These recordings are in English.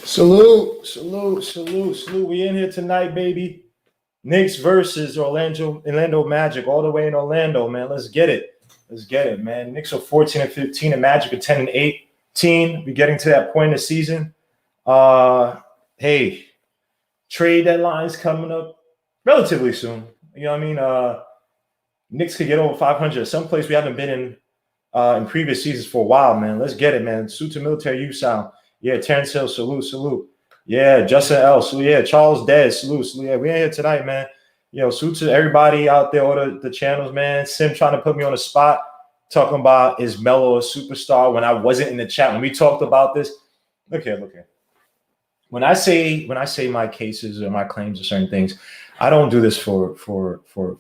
Salute, salute, salute, salute. We in here tonight, baby. Knicks versus Orlando Magic, all the way in Orlando, man. Let's get it. Let's get it, man. Knicks are 14-15, and Magic are 10-18. We're getting to that point in the season. Hey, trade deadline's coming up relatively soon. You know what I mean? Knicks could get over 500. Someplace we haven't been in previous seasons for a while, man. Let's get it, man. Suit to military use sound. Yeah, Terrence Hill, salute, salute. Yeah, Justin L, salute. Yeah, Charles Dead, salute, salute. Yeah, we ain't here tonight, man. Salute to everybody out there, all the channels, man. Sim trying to put me on the spot, talking about is Melo a superstar when I wasn't in the chat. When we talked about this, look here. When I say my cases or my claims or certain things, I don't do this for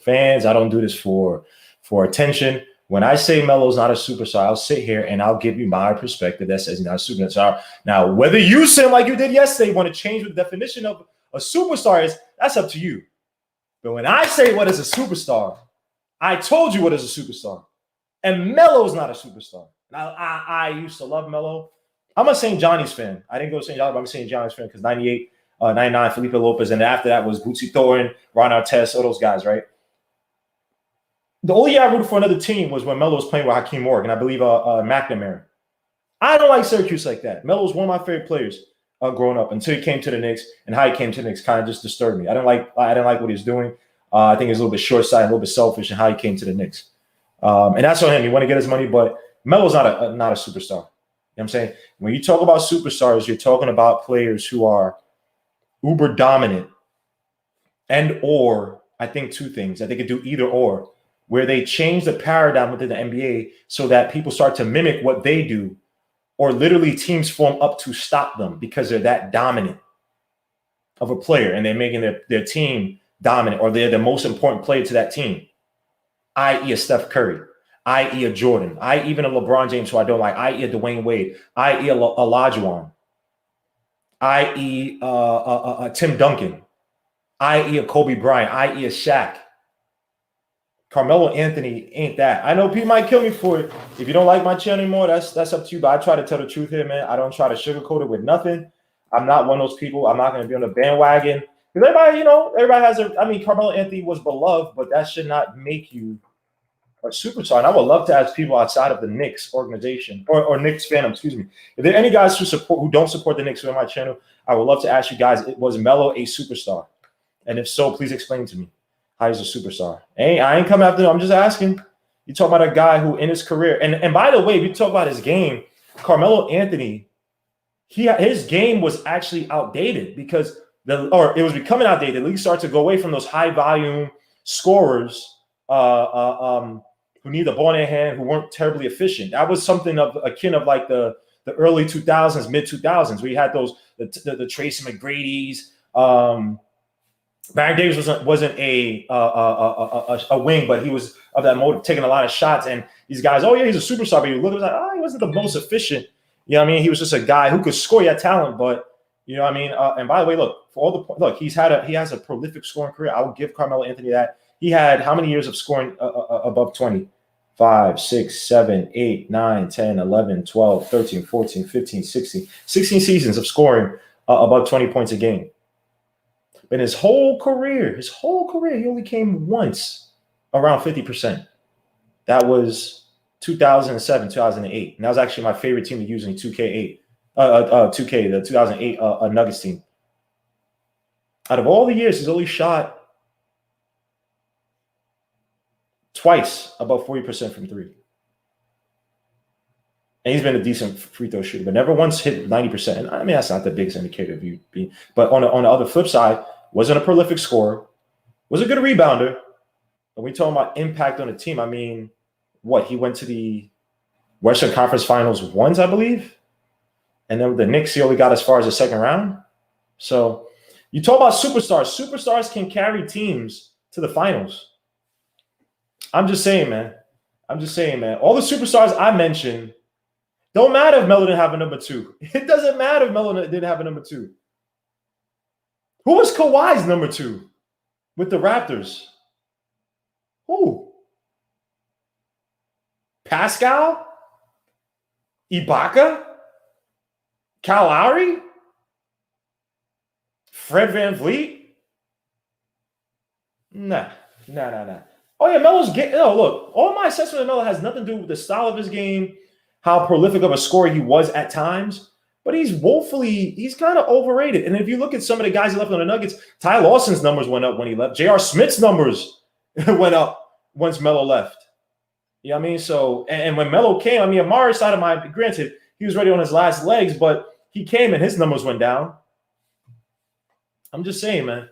fans. I don't do this for attention. When I say Melo's not a superstar, I'll sit here and I'll give you my perspective that says he's not a superstar. Now, whether you say like you did yesterday, want to change the definition of a superstar is, that's up to you. But when I say what is a superstar, I told you what is a superstar. And Melo's not a superstar. Now, I used to love Melo. I'm a St. Johnny's fan. I didn't go to St. Johnny's, but I'm a St. Johnny's fan because 98, 99, Felipe Lopez, and after that was Bootsy Thornton, Ron Artest, all those guys, right? The only year I rooted for another team was when Melo was playing with Hakeem Morgan, I believe McNamara. I don't like Syracuse like that. Melo was one of my favorite players growing up until he came to the Knicks, and how he came to the Knicks kind of just disturbed me. I didn't like what he was doing. I think he was a little bit short-sighted, a little bit selfish in how he came to the Knicks. And that's on him. He want to get his money, but Melo's not a superstar. You know what I'm saying? When you talk about superstars, you're talking about players who are uber dominant and or, I think two things, that they could do either or, where they change the paradigm within the NBA so that people start to mimic what they do, or literally teams form up to stop them because they're that dominant of a player and they're making their team dominant, or they're the most important player to that team, i.e. a Steph Curry, i.e. a Jordan, i.e. even a LeBron James, who I don't like, i.e. a Dwayne Wade, i.e. a Olajuwon, i.e. a Tim Duncan, i.e. a Kobe Bryant, i.e. a Shaq. Carmelo Anthony ain't that. I know people might kill me for it. If you don't like my channel anymore, that's up to you. But I try to tell the truth here, man. I don't try to sugarcoat it with nothing. I'm not one of those people. I'm not going to be on the bandwagon. Because everybody has Carmelo Anthony was beloved, but that should not make you a superstar. And I would love to ask people outside of the Knicks organization or Knicks fandom, excuse me. If there are any guys who don't support the Knicks on my channel, I would love to ask you guys, was Melo a superstar? And if so, please explain to me. How he's a superstar. I ain't coming after him. I'm just asking. You talk about a guy who in his career, and by the way, we talk about his game, Carmelo Anthony, his game was actually outdated because it was becoming outdated. The league started to go away from those high volume scorers who need the ball in their hand, who weren't terribly efficient. That was something of akin of like the early 2000s, mid 2000s, where you had those the Tracy McGrady's. Baron Davis wasn't a wing, but he was of that mode, taking a lot of shots. And these guys, oh yeah, he's a superstar. But you look at it, like, he wasn't the most efficient. You know what I mean? He was just a guy who could score. He had talent, but you know what I mean. And by the way, he has a prolific scoring career. I will give Carmelo Anthony that. He had how many years of scoring above 20? 5, 6, 7, 8, 9, 10, 11, 12, 13, 14, 15, 16. 16 seasons of scoring above 20 points a game. In his whole career, he only came once around 50%. That was 2007, 2008. And that was actually my favorite team to use in 2K8. 2K, the 2008 Nuggets team. Out of all the years, he's only shot twice above 40% from three. And he's been a decent free throw shooter, but never once hit 90%. And I mean, that's not the biggest indicator of you being. But on the other flip side, wasn't a prolific scorer, was a good rebounder. When we talk about impact on a team, I mean, he went to the Western Conference Finals once, I believe. And then with the Knicks, he only got as far as the second round. So you talk about superstars. Superstars can carry teams to the finals. I'm just saying, man. All the superstars I mentioned, don't matter if Melo didn't have a number two. It doesn't matter if Melo didn't have a number two. Who was Kawhi's number two with the Raptors? Who? Pascal? Ibaka? Kyle Lowry? Fred VanVleet? Nah. Oh yeah, Melo's getting. No, look, all my assessment of Melo has nothing to do with the style of his game, how prolific of a scorer he was at times. But he's kind of overrated. And if you look at some of the guys he left on the Nuggets, Ty Lawson's numbers went up when he left. J.R. Smith's numbers went up once Melo left. You know what I mean? So, and when Melo came, I mean, Amari's side of my, granted, he was ready on his last legs, but he came and his numbers went down. I'm just saying, man.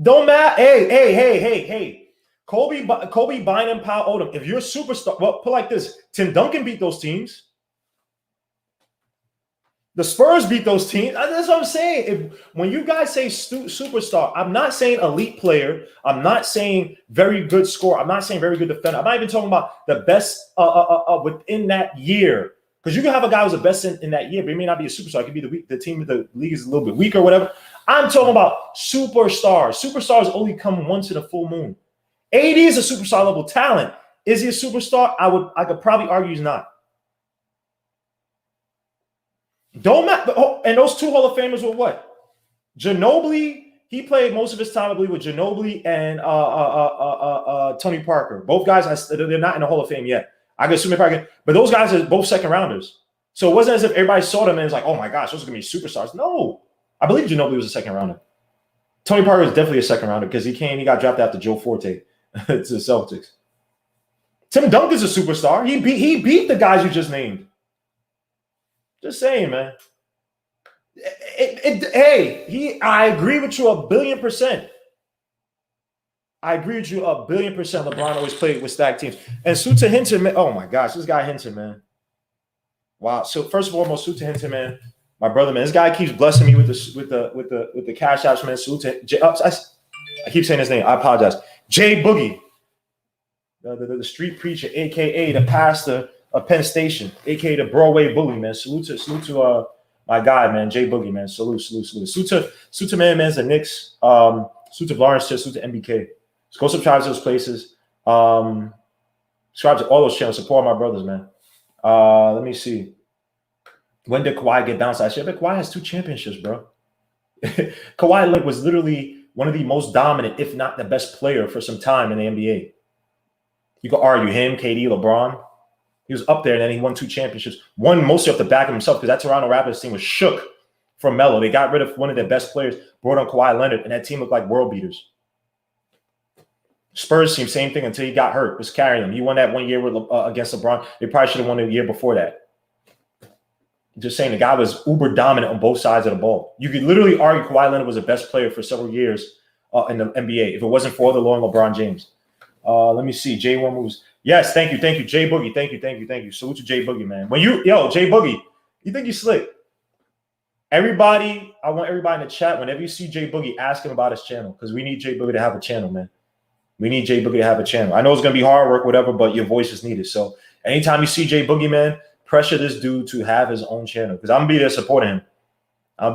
Don't matter. Hey. Kobe Bynum, Powell Odom. If you're a superstar, well, put like this. Tim Duncan beat those teams. The Spurs beat those teams. That's what I'm saying. When you guys say superstar, I'm not saying elite player. I'm not saying very good scorer. I'm not saying very good defender. I'm not even talking about the best within that year. Because you can have a guy who's the best in that year, but he may not be a superstar. It could be the team, the league is a little bit weak or whatever. I'm talking about superstars. Superstars only come once in a full moon. AD is a superstar level talent. Is he a superstar? I could probably argue he's not. Don't matter. And those two Hall of Famers were what? Ginobili. He played most of his time, I believe, with Ginobili and Tony Parker. Both guys, they're not in the Hall of Fame yet. I could assume Parker, but those guys are both second rounders. So it wasn't as if everybody saw them and was like, "Oh my gosh, those are gonna be superstars." No, I believe Ginobili was a second rounder. Tony Parker is definitely a second rounder because he got drafted after Joe Forte to the Celtics. Tim Duncan's a superstar. He beat the guys you just named. Just saying, man. I agree with you 1,000,000,000%. I agree with you 1,000,000,000%. LeBron always played with stacked teams. And Suta Hinton, man, oh my gosh, this guy Hinton, man. Wow. So first of all, Suta Hinton, man, my brother, man. This guy keeps blessing me with the cash apps, man. I keep saying his name. I apologize. Jay Boogie, the street preacher, aka the pastor of Penn Station, aka the Broadway bully, man. Salute to my guy, man, Jay Boogie, man. Salute. Suta man's the Knicks. Salute to Lawrence, salute to MBK. Let's go subscribe to those places. Subscribe to all those channels. Support my brothers, man. Let me see. When did Kawhi get downside? I bet Kawhi has 2 championships, bro. Kawhi was literally one of the most dominant, if not the best player for some time in the NBA. You could argue him, KD, LeBron. He was up there, and then he won 2 championships. One mostly off the back of himself because that Toronto Raptors team was shook from Melo. They got rid of one of their best players, brought on Kawhi Leonard, and that team looked like world beaters. Spurs team, same thing until he got hurt, was carrying them. He won that 1 year against LeBron. They probably should have won the year before that. Just saying, the guy was uber dominant on both sides of the ball. You could literally argue Kawhi Leonard was the best player for several years in the NBA if it wasn't for the Lord LeBron James. Let me see. J1 moves. Yes, thank you. Jay Boogie, thank you. Salute to Jay Boogie, man. Jay Boogie, you think you slick? I want everybody in the chat, whenever you see Jay Boogie, ask him about his channel because we need Jay Boogie to have a channel, man. We need Jay Boogie to have a channel. I know it's going to be hard work, whatever, but your voice is needed. So anytime you see Jay Boogie, man, pressure this dude to have his own channel because I'm going to be there supporting him. I'll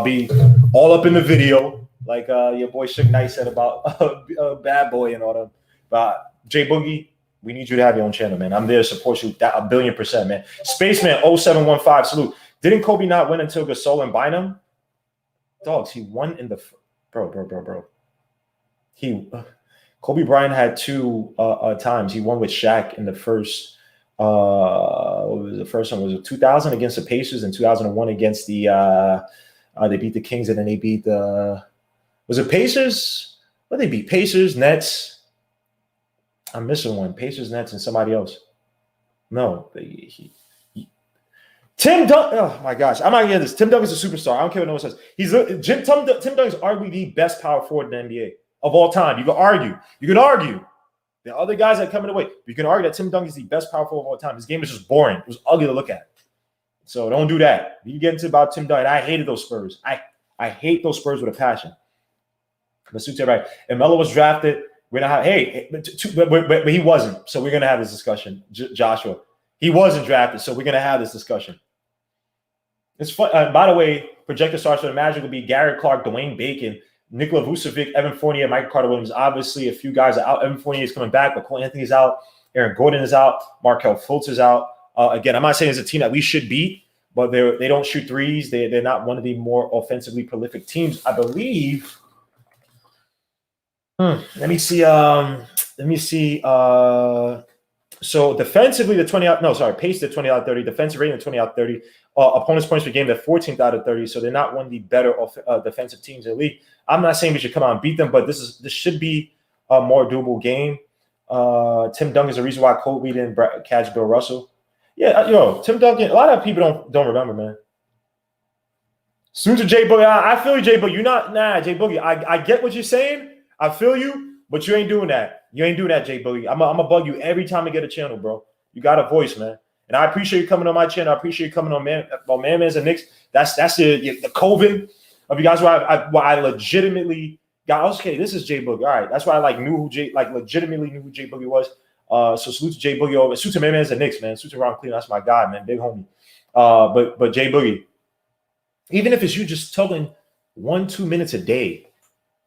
be all up in the video like your boy Suge Knight said about Bad Boy and all that. But Jay Boogie, we need you to have your own channel, man. I'm there to support you 1,000,000,000%, man. Spaceman 0715, salute. Didn't Kobe not win until Gasol and Bynum? Dogs, he won in the bro. Kobe Bryant had 2 times. He won with Shaq in the first. What was the first one? Was it 2000 against the Pacers and 2001 against the? They beat the Kings and then they beat the. Was it Pacers? What did they beat? Pacers, Nets. I'm missing one. Pacers, Nets, and somebody else. No, Tim Duncan. Oh my gosh, I'm not getting this. Tim Duncan's a superstar. I don't care what no one says. Tim Duncan's arguably the best power forward in the NBA of all time. You could argue. The other guys that come in the way, you can argue that Tim Duncan is the best power forward of all time. His game is just boring. It was ugly to look at. So don't do that. You get into about Tim Duncan. I hated those Spurs. I hate those Spurs with a passion. Let's do right. And Melo was drafted. We're gonna have but he wasn't. So we're gonna have this discussion, Joshua. He wasn't drafted, so we're gonna have this discussion. It's fun. By the way, projected stars for the Magic will be Garrett Clark, Dwayne Bacon, Nikola Vucevic, Evan Fournier, Michael Carter-Williams. Obviously, a few guys are out. Evan Fournier is coming back, but Cole Anthony's out. Aaron Gordon is out. Markelle Fultz is out. Again, I'm not saying it's a team that we should beat, but they don't shoot threes. They're not one of the more offensively prolific teams, I believe. Let me see. So defensively, the 20 out. No, sorry, pace the 20 out of 30. Defensive rating the 20 out of 30. Opponents' points per game, they're 14th out of 30. So they're not one of the better defensive teams in the league. I'm not saying we should come out and beat them, but this should be a more doable game. Tim Duncan is the reason why Kobe didn't catch Bill Russell. Yeah, Tim Duncan. A lot of people don't remember, man. Soon to Jay Boogie. I feel you, Jay Boogie. You're not Jay Boogie. I get what you're saying. I feel you, but you ain't doing that. You ain't doing that, Jay Boogie. I'm gonna bug you every time I get a channel, bro. You got a voice, man. And I appreciate you coming on my channel. I appreciate you coming on Man's and Knicks. That's the COVID of you guys where I legitimately got. Okay, this is Jay Boogie. All right, that's why I legitimately knew who Jay Boogie was. So salute to Jay Boogie over. Salute to Man's and Knicks, man. Salute to Ron Cleveland. That's my guy, man. Big homie. But Jay Boogie, even if it's you just talking 1-2 minutes a day,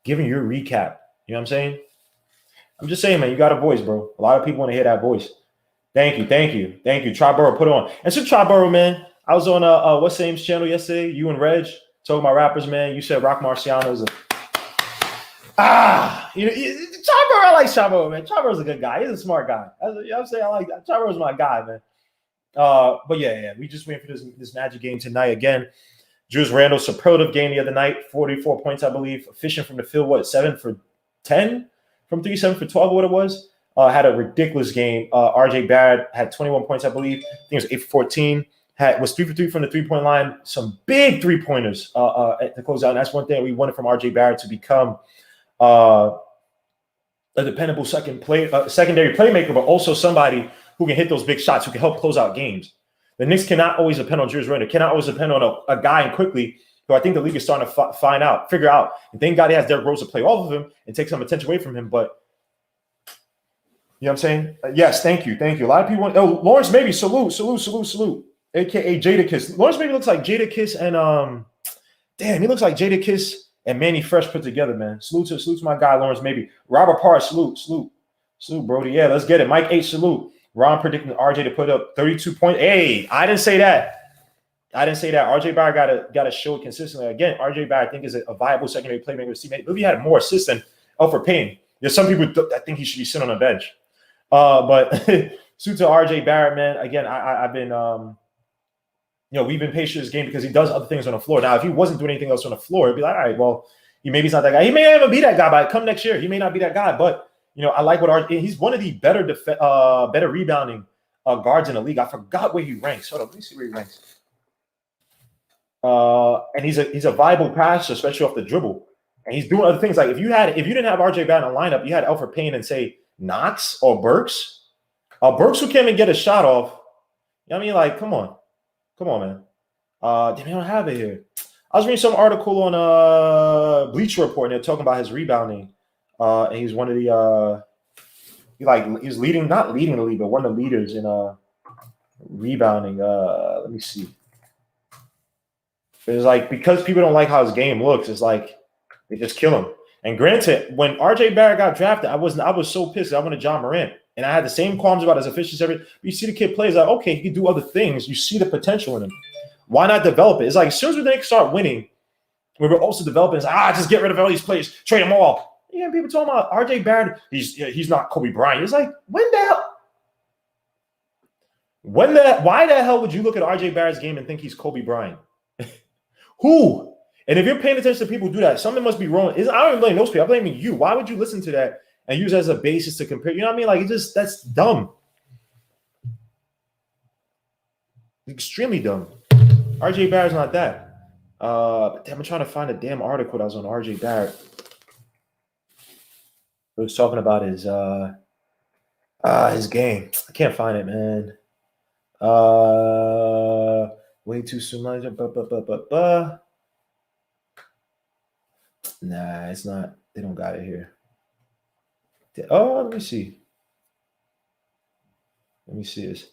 giving your recap, you know what I'm saying? I'm just saying, man, you got a voice, bro. A lot of people want to hear that voice. Thank you. Triborough, put on. And so Triborough, man, I was on what's name's channel yesterday. You and Reg talking about rappers, man. You said Rock Marciano is Triborough. I like Triborough, man. Triborough's a good guy. He's a smart guy. You know what I'm saying? I like that. Triborough's my guy, man. But yeah, we just waiting for this Magic game tonight again. Julius Randle, superlative game the other night, 44 points, I believe. Efficient from the field, 7 for 10 from 3, 7 for 12, what it was. Had a ridiculous game. RJ Barrett had 21 points, I believe. I think it was 8 for 14. Was 3 for 3 from the three-point line. Some big three-pointers to close out. And that's one thing we wanted from RJ Barrett to become a dependable secondary playmaker, but also somebody who can hit those big shots, who can help close out games. The Knicks cannot always depend on Julius Randle. Cannot always depend on a guy and quickly, who I think the league is starting to figure out. And thank God he has Derrick Rose to play off of him and take some attention away from him. But you know what I'm saying? Yes, thank you. A lot of people want. Oh, Lawrence Maybe, salute, aka Jadakiss. Lawrence Maybe looks like Jadakiss and he looks like Jadakiss and Manny Fresh put together, man. Salute to my guy Lawrence Maybe. Robert Parr, salute, Brody. Yeah, let's get it. Mike H, salute. Ron predicting RJ to put up 32 points. Hey, I didn't say that. RJ Barrett got to show it consistently. Again, RJ Barrett, I think, is a viable secondary playmaker. Maybe he had more assists than Elfrid Payne. There's some people that think he should be sitting on a bench. But suit to RJ Barrett, man. Again, I've been, we've been patient this game because he does other things on the floor. Now, if he wasn't doing anything else on the floor, it'd be like, all right, well, he's not that guy. He may not even be that guy by come next year. He may not be that guy, but I like what he's one of the better rebounding guards in the league. I forgot where he ranks. Hold on, let me see where he ranks. And he's a viable passer, especially off the dribble. And he's doing other things. Like if you didn't have RJ Barrett in the lineup, you had Elfrid Payne and say Knox or Burks. Burks who can't even get a shot off. You know what I mean? Like, come on, man. Damn, I don't have it here. I was reading some article on Bleacher Report, and they're talking about his rebounding. And he's one of the he's leading, not leading the league, but one of the leaders in rebounding. Let me see. It's like because people don't like how his game looks, it's like they just kill him. And granted, when RJ Barrett got drafted, I was so pissed. I wanted John Morant, and I had the same qualms about his efficiency. But you see the kid plays like, okay, he can do other things. You see the potential in him. Why not develop it? It's like as soon as we start winning, we were also developing. It's like, just get rid of all these players, trade them all. Yeah, people talking about RJ Barrett. He's not Kobe Bryant. It's like why the hell would you look at RJ Barrett's game and think he's Kobe Bryant? Who? And if you're paying attention to people who do that, something must be wrong. I don't even blame those people. I'm blaming you. Why would you listen to that and use it as a basis to compare? You know what I mean? Like that's dumb. Extremely dumb. RJ Barrett's not that. But damn, I'm trying to find a damn article that was on RJ Barrett. It was talking about his game. I can't find it, man. Way too soon. Nah, it's not. They don't got it here. Let me see. Let me see this.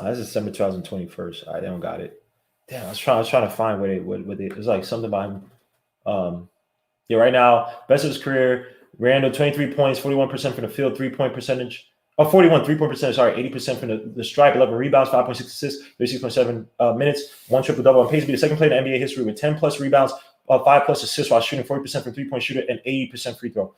This is December 2021. All right, they don't got it. Damn, I was trying to find what it was like something about him. Right now, best of his career. Randall, 23 points, 41% from the field, 3-point percentage. Oh, 41 3-point percentage. Sorry, 80% from the stripe, 11 rebounds, 5.6 assists, 36.7 minutes, one triple double on pace to be the second player in NBA history with 10 plus rebounds, 5 plus assists while shooting 40% from 3-point shooter and 80% free throw.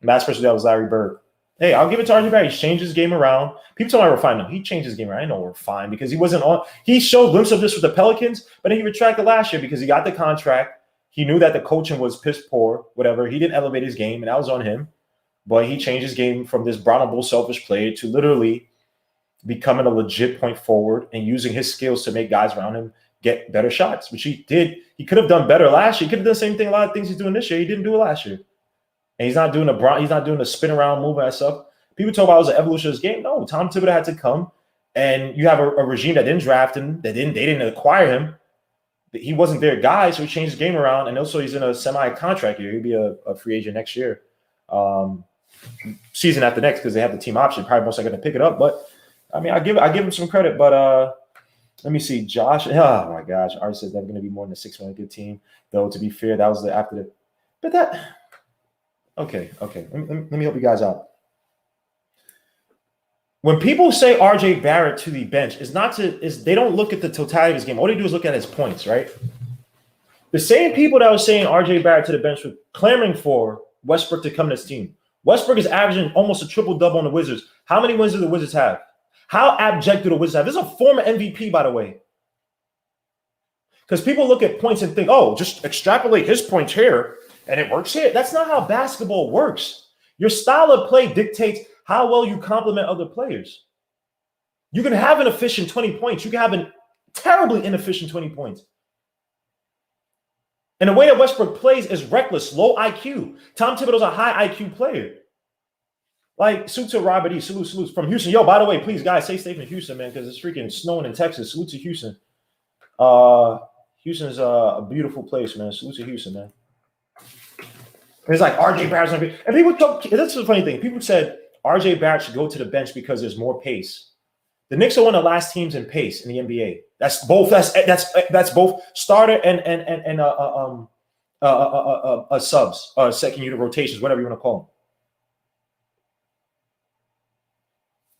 Last person that was Larry Bird. Hey, I'll give it to RJ Barrett. He's changed his game around. People tell me we're fine. No, he changed his game around. I know we're fine because he wasn't on. He showed glimpses of this with the Pelicans, but then he retracted last year because he got the contract. He knew that the coaching was piss poor, whatever. He didn't elevate his game, and that was on him. But he changed his game from this Brown and Bull selfish player to literally becoming a legit point forward and using his skills to make guys around him get better shots, which he did. He could have done better last year. He could have done the same thing, a lot of things he's doing this year. He didn't do it last year. And he's not doing the spin around move and stuff. People talk about it was an evolution of his game. No, Tom Thibodeau had to come, and you have a regime that didn't draft him, they didn't acquire him. He wasn't their guy, so he changed his game around, and also he's in a semi-contract year. He'll be a free agent next year. Season after next because they have the team option. Probably most likely going to pick it up, but I mean, I give him some credit. But let me see, Josh. Oh my gosh, Art says they're going to be more than a 6-win good team. Though to be fair, that was after the. But that okay. Let me help you guys out. When people say RJ Barrett to the bench, they don't look at the totality of his game. All they do is look at his points, right? The same people that were saying RJ Barrett to the bench were clamoring for Westbrook to come to this team. Westbrook is averaging almost a triple-double on the Wizards. How many wins do the Wizards have? How abject do the Wizards have? This is a former MVP, by the way. Because people look at points and think, oh, just extrapolate his points here, and it works here. That's not how basketball works. Your style of play dictates how well you complement other players. You can have an efficient 20 points. You can have a terribly inefficient 20 points. And the way that Westbrook plays is reckless, low IQ. Tom Thibodeau's a high IQ player. Like, salute to Robert E. Salute from Houston. Yo, by the way, please, guys, stay safe in Houston, man, because it's freaking snowing in Texas. Salute to Houston. Houston's a beautiful place, man. Salute to Houston, man. It's like RJ Barrett's going to be. And people talk, that's the funny thing. People said RJ Barrett should go to the bench because there's more pace. The Knicks are one of the last teams in pace in the NBA. That's both starter and subs, second unit rotations, whatever you want to call them.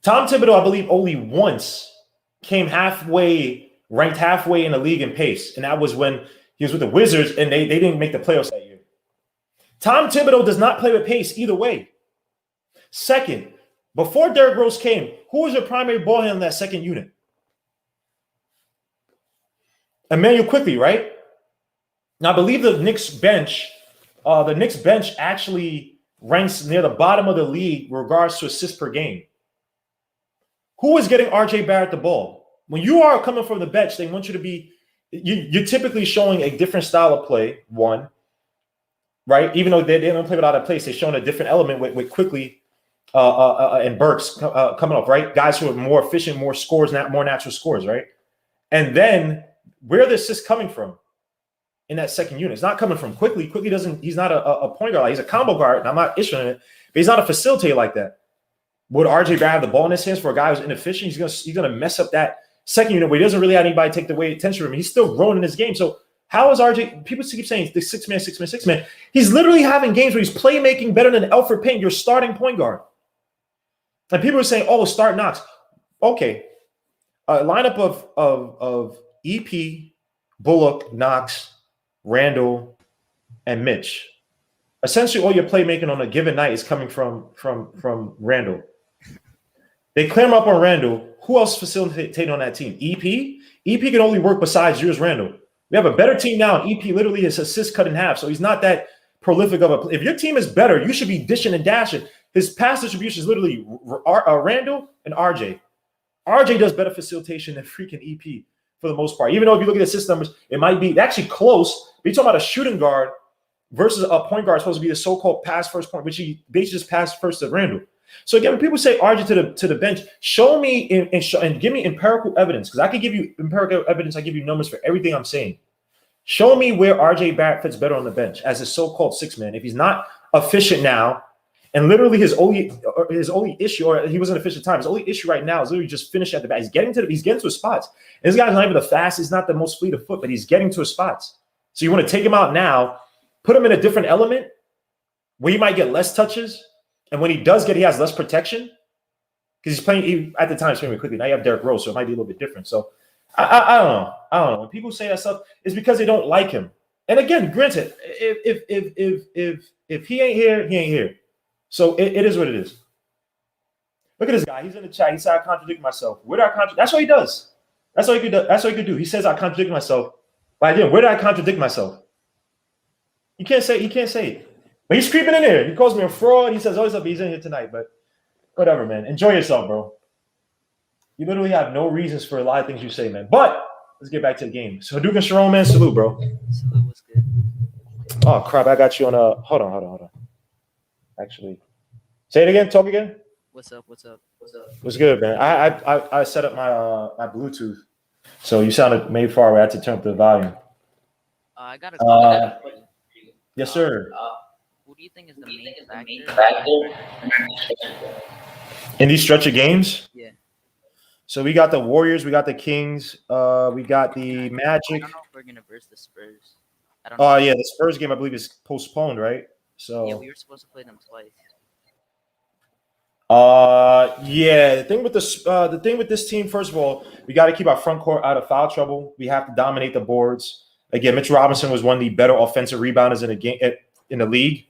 Tom Thibodeau, I believe, only once came ranked halfway in the league in pace, and that was when he was with the Wizards, and they didn't make the playoffs that year. Tom Thibodeau does not play with pace either way. Second, before Derrick Rose came, who was your primary ball handler in that second unit? Emmanuel Quickly, right? Now, I believe the Knicks bench actually ranks near the bottom of the league with regards to assists per game. Who is getting RJ Barrett the ball? When you are coming from the bench, they want you to be you're typically showing a different style of play, one, right? Even though they don't play without a place, they're showing a different element with Quickly and Burks coming up, right? Guys who are more efficient, more natural scores, right? And then where are the assists coming from in that second unit? It's not coming from Quickly. Quickly he's not a point guard. He's a combo guard, and I'm not issuing it, but he's not a facilitator like that. Would RJ Barrett have the ball in his hands for a guy who's inefficient? He's gonna mess up that second unit where he doesn't really have anybody take the attention from him. He's still growing in his game. So how is RJ? People keep saying the 6-man. He's literally having games where he's playmaking better than Elfrid Payton, your starting point guard. And people are saying, "Oh, start Knox." Okay, a lineup of EP, Bullock, Knox, Randall, and Mitch. Essentially, all your playmaking on a given night is coming from Randall. They clamor up on Randall. Who else facilitating on that team? EP? EP can only work besides Julius Randall. We have a better team now, and EP literally his assists cut in half, so he's not that prolific of a. If your team is better, you should be dishing and dashing. His pass distribution is literally Randall and RJ. RJ does better facilitation than freaking EP for the most part. Even though if you look at the assist numbers, it might be actually close. But you're talking about a shooting guard versus a point guard supposed to be the so-called pass first point, which he basically just passed first to Randall. So again, when people say RJ to the bench, show me and give me empirical evidence, because I can give you empirical evidence. I give you numbers for everything I'm saying. Show me where RJ Barrett fits better on the bench as a so-called six-man. If he's not efficient now, and literally his only issue, or he wasn't efficient time, his only issue right now is literally just finish at the back. He's getting to his spots. And this guy's not even the fastest, he's not the most fleet of foot, but he's getting to his spots. So you want to take him out now, put him in a different element where he might get less touches. And when he does he has less protection. because he's playing at the time. He's playing quickly. Now you have Derrick Rose, so it might be a little bit different. So I don't know. I don't know. When people say that stuff, it's because they don't like him. And again, granted, if he ain't here, he ain't here. So it is what it is. Look at this guy. He's in the chat. He said I contradict myself. Where did I contradict? That's what he does. That's what he could do. That's what he could do. He says I contradict myself. But again, where did I contradict myself? He can't say it. But he's creeping in there. He calls me a fraud. He says, "Oh, he's in here tonight." But whatever, man. Enjoy yourself, bro. You literally have no reasons for a lot of things you say, man. But let's get back to the game. So Duke and Sharon, man, salute, bro. Salute, what's good? Oh crap! I got you on a. Hold on. Actually, say it again. Talk again. What's up? What's good, man? I set up my Bluetooth, so you sounded maybe far away. I had to turn up the volume. I got a question. Yes, sir. Who do you think is the main factor in these stretch of games? Yeah. So we got the Warriors, we got the Kings, we got the Magic. I don't know if we're gonna verse the Spurs. I don't know. Oh yeah, the Spurs game I believe is postponed, right? So yeah, we were supposed to play them twice. Yeah. The thing with this team, first of all, we got to keep our front court out of foul trouble. We have to dominate the boards. Again, Mitchell Robinson was one of the better offensive rebounders in the game in the league.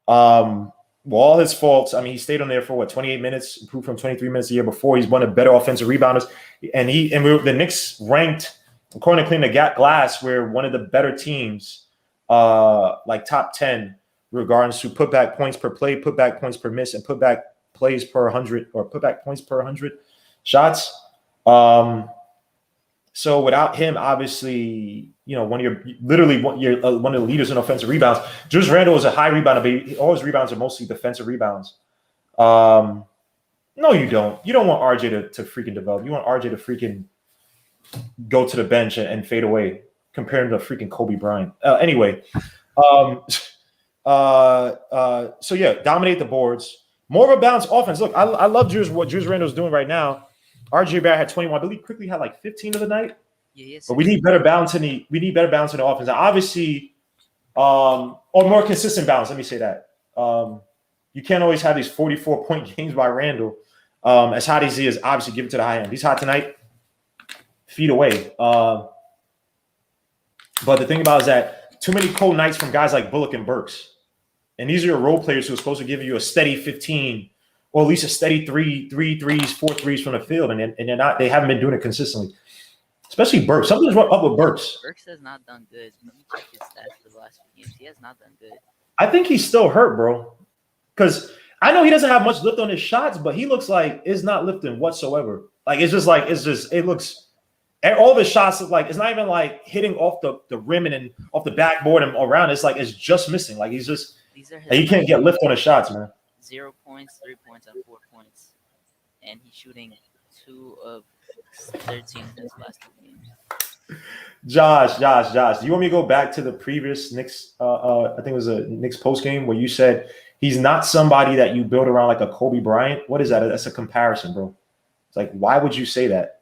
All his faults. I mean, he stayed on there for 28 minutes, improved from 23 minutes the year before. He's one of the better offensive rebounders, and the Knicks ranked, according to Clean the Glass, we're one of the better teams, like top 10, regarding to putback points per play, putback points per miss, and putback plays per 100 or putback points per 100 shots. So without him, obviously, one of the leaders in offensive rebounds. Julius Randle is a high rebounder, but all his rebounds are mostly defensive rebounds. No, you don't. You don't want RJ to freaking develop. You want RJ to freaking go to the bench and fade away, comparing to freaking Kobe Bryant. Anyway, so yeah, dominate the boards. More of a balanced offense. Look, I love what Julius Randle's doing right now. RJ Barrett had 21. I believe quickly had like 15 of the night. Yes. But we need better balance in the offense. Now, obviously, or more consistent balance. Let me say that. You can't always have these 44-point games by Randle. As hot as he is, obviously give it to the high end. He's hot tonight. Feet away. But the thing about it is that too many cold nights from guys like Bullock and Burks. And these are your role players who are supposed to give you a steady 15 or at least a steady 3 threes, 4 threes from the field. And they're not. They haven't been doing it consistently. Especially Burks. Something's up with Burks. Burks has not done good. Let me check his stats for the last few games. He has not done good. I think he's still hurt, bro. Because I know he doesn't have much lift on his shots, but he looks like it's not lifting whatsoever. Like it looks. All of his shots look like it's not even like hitting off the rim and off the backboard and around. It's like it's just missing. Like he's just. He can't get lift on his shots, man. 0 points, 3 points, and 4 points, and he's shooting 2 of 13 in his last 2 games. Josh, do you want me to go back to the previous Knicks? I think it was a Knicks post game where you said he's not somebody that you build around like a Kobe Bryant. What is that? That's a comparison, bro. It's like, why would you say that?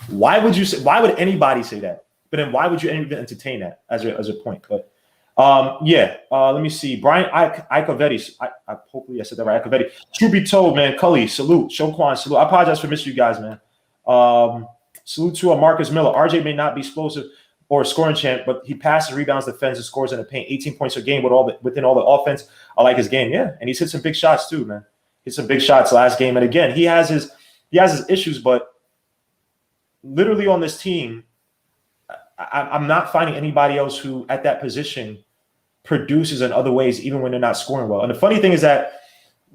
Why would you say? Why would anybody say that? But then why would you even entertain that as a point? But let me see. Brian Icovetti. I hopefully I said that right. Icovetti. Truth be told, man, Cully, salute. Shoquan, salute. I apologize for missing you guys, man. Salute to Marcus Miller. RJ may not be explosive or a scoring champ, but he passes, rebounds, defends, and scores in the paint. 18 points a game within all the offense. I like his game, yeah. And he's hit some big shots too, man. Hit some big shots last game. And again, he has his issues, but literally on this team, I'm not finding anybody else who at that position produces in other ways, even when they're not scoring well. And the funny thing is that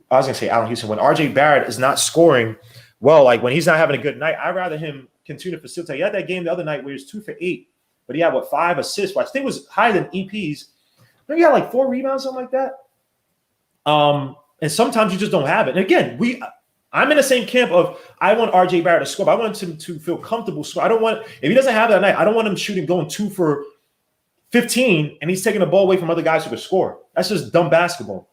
I was going to say Allen Houston, when RJ Barrett is not scoring well, like when he's not having a good night, I'd rather him continue to facilitate. He had that game the other night where he was 2 for 8, but he had 5 assists, which I think was higher than EP's. I think he had like 4 rebounds, something like that. And sometimes you just don't have it. And again, I'm in the same camp of I want RJ Barrett to score, but I want him to feel comfortable score. I don't want, if he doesn't have that night, I don't want him going 2 for 15 and he's taking the ball away from other guys who can score. That's just dumb basketball.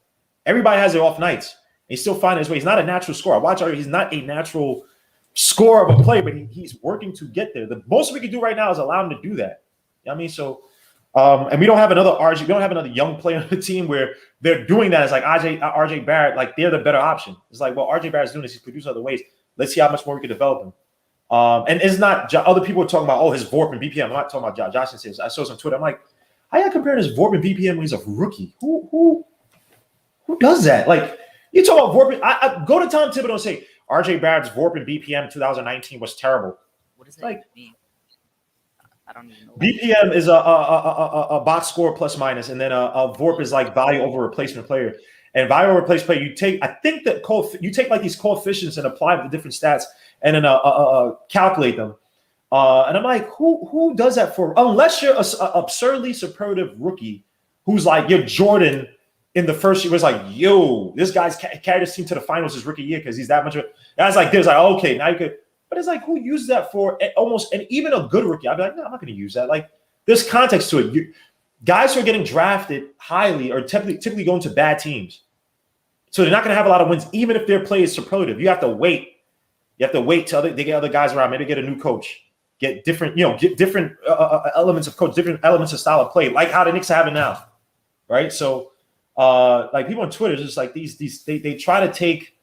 Everybody has their off nights. He's still finding his way. He's not a natural scorer. Watch RJ, he's not a natural scorer of a play, but he's working to get there. The most we can do right now is allow him to do that. You know what I mean? So And we don't have another RJ. We don't have another young player on the team where they're doing that. It's like RJ Barrett, like they're the better option. It's like, well, RJ Barrett's doing this. He's produced other ways. Let's see how much more we can develop him. And it's not other people are talking about, oh, his VORP and BPM. I'm not talking about Josh says. I saw some Twitter. I'm like, how y'all comparing his VORP and BPM when he's a rookie? Who does that? Like, you talk about VORP. I go to Tom Thibodeau and say RJ Barrett's VORP and BPM 2019 was terrible. What does that like, mean? I don't even know. BPM is a box score plus minus, and then a VORP is like value over replacement player. And value over replacement player, you take, I think that you take like these coefficients and apply the different stats, and then calculate them. And I'm like, who does that for? Unless you're an absurdly superlative rookie who's like you're Jordan in the first year, was like, yo, this guy's carried his team to the finals his rookie year because he's that much of. That's like there's like okay, now you could. But it's like, who uses that for almost, and even a good rookie? I'd be like, no, I'm not going to use that. Like, there's context to it. Guys who are getting drafted highly are typically going to bad teams. So they're not going to have a lot of wins, even if their play is superlative. You have to wait. You have to wait till they get other guys around. Maybe get a new coach. Get different, get different elements of coach, different elements of style of play, like how the Knicks are having now. Right? So, like, people on Twitter, just like they try to take,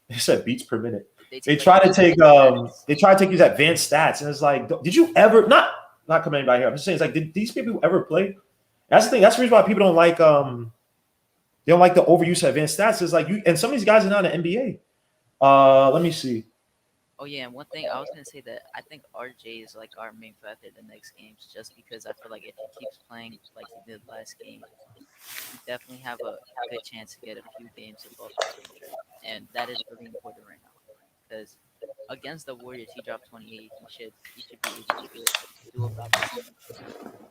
they said beats per minute. They try to take these advanced stats, and it's like, did you ever not coming anybody here? I'm just saying, it's like, did these people ever play? That's the thing. That's the reason why people don't like they don't like the overuse of advanced stats. Is like and some of these guys are not in the NBA. Let me see. Oh yeah, and one thing I was gonna say that I think RJ is like our main factor in the next games, just because I feel like if he keeps playing like he did last game, we definitely have a good chance to get a few games above 200, and that is really important right now. Because against the Warriors, he dropped 28. He should be able to do about the same.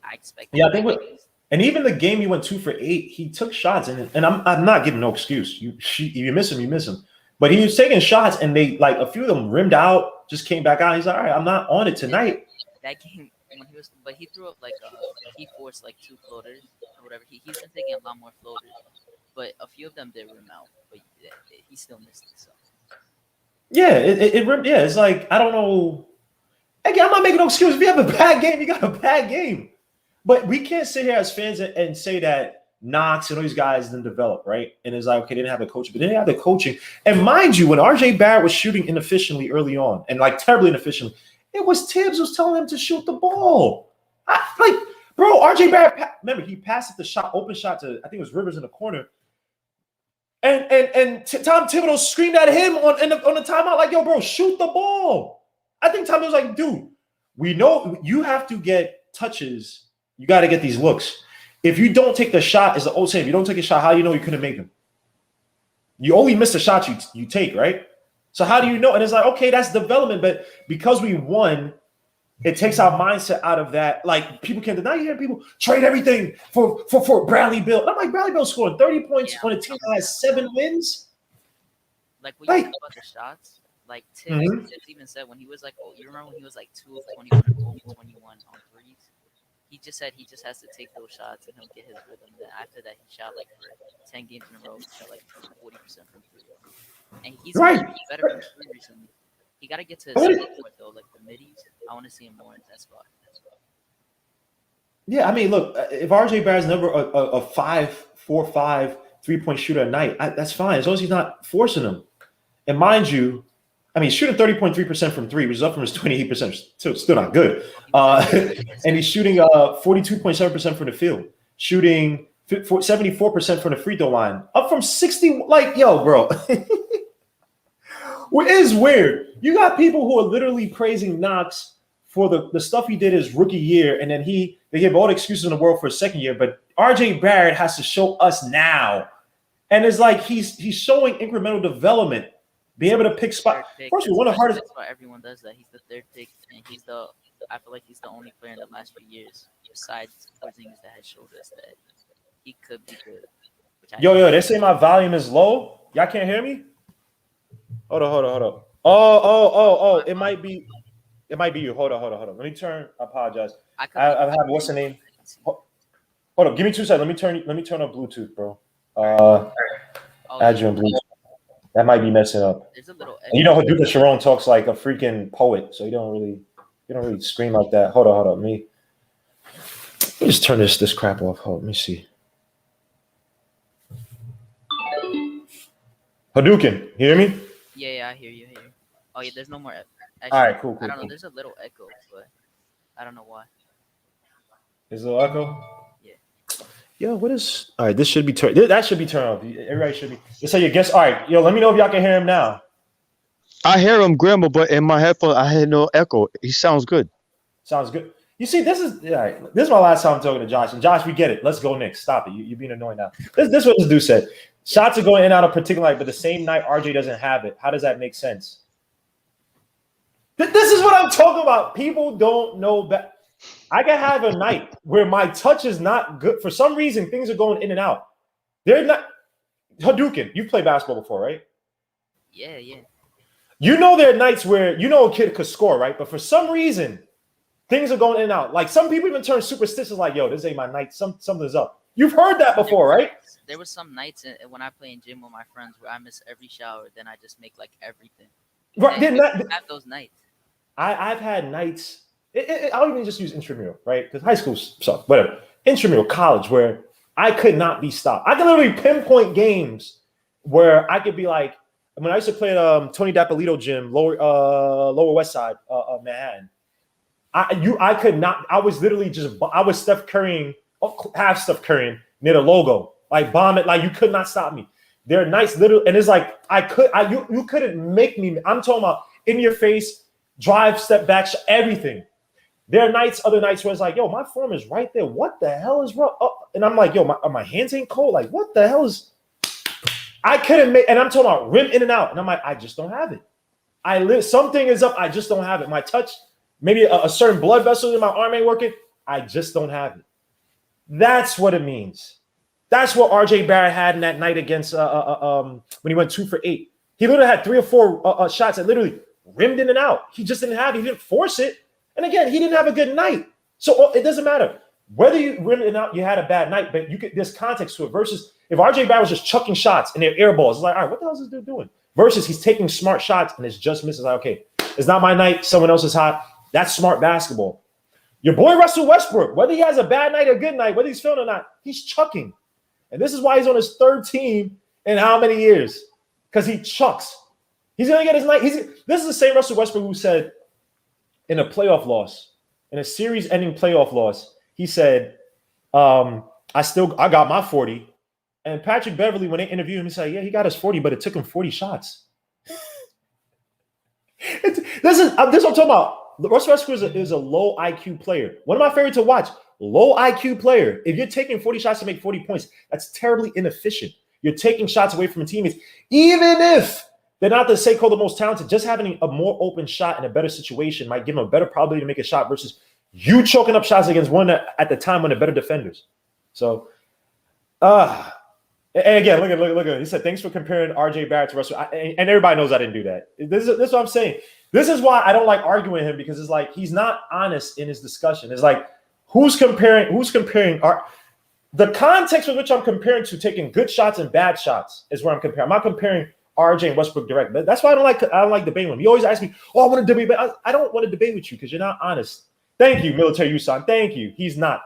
I expect. Yeah, I think. And even the game he went 2 for 8, he took shots, and I'm not giving no excuse. You miss him, you miss him. But he was taking shots, and they like a few of them rimmed out, just came back out. He's like, all right, I'm not on it tonight. That game when he threw up like he forced like 2 floaters or whatever. He's been taking a lot more floaters, but a few of them did rim out, but he still missed it. So. Yeah, it's like, I don't know. Again, I'm not making no excuse. If you have a bad game, you got a bad game. But we can't sit here as fans and say that Knox and all these guys didn't develop, right? And it's like, okay, they didn't have the coaching, but they didn't have the coaching. And mind you, when RJ Barrett was shooting inefficiently early on, and like terribly inefficiently, it was Tibbs was telling him to shoot the ball. Bro, RJ Barrett, remember, he passed the shot, open shot to, I think it was Rivers in the corner. And Tom Thibodeau screamed at him on the timeout, like, yo, bro, shoot the ball. I think Tom was like, dude, we know you have to get touches. You got to get these looks. If you don't take the shot, as the old saying, if you don't take a shot, how do you know you couldn't make them? You only miss the shots you take, right? So how do you know? And it's like, okay, that's development. But because we won, it takes our mindset out of that. Like, people can't deny. You hear people trade everything for Bradley Beal. I'm like, Bradley Beal scoring 30 points on a team that has 7 wins. Like, when you think about the shots, like Tibbs even said when he was like, oh, you remember when he was like 2 of 21 or 21 on threes? He just said he just has to take those shots and he'll get his rhythm. Then after that, he shot like for 10 games in a row. He shot like 40% from 3. And he's better from 3 recently. He got to get to his second point, though, like the middies. I want to see him more in that spot. Yeah, I mean, look, if RJ Barrett's never a 4-5 3-point shooter a night, that's fine, as long as he's not forcing them. And mind you, I mean, shooting 30.3% from 3, which is up from his 28%, still not good. And he's shooting 42.7% from the field, shooting 74% from the free throw line, up from 60. Like, yo, bro, it is weird. You got people who are literally praising Knox for the stuff he did his rookie year, and then they give all the excuses in the world for his second year. But RJ Barrett has to show us now, and it's like he's showing incremental development. Be able to pick spot. First of all, one of the hardest. That's why everyone does that. He's the 3rd pick, and I feel like he's the only player in the last few years, besides Porzingis, that has showed us that he could be good. Yo, they say my volume is low. Y'all can't hear me? Hold on. Oh, it might be you. Hold on. Let me turn. I apologize. I have what's the name? Hold on, give me 2 seconds. Let me turn on Bluetooth, bro. Add you on Bluetooth. That might be messing up. There's a little. You know, Haduka Sharon talks like a freaking poet, so you don't really scream like that. Hold on, me. Let me just turn this crap off. Hold, let me see. Hadouken, you hear me? Yeah, I hear you. Oh yeah, there's no more. Actually, All right, cool. I don't know. There's a little echo, but I don't know why. There's a little echo. Yeah. Yo, what is? All right, this should be turned. That should be turned off. Everybody should be. Just say your guess. All right, yo, let me know if y'all can hear him now. I hear him, Grandma, but in my headphones, I had no echo. He sounds good. Sounds good. You see, this is all right. This is my last time talking to Josh. And Josh, we get it. Let's go Knicks. Stop it. You're being annoying now. This is what this dude said. Shots are going in and out of particular night, but the same night RJ doesn't have it. How does that make sense? This is what I'm talking about. People don't know that. I can have a night where my touch is not good. For some reason, things are going in and out. They're not. Hadouken, you've played basketball before, right? Yeah. You know there are nights where you know a kid could score, right? But for some reason, things are going in and out. Like some people even turn superstitious, like, yo, this ain't my night. Something's up. You've heard that before, right? There was some nights when I play in gym with my friends where I miss every shower, then I just make like everything. Right. Have those nights. I've had nights. I'll even just use intramural, right? Because high school sucks. Whatever. Intramural, college, where I could not be stopped. I could literally pinpoint games where I could be like, when I used to play at Tony Dapolito gym, Lower West Side, Manhattan. I could not. I was literally I was Steph Currying, half Steph Currying near the logo, like bomb it. Like you could not stop me. There are nights, literally, and it's like you couldn't make me. I'm talking about in your face, drive, step back, everything. There are nights, other nights where it's like, yo, my form is right there. What the hell is wrong? Oh, and I'm like, yo, my hands ain't cold. Like, what the hell is? I couldn't make, and I'm talking about rim in and out, and I'm like, I just don't have it. Something is up. I just don't have it. My touch, maybe a certain blood vessel in my arm ain't working. I just don't have it. That's what it means. That's what RJ Barrett had in that night against when he went 2 for 8. He literally had 3 or 4 shots that literally rimmed in and out. He just didn't have it. He didn't force it. And again, he didn't have a good night. So it doesn't matter. Whether you rimmed it out, you had a bad night, but there's context to it. Versus if RJ Barrett was just chucking shots and they're air balls, it's like, all right, what the hell is this dude doing? Versus he's taking smart shots and it's just misses. Like, okay, it's not my night. Someone else is hot. That's smart basketball. Your boy Russell Westbrook, whether he has a bad night or a good night, whether he's feeling or not, he's chucking. And this is why he's on his 3rd team in how many years? Because he chucks. He's going to get his night. This is the same Russell Westbrook who said in a playoff loss, in a series-ending playoff loss, he said, I got my 40. And Patrick Beverly, when they interviewed him, he said, yeah, he got his 40, but it took him 40 shots. This is what I'm talking about. Russell Westbrook is a low IQ player. One of my favorite to watch. Low IQ player. If you're taking 40 shots to make 40 points, that's terribly inefficient. You're taking shots away from teammates. Even if they're not the so-called the most talented, just having a more open shot in a better situation might give them a better probability to make a shot versus you choking up shots against one at the time when they're better defenders. So, and again, look at it. He said, thanks for comparing RJ Barrett to Russell. And everybody knows I didn't do that. This is what I'm saying. This is why I don't like arguing him, because it's like he's not honest in his discussion. It's like, who's comparing the context with which I'm comparing to taking good shots and bad shots is where I'm comparing. I'm not comparing RJ and Westbrook direct. But that's why I don't like debating with him. You always ask me, I want to debate. I don't want to debate with you because you're not honest. Thank you, Military Usan. Thank you. He's not.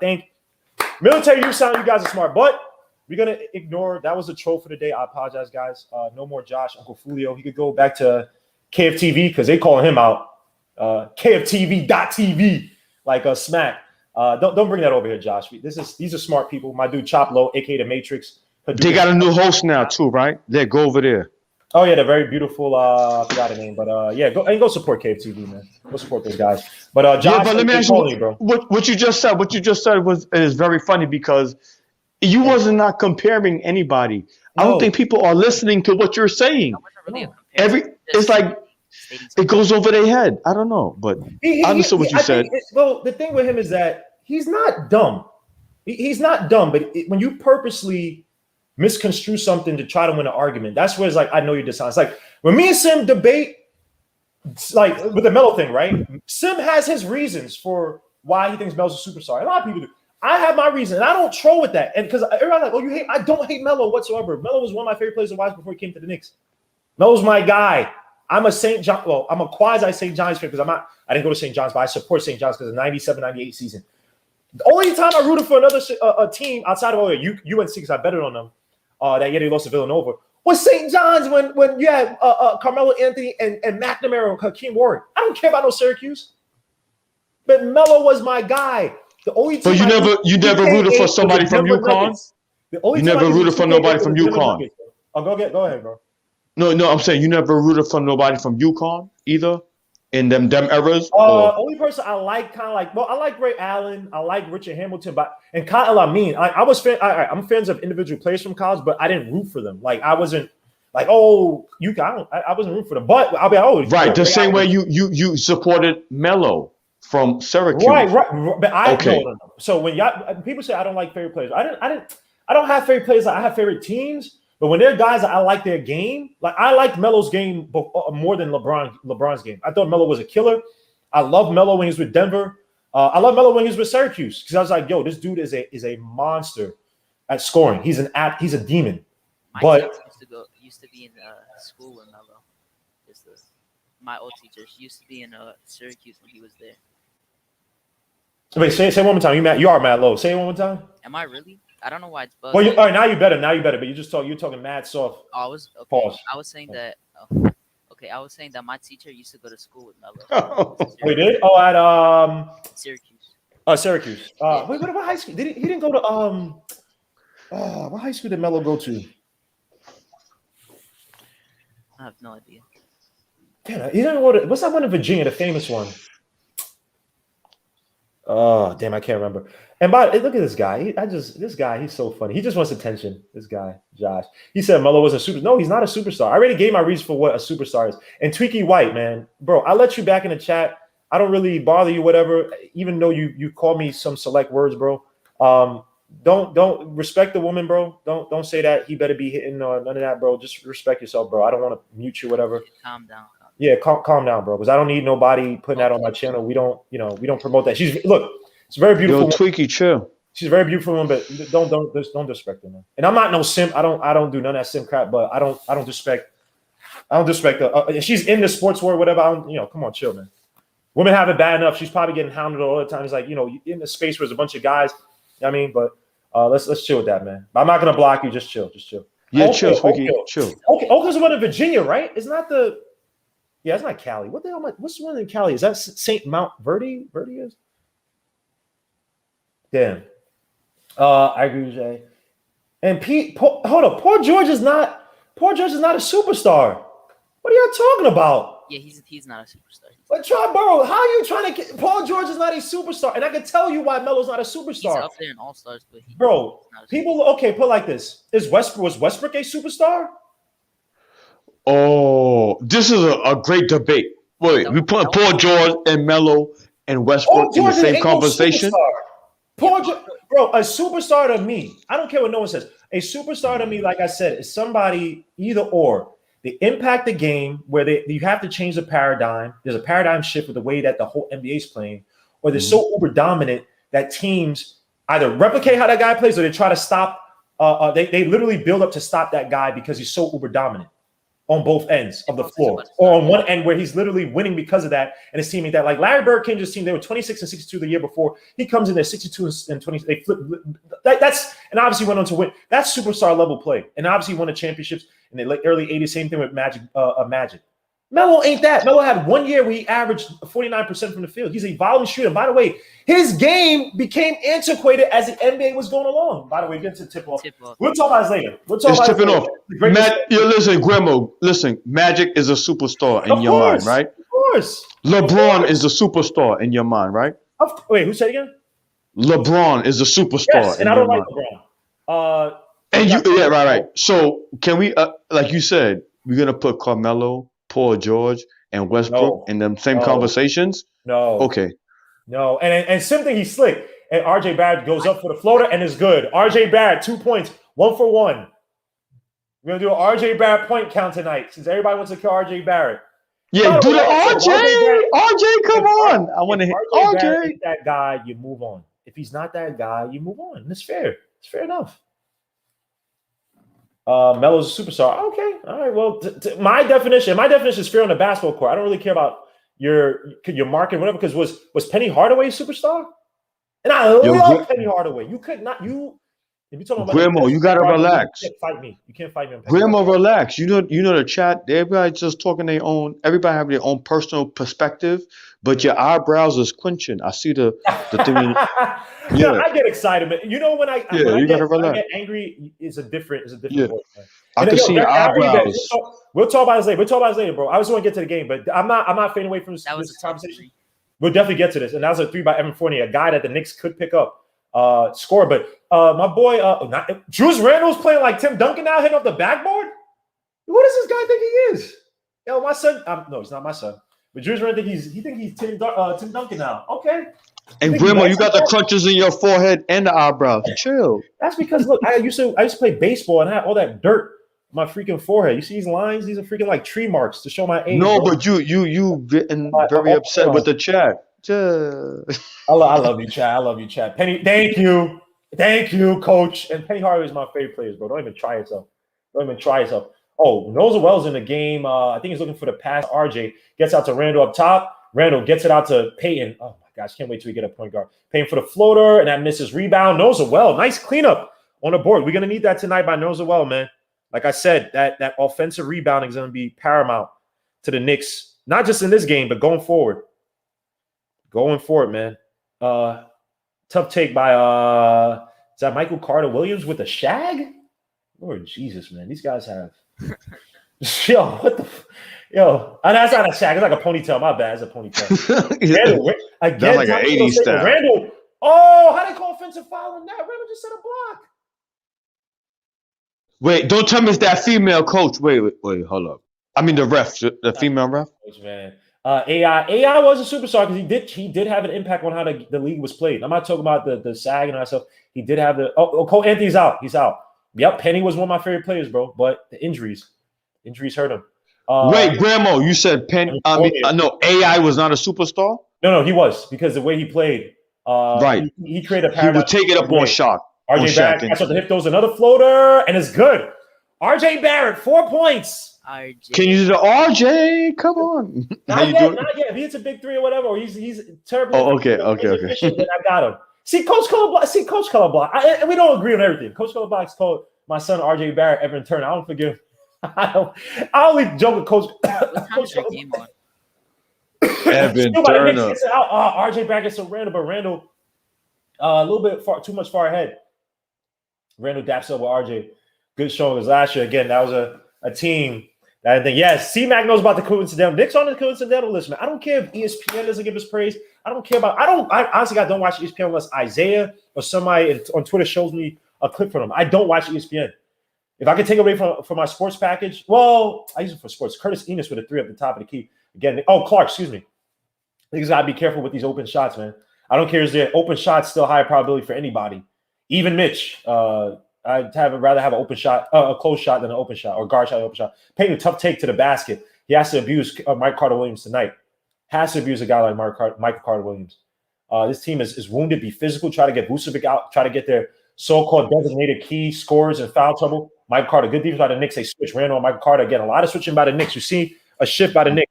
Military Usan, you guys are smart. But we're going to ignore. That was a troll for the day. I apologize, guys. No more Josh, Uncle Fulio. He could go back to KFTV because they calling him out. KFTV.tv like a smack. Don't bring that over here, Josh. These are smart people. My dude Chop Low, aka the Matrix. They got a new host now too, right? Go over there. Oh yeah, they're very beautiful. I forgot the name, but yeah, go support KFTV, man. Go support those guys. But Josh, but let me ask you, bro. What you just said. What you just said is very funny because you wasn't not comparing anybody. No. I don't think people are listening to what you're saying. It's like it goes over their head. I don't know, but I understood what you said. Well, the thing with him is that he's not dumb. He's not dumb, but when you purposely misconstrue something to try to win an argument, that's where it's like, I know you're dishonest. Like when me and Sim debate, like with the Melo thing, right? Sim has his reasons for why he thinks Melo's a superstar. A lot of people do. I have my reason, and I don't troll with that. And because everybody's like, oh, you hate? I don't hate Melo whatsoever. Melo was one of my favorite players to watch before he came to the Knicks. Melo's my guy. I'm a St. John. Well, I'm a quasi St. John's fan because I didn't go to St. John's, but I support St. John's because of the 97-98 season. The only time I rooted for another a team outside of UNC because I betted on them that year they lost to Villanova was St. John's when you had Carmelo Anthony and McNamara and Hakeem Warren. I don't care about no Syracuse, but Melo was my guy. The only team but you never rooted for somebody from UConn. You never rooted for nobody from UConn. Oh, go ahead, bro. No, I'm saying you never rooted for nobody from UConn either in them eras. Only person I like, I like Ray Allen, I like Richard Hamilton, and Kyle Amin. I'm fans of individual players from college, but I didn't root for them. Like I wasn't like, oh, I wasn't rooting for them. But I'll be right. The same way you supported Melo from Syracuse. Right. But no. So when people say I don't like favorite players, I don't have favorite players. I have favorite teams. But when they're guys that I like their game, like I liked Melo's game more than LeBron's game. I thought Melo was a killer. I love Melo when he was with Denver. I love Melo when he was with Syracuse because I was like, yo, this dude is a monster at scoring. He's a demon. My teachers used to be in school with Melo. My old teachers used to be in Syracuse when he was there. Wait, say it one more time. You are Matt Lowe. Say it one more time. Am I really? I don't know why it's bugged. Well, all right, now you better. But you're talking mad soft. I was okay. Pause. I was saying that. Okay, I was saying that my teacher used to go to school with Melo. We did? Oh, at Syracuse. Syracuse. Yeah. Wait, what about high school? He didn't go to what high school did Melo go to? I have no idea. Damn, he didn't go to. What's that one in Virginia? The famous one. Oh, damn, I can't remember. And look at this guy. This guy, he's so funny. He just wants attention. This guy, Josh. He said Melo was a superstar. No, he's not a superstar. I already gave my reason for what a superstar is. And Tweaky White, man, bro, I let you back in the chat. I don't really bother you, whatever. Even though you call me some select words, bro. Don't respect the woman, bro. Don't say that he better be hitting none of that, bro. Just respect yourself, bro. I don't want to mute you, whatever. Calm down. Yeah, calm down, bro. Because I don't need nobody putting that on my channel. We don't promote that. It's very beautiful. Yo, Tweaky, chill. She's a very beautiful woman, but don't disrespect her, man. And I'm not no simp. I don't do none of that simp crap. But I don't disrespect her. She's in the sports world, whatever. Come on, chill, man. Women have it bad enough. She's probably getting hounded all the time. It's like in the space where there's a bunch of guys. I mean, but let's chill with that, man. I'm not gonna block you. Just chill. Yeah, chill, Tweaky. Chill. Okay, Oakland's one in Virginia, right? It's not the. Yeah, it's not Cali. What the hell? What's the one in Cali? Is that St. Mount Verde? Verde is. Damn. I agree with Jay. And Pete, hold up. Paul George is not a superstar. What are y'all talking about? Yeah, he's not a superstar. But Burrow, how are you trying to get Paul George is not a superstar? And I can tell you why Melo's not a superstar. He's up there in All-Stars, but put it like this. Was Westbrook a superstar? Oh, this is a great debate. Wait, we put Paul George and Melo and Westbrook in the same conversation? Paul George, bro, a superstar to me, I don't care what no one says. A superstar to me, like I said, is somebody either or. They impact the game where you have to change the paradigm. There's a paradigm shift with the way that the whole NBA is playing, or they're so uber dominant that teams either replicate how that guy plays or they try to stop. They literally build up to stop that guy because he's so uber dominant on both ends of the floor, or on one end where he's literally winning because of that, and his team that, like Larry Bird came to his team, they were 26 and 62 the year before. He comes in there 62 and 20. They flip. That's and obviously went on to win. That's superstar level play, and obviously won the championships in the early 80s. Same thing with Magic. Melo ain't that. Melo had 1 year where he averaged 49% from the field. He's a volume shooter. By the way, his game became antiquated as the NBA was going along. By the way, get to tip off. We'll talk about this later. It's tipping off. Listen, Grimo, listen. Magic is a superstar in your mind, right? Of course. LeBron is a superstar in your mind, right? Wait, who said it again? LeBron is a superstar. Yes, and I don't like LeBron. Right. So can we, like you said, we're gonna put Carmelo, Paul George, and Westbrook in them same conversations? No. Okay. No. And same thing, he's slick. And RJ Barrett goes up for the floater and is good. RJ Barrett, 2 points, 1 for 1. We're gonna do an RJ Barrett point count tonight since everybody wants to kill RJ Barrett. Yeah, do the RJ. RJ, come on. I want to hit RJ. If that guy, you move on. If he's not that guy, you move on. It's fair. It's fair enough. Melo's a superstar. Okay, all right. Well, my definition is fair on the basketball court. I don't really care about your market, whatever. Because was Penny Hardaway a superstar? And I love Penny Hardaway. You could not you. If you talking about Grandma, you gotta relax. You can't fight me. You can't fight me on Penny Grandma, Hardaway. relax. You know the chat. Everybody just talking their own. Everybody have their own personal perspective. But your eyebrows is quenching. I see the thing. Yeah, I get excited, man. You know when I get angry, it's a different voice, man. I can see your eyebrows. We'll talk about this later. Bro. I just want to get to the game, but I'm not fading away from this conversation. We'll definitely get to this. And that was a 3 by Evan Fournier, a guy that the Knicks could pick up, score. But my boy, Julius Randle's playing like Tim Duncan now, hitting off the backboard. What does this guy think he is? Yo, my son. No, he's not my son. But Julius Randle think he's Tim Duncan now. Okay. And Grandma, you got the crunches in your forehead and the eyebrows. Chill. That's because look, I used to play baseball and I had all that dirt on my freaking forehead. You see these lines? These are freaking like tree marks to show my age. No, bro. But you getting very upset with the chat. I love you, Chad. I love you, Chad. Penny, thank you, Coach. And Penny Hardaway is my favorite players, bro. Don't even try yourself. Oh, Noza Wells in the game. I think he's looking for the pass. RJ gets out to Randle up top. Randle gets it out to Peyton. Oh my gosh, can't wait till we get a point guard. Peyton for the floater, and that misses rebound. Noza Wells, nice cleanup on the board. We're gonna need that tonight by Noza Wells, man. Like I said, that offensive rebounding is gonna be paramount to the Knicks, not just in this game, but going forward. Going forward, man. Tough take by is that Michael Carter Williams with a shag? Lord Jesus, man. These guys have yo, what the that's not a shag, it's like a ponytail. My bad, it's a ponytail. Randle, again, that's like an 80s style. Randle. Oh, how they call offensive foul on that? Randle just set a block. Wait, don't tell me it's that female coach. Wait, hold up. I mean the ref, the female ref. Man. AI was a superstar because he did have an impact on how the league was played. I'm not talking about the SAG and all that stuff. He did have Cole Anthony's out. He's out. Yep, Penny was one of my favorite players, bro. But the injuries hurt him. Wait, Grandma, you said Penny. No, AI was not a superstar. No, he was because the way he played. Right. He created a paradigm. He would take it up on shot. RJ Barrett catch up the hip, throws another floater, and it's good. RJ Barrett, 4 points. RJ. Can you do the RJ? Come on. Not yet. If he hits a big three or whatever, or he's terrible. Oh, okay. Then I got him. See, Coach Color and we don't agree on everything. Coach Color Block's called my son RJ Barrett, Evan Turner. I don't forgive him. I only joke with Coach. What's your game on? Evan Turner. RJ Barrett gets some Randle, but Randle a little bit too much far ahead. Randle daps up with RJ. Good showing because last year again that was a team. I think, yes, C-Mac knows about the coincidental. Nick's on the coincidental list, man. I don't care if ESPN doesn't give us praise. I honestly, I don't watch ESPN unless Isaiah or somebody on Twitter shows me a clip from them. I don't watch ESPN. If I could take away from my sports package, well, I use it for sports. Curtis Enos with a 3 at the top of the key. Again, Clark, excuse me. Niggas got to be careful with these open shots, man. I don't care if the open shot's still higher probability for anybody. Even Mitch. I'd rather have an open shot, a close shot than an open shot, or guard shot, open shot. Paying a tough take to the basket. He has to abuse Mike Carter Williams tonight. Has to abuse a guy like Michael Carter Williams. This team is wounded. Be physical. Try to get Vucevic out. Try to get their so-called designated key scorers in foul trouble. Mike Carter, good defense by the Knicks. They switch Randle and Michael Carter again. A lot of switching by the Knicks. You see a shift by the Knicks.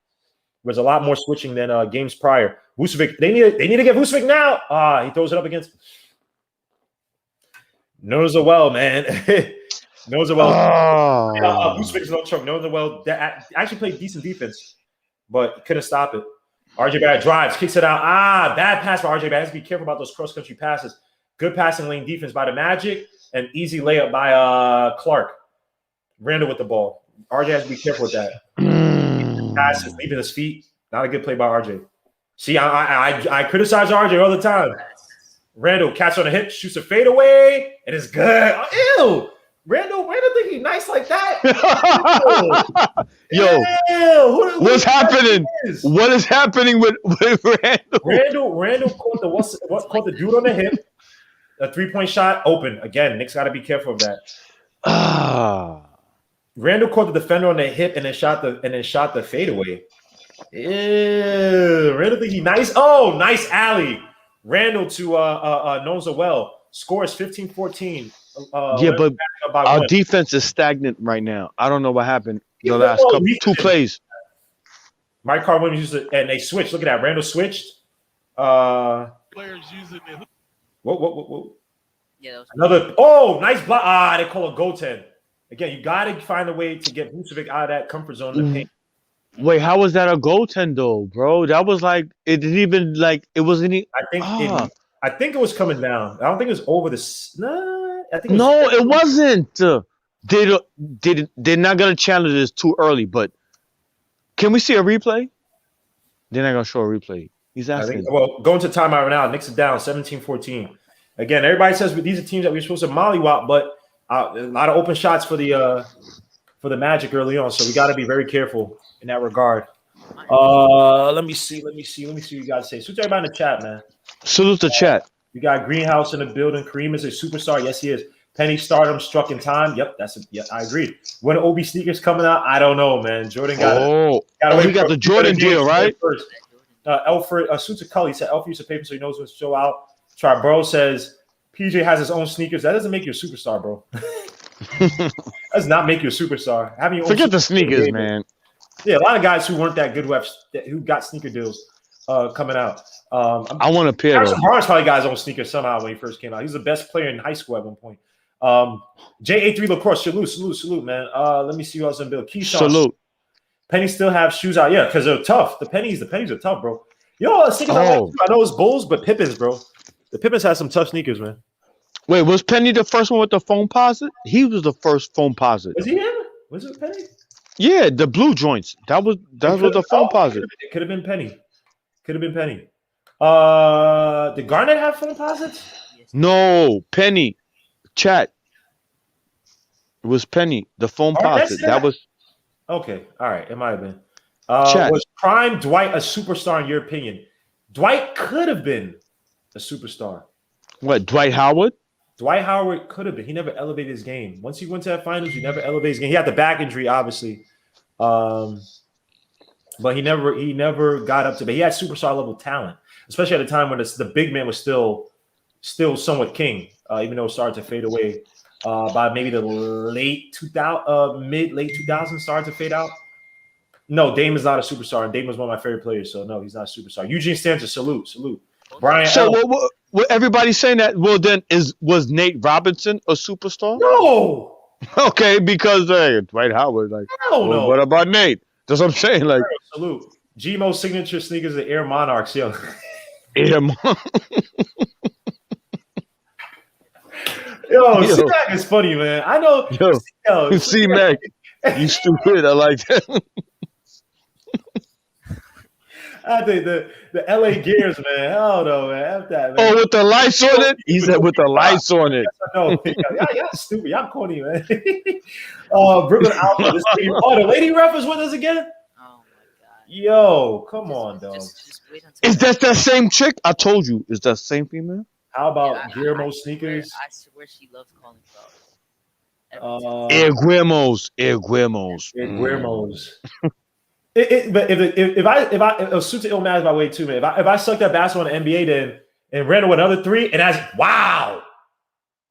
There's a lot more switching than games prior. Vucevic. They need to get Vucevic now. He throws it up against. Knows it well, man. Knows it well. Vucevic's no choke. Knows it well. That actually played decent defense, but couldn't stop it. RJ Barrett drives, kicks it out. Bad pass by RJ Barrett. Has to be careful about those cross-country passes. Good passing lane defense by the Magic, and easy layup by Clark. Randle with the ball. RJ has to be careful with that. Passes, leaving his feet. Not a good play by RJ. See, I criticize RJ all the time. Randle catch on the hip, shoots a fadeaway, and it's good. Ew. Randle think he's nice like that. Yo, what's happening? What is happening with Randle? Randle caught the dude on the hip. A 3-point shot open. Again, Knicks got to be careful of that. Randle caught the defender on the hip and then shot the fadeaway. Ew. Randle think he's nice. Oh, nice alley. Randle to Noza Well scores 15-14. But our defense is stagnant right now. I don't know what happened the last two plays. Mike Carter Williams used it, and they switched. Look at that. Randle switched. Players using it. Whoa. Yeah, that was Another. Oh, nice block. Ah, they call it goaltend. Again, you got to find a way to get Vucevic out of that comfort zone in the paint. Wait, how was that a goaltender, bro? That was like it didn't even like it wasn't. I think it was coming down. I don't think it was over the. Nah, I think it was. No, it wasn't. They're not gonna challenge this too early, but can we see a replay? They're not gonna show a replay. He's asking. Going to timeout right now. Knicks are down 17-14. Again, everybody says these are teams that we're supposed to mollywop, but a lot of open shots for the Magic early on, so we got to be very careful in that regard. Let me see what you guys say. Salute everybody in the chat, man. Salute the chat. We got Greenhouse in the building. Kareem is a superstar. Yes, he is. Penny stardom struck in time. Yep, I agree. When OB sneakers coming out, I don't know, man. Jordan he got the Jordan deal, right? First. Alfred, Suits of Cully said Alfred used to paper so he knows when to show out. Bro says PJ has his own sneakers. That doesn't make you a superstar, bro. Does not make you a superstar. Forget the sneakers, man. Yeah, a lot of guys who weren't that good who got sneaker deals coming out. I want a pair. Harrison Barnes probably got his own sneakers somehow when he first came out. He was the best player in high school at one point. J83 Lacrosse, salute, man. Let me see who else in Bill. Keyshawn. Salute. Penny still have shoes out, yeah, because they're tough. The pennies are tough, bro. You know, I know it's Bulls, but Pippins, bro. The Pippins has some tough sneakers, man. Wait, was Penny the first one with the foam posit? He was the first foam posit. Was he in? Was it Penny? Yeah, the blue joints. That was the foam posit. It could have been Penny. Did Garnett have foam posits? No, Penny. Chat. It was Penny. The foam posit. That was. Okay. All right. It might have been. Was prime Dwight a superstar in your opinion? Dwight could have been a superstar. What, Dwight Howard? Dwight Howard could have been. He never elevated his game. Once he went to that finals, he never elevated his game. He had the back injury, obviously. But he never got up to. But he had superstar level talent, especially at a time when the big man was still somewhat king, even though it started to fade away by maybe the late 2000s started to fade out. No, Dame is not a superstar, and Dame was one of my favorite players. So no, he's not a superstar. Eugene Stanton, salute. Brian. So what everybody's saying that? Well, then was Nate Robinson a superstar? No. Okay, because Dwight Howard, like, no. What about Nate? That's what I'm saying. Like, salute. Gmo's signature sneakers, the Air Monarchs, yo. Air Monarchs. Yo, C-Mac is funny, man. I know. Yo, C-Mac, you stupid. I like that. I think the LA Gears, man. Hell no, man. F that, man. Oh, with the lights on it? He said with the lights on it. No, y'all stupid. Y'all corny, man. Brooklyn Alpha. The lady ref is with us again? Oh, my God. Yo, come on, dog. Just wait until is that same chick? I told you. Is that same female? How about Guillermo sneakers? I swear she loves calling fouls. Air Guillermo's. But if I suits ill matters by way too, man. If I suck that basketball in the NBA, then and ran with another three, and that's wow.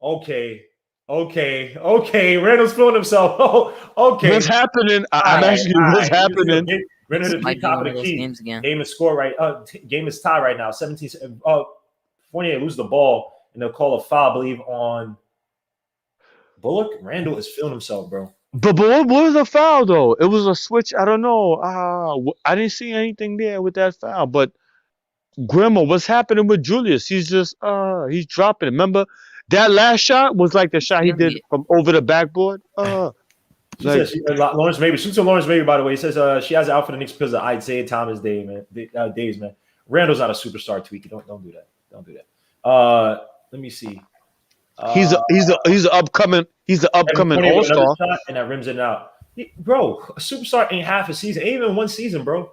Okay. Randall's feeling himself. Oh, okay. What's happening? I'm asking you what's happening. Randall hit the top of the key. Game is score right. Game is tie right now. 17. Fournier loses the ball, and they'll call a foul, I believe, on Bullock. Randall is feeling himself, bro. But what was a foul though? It was a switch. I don't know. I didn't see anything there with that foul. But Grandma, what's happening with Julius? He's just he's dropping it. Remember that last shot was like the shot he did from over the backboard. Lawrence Maybe. Shoots to Lawrence Maybe, by the way. He says she has an outfit in Knicks because of Isaiah Thomas days, man. Randall's not a superstar, Tweaky. Don't do that. Don't do that. Let me see. He's an upcoming all-star, and that rims it out. Bro, a superstar ain't half a season, ain't even one season, bro.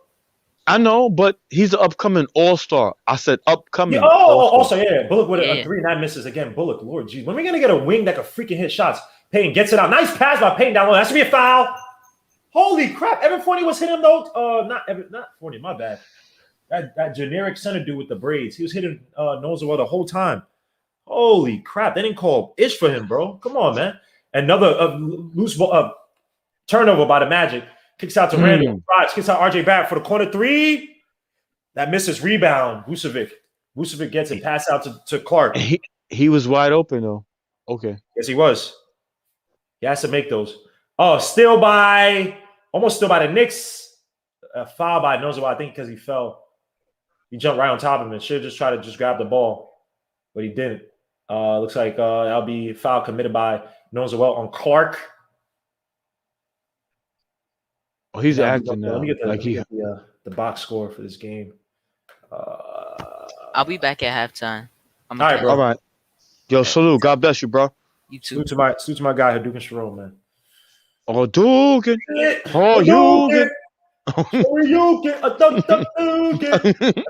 I know, but he's an upcoming all-star. I said upcoming. Yeah, also, yeah. Bullock with a 3-9 misses again. Bullock, Lord jeez. When are we gonna get a wing that can freaking hit shots? Payne gets it out. Nice pass by Payne down low. That should be a foul. Holy crap. Evan Fournier was hitting him though. Not Fournier, my bad. That generic center dude with the braids. He was hitting Nozel the whole time. Holy crap. They didn't call ish for him, bro. Come on, man. Another loose ball, turnover by the Magic. Kicks out to Randall. Kicks out RJ Barrett for the corner three. That misses rebound. Vucevic Vucevic gets it, pass out to Clark. He was wide open though. Okay. Yes, he was. He has to make those. Oh, almost still by the Knicks. A foul by Nozowa, I think, because he fell. He jumped right on top of him and should have just tried to grab the ball, but he didn't. Looks like that'll be a foul committed by Nozowa on Clark. Oh, he's acting now. Let me get the box score for this game. I'll be back at halftime. All right, bro. All right. Yo, salute. God bless you, bro. You too. Salute to my guy, Hadouken Sharon, man. Oh, Dugan. Oh, Dugan.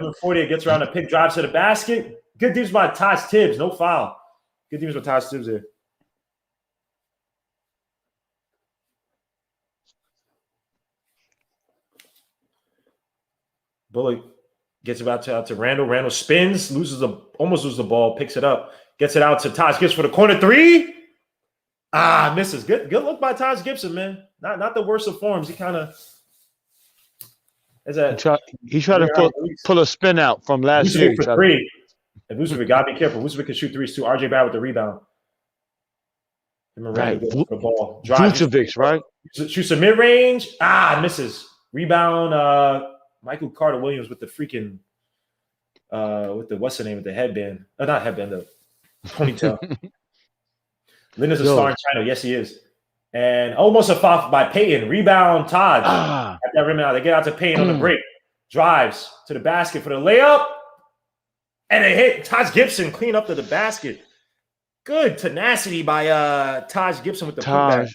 Number 48 gets around the pick, drives to the basket. Good defense by Taj Tibbs. No foul. Good defense by Taj Tibbs there. Bullock gets it out to Randall. Randall spins, almost loses the ball, picks it up, gets it out to Taj Gibson for the corner three. Misses. Good look by Taj Gibson, man. Not the worst of forms. He kind of he tried to pull a spin out from last year. For three. And Vucevic gotta be careful. Vucevic can shoot threes too. RJ Barrett with the rebound. Right. For the ball. Vucevic, right? Shoots a mid range. Misses. Rebound. Michael Carter Williams with the freaking what's the name of the headband? Not headband, the ponytail. Linda's a star in China. Yes, he is. And almost a foul by Payton. Rebound, Taj. At that rim out. They get out to Payton on the break. Drives to the basket for the layup. And a hit. Taj Gibson clean up to the basket. Good tenacity by Taj Gibson with the putback.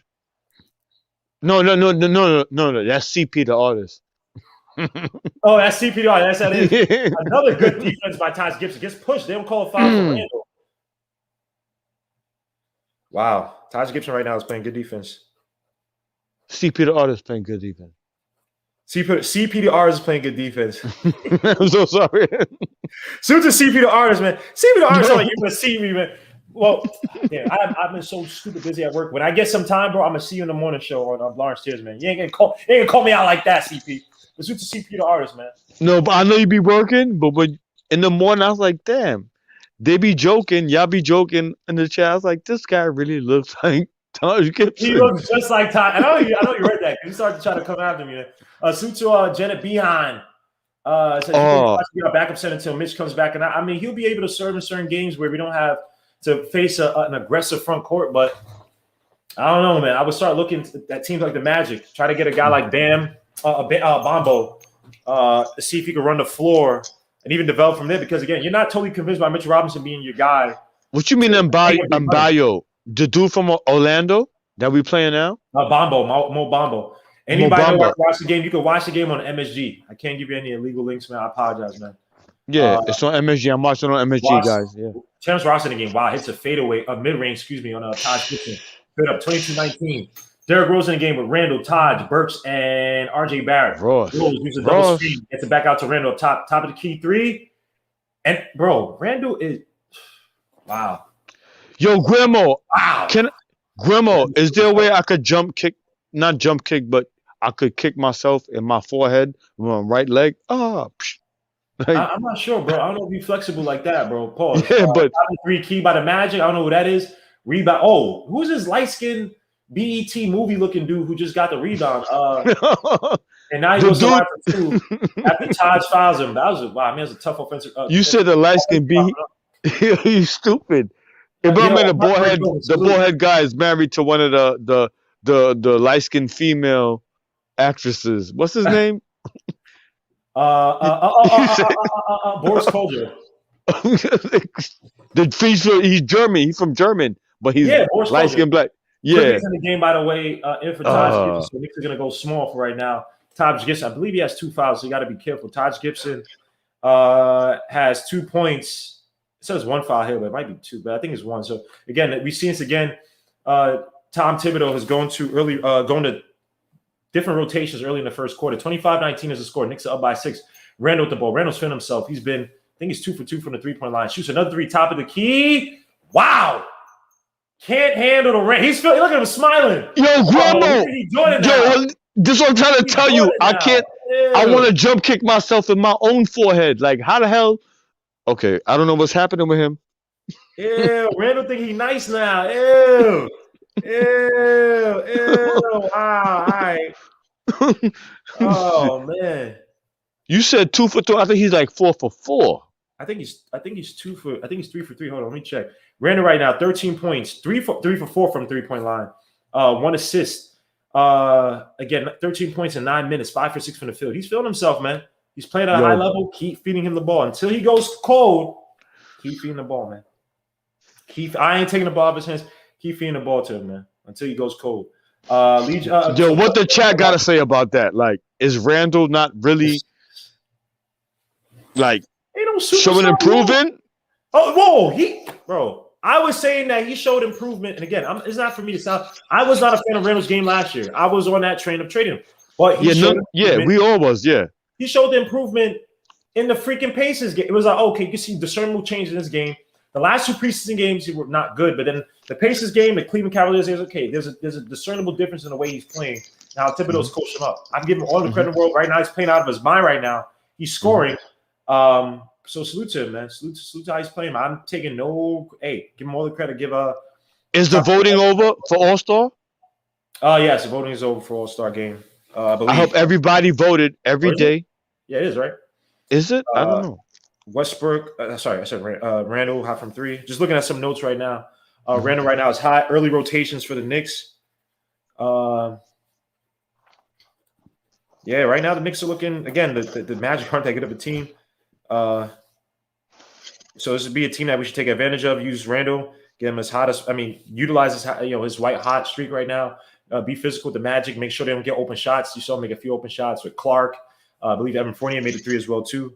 No. That's CP the artist. Oh, that's CPR. That's that is. Another good defense by Taj Gibson. Gets pushed. They don't call a foul for Randall. Wow. Taj Gibson right now is playing good defense. CP the artist playing good defense. CP the artist is playing good defense. I'm so sorry. Soon to CP the artist, man. CP the artist, like you're gonna see me, man. Well, yeah, I've been so stupid busy at work. When I get some time, bro, I'm gonna see you in the morning show on Lawrence Tears, man. You ain't gonna call me out like that, CP. Let's do to CP the artist, man. No, but I know you be working, but when in the morning I was like, damn, they be joking, y'all be joking in the chat. I was like, this guy really looks like Taj Gibson. He looks just like Taj. I know you read that because you started to try to come after me. Suit to Janet Behan. Says you got backup center until Mitch comes back, and I mean he'll be able to serve in certain games where we don't have to face an aggressive front court, but I don't know, man. I would start looking at teams like the Magic, try to get a guy like Bombo, see if he can run the floor and even develop from there. Because again, you're not totally convinced by Mitchell Robinson being your guy. What you mean, Mbayo? The dude from Orlando that we playing now? Mo Bombo. Anybody watch the game? You can watch the game on MSG. I can't give you any illegal links, man. I apologize, man. Yeah, it's on MSG. I'm watching on MSG, guys. Yeah. Terrence Ross in the game. Wow, hits a fadeaway, mid-range, on Taj Gibson. Straight up 22-19. Derrick Rose in the game with Randall, Taj, Burks, and RJ Barrett. Rose uses a double screen, gets it back out to Randall up top of the key three. And bro, Randall is wow. Yo, Grimo. Wow. Grimo, is there a way I could not jump kick, but I could kick myself in my forehead with my right leg? I'm not sure, bro. I don't know if you're flexible like that, bro. Pause. Yeah, but 3 key by the Magic. I don't know who that is. Rebound. Oh, who's this light-skinned BET movie looking dude who just got the rebound? And now he goes to for 2 after Taj fouls him. That was it was a tough offensive. You said the light-skinned BET. You stupid. If the bald-head guy is married to one of the light-skinned female actresses. What's his name? Boris Kodjoe. He's German. He's from German, but he's light skin black. Yeah. Clippers in the game, by the way, in for Taj Gibson. So Knicks are gonna go small for right now. Taj Gibson, I believe he has 2 fouls, so you got to be careful. Taj Gibson has 2 points. It says 1 foul here, but it might be 2, but I think it's 1. So again, we've seen this again. Tom Thibodeau is going to different rotations early in the first quarter. 25-19 is the score. Knicks are up by 6. Randall with the ball. Randall's feeling himself. I think he's 2 for 2 from the 3-point line. Shoots another 3, top of the key. Wow. Can't handle the rain. Look at him smiling. Yo, Grandma. This is what I'm trying to tell you. I can't. Yeah. I want to jump kick myself in my own forehead. Like, how the hell Okay, I don't know what's happening with him. Ew, Randall think he nice now. Ew. Ew. Wow. All right. Oh man. You said 2 for 2. I think he's like 4 for 4. I think he's 3 for 3. Hold on, let me check. Randall right now, 13 points, 3 for 4 from 3-point line. 1 assist. Again, 13 points in 9 minutes, 5 for 6 from the field. He's feeling himself, man. He's playing at a high level. Keep feeding him the ball until he goes cold. Keep feeding the ball, man. I ain't taking the ball off his hands. Keep feeding the ball to him, man, until he goes cold. What the chat got to say about that? Like, is Randall not really like showing improvement? Oh, whoa, I was saying that he showed improvement, and again, it's not for me to stop. I was not a fan of Randall's game last year. I was on that train of trading him, but we all was, He showed the improvement in the freaking Pacers game. It was like, okay, you can see discernible change in this game. The last 2 preseason games were not good, but then the Pacers game, the Cleveland Cavaliers, it was okay. There's a discernible difference in the way he's playing. Now Thibodeau's coached him up. I'm giving him all the credit in the world. Right now, he's playing out of his mind. Right now, he's scoring. So salute to him, man. Salute to how he's playing. I'm taking give him all the credit. Is the voting over for All-Star? Yes, the voting is over for All-Star game. I hope everybody voted every day. Yeah, it is, right? Is it? I don't know. Westbrook, I said Randall hot from 3. Just looking at some notes right now. Randall right now is hot. Early rotations for the Knicks. Right now the Knicks are looking again. The Magic aren't that good of a team. So this would be a team that we should take advantage of. Use Randall, get him as hot as utilize his white hot streak right now. Be physical with the Magic. Make sure they don't get open shots. You saw him make a few open shots with Clark. I believe Evan Fournier made a 3 as well too.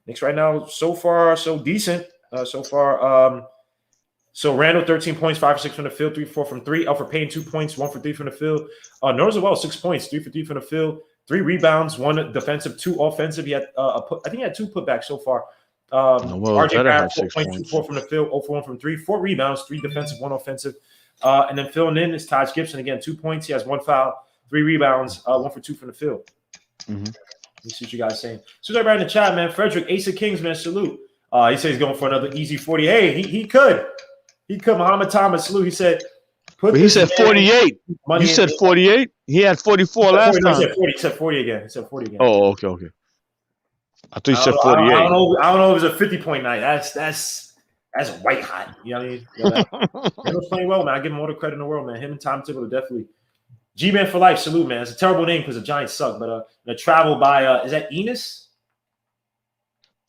Knicks right now so far so decent. So Randall 13 points, 5 for 6 from the field, 3 for 4 from 3. Alfred Payne 2 points, 1 for 3 from the field. Nerlens as well 6 points, 3 for 3 from the field, 3 rebounds, 1 defensive, 2 offensive. He had I think he had 2 putbacks so far. RJ Barrett 4 points, 2 4 from the field, 0 for 1 from 3, 4 rebounds, 3 defensive, 1 offensive. And then filling in is Taj Gibson again, 2 points. He has 1 foul, 3 rebounds, 1 for 2 from the field. Let me see what you guys saying. So everybody in the chat, man. Frederick, Ace of Kings, man. Salute. He says he's going for another easy 40. Hey, he could. He could. Muhammad Thomas, salute. He said. He said 48. You said 48. He had 44 last time. He said 40 again. He said 40 again. Oh, okay. I thought you said 48. I don't know if it was a 50-point night. That's white hot. You know what I mean? He was playing well, man. I give him all the credit in the world, man. Him and Tom Thibodeau definitely. G-Man for life, salute, man. It's a terrible name because the Giants suck, but the travel by is that Enos?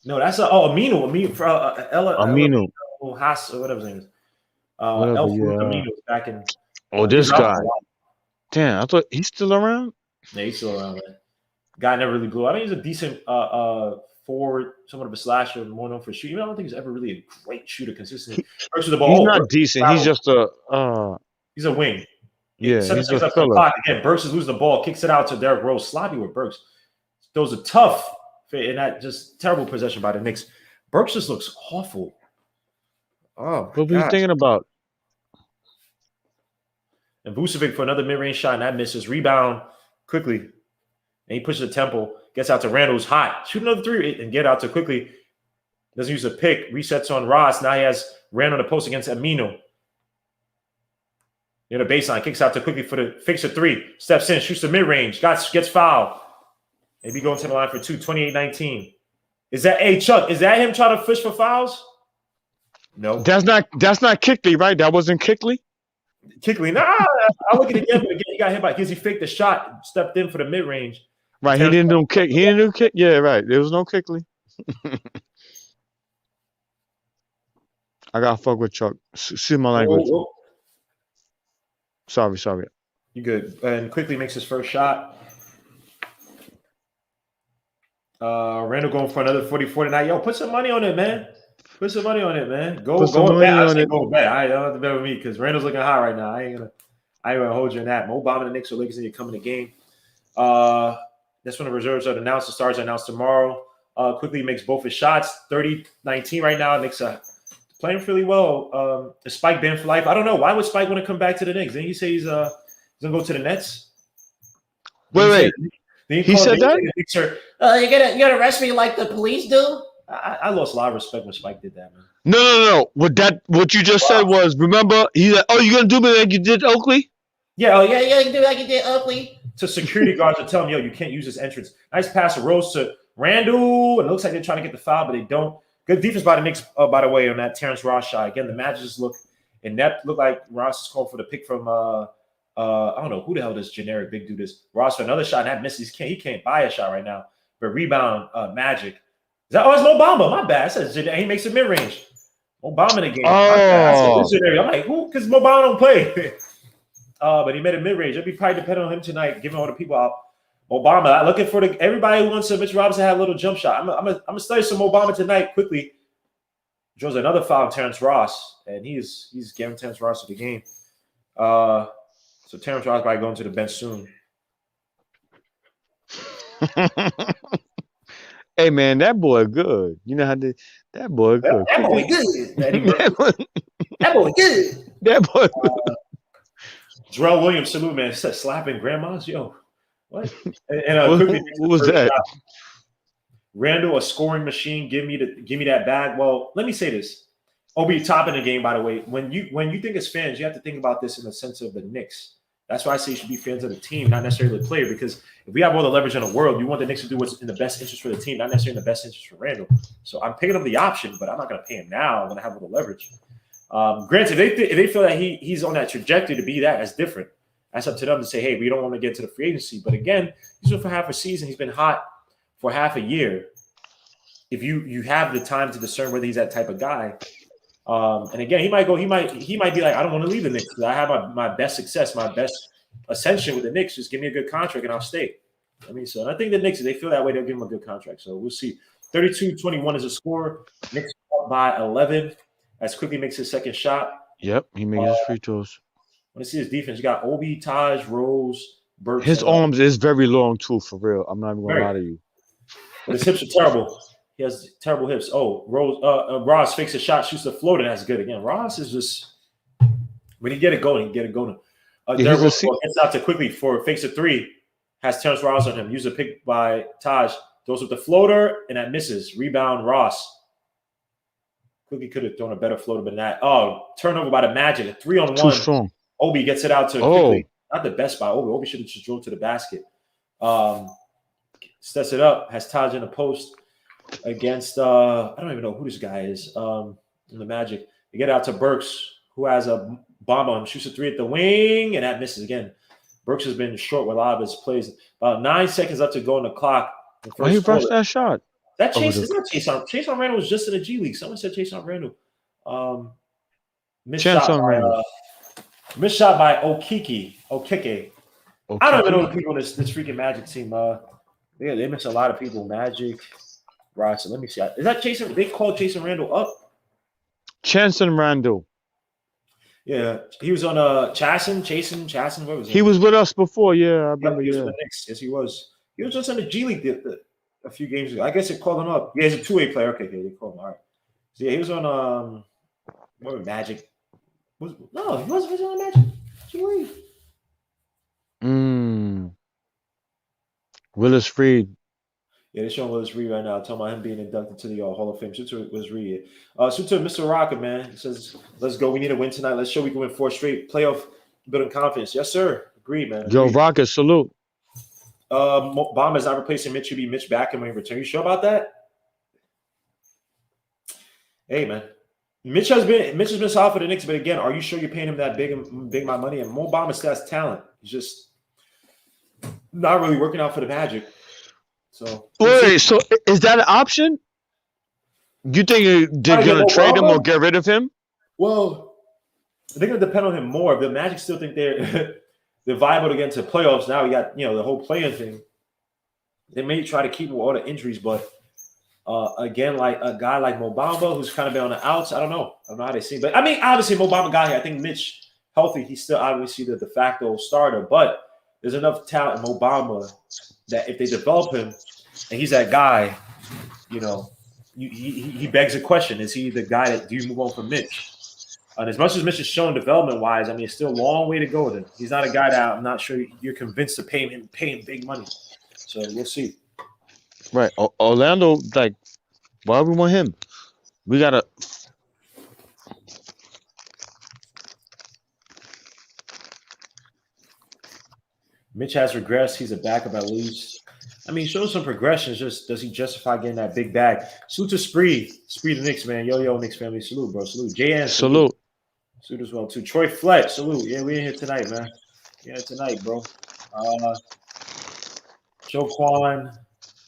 No, that's Amino. Amino. Haas or whatever his name is. Amino back in. This guy. Damn, I thought he's still around. Yeah, he's still around, man. Guy never really blew. I think he's a decent forward, somewhat of a slasher, more known for shooting. I don't think he's ever really a great shooter consistently. The ball. He's not decent. He's just he's a wing. Yeah, he's a filler. Again, Burks is losing the ball, kicks it out to Derrick Rose. Sloppy with Burks. Those are tough, and that just terrible possession by the Knicks. Burks just looks awful. Oh, what were you thinking about? And Vucevic for another mid-range shot, and that misses. Rebound quickly, and he pushes the temple. Gets out to Randall, who's hot. Shoot another 3 and get out to quickly. Doesn't use a pick. Resets on Ross. Now he has Randall on the post against Amino. Near the baseline, kicks out to quickly for the fix a 3. Steps in, shoots the mid-range, gets fouled. Maybe going to the line for 2, 28-19. Is that Chuck? Is that him trying to fish for fouls? No. That's not Kickley, right? That wasn't Kickley? Kickley, nah. I look at it again, but again, he got hit by because he faked the shot, stepped in for the mid-range. Right, he didn't do kick. He didn't do kick. Yeah, right. There was no Kickley. I gotta fuck with Chuck. See my language. Whoa. Sorry. You good. And quickly makes his first shot. Randall going for another 40 tonight. Yo, put some money on it, man. Go bet. Go bet. I don't have to bet with me because Randall's looking hot right now. I ain't gonna hold you in that. Mo Bamba and the Knicks or Lakers need to come in the game. That's when the reserves are announced. The stars are announced tomorrow. Quickly makes both his shots. 30-19 right now. Knicks are playing really well. Is Spike banned for life? I don't know. Why would Spike want to come back to the Knicks? Didn't he say he's gonna go to the Nets? Wait. He said that? You're gonna arrest me like the police do? I lost a lot of respect when Spike did that, man. No. What you just said was, remember, he said, "Oh, you gonna do me like you did Oakley?" Yeah, you can do like you did Oakley. To security guards to tell him, yo, you can't use this entrance. Nice pass to Rose to Randall. It looks like they're trying to get the foul, but they don't. Good defense by the Knicks, by the way, on that Terrence Ross shot. Again, the Magic just look inept. Look like Ross is called for the pick from I don't know who the hell this generic big dude is. Ross for another shot, and that misses. He can't buy a shot right now. But rebound, Magic. It's Mo Bamba. My bad. He makes a mid range. Mo Bamba in the game. Oh. I'm like, who? Because Mo Bamba don't play. But he made a mid range. It'll be probably dependent on him tonight, giving all the people out. Obama, looking for everybody who wants to Mitch Robinson to have a little jump shot. I'm gonna study some Obama tonight quickly. Draws another foul on Terrence Ross, and he's giving Terrence Ross the game. So Terrence Ross probably going to the bench soon. Hey man, that boy good. You know how that boy good. That boy good. That boy good. That boy good. Jarrell Williams, salute man, said slapping grandmas. Yo, what? What was that? Randall, a scoring machine. Give me that bag. Well, let me say this. Obi topping the game, by the way. When you think as fans, you have to think about this in the sense of the Knicks. That's why I say you should be fans of the team, not necessarily the player. Because if we have all the leverage in the world, you want the Knicks to do what's in the best interest for the team, not necessarily in the best interest for Randall. So I'm picking up the option, but I'm not going to pay him now when I have all the leverage. Granted, if they feel that he's on that trajectory to be that's different. That's up to them to say, hey, we don't want to get to the free agency. But again, he's been for half a season. He's been hot for half a year. If you have the time to discern whether he's that type of guy, and again, he might be like, I don't want to leave the Knicks because I have my best success, my best ascension with the Knicks. Just give me a good contract and I'll stay. So I think the Knicks, if they feel that way, they'll give him a good contract. So we'll see. 32-21 is a score. Knicks up by 11. As quickly makes his second shot. Yep, he made his free throws. When I see his defense, you got Obi, Taj, Rose, Burks. His arms is very long too, for real. I'm not even gonna lie to you. But his hips are terrible. He has terrible hips. Oh, Ross fakes a shot, shoots the floater, and that's good again. Ross is just when he get it going, Derrick Rose gets out to quickly fakes a three, has Terrence Ross on him. Use a pick by Taj, goes with the floater, and that misses. Rebound Ross. Quickly could have thrown a better floater than that. Oh, turnover by the Magic. A 3-on-1. Too strong. Obi gets it out to quickly. Not the best by Obi. Obi should have just drove to the basket. Sets it up. Has Taj in the post against I don't even know who this guy is in the Magic. They get out to Burks, who has a bomb on him. Shoots a three at the wing, and that misses again. Burks has been short with a lot of his plays. About 9 seconds left to go on the clock. Why he rushed that shot? That Chase is not Chase on. Chase on Randall was just in the G League. Someone said Chase on Randall. Missed shot by Okeke. I don't even know the people in this freaking Magic team. They miss a lot of people. Magic, Ross. Let me see. Is that Jason? They called Jason Randall up. Chanson Randall. Yeah, he was on Chasson. What was he? He was with us before. Yeah, I remember. He was with the Knicks. Yes, he was. He was just in the G League a few games ago. I guess they called him up. Yeah, he's a two-way player. Okay, they called him. All right. So yeah, he was on what was Magic? No, he wasn't on Magic. G League. Willis Reed. Yeah, they're showing Willis Reed right now. Talking about him being inducted to the Hall of Fame. Shoot to Willis Reed. Shoot to Mr. Rocket, man. He says, "Let's go. We need to win tonight. Let's show we can win 4 straight. Playoff building confidence." Yes, sir. Agreed, man. Agreed. Yo, Rocket, salute. Bomb is not replacing Mitch. Will be Mitch back when he return. You sure about that? Hey, man. Mitch has been solid for the Knicks, but again, are you sure you're paying him that big amount of money? And Mo Bamba still has talent. He's just not really working out for the Magic. So wait, so is that an option? You think they're going to trade him or get rid of him? Well, they're going to depend on him more. The Magic still think they're viable to get into playoffs. Now we got the whole playing thing. They may try to keep him with all the injuries, but again, like a guy like Mo Bamba, who's kind of been on the outs, I don't know how they see. But I mean, obviously, Mo Bamba got here. I think Mitch healthy, he's still obviously the de facto starter. But there's enough talent in Mo Bamba that if they develop him, and he's that guy, he begs a question: is he the guy that do you move on from Mitch? And as much as Mitch is shown development-wise, I mean, it's still a long way to go with him. He's not a guy that I'm not sure you're convinced to pay him big money. So we'll see. Right. Orlando, like, why we want him? We gotta. Mitch has regressed. He's a backup at least. I mean, show some progression. It's just does he justify getting that big bag? Salute to Spree. Spree the Knicks, man. Yo, Knicks family. Salute, bro. Salute. JN, salute. Salute as well, too. Troy Fletch, salute. Yeah, we in here tonight, man. Yeah, tonight, bro. Joe Quan,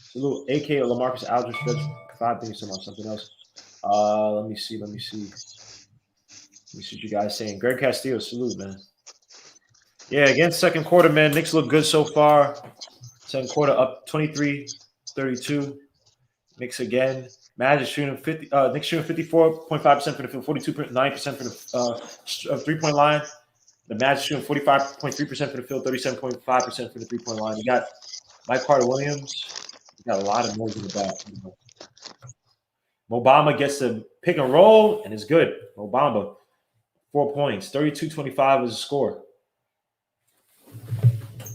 salute. AK Lamarcus Aldridge, 5 things about something else. Let me see. Let me see what you guys saying. Greg Castillo, salute, man. Yeah, against second quarter, man. Knicks look good so far. Second quarter up 23-32. Knicks again. Magic shooting 50. Knicks shooting 54.5% for the field, 42.9% for the 3-point line. The Magic shooting 45.3% for the field, 37.5% for the 3-point line. You got Mike Carter Williams. You got a lot of noise in the back. Mobamba gets the pick and roll and it's good. Mobamba, 4 points, 32-25 is the score.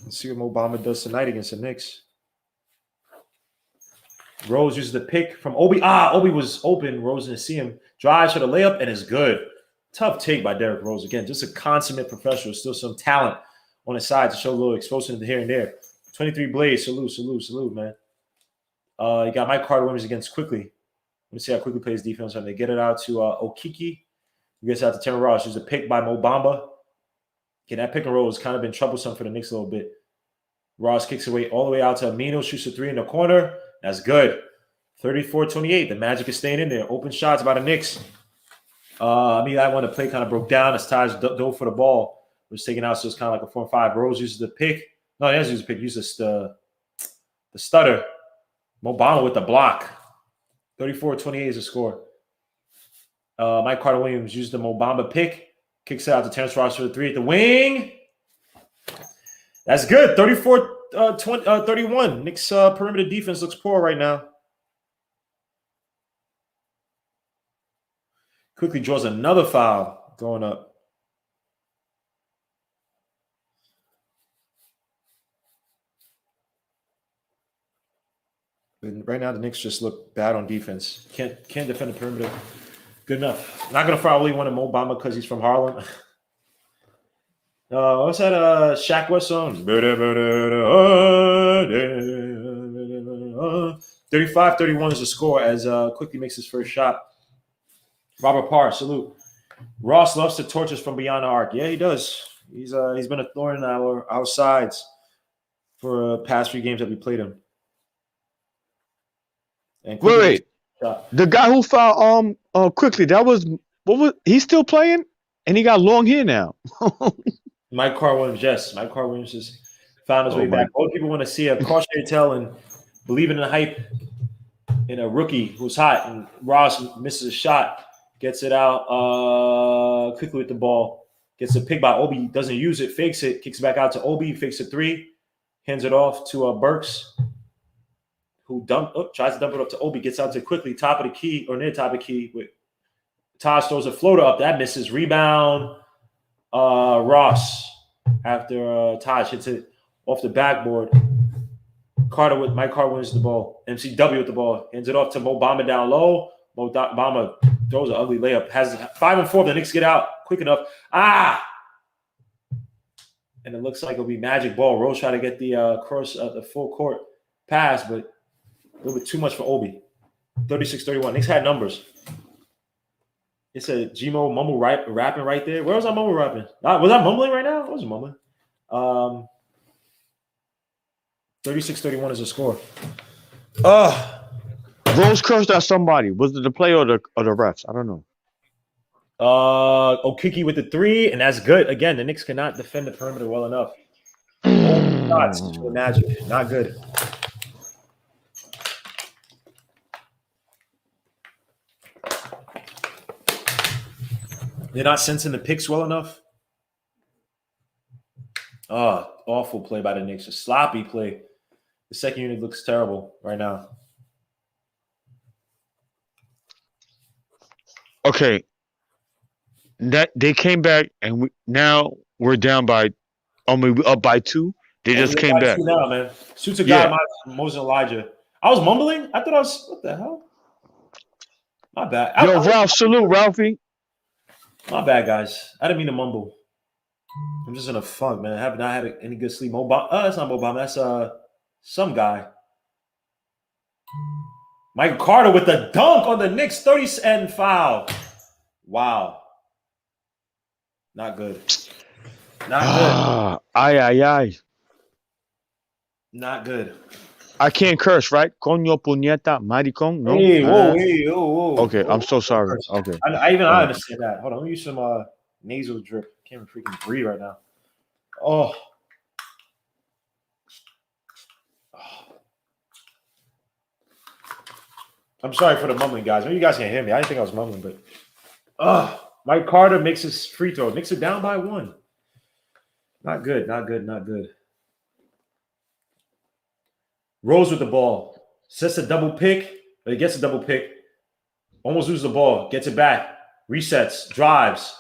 Let's see what Mobamba does tonight against the Knicks. Rose uses the pick from Obi. Obi was open. Rose didn't see him. Drives for the layup and it's good. Tough take by Derrick Rose. Again, just a consummate professional. Still some talent on his side to show a little explosive here and there. 23 Blaze. Salute, man. You got Mike Carter Williams against Quickly. Let me see how Quickly plays defense. They get it out to Okiki. He gets out to Terrence Ross. There's a pick by Mobamba. Again, that pick and roll has kind of been troublesome for the Knicks a little bit. Ross kicks away all the way out to Amino. Shoots a 3 in the corner. That's good. 34-28. The Magic is staying in there. Open shots by the Knicks. That one, the play kind of broke down as Taj dove for the ball. Was taken out, so it's kind of like a 4-5. Rose uses the pick. No, he doesn't use the pick. He uses the stutter. Mobama with the block. 34-28 is the score. Mike Carter Williams used the Mobamba pick. Kicks it out to Terrence Ross for the 3 at the wing. That's good. 34-31. Knicks perimeter defense looks poor right now. Quickly draws another foul going up. And right now, the Knicks just look bad on defense. Can't defend the perimeter good enough. Not going to probably want a Mobamba because he's from Harlem. What's that Shaq West song? 35-31 is the score as Quickly makes his first shot. Robert Parr, salute. Ross loves to torch us from beyond the arc. Yeah, he does. He's been a thorn in our sides for past 3 games that we played him. And wait. The guy who fouled Quickly, he's still playing? And he got long hair now. Mike Carter Williams, yes. Mike Carter Williams has found his way back. Most people want to see a cautionary tale and believing in the hype in a rookie who's hot. And Ross misses a shot, gets it out quickly with the ball, gets a pick by Obi, doesn't use it, fakes it, kicks it back out to Obi, fakes a 3, hands it off to Burks, who tries to dump it up to Obi, gets out to Quickly, top of the key or near top of the key. With Taj throws a floater up, that misses. Rebound. Ross after Taj hits it off the backboard. Mike Carter wins the ball. MCW with the ball. Hands it off to Mobamba down low. Mobamba throws an ugly layup. Has 5 and 4. The Knicks get out quick enough. And it looks like it'll be magic ball. Rose try to get the the full court pass, but a little bit too much for Obi. 36-31. Knicks had numbers. It said Gmo mumble rapping right there. Where was I mumble rapping? Was I mumbling right now? I wasn't mumbling. 36-31 is the score. Rose cursed at somebody. Was it the player or the refs? I don't know. Okiki with the 3, and that's good. Again, the Knicks cannot defend the perimeter well enough. Shots to Magic. Not good. They're not sensing the picks well enough. Awful play by the Knicks. A sloppy play. The second unit looks terrible right now. Okay. That they came back and now we're down by we're up by 2 They just came back. Now, man. Suits a guy, Moses Elijah. I was mumbling. I thought I was. What the hell? My bad. Yo, Ralph, salute, Ralphie. My bad, guys. I didn't mean to mumble. I'm just in a funk, man. I have not had any good sleep. That's not Obama. That's some guy. Michael Carter with the dunk on the Knicks 30 and foul. Wow. Not good. Not good. Ay. Not good. I can't curse, right? Coño, puñeta, maricón. No. Whoa. Okay, I'm so sorry. Okay. I understand that. Hold on. Let me use some nasal drip. Can't even freaking breathe right now. Oh. I'm sorry for the mumbling, guys. Maybe you guys can't hear me. I didn't think I was mumbling, but Mike Carter makes his free throw. Knicks are down by 1. Not good. Rose with the ball. Sets a double pick, but he gets a double pick. Almost loses the ball. Gets it back. Resets. Drives.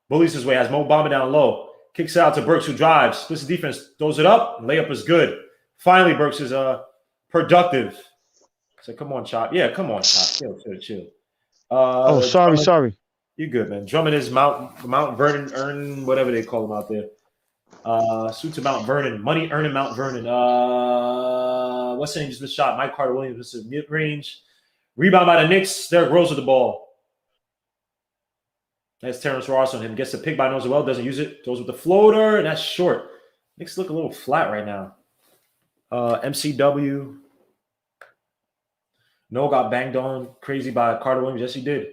Bullies his way. Has Mo Bamba down low. Kicks it out to Burks, who drives. Splits the defense. Throws it up. Layup is good. Finally, Burks is productive. So come on, Chop. Yeah, come on, Chop. Chill. Sorry. You're good, man. Drummond is Mount Vernon, whatever they call him out there. Suits of Mount Vernon. Money earning Mount Vernon. What's the name? Just missed shot. Mike Carter Williams. This is mid-range. Rebound by the Knicks. Derrick Rose with the ball. That's Terrence Ross on him. Gets the pick by Noel. Doesn't use it. Goes with the floater, and that's short. Knicks look a little flat right now. MCW. Noel got banged on crazy by Carter Williams. Yes, he did.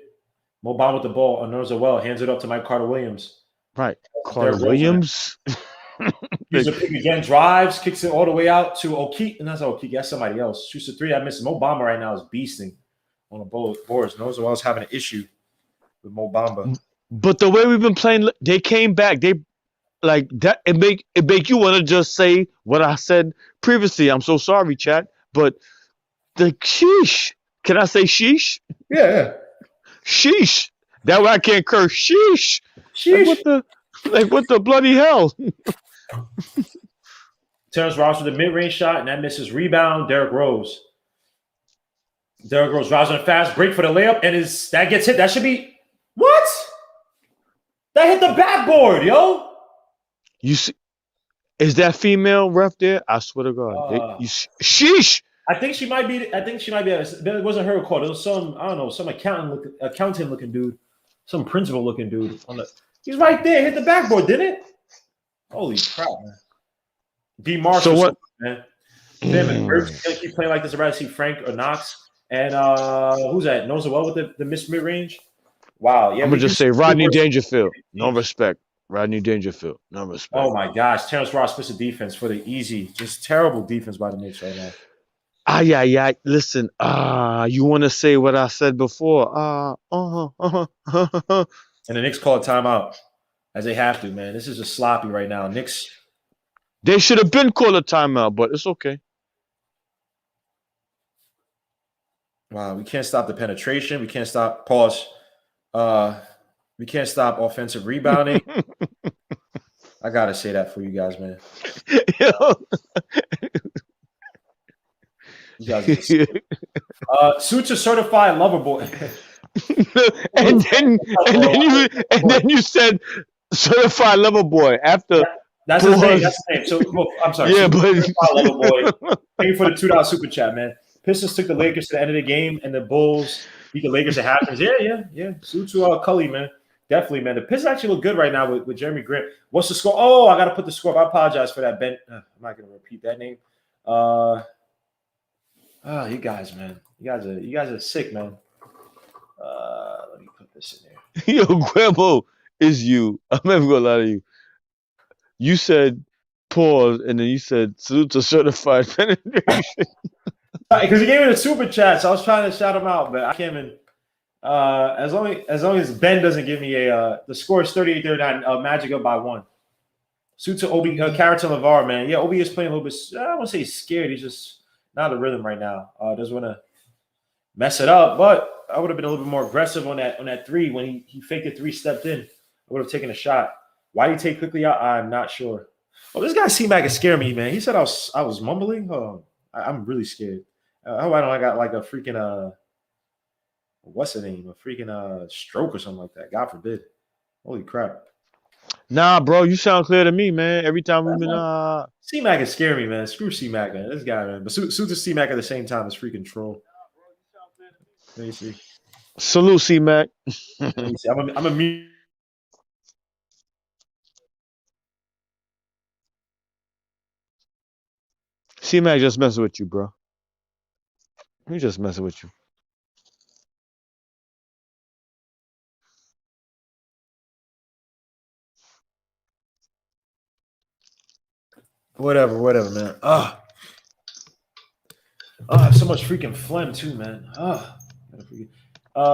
Mo Bamba with the ball on Noel. Hands it up to Mike Carter Williams. Right. Carter Williams. He's a pick again. Drives. Kicks it all the way out to O'Keefe. And that's O'Keefe. That's somebody else. Shoots a 3. I missed. Mo Bamba right now is beasting on the boards. Noel's having an issue with Mo Bamba. But the way we've been playing, they came back. They like that. It make you want to just say what I said previously. I'm so sorry, chat. But the sheesh. Can I say sheesh? Yeah. Sheesh. That way I can't curse. Sheesh. Sheesh. What the bloody hell? Terrence Ross with a mid-range shot, and that misses. Rebound. Derrick Rose. Drives on a fast break for the layup, and that gets hit. That should be what? That hit the backboard, yo. You see, is that female ref there? I swear to God. Sheesh. I think she might be. It wasn't her call. It was some accountant looking dude, some principal looking dude. He's right there. Hit the backboard, didn't it? Holy crap, man. D. Marshall, so what, man. Them and Burks gonna keep playing like this. I'd rather see Frank or Knox. And who's that? Knows well with the mid range. Wow. Yeah. I'm gonna just say Rodney Dangerfield. No respect. Rodney Dangerfield. No respect. Oh my gosh. Terrence Ross missed the defense for the easy. Just terrible defense by the Knicks right now. Yeah. Listen, you want to say what I said before? And the Knicks call a timeout, as they have to, man. This is just sloppy right now. Knicks. They should have been called a timeout, but it's okay. Wow, we can't stop the penetration. We can't stop we can't stop offensive rebounding. I gotta say that for you guys, man. You guys Suits a certified lover boy. and then you said certified lover boy after. That's his name. That's his name. So I'm sorry. Yeah, but lover boy. Thank you for the $2 super chat, man. Pistons took the Lakers to the end of the game, and the Bulls beat the Lakers at halftime. Yeah. Suits to Cully, man. Definitely, man. The Pistons actually look good right now with Jeremy Grant. What's the score? Oh, I got to put the score up. I apologize for that, Ben. I'm not going to repeat that name. You guys, man. You guys are sick, man. Let me put this in here. Yo, Grandma is you. I'm never going to lie to you. You said pause, and then you said salute to certified penetration. Because he gave me the super chat, so I was trying to shout him out, but I can't even. As long as Ben doesn't give me the score is 38-39. Magic up by 1. Suit to Obi Carrington LeVar, man. Yeah, Obi is playing a little bit. I don't want to say he's scared. He's just not a rhythm right now. Doesn't want to mess it up, but I would have been a little bit more aggressive on that 3 when he faked the 3, stepped in. I would have taken a shot. Why did he take quickly out? I'm not sure. Oh, this guy C-Mac is scaring me, man. He said I was mumbling. Oh, I'm really scared. How I got like a freaking what's the name? A freaking stroke or something like that. God forbid. Holy crap. Nah, bro, you sound clear to me, man. Every time we've been C-Mac is scaring me, man. Screw C-Mac, man. This guy, man. But suit to C-Mac at the same time is freaking troll. Let me see. salute, C-Mac. Let me see. I'm a mute. C-Mac just messing with you, bro. He just messing with you. Whatever, man. So much freaking phlegm too, man.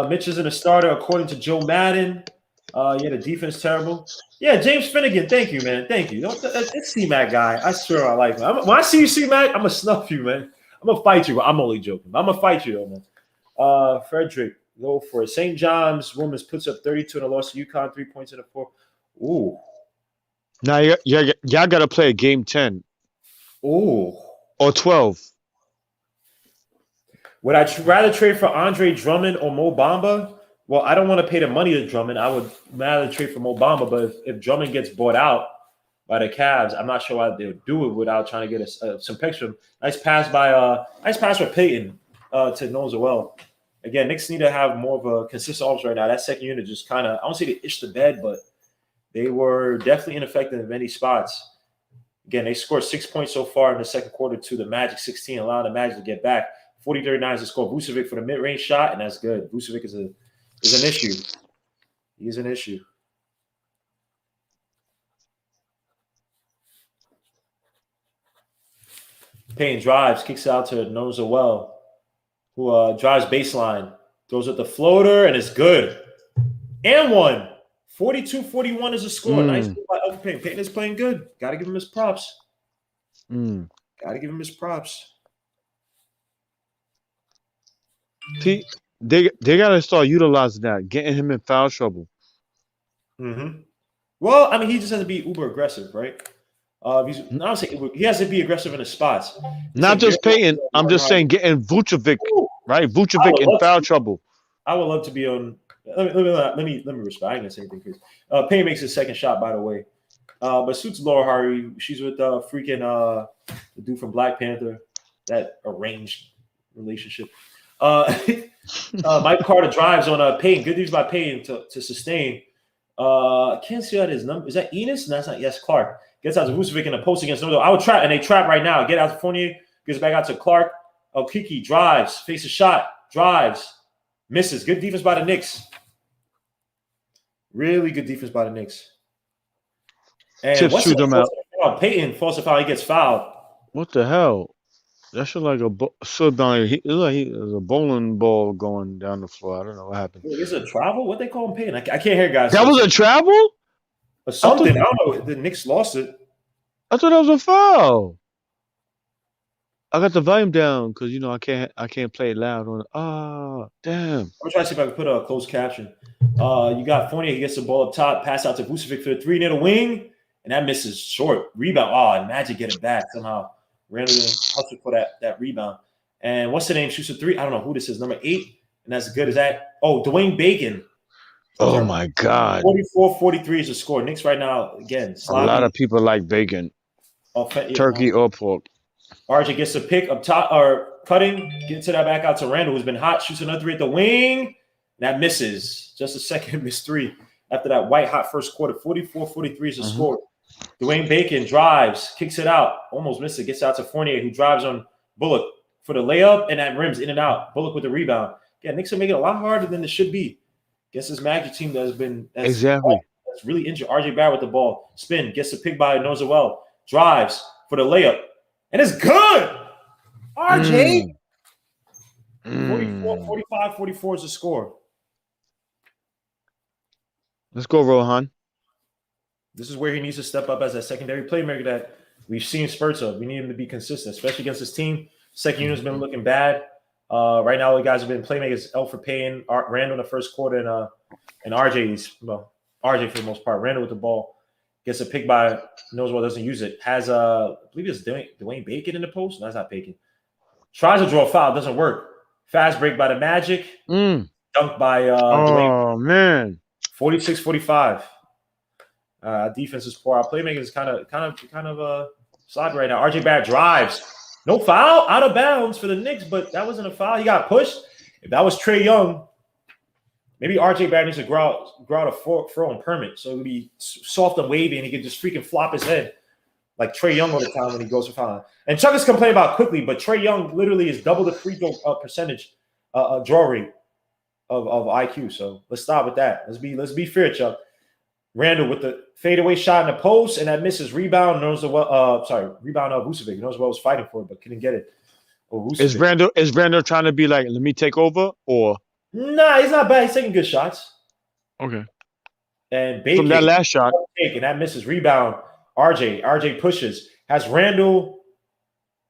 Mitch isn't a starter according to Joe Madden. Yeah, the defense terrible. Yeah, James Finnegan. Thank you, man. Thank you. It's C-Mac guy. I swear I like him. When I see you, C-Mac, I'm gonna snuff you, man. I'm gonna fight you. I'm only joking. I'm gonna fight you though, man. Frederick, go for it. St. John's Women's puts up 32 in a loss to UConn, 3 points in the fourth. Ooh. Now, y'all got to play a game 10. Ooh. Or 12. Would I rather trade for Andre Drummond or Mo Bamba? Well, I don't want to pay the money to Drummond. I would rather trade for Mo Bamba, but if Drummond gets bought out by the Cavs, I'm not sure why they would do it without trying to get some picks from. Nice pass for Peyton to Noel. Again, Knicks need to have more of a consistent offense right now. That second unit just kind of, I don't say they itched the bed, but they were definitely ineffective in many spots. Again, they scored 6 points so far in the second quarter to the Magic 16, allowing the Magic to get back. 40-39 is the score. Vucevic for the mid-range shot, and that's good. Vucevic is an issue. He's an issue. Payne drives, kicks out to Noel, who drives baseline, throws at the floater, and it's good. And one. 42-41 is a score. Nice by Elfrid Payne. Payne is playing good. Got to give him his props. Got to give him his props. See, they got to start utilizing that, getting him in foul trouble. Mm-hmm. Well, I mean, he just has to be uber aggressive, right? He has to be aggressive in his spots. Not just Payton. I'm just saying getting Vucevic, right? Vucevic in foul trouble. I would love to be on. Let me respect. I ain't gonna say anything crazy. Payne makes his second shot, by the way. But suits Laura Hardy. She's with the dude from Black Panther. That arranged relationship. Mike Carter drives on Payne. Good news by Payne to sustain. Can't see out his number. Is that Enos? No, that's not. Yes, Clark. Gets out to Vucevic in the post against Noel. I would trap, and they trap right now. Get out to Fournier. Gets back out to Clark. Kiki drives. Faces shot. Drives. Misses. Good defense by the Knicks. Really good defense by the Knicks. And Tips shoot them out. Payton falls a foul. He gets fouled. What the hell? That should like there's a bowling ball going down the floor. I don't know what happened. Is it a travel? What they call him Payton? I can't hear guys. That was a travel? Or something. I don't know. The Knicks lost it. I thought that was a foul. I got the volume down because I can't play it loud on. Damn. I'm trying to see if I can put a closed caption. You got Fournier. He gets the ball up top. Pass out to Vucevic for the 3 near the wing, and that misses short. Rebound. And Magic get it back somehow. Randomly hustle for that rebound. And what's the name? Shoots a 3. I don't know who this is. Number 8, and that's as good as that. Oh, Dwayne Bacon. Oh my God. 44-43 is the score. Knicks right now again. A lot of people like bacon. Turkey or pork. RJ gets a pick up top or cutting, gets to that back out to Randall, who's been hot, shoots another 3 at the wing. That misses. Just a second, missed 3 after that white hot first quarter. 44-43 is the score. Dwayne Bacon drives, kicks it out, almost missed it, gets out to Fournier, who drives on Bullock for the layup, and that rims in and out. Bullock with the rebound. Yeah, Knicks are making it a lot harder than it should be against this Magic team that's really injured. RJ Barrett with the ball. Spin, gets the pick by Noel. Drives for the layup. And it's good. RJ. 45-44 is the score. Let's go, Rohan. This is where he needs to step up as a secondary playmaker that we've seen spurts of. We need him to be consistent, especially against this team. Second unit's been looking bad. Right now, the guys have been playmakers. Elfrid Payne, Randall in the first quarter, and RJ for the most part. Randall with the ball. Gets a pick by Noswell, doesn't use it. Has I believe it's Dwayne Bacon in the post. No, that's not Bacon. Tries to draw a foul, doesn't work. Fast break by the Magic. Dunk by Dwayne. Oh man. 46-45. Defense is poor. Our playmaking is kind of sloppy right now. RJ Barrett drives. No foul, out of bounds for the Knicks, but that wasn't a foul. He got pushed. If that was Trae Young, maybe RJ Barrett needs to grow out a fro on permit, so it would be soft and wavy, and he could just freaking flop his head like Trae Young all the time when he goes for foul. And Chuck is complaining about quickly, but Trae Young literally is double the free throw percentage draw rate of IQ. So let's stop with that. Let's be fair, Chuck. Randall with the fadeaway shot in the post, and that misses rebound. Rebound of Vucevic. Noswell was fighting for it, but couldn't get it. Is Randall trying to be like, let me take over, or? Nah, he's not bad. He's taking good shots. Okay. And Bacon from that last shot, and that misses. Rebound. RJ pushes. Has Randall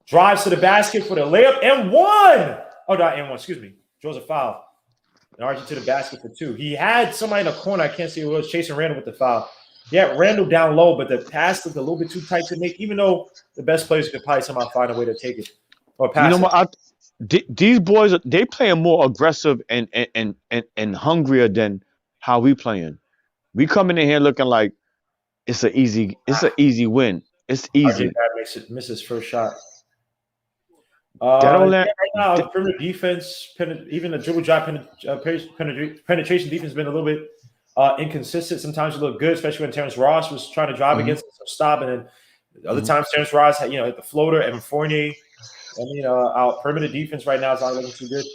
drives to the basket for the layup and one. Oh, not and one. Excuse me. Draws a foul. And RJ to the basket for 2. He had somebody in the corner. I can't see who was chasing Randall with the foul. He had Randall down low, but the pass looked a little bit too tight to make, even though the best players could probably somehow find a way to take it or pass it. These boys, they playing more aggressive and hungrier than how we playing. We coming in here looking like it's an easy win. It's easy. Misses first shot. Right now, perimeter defense, even the dribble drop penetration defense has been a little bit inconsistent. Sometimes you look good, especially when Terrence Ross was trying to drive against some stop, and then other times Terrence Ross had hit the floater. Evan Fournier, our perimeter defense right now is not looking too good.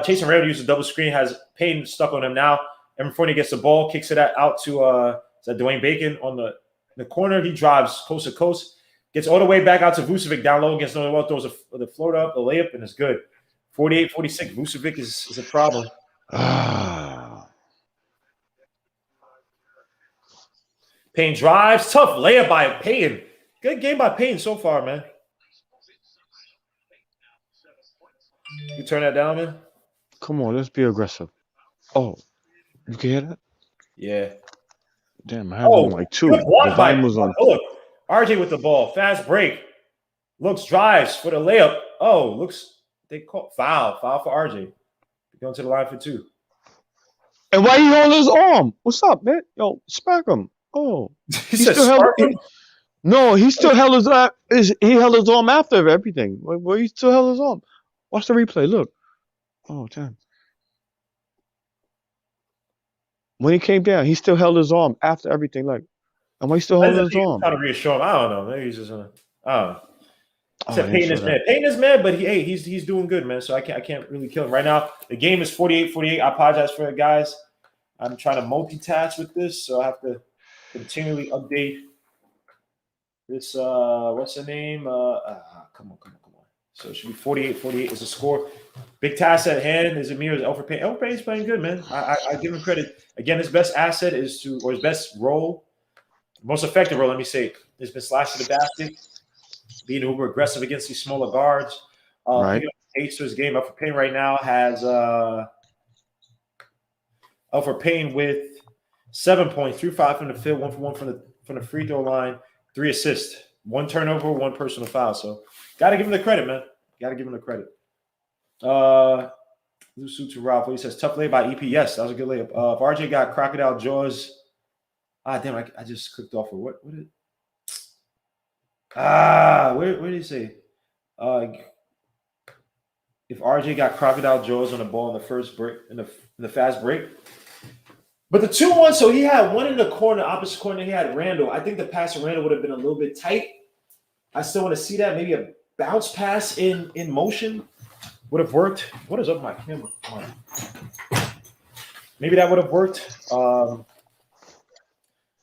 Jason Randall uses a double screen, has Payton stuck on him now. Evan Fournier gets the ball, kicks it out to Dwayne Bacon on the corner. He drives coast to coast. Gets all the way back out to Vucevic down low against Noel, throws the floater up, the layup, and it's good. 48-46. Vucevic is a problem. Payne drives. Tough layup by Payne. Good game by Payne so far, man. You turn that down, man? Come on, let's be aggressive. Oh, you can hear that? Yeah. Damn, I had on like 2. The volume was on. Look. RJ with the ball, fast break, looks drives for the layup. Oh, they call foul for RJ. Going to the line for 2. And why he holding his arm? What's up, man? Yo, smack him. Oh, he still held his arm after everything. Where he still held his arm? Watch the replay. Look. Oh, damn. When he came down, he still held his arm after everything. Like. And why he still holding his arm? Trying to reassure him. I don't know. Maybe he's just I don't know. Except Payton is mad. Payton is mad, but he's doing good, man. So I can't really kill him right now. The game is 48-48. I apologize for it, guys. I'm trying to multitask with this, so I have to continually update this. What's the name? Come on. So it should be 48-48 is the score. Big task at hand is Amir's Elfrid Payton. Elfrid Payton's playing good, man. I give him credit. Again, his best asset his best role. Most effective role, let me say, has been slash to the basket, being uber aggressive against these smaller guards. Right. Pace to his game. Elfrid Payton right now has Elfrid Payton with 7 points, 3-5 from the field, 1 for 1 from the free throw line, 3 assists, 1 turnover, 1 personal foul. So got to give him the credit, man. Got to give him the credit. Lusu to Ralph. He says tough layup by EP. Yes, that was a good layup. If RJ got crocodile jaws. Damn! I just clicked off of what did? Where did he say? If RJ got crocodile jaws on the ball in the first break in the fast break, but the 2-1, so he had one in the corner, opposite corner. He had Randall. I think the pass to Randall would have been a little bit tight. I still want to see that. Maybe a bounce pass in motion would have worked. What is up with my camera? Maybe that would have worked.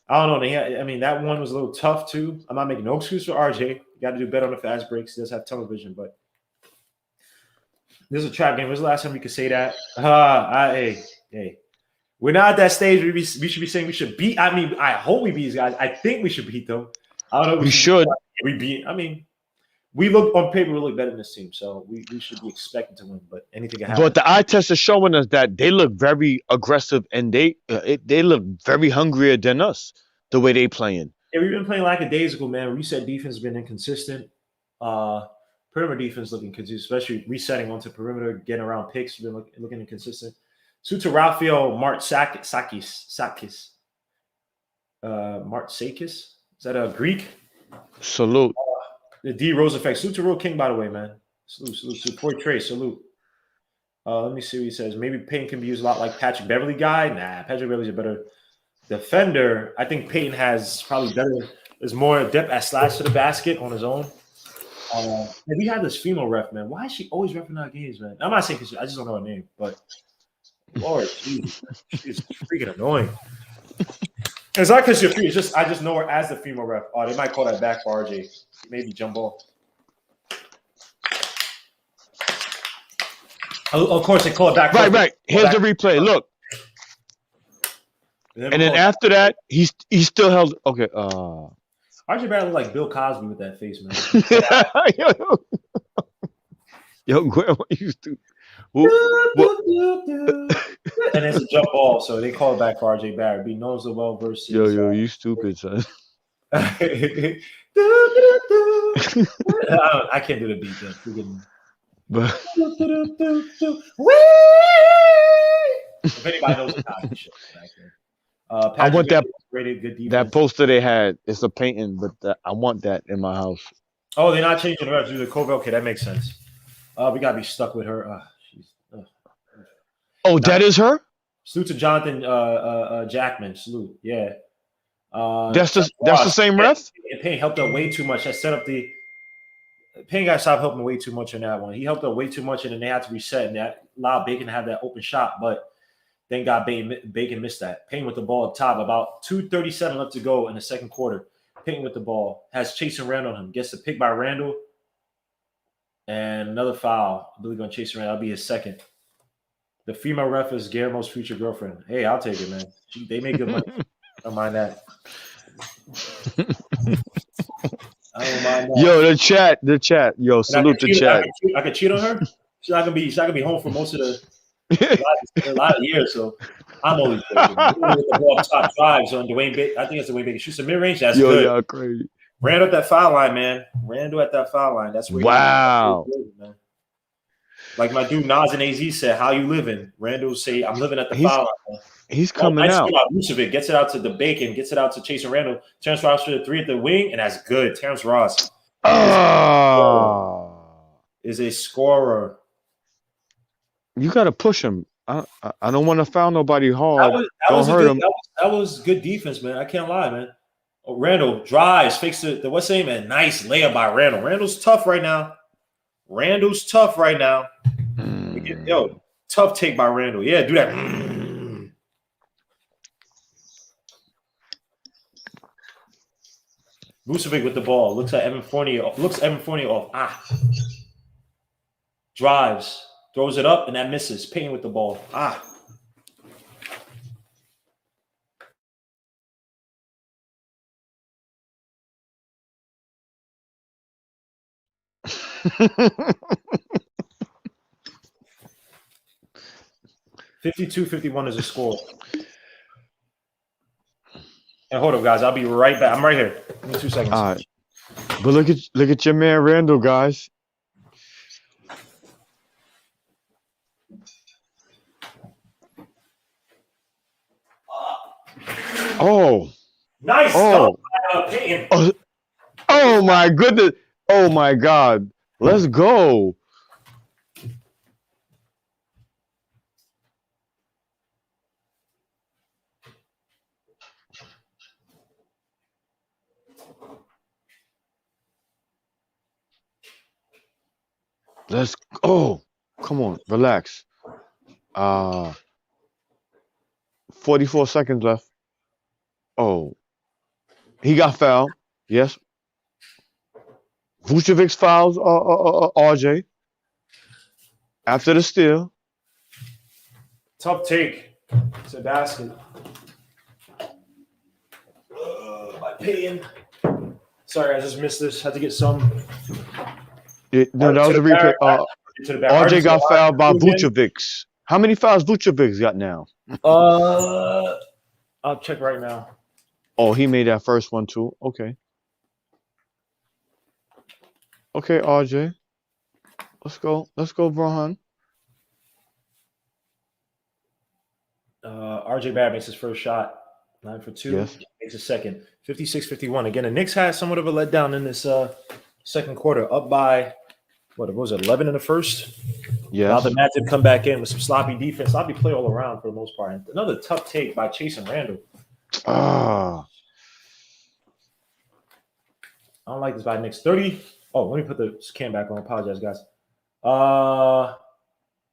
I don't know. That one was a little tough too. I'm not making no excuse for RJ. You got to do better on the fast breaks. He does have tunnel vision, but this is a trap game. When's the last time we could say that? Hey. We're not at that stage where we should be saying we should beat. I hope we beat these guys. I think we should beat them. I don't know. We should. We look on paper. We look better than this team, so we should be expecting to win. But anything can happen. But the eye test is showing us that they look very aggressive and they look very hungrier than us. the way they playing. Yeah, we've been playing lackadaisical, man. Reset defense has been inconsistent. Perimeter defense looking consistent, especially resetting onto perimeter, getting around picks, been looking inconsistent. Suit to Rafael Martsakis. Martsakis? Is that a Greek? Salute. The D Rose effect. Salute to Real King, by the way, man. Salute. Poor Trey, salute. Let me see what he says. Maybe Payton can be used a lot like Patrick Beverly guy. Nah, Patrick Beverly's a better defender. I think Payton has probably better. There's more depth at slash to the basket on his own. We had this female ref, man. Why is she always repping our games, man? I'm not saying because I just don't know her name, but Lord, she's freaking annoying. It's not because you're free. It's just I just know her as the female ref. Oh, they might call that back for RJ. Maybe jump ball. Of course, they call it back. Right. Here's the replay. Look. And then after that, he still held. Okay. RJ Barrett looked like Bill Cosby with that face, man. Yo, Grandma used to. And it's a jump ball, so they call it back for RJ Barrett. Be known as a well-versed. Yo, you stupid, son. I can't do the beat, though. But if anybody knows the Cosby show back there. I want that rated good defense. That poster they had. It's a painting, but I want that in my house. Oh, they're not changing the refs due to COVID. Okay, that makes sense. We gotta be stuck with her. Oh, that is her. Salute to Jonathan Jackman. Salute, yeah. That's the same ref. Payne helped her way too much. That set up the. Payne got to stop helping way too much on that one. He helped her way too much, and then they had to reset, and that allowed Bacon to have that open shot. But thank God Bacon missed that. Payne with the ball up top, about 2:37 left to go in the second quarter. Payne with the ball has Chasing Randall on him. Gets the pick by Randall, and another foul. I believe on Chasing Randall. That'll be his second. The female ref is Guillermo's future girlfriend. Hey, I'll take it, man. They make good money. I don't mind that. I don't mind that. Yo, the chat. Yo, salute the chat. I could cheat on her. She's not gonna be home for most of a lot of years. So I'm always good. The ball top drives on Dwayne Bacon. I think it's Dwayne Bacon. Shoots a mid range. That's good. Yo, crazy. Randall at that foul line, man. Randall at that foul line. That's where. Wow. Man. Like my dude Nas and AZ said, "How you living?" Randall say, "I'm living at the foul line." Man. He's coming out. Vucevic gets it out to the Bacon, gets it out to Chase and Randall. Terrence Ross for the three at the wing, and that's good. Terrence Ross is a scorer. You got to push him. I don't want to foul nobody hard. Don't hurt him. That was good defense, man. I can't lie, man. Oh, Randall drives, fakes the what's name, and nice layup by Randall. Randall's tough right now. Yo, tough take by Randall. Yeah, do that. Vucevic with the ball. Looks at Evan Fournier off. Drives. Throws it up, and that misses. Payne with the ball. 52-51 is a score. And hold up, guys. I'll be right back. I'm right here. Give me 2 seconds. All right. But look at your man Randall, guys. Oh. Nice. Oh. Oh my goodness. Oh my God. Let's go. Come on, relax. 44 seconds left. Oh, he got fouled. Yes. Vucevic's fouls RJ after the steal. Tough take. It's a basket. By Payton. Sorry, I just missed this. Had to get some. No, that was a replay. RJ got fouled by Vucevic. How many fouls Vucevic got now? I'll check right now. Oh, he made that first one too. Okay. Okay, RJ. Let's go. Let's go, Brahan. RJ Barrett makes his first shot. 9 for 2. Yes. Makes a second. 56-51. Again, the Knicks had somewhat of a letdown in this second quarter, up by what was it, 11 in the first? Yes. Now the Magic come back in with some sloppy defense, sloppy play all around for the most part. And another tough take by Chase and Randall. Ah. I don't like this by Knicks. 30. Oh, let me put the cam back on. Apologize, guys.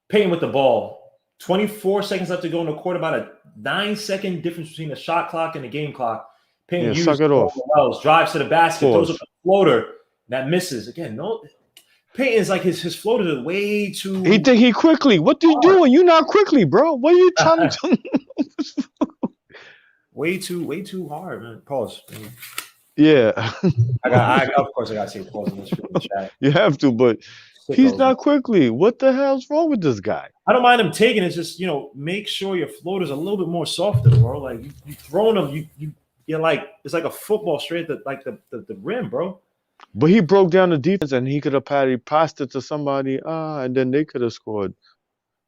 Payton with the ball. 24 seconds left to go in the quarter. About a 9-second difference between the shot clock and the game clock. Payton suck it off. Wells drives to the basket, throws up a floater that misses. Again, no. Payton's like his floaters are way too. He think he quickly. What are you doing? You not quickly, bro. What are you trying to do? way too hard, man. Pause. Yeah. Of course I gotta say pause in this chat. You have to, but he's not quickly. What the hell's wrong with this guy? I don't mind him taking it. It's just, make sure your floaters are a little bit more softer, bro. Like you throwing them, you're like it's like a football straight at the rim, bro. But he broke down the defense and he could have passed it to somebody, and then they could have scored.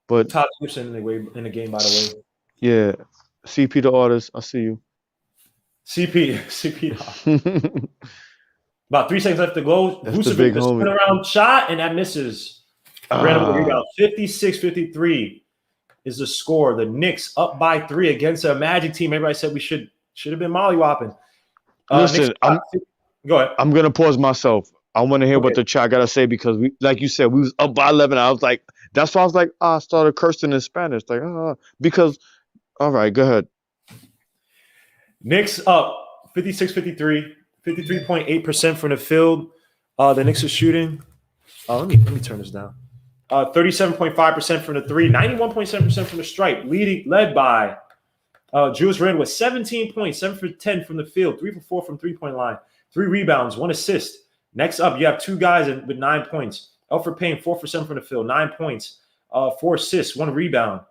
But top Gibson in the game, by the way. Yeah. CP the artist, I see you. CP. About 3 seconds left to go. Vucevic, spin around shot, and that misses. Random rebound. 56-53 is the score. The Knicks up by 3 against a Magic team. Everybody said we should have been mollywhopping. Listen, go ahead. I'm gonna pause myself. I want to hear what the chat gotta say because we, like you said, we was up by 11. I was like, that's why I was like, I started cursing in Spanish, like, because. All right, go ahead. Knicks up 56-53, 53.8% from the field. The Knicks are shooting. Let me turn this down. 37.5% from the 3, 91.7% from the stripe. Led by Julius Randle with 17 points, 7 for 10 from the field, 3 for 4 from 3-point line, 3 rebounds, 1 assist. Next up, you have 2 guys with 9 points. Elfrid Payne, 4 for 7 from the field, 9 points, 4 assists, 1 rebound.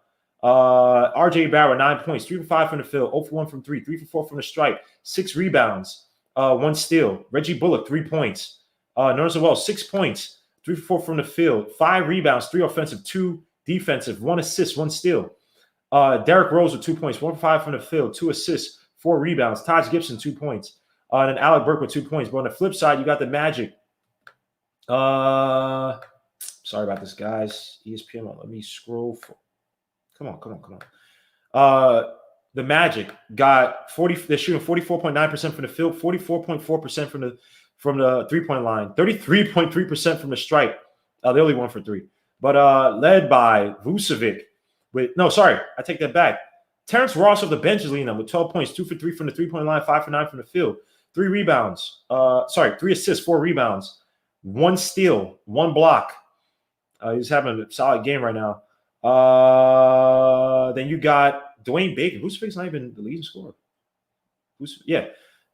RJ Barrett, 9 points, 3 for 5 from the field, 0 for 1 from 3, 3 for 4 from the stripe, 6 rebounds, 1 steal. Reggie Bullock, 3 points. Nerlens Noel, 6 points, 3 for 4 from the field, 5 rebounds, 3 offensive, 2 defensive, 1 assist, 1 steal. Derrick Rose with 2 points, 1 for 5 from the field, 2 assists, 4 rebounds. Taj Gibson, 2 points. And then Alec Burke with 2 points. But on the flip side, you got the Magic. Sorry about this, guys. ESPN, let me scroll. Come on. The Magic got 40. They're shooting 44.9% from the field, 44.4% from the 3-point line, 33.3% from the stripe. They only 1 for 3, but led by Vucevic. I take that back. Terrence Ross of the bench is leading them with 12 points, 2 for 3 from the 3-point line, 5 for 9 from the field, 3 rebounds. 3 assists, 4 rebounds, 1 steal, 1 block. He's having a solid game right now. Then you got Dwayne Bacon. Vucevic's not even the leading scorer.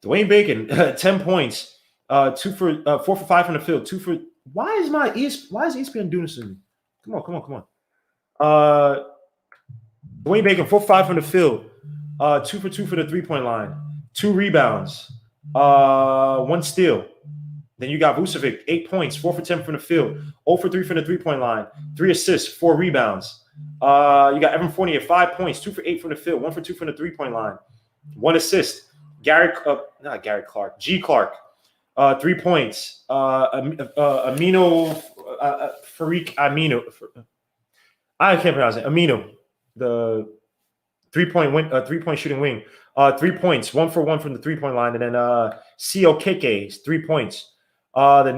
Dwayne Bacon, 10 points, 4 for 5 from the field, 2 for. Why is ESPN doing this to me? Come on. Dwayne Bacon, 4 for 5 from the field, 2 for 2 for the 3-point line, 2 rebounds, 1 steal. Then you got Vucevic, 8 points, 4 for 10 from the field, 0 for 3 from the 3-point line, 3 assists, 4 rebounds. You got Evan Fournier, 5 points, 2 for 8 from the field, 1 for 2 from the 3-point line, 1 assist. G. Clark, 3 points. Farik Amino. I can't pronounce it. Amino, the 3-point shooting wing, 3 points, 1 for 1 from the 3-point line, and then Co Keke, 3 points. The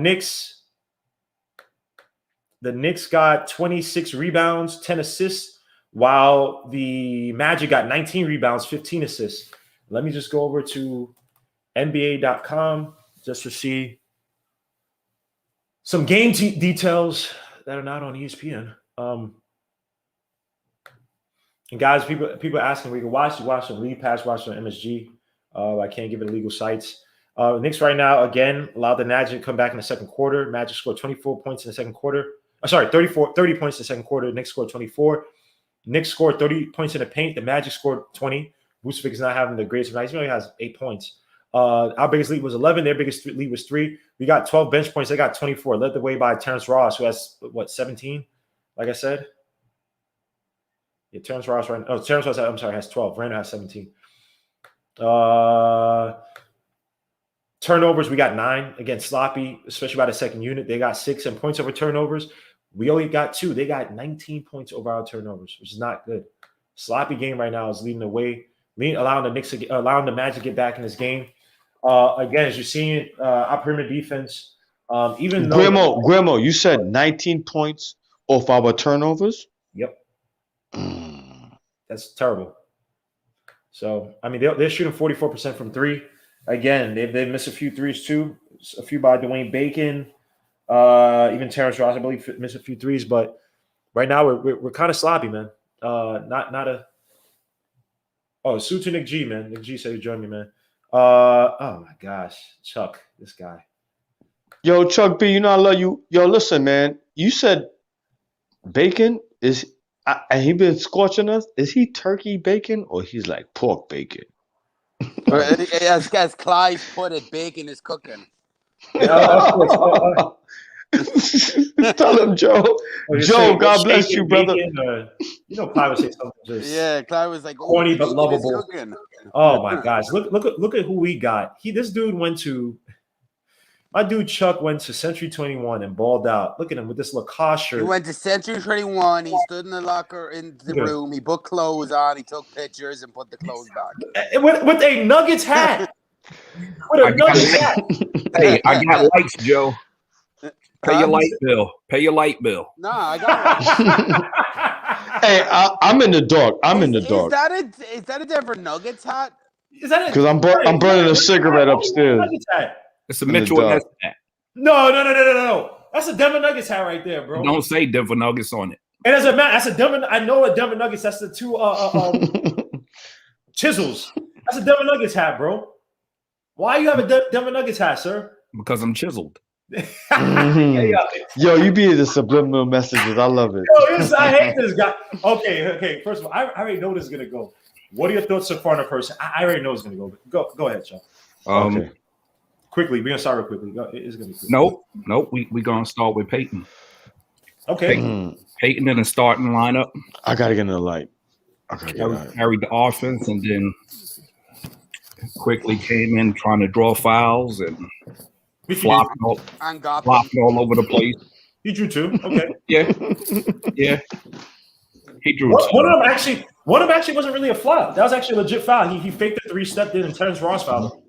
Knicks got 26 rebounds, 10 assists, while the Magic got 19 rebounds, 15 assists. Let me just go over to NBA.com just to see some game details that are not on ESPN. And guys, people are asking, we can watch on League Pass, watch on MSG. I can't give it legal sites. Knicks right now, again, allowed the Magic to come back in the second quarter. Magic scored 24 points in the second quarter. 30 points in the second quarter. Knicks scored 24. Knicks scored 30 points in the paint. The Magic scored 20. Vucevic is not having the greatest night. He only has 8 points. Our biggest lead was 11. Their biggest lead was 3. We got 12 bench points. They got 24. Led the way by Terrence Ross, who has, 17? Like I said. Yeah, Terrence Ross, right? Oh, Terrence Ross, I'm sorry, has 12. Randall has 17. Turnovers, we got 9. Again, sloppy, especially by the second unit. They got 6. And points over turnovers, we only got 2. They got 19 points over our turnovers, which is not good. Sloppy game right now is leading the way, allowing the Magic to get back in this game. Again, as you're seeing, our perimeter defense, even though Grimo, you said 19 points off our turnovers. Yep, that's terrible. So I mean, they're shooting 44% from 3. Again, they missed a few threes too, a few by Dwayne Bacon, even Terrence Ross, I believe, missed a few threes. But right now we're kind of sloppy, man. Not a. Oh, Sue to Nick G, man. Nick G said he joined me, man. Oh my gosh, Chuck, this guy. Yo, Chuck B, you know I love you. Yo, listen, man. You said bacon and he been scorching us. Is he turkey bacon or he's like pork bacon? As Clive put it, bacon is cooking. Tell him, Joe. Joe, God bless you, brother. Bacon, Clive would say something just Clive was like corny but lovable. Oh my gosh, look at who we got. My dude Chuck went to Century 21 and balled out. Look at him with this Lacoste shirt. He went to Century 21. He stood in the locker in the room. He put clothes on. He took pictures and put the clothes back. With a Nuggets hat. Hey, I got lights, Joe. Pay your light bill. Nah, I got it. Hey, I'm in the dark. Is that a Denver Nuggets hat? Is that it? Because I'm burning a cigarette upstairs. It's a Mitchell hat. No. That's a Denver Nuggets hat right there, bro. Don't say Denver Nuggets on it. And that's a Denver. I know a Denver Nuggets. That's the 2 chisels. That's a Denver Nuggets hat, bro. Why you have a Denver Nuggets hat, sir? Because I'm chiseled. Yo, you be the subliminal messages. I love it. Yo, I hate this guy. Okay. First of all, I already know this is gonna go. What are your thoughts so far on the person? I already know it's gonna go. Go ahead, Chuck. Okay. Quickly, we're gonna start real quickly. It's gonna be quick. Nope. We're gonna start with Peyton. Okay. Peyton in the starting lineup. I gotta get in the light. Carried the offense and then quickly came in trying to draw fouls and flopping all over the place. He drew 2. Okay. Yeah. He drew 2. One of them actually wasn't really a flop. That was actually a legit foul. He faked the 3, stepped in, and Terrence Ross fouled him.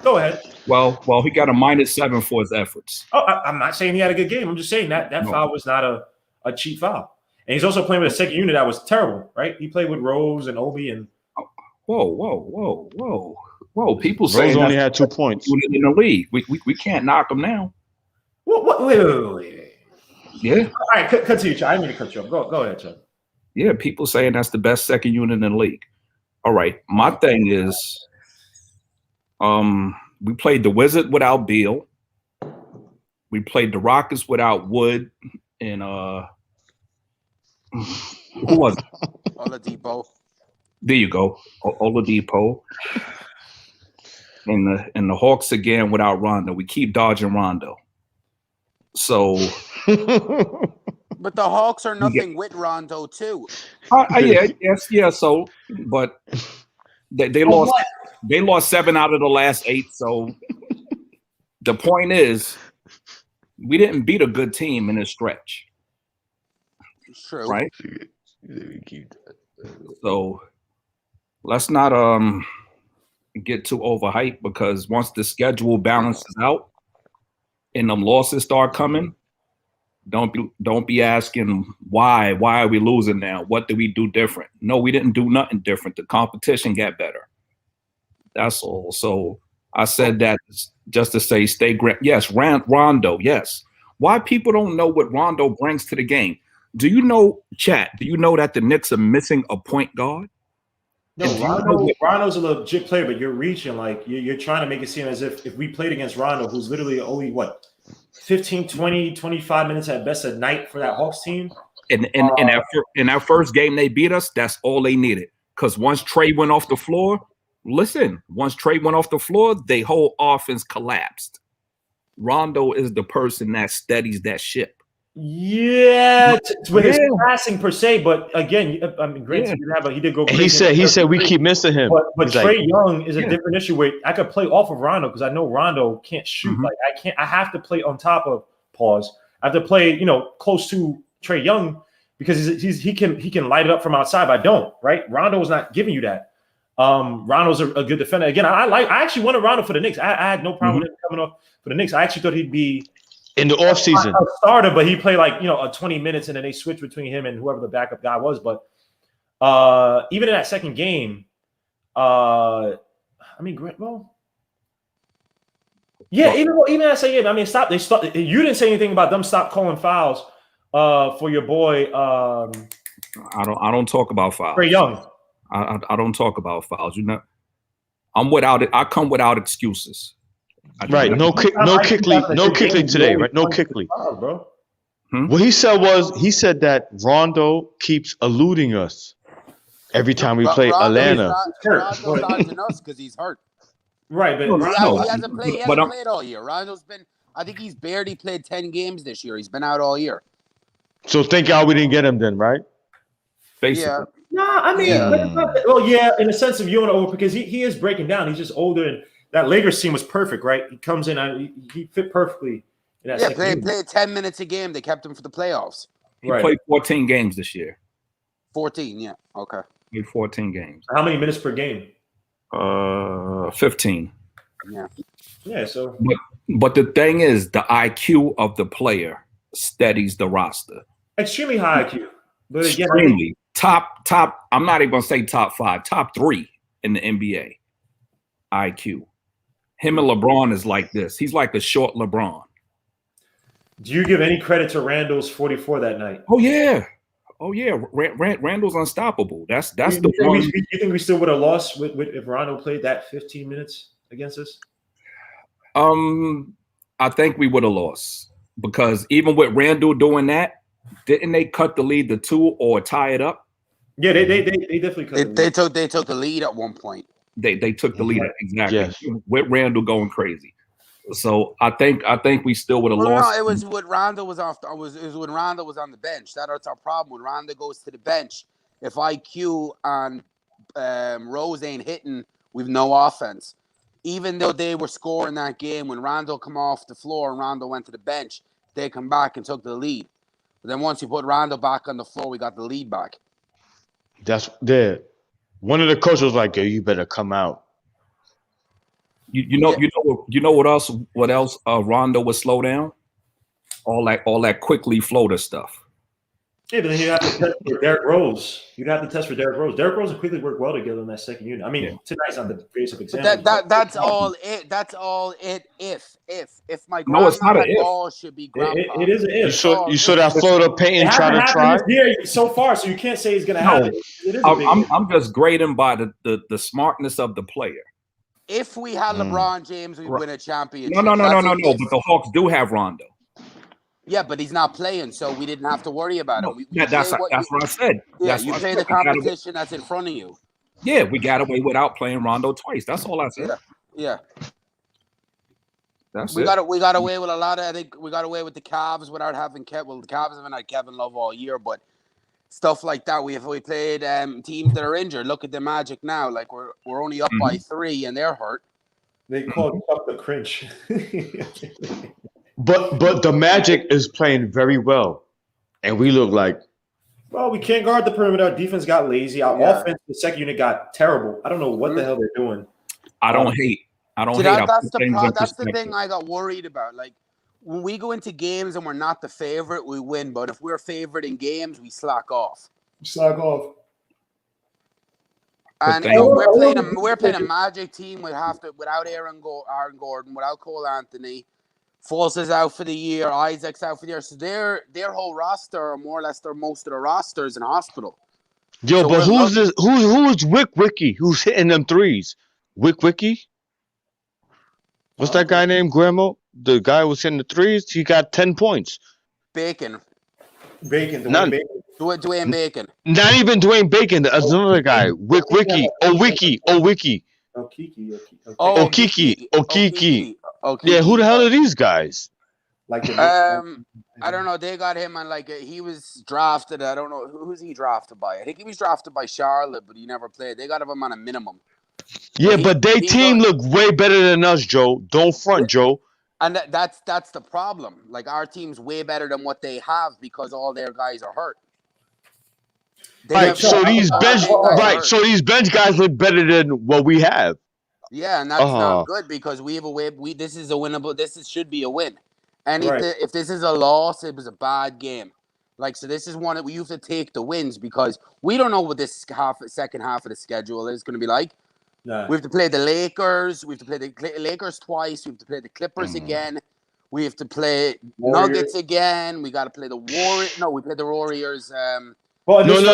Go ahead. Well, he got a -7 for his efforts. Oh, I'm not saying he had a good game. I'm just saying that foul was not a cheap foul. And he's also playing with a second unit that was terrible, right? He played with Rose and Obi and. Whoa! People Rose saying only had 2 points in the league. We can't knock him now. What? Wait. Yeah. All right, continue. I didn't mean to cut you off. Go ahead, Chuck. Yeah, people saying that's the best second unit in the league. All right, my thing is. We played the Wizard without Beal. We played the Rockets without Wood and who was it? Oladipo. There you go, Oladipo. And the Hawks again without Rondo. We keep dodging Rondo. So, but the Hawks are nothing with Rondo too. Yeah. So, but they lost. They lost 7 out of the last 8. So the point is, we didn't beat a good team in this stretch. It's true, right? So let's not get too overhyped, because once the schedule balances out and them losses start coming, don't be asking why are we losing now? What did we do different? No, we didn't do nothing different. The competition got better. That's all. So I said that just to say stay great. Yes, Rondo, yes. Why people don't know what Rondo brings to the game? Do you know, chat, do you know that the Knicks are missing a point guard? No, Rondo's a legit player, but you're reaching, like, you're trying to make it seem as if we played against Rondo, who's literally only, 15, 20, 25 minutes at best a night for that Hawks team? In that first game they beat us, that's all they needed. Because once Trey went off the floor, their whole offense collapsed. Rondo is the person that steadies that ship. Yeah, with his passing per se, but again, I mean, granted, he did go. He said we keep missing him. But Trae Young is a different issue. Where I could play off of Rondo because I know Rondo can't shoot. Like I can't. I have to play on top of pause. I have to play, close to Trae Young because he can light it up from outside. But I don't. Right? Rondo is not giving you that. Rondo's a good defender. Again, I actually wanted Rondo for the Knicks. I had no problem with him coming off for the Knicks. I actually thought he'd be in the offseason a starter, but he played like a 20 minutes, and then they switched between him and whoever the backup guy was. But even in that second game, even that second game, stop. You didn't say anything about them stop calling fouls for your boy. I don't talk about fouls. Trae Young. I don't talk about fouls. I'm without it. I come without excuses. Right, no Kickley today, right? No Kickley. Bro. What he said that Rondo keeps eluding us every time we play Atlanta. Rondo's dodging us because he's hurt. Right, but he hasn't played all year. Rondo's been. I think he's barely played 10 games this year. He's been out all year. So thank God we didn't get him then, right? Basically. Yeah. No, in the sense of over because he is breaking down. He's just older, and that Lakers team was perfect, right? He comes in, he fit perfectly in that. Played 10 minutes a game. They kept him for the playoffs. He played 14 games this year. 14, yeah, okay. Played 14 games. How many minutes per game? 15. Yeah. So, but the thing is, the IQ of the player steadies the roster. Extremely high IQ, but again, extremely. Top. I'm not even gonna say top 5, top 3 in the NBA. IQ. Him and LeBron is like this. He's like a short LeBron. Do you give any credit to Randall's 44 that night? Oh yeah. Randall's unstoppable. That's the one. You think we still would have lost if Randall played that 15 minutes against us? I think we would have lost because even with Randall doing that, didn't they cut the lead to 2 or tie it up? Yeah, they definitely cut. They took the lead at one point. They took the lead exactly. Yes. With Randall going crazy. So I think we still would have lost. No, it was when Rondo was off. It was when Rondo was on the bench. That's our problem. When Rondo goes to the bench, if IQ and Rose ain't hitting, we've no offense. Even though they were scoring that game, when Rondo come off the floor and Rondo went to the bench, they come back and took the lead. But then once you put Rondo back on the floor, we got the lead back. That's there. One of the coaches was like, "Yo, you better come out." You know what else? What else? Rondo would slow down. All that quickly floater stuff. Yeah, but then you have to test for Derrick Rose. You'd have to test for Derrick Rose. Derrick Rose and quickly work well together in that second unit. I mean, tonight's not the greatest of example. That's all it. That's all it. If my it's not an if. ball should be grandpa. It is an if. You saw that floater Payton try to try. Here so far, so you can't say it's going to happen. It is I'm just grading by the smartness of the player. If we had LeBron James, we'd win a championship. No. But the Hawks do have Rondo. Yeah, but he's not playing, so we didn't have to worry about it. That's what I said. Yeah, you play the competition that's in front of you. Yeah, we got away without playing Rondo twice. That's all I said. Yeah. We got away with a lot of. I think we got away with the Cavs without having Kevin. Well, the Cavs haven't had Kevin Love all year, but stuff like that. We played teams that are injured. Look at the Magic now. Like we're only up by 3 and they're hurt. They call up the cringe. But the Magic is playing very well, and we look like. Well, we can't guard the perimeter. Our defense got lazy. Our offense, the second unit got terrible. I don't know what the hell they're doing. I don't hate. That's the thing I got worried about. Like when we go into games and we're not the favorite, we win. But if we're favorite in games, we slack off. And we're playing a Magic team without Aaron Gordon, without Cole Anthony. Fultz is out for the year. Isaac's out for the year. So their whole roster, or more or less, most of the rosters in hospital. Yo, so but who's this? Who's Wicky? Who's hitting them threes? Wicky? What's that guy named Grandma? The guy who was hitting the threes. He got 10 points. Bacon. Bacon. Dwayne Bacon. Not even Dwayne Bacon. There's another guy. Wiki. Okiki. Okiki. Yeah, who the hell are these guys? Like I don't know. They got him on he was drafted. I don't know who's he drafted by. I think he was drafted by Charlotte, but he never played. They got him on a minimum. Yeah, but their team look way better than us, Joe. Don't front, Joe. And that's the problem. Like our team's way better than what they have because all their guys are hurt. So these bench guys look better than what we have. Yeah, and that's not good because we have a way. This is a winnable. Should be a win. And if this is a loss, it was a bad game. So this is one that we have to take the wins because we don't know what this second half of the schedule is going to be like. Nah. We have to play the Lakers. We have to play the Lakers twice. We have to play the Clippers again. We have to play Nuggets again. We got to play the Warriors. No, we played the Warriors. No. Listen.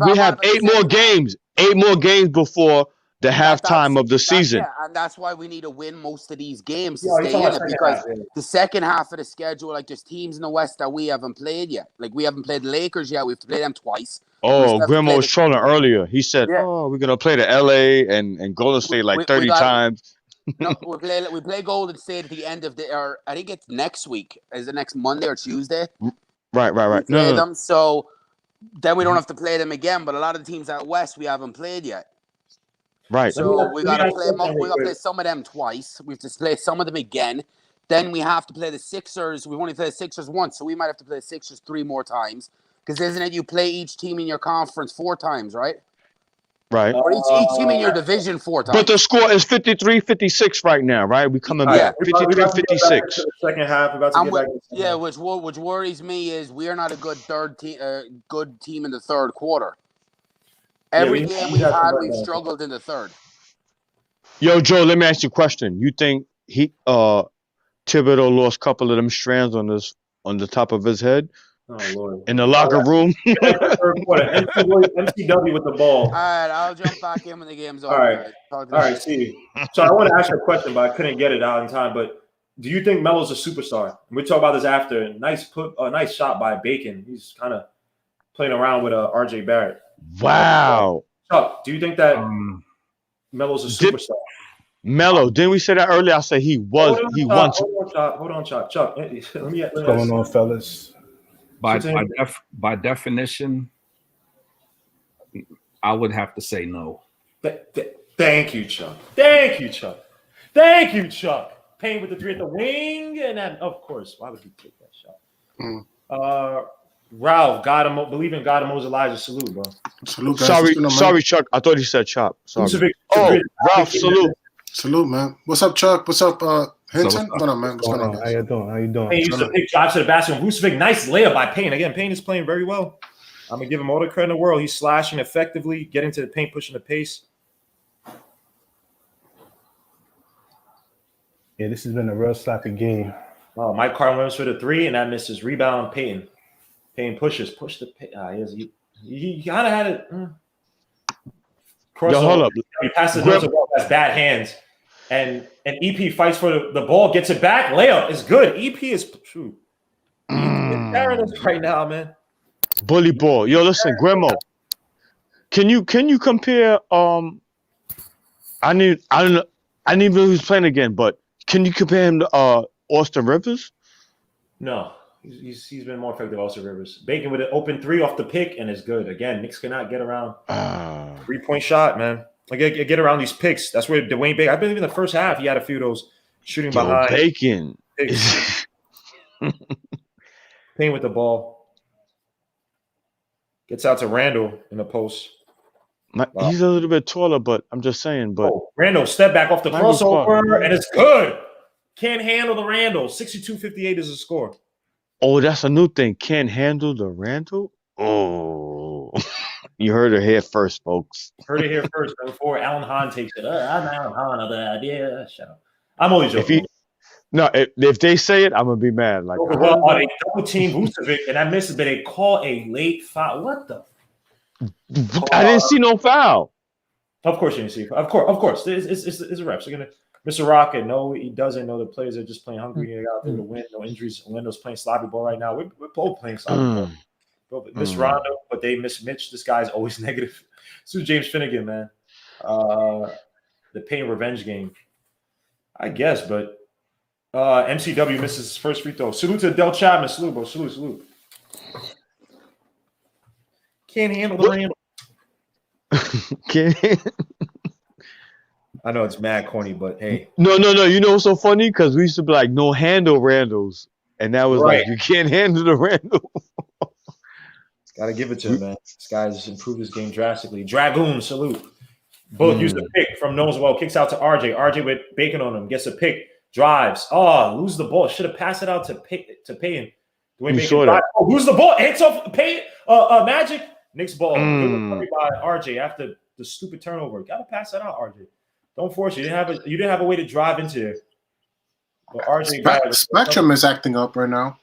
We have 8 more games. 8 more games before the halftime of the season. Yeah, and that's why we need to win most of these games to stay in it because the second half of the schedule, there's teams in the West that we haven't played yet. We haven't played the Lakers yet. We have to play them twice. Oh, Grandma was trolling earlier. He said, we're going to play the LA and Golden State 30 times. No, we play Golden State at the end of I think it's next week. Is it next Monday or Tuesday? Right. We play them, so then we don't have to play them again. But a lot of the teams out West we haven't played yet. Right. So we got to play. We got to play some of them twice. We have to play some of them again. Then we have to play the Sixers. We've only played the Sixers once, so we might have to play the Sixers 3 more times. Because isn't it you play each team in your conference 4 times, right? Right. Or each team in your division 4 times. But the score is 53-56 right now, right? We coming back 53-56. Second half, about to get back. Which worries me is we are not a good good team in the third quarter. Every game we've had, we've struggled in the third. Yo, Joe, let me ask you a question. You think Thibodeau lost a couple of them strands on the top of his head? Oh, Lord. In the locker room? MCW with the ball. All right, I'll jump back in when the game's over. All right, see. So I want to ask you a question, but I couldn't get it out in time. But do you think Melo's a superstar? And we'll talk about this after. Nice shot by Bacon. He's kind of playing around with RJ Barrett. Wow. Chuck, do you think that Melo's a superstar? Melo, didn't we say that earlier? I said he was. Hold on, Chuck. Chuck, let me what's going on, fellas? By definition, I would have to say no. Thank you, Chuck. Payne with the 3 at the wing, and then of course, why would he take that shot? Ralph, believe in God and Moses Elijah. Salute, bro. Salute, guys. Sorry, Chuck. I thought he said Chop. Sorry. Ralph, salute. Salute, man. What's up, Chuck? What's up, Hinton? What's on, man? What's going on? How you doing? Payne used to pick shots to the basket. Vucevic, nice layup by Payne. Again, Payne is playing very well. I'm gonna give him all the credit in the world. He's slashing effectively, getting to the paint, pushing the pace. Yeah, this has been a real sloppy game. Oh, Mike Carlin for the 3, and that misses. Rebound, Payton. Payne push the he kind of had it. Yo, hold up. He passes those ball, has bad hands, and EP fights for the ball, gets it back. Layup is good. EP is true. Carrying us right now, man. Bully ball. Yo, listen, Grandma. Can you compare? I don't know who's playing again, but can you compare him to Austin Rivers? No. He's been more effective, Austin Rivers. Bacon with an open 3 off the pick, and it's good. Again, Knicks cannot get around 3-point shot, man. Get around these picks. That's where Dwayne Bacon. I believe in the first half, he had a few of those shooting behind. Bacon. Payne with the ball. Gets out to Randall in the post. He's a little bit taller, but I'm just saying. But Randall step back off the crossover, and it's good. Can't handle the Randall. 62-58 is the score. Oh, that's a new thing. Can't handle the Randall? Oh. You heard it here first, folks. Heard it here first before Alan Hahn takes it. I'm Alan Hahn of the idea. Shut up. I'm only joking. If they say it, I'm going to be mad. Like, they double team Vucevic, and I missed it, but they call a late foul. What the? I didn't see no foul. Of course you didn't see. Of course. It's a reps. They're Mr. Rocket, no, he doesn't know the players are just playing hungry and out there to win. No injuries. Orlando's playing sloppy ball right now. We're both playing sloppy ball. Miss Rondo, but they miss Mitch. This guy's always negative. This is James Finnegan, man. The pain revenge game, I guess, but MCW misses his first free throw. Salute to Del Chapman. Salute, bro. Salute. Can't handle the Randall. I know it's mad corny, but hey. No. You know what's so funny? Because we used to be like, no handle Randalls. And that was like, you can't handle the Randall. Gotta give it to him, man. This guy's improved his game drastically. Dragoon, salute. Bullock used a pick from Nosewell. Kicks out to RJ. RJ with Bacon on him. Gets a pick. Drives. Oh, lose the ball. Should have passed it out to Payton. Dwayne Bacon. Oh, lose the ball. Hits off Payton. Magic. Knicks ball. Good recovery by RJ after the stupid turnover. Gotta pass that out, RJ. Don't force it. You didn't have a way to drive into it. But RJ Spectrum is acting up right now.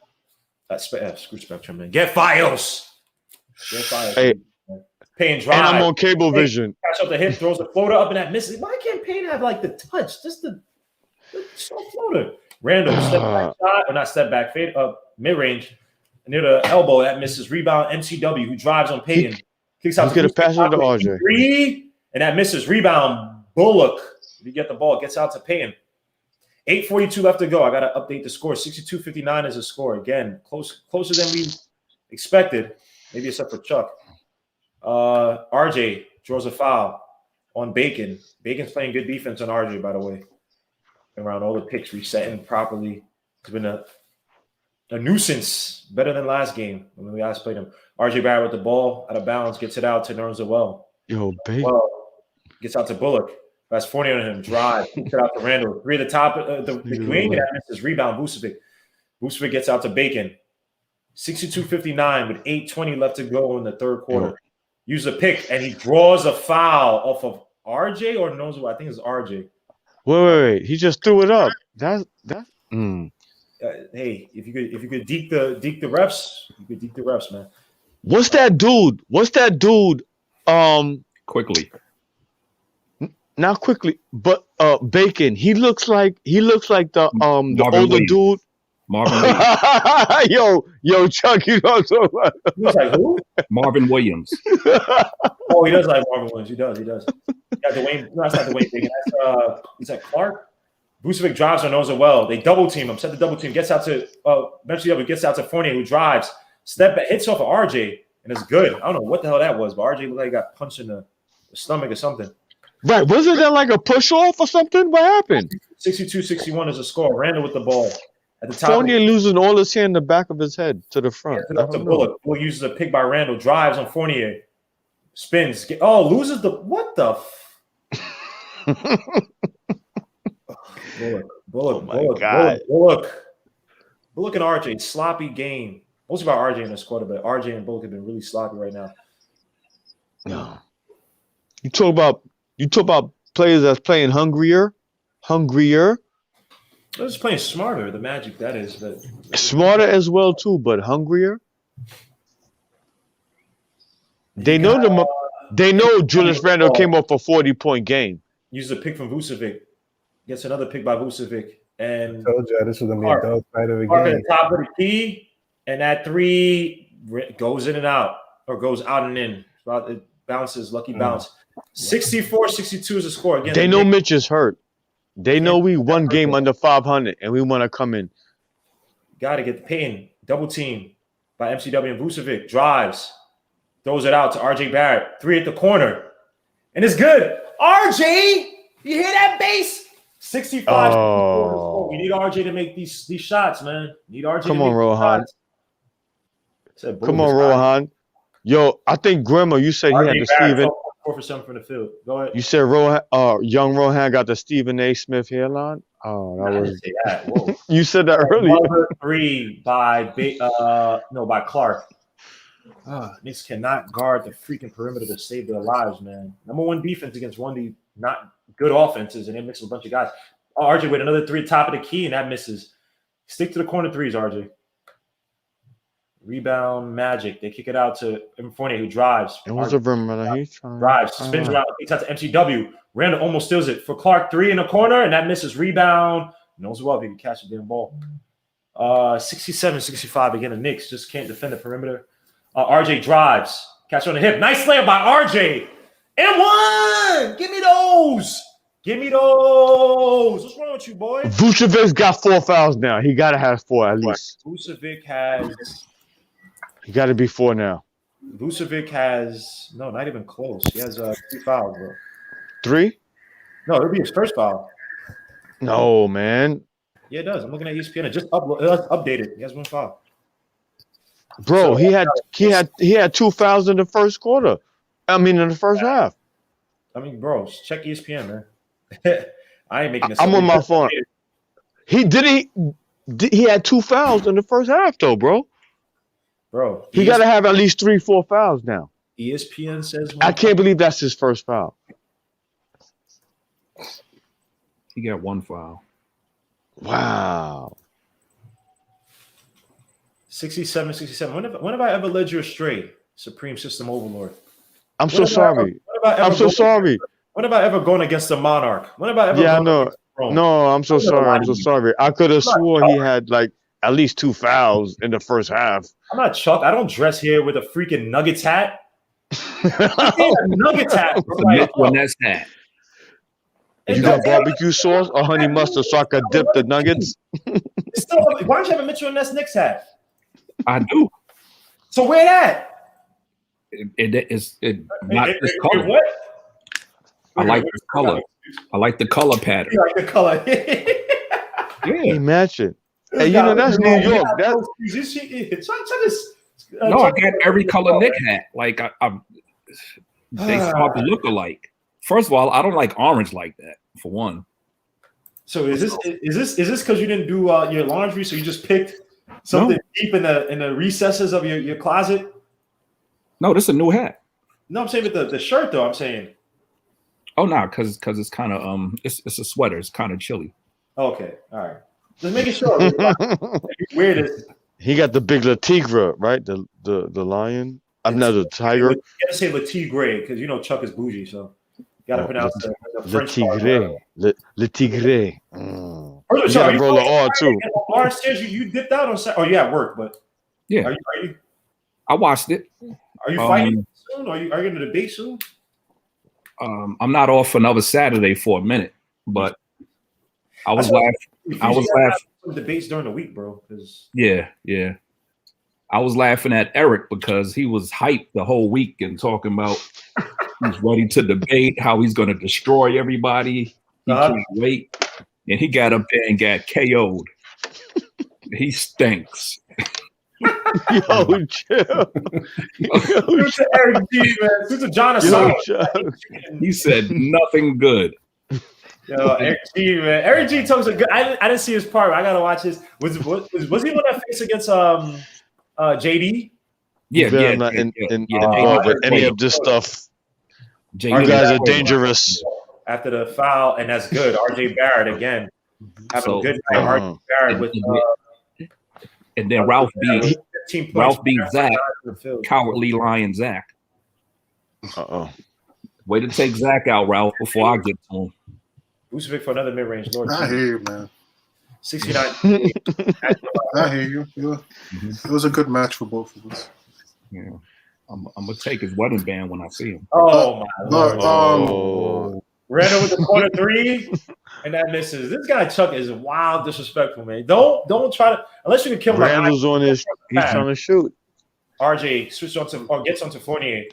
Screw Spectrum, man. Get Fios. Hey, Payne drive. And I'm on cable vision. Catch up the hip, throws the floater up and that misses. Why can't Payne have like the touch? Just the floater. Randall step back shot, or not step back, fade up mid range near the elbow. That misses. Rebound MCW who drives on Payton. Kicks out. He's gonna pass it to RJ. Three, and that misses. Rebound Bullock. If you get the ball, gets out to Payton. 8:42 left to go. I gotta update the score. 62-59 is the score. Again, closer than we expected. Maybe except for Chuck. RJ draws a foul on Bacon. Bacon's playing good defense on RJ, by the way. Around all the picks, resetting properly. It's been a nuisance. Better than last game when we last played him. RJ Barrett with the ball out of bounds, gets it out to Nerns. Yo, Bacon. Well, gets out to Bullock. That's 40 on him. Drive. Gets it out to Randall. Three at the top. The Queen that misses. Rebound. Vucevic. Vucevic gets out to Bacon. 62-59 with 8:20 left to go in the third quarter. Use a pick, and he draws a foul off of RJ or Nosewell. I think it's RJ. Wait. He just threw it up. That's. Hey, if you could deke the refs, you could deke the refs, man. What's that dude? Quickly. Not quickly, but Bacon. He looks like the older Williams. dude. Marvin Williams. yo, Chuck, you know what I'm talking about? He looks like who? Marvin Williams. Oh, he does like Marvin Williams. He does. Yeah, Dwayne. No, that's not Dwayne Bacon. That's is that Clark? Vucevic drives on Nosewell. They double team him. Set the double team. Gets out to eventually gets out to Fournier, who drives. Step back, hits off of RJ, and it's good. I don't know what the hell that was, but RJ looked like he got punched in the stomach or something. Right. Wasn't that like a push off or something? What happened? 62-61 is the score. Randall with the ball. At the top. Fournier losing all his hair in the back of his head to the front. Yeah, up to Bullock. Bullock uses a pick by Randall. Drives on Fournier. Spins. Loses the what the Bullock. Bullock and RJ. Sloppy game. Most about RJ in this quarter, but RJ and Bullock have been really sloppy right now. No. You talk about players that's playing hungrier. They're just playing smarter, the Magic, that is. But smarter as well, too, but hungrier. They know Julius Randle came off a 40-point game. Uses a pick from Vucevic. Gets another pick by Vucevic. And I told you this was going to be a dope fight of the game. At the top of the key, and that three goes in and out, or goes out and in. It bounces, lucky bounce. 64-62 is the score. Again, they know Mitch is hurt. They know we one game under 500, and we want to come in. Got to get the pin. Double team by MCW and Vucevic. Drives. Throws it out to RJ Barrett. Three at the corner. And it's good. RJ! You hear that bass? 65. Oh. We need RJ to make these shots, man. Need RJ Come to on, make Rohan. shots. Come on, Rohan. Yo, I think Grandma, you said he had the Stephen. 4 for 7 from the field. Go ahead. You said young Rohan got the Stephen A. Smith hairline? Oh, that I was. didn't say that. Whoa. You said that earlier. Number 3 by Clark. Knicks cannot guard the freaking perimeter to save their lives, man. Number 1 defense against one of the not good offenses, and they mix with a bunch of guys. RJ with another 3 top of the key, and that misses. Stick to the corner threes, RJ. Rebound, Magic. They kick it out to Fournier, who drives. It was a rim. He's trying. Drives, spins around, kicks out to MCW. Randall almost steals it for Clark. 3 in the corner, and that misses. Rebound. Knows well if he can catch the damn ball. 67-65 again. The Knicks just can't defend the perimeter. RJ drives. Catch on the hip. Nice layup by RJ. And 1. Give me those. Give me those. What's wrong with you, boy? Vucevic's got 4 fouls now. He got to have 4 at least. Vucevic has. He got to be 4 now. Vucevic has not even close. He has 3 fouls, bro. 3? No, it'll be his first foul. No, man. Yeah, it does. I'm looking at ESPN. It just updated. He has 1 foul. Bro, he had 2 fouls in the first quarter. I mean, in the first half. I mean, bro, check ESPN, man. I ain't making this. I'm on my phone. He had 2 fouls in the first half, though, bro. Bro, he got to have at least 3-4 fouls now. ESPN says. I can't believe that's his first foul. He got 1 foul. Wow. 67-67. When have I ever led you astray, Supreme System Overlord? I'm so sorry. I'm so sorry. When have I ever gone against the Monarch? When have I ever? Yeah, I know. No, I'm so sorry. I'm so sorry. I could have sworn he had like at least 2 fouls in the first half. I'm not Chuck. I don't dress here with a freaking Nuggets hat. Nuggets hat. Nets hat. You got barbecue sauce or honey mustard so I could dip the nuggets? Still, why don't you have a Mitchell Ness Knicks hat? I do. So wear that. It's not this color. What? I like this color. I like the color pattern. You like the color. Yeah. Imagine. Hey, you know, that's New York. No, I got every color Nick hat. Like, they start to look alike. First of all, I don't like orange like that, for one. So is this because you didn't do your laundry, so you just picked something deep in the recesses of your closet? No, this is a new hat. No, I'm saying with the shirt though. I'm saying. Oh no, because it's kind of it's a sweater. It's kind of chilly. Okay, all right. Just making sure. Wear this. He got the big La Tigre, right? The lion. I'm not a tiger. You gotta say La Tigre because you know Chuck is bougie, so you gotta pronounce the French. Le Tigre. Le Tigre. You gotta roll the R too. R says you dipped out on Saturday. Oh, you at work, but yeah. Are you I watched it. Are you fighting soon? Are you going to debate soon? I'm not off another Saturday for a minute, but I was laughing. I was laughing. Some debates during the week, bro. Yeah. I was laughing at Eric because he was hyped the whole week and talking about he's ready to debate how he's going to destroy everybody. He can't wait, and he got up there and got KO'd. He stinks. Yo, chill. Eric G, man. This is Jonathan. He said nothing good. Yo, Eric G, man. Eric G talks a good. I didn't see his part. I gotta watch his. Was he on that face against JD? Yeah. Involved with any of this stuff. You guys are dangerous. After the foul, and that's good. RJ Barrett again having a good night. RJ Barrett with. And then Ralph beat Zach, cowardly lion Zach. Way to take Zach out, Ralph, before I get to him. Vucevic for another mid-range. Lord, I hear you, man. 69. I hear you. It was a good match for both of us. Yeah, I'm gonna take his wedding band when I see him. Oh my Lord! Randall with the corner 3, and that misses. This guy Chuck is wild, disrespectful, man. Don't try to unless you can kill him. Randall's on his. He's trying to shoot. RJ switches onto or gets onto Fournier.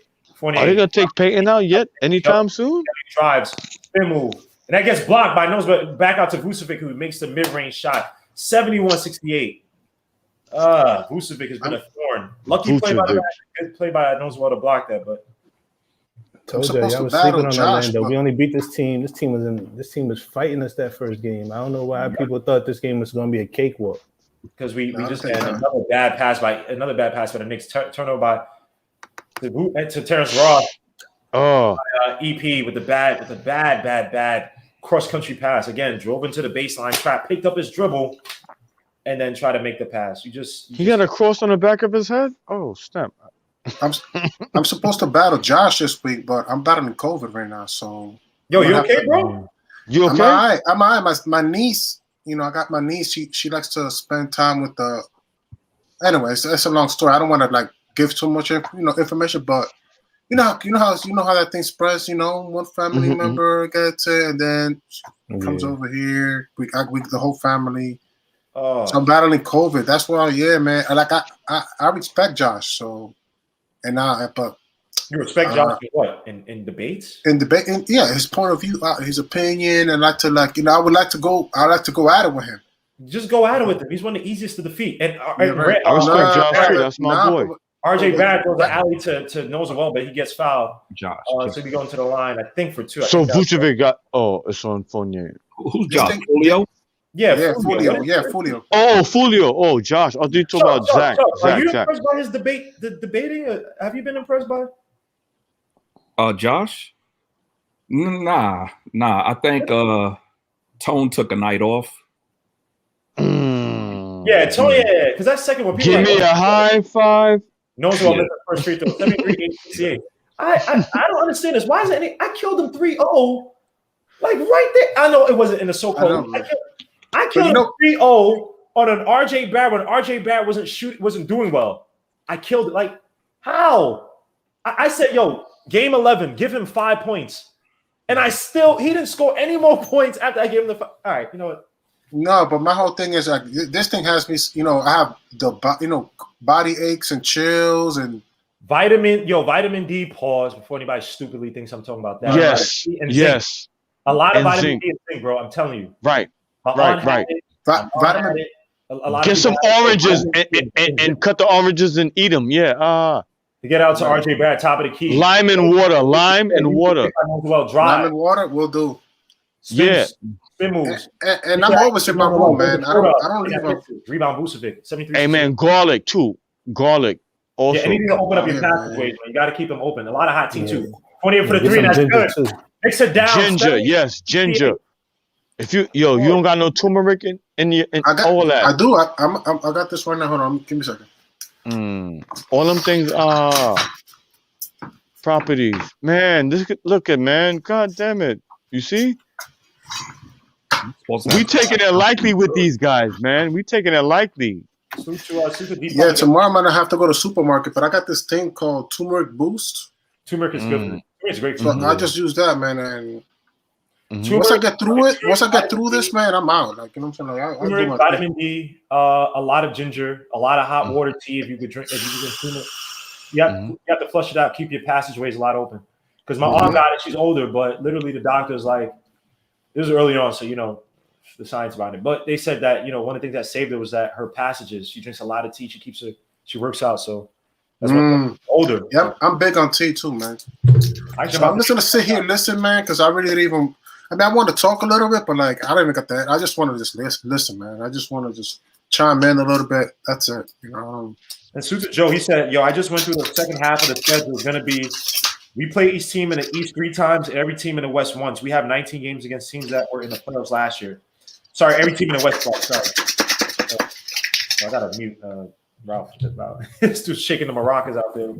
Are they gonna take Payton out yet? Anytime soon? He drives, spin move, and that gets blocked by nose, but back out to Vucevic, who makes the mid-range shot. 71-68. Vucevic has been a thorn. Lucky play by good play by Noswell to block that, but. Told you, I was sleeping on Orlando. We only beat this team. This team was fighting us that first game. I don't know why people thought this game was going to be a cakewalk. Because we just had another bad pass by the Knicks. Turnover to Terrence Ross. EP with the bad cross country pass. Again, drove into the baseline trap, picked up his dribble, and then try to make the pass. He got a cross on the back of his head. Oh, snap! I'm supposed to battle Josh this week, but I'm battling COVID right now. So yo, you okay, bro? You okay? I'm all right. My niece, I got my niece. She likes to spend time with the. Anyway, it's a long story. I don't want to like give too much information, but you know how that thing spreads. One family member gets it, and then comes over here. We the whole family. Oh. So I'm battling COVID. That's why, yeah, man. Like I respect Josh. So, and but you respect Josh in what? In debates? In debate, yeah, his point of view, his opinion, and I would like to go. I like to go at it with him. Just go at it with him. He's one of the easiest to defeat. And I respect Josh too. That's my boy. RJ Barrett goes to alley to nose well, but he gets fouled. Josh. So we go into the line, I think, for 2. So Vucevic got. Oh, it's on Fournier. Who's Josh? Julio? Yeah, Fulio. Yeah, Fulio. Oh, Fulio. Oh, Josh. I'll do you talk about Zach. Are you impressed by his debating? Have you been impressed by? Josh? Nah. I think Tone took a night off. Yeah, Tony. Yeah, because that's second one. Give me a high five. No one's going to miss the first free throw. 73-68. I don't understand this. Why is it? I killed him 3-0. Like right there. I know it wasn't in the so-called. I killed him 3-0 on an RJ Barrett when RJ Barrett wasn't doing well. I killed it. Like how? I said, yo, game 11, give him 5 points, and he didn't score any more points after I gave him the. All right, you know what? No, but my whole thing is like this thing has me. I have the body aches and chills and vitamin D. Pause before anybody stupidly thinks I'm talking about that. Yes, yes. A lot of vitamin D and zinc, bro. I'm telling you. Right. Vitamin. Get some oranges and cut the oranges and eat them. Yeah. To get out to RJ Barrett, top of the key. Lime and water. Well, dry. Lime and water will do. Spin moves. And I'm always in my room, man. I don't leave my rebound Vucevic. 73. Hey, man, garlic too. Garlic also. Yeah, anything to open up your passageways, you got to keep them open. A lot of hot tea too. 28 for the 3, that's good. Mix it down. Ginger, yes, ginger. If you don't got no turmeric in all that. I do. I got this right now. Hold on, give me a second. All them things are properties. Man, look at man. God damn it. You see? We taking it lightly with these guys, man. We taking it lightly. Yeah, tomorrow I'm gonna have to go to the supermarket, but I got this thing called Turmeric Boost. Turmeric is good. It's great. So I just use that, man, and once I get through this, man, I'm out. Like, you know what I'm saying? Like, turmeric, vitamin D, a lot of ginger, a lot of hot water tea. If you could consume it, you have to flush it out. Keep your passageways a lot open. Because my aunt got it. She's older, but literally the doctor's like, this was early on, so the science behind it. But they said that one of the things that saved her was that her passages. She drinks a lot of tea. She works out, so that's why I'm older. Yep, I'm big on tea too, man. So I'm just gonna sit here and listen, man, because I really didn't even. I mean, I want to talk a little bit, but like I don't even got that. I just want to just listen, man. I just want to just chime in a little bit. That's it, And Susan Joe, he said, "Yo, I just went through the second half of the schedule. It's gonna be." We play each team in the East 3 times, every team in the West once. We have 19 games against teams that were in the playoffs last year. Sorry, every team in the West. Sorry. I got to mute Ralph. It's just shaking the maracas out there.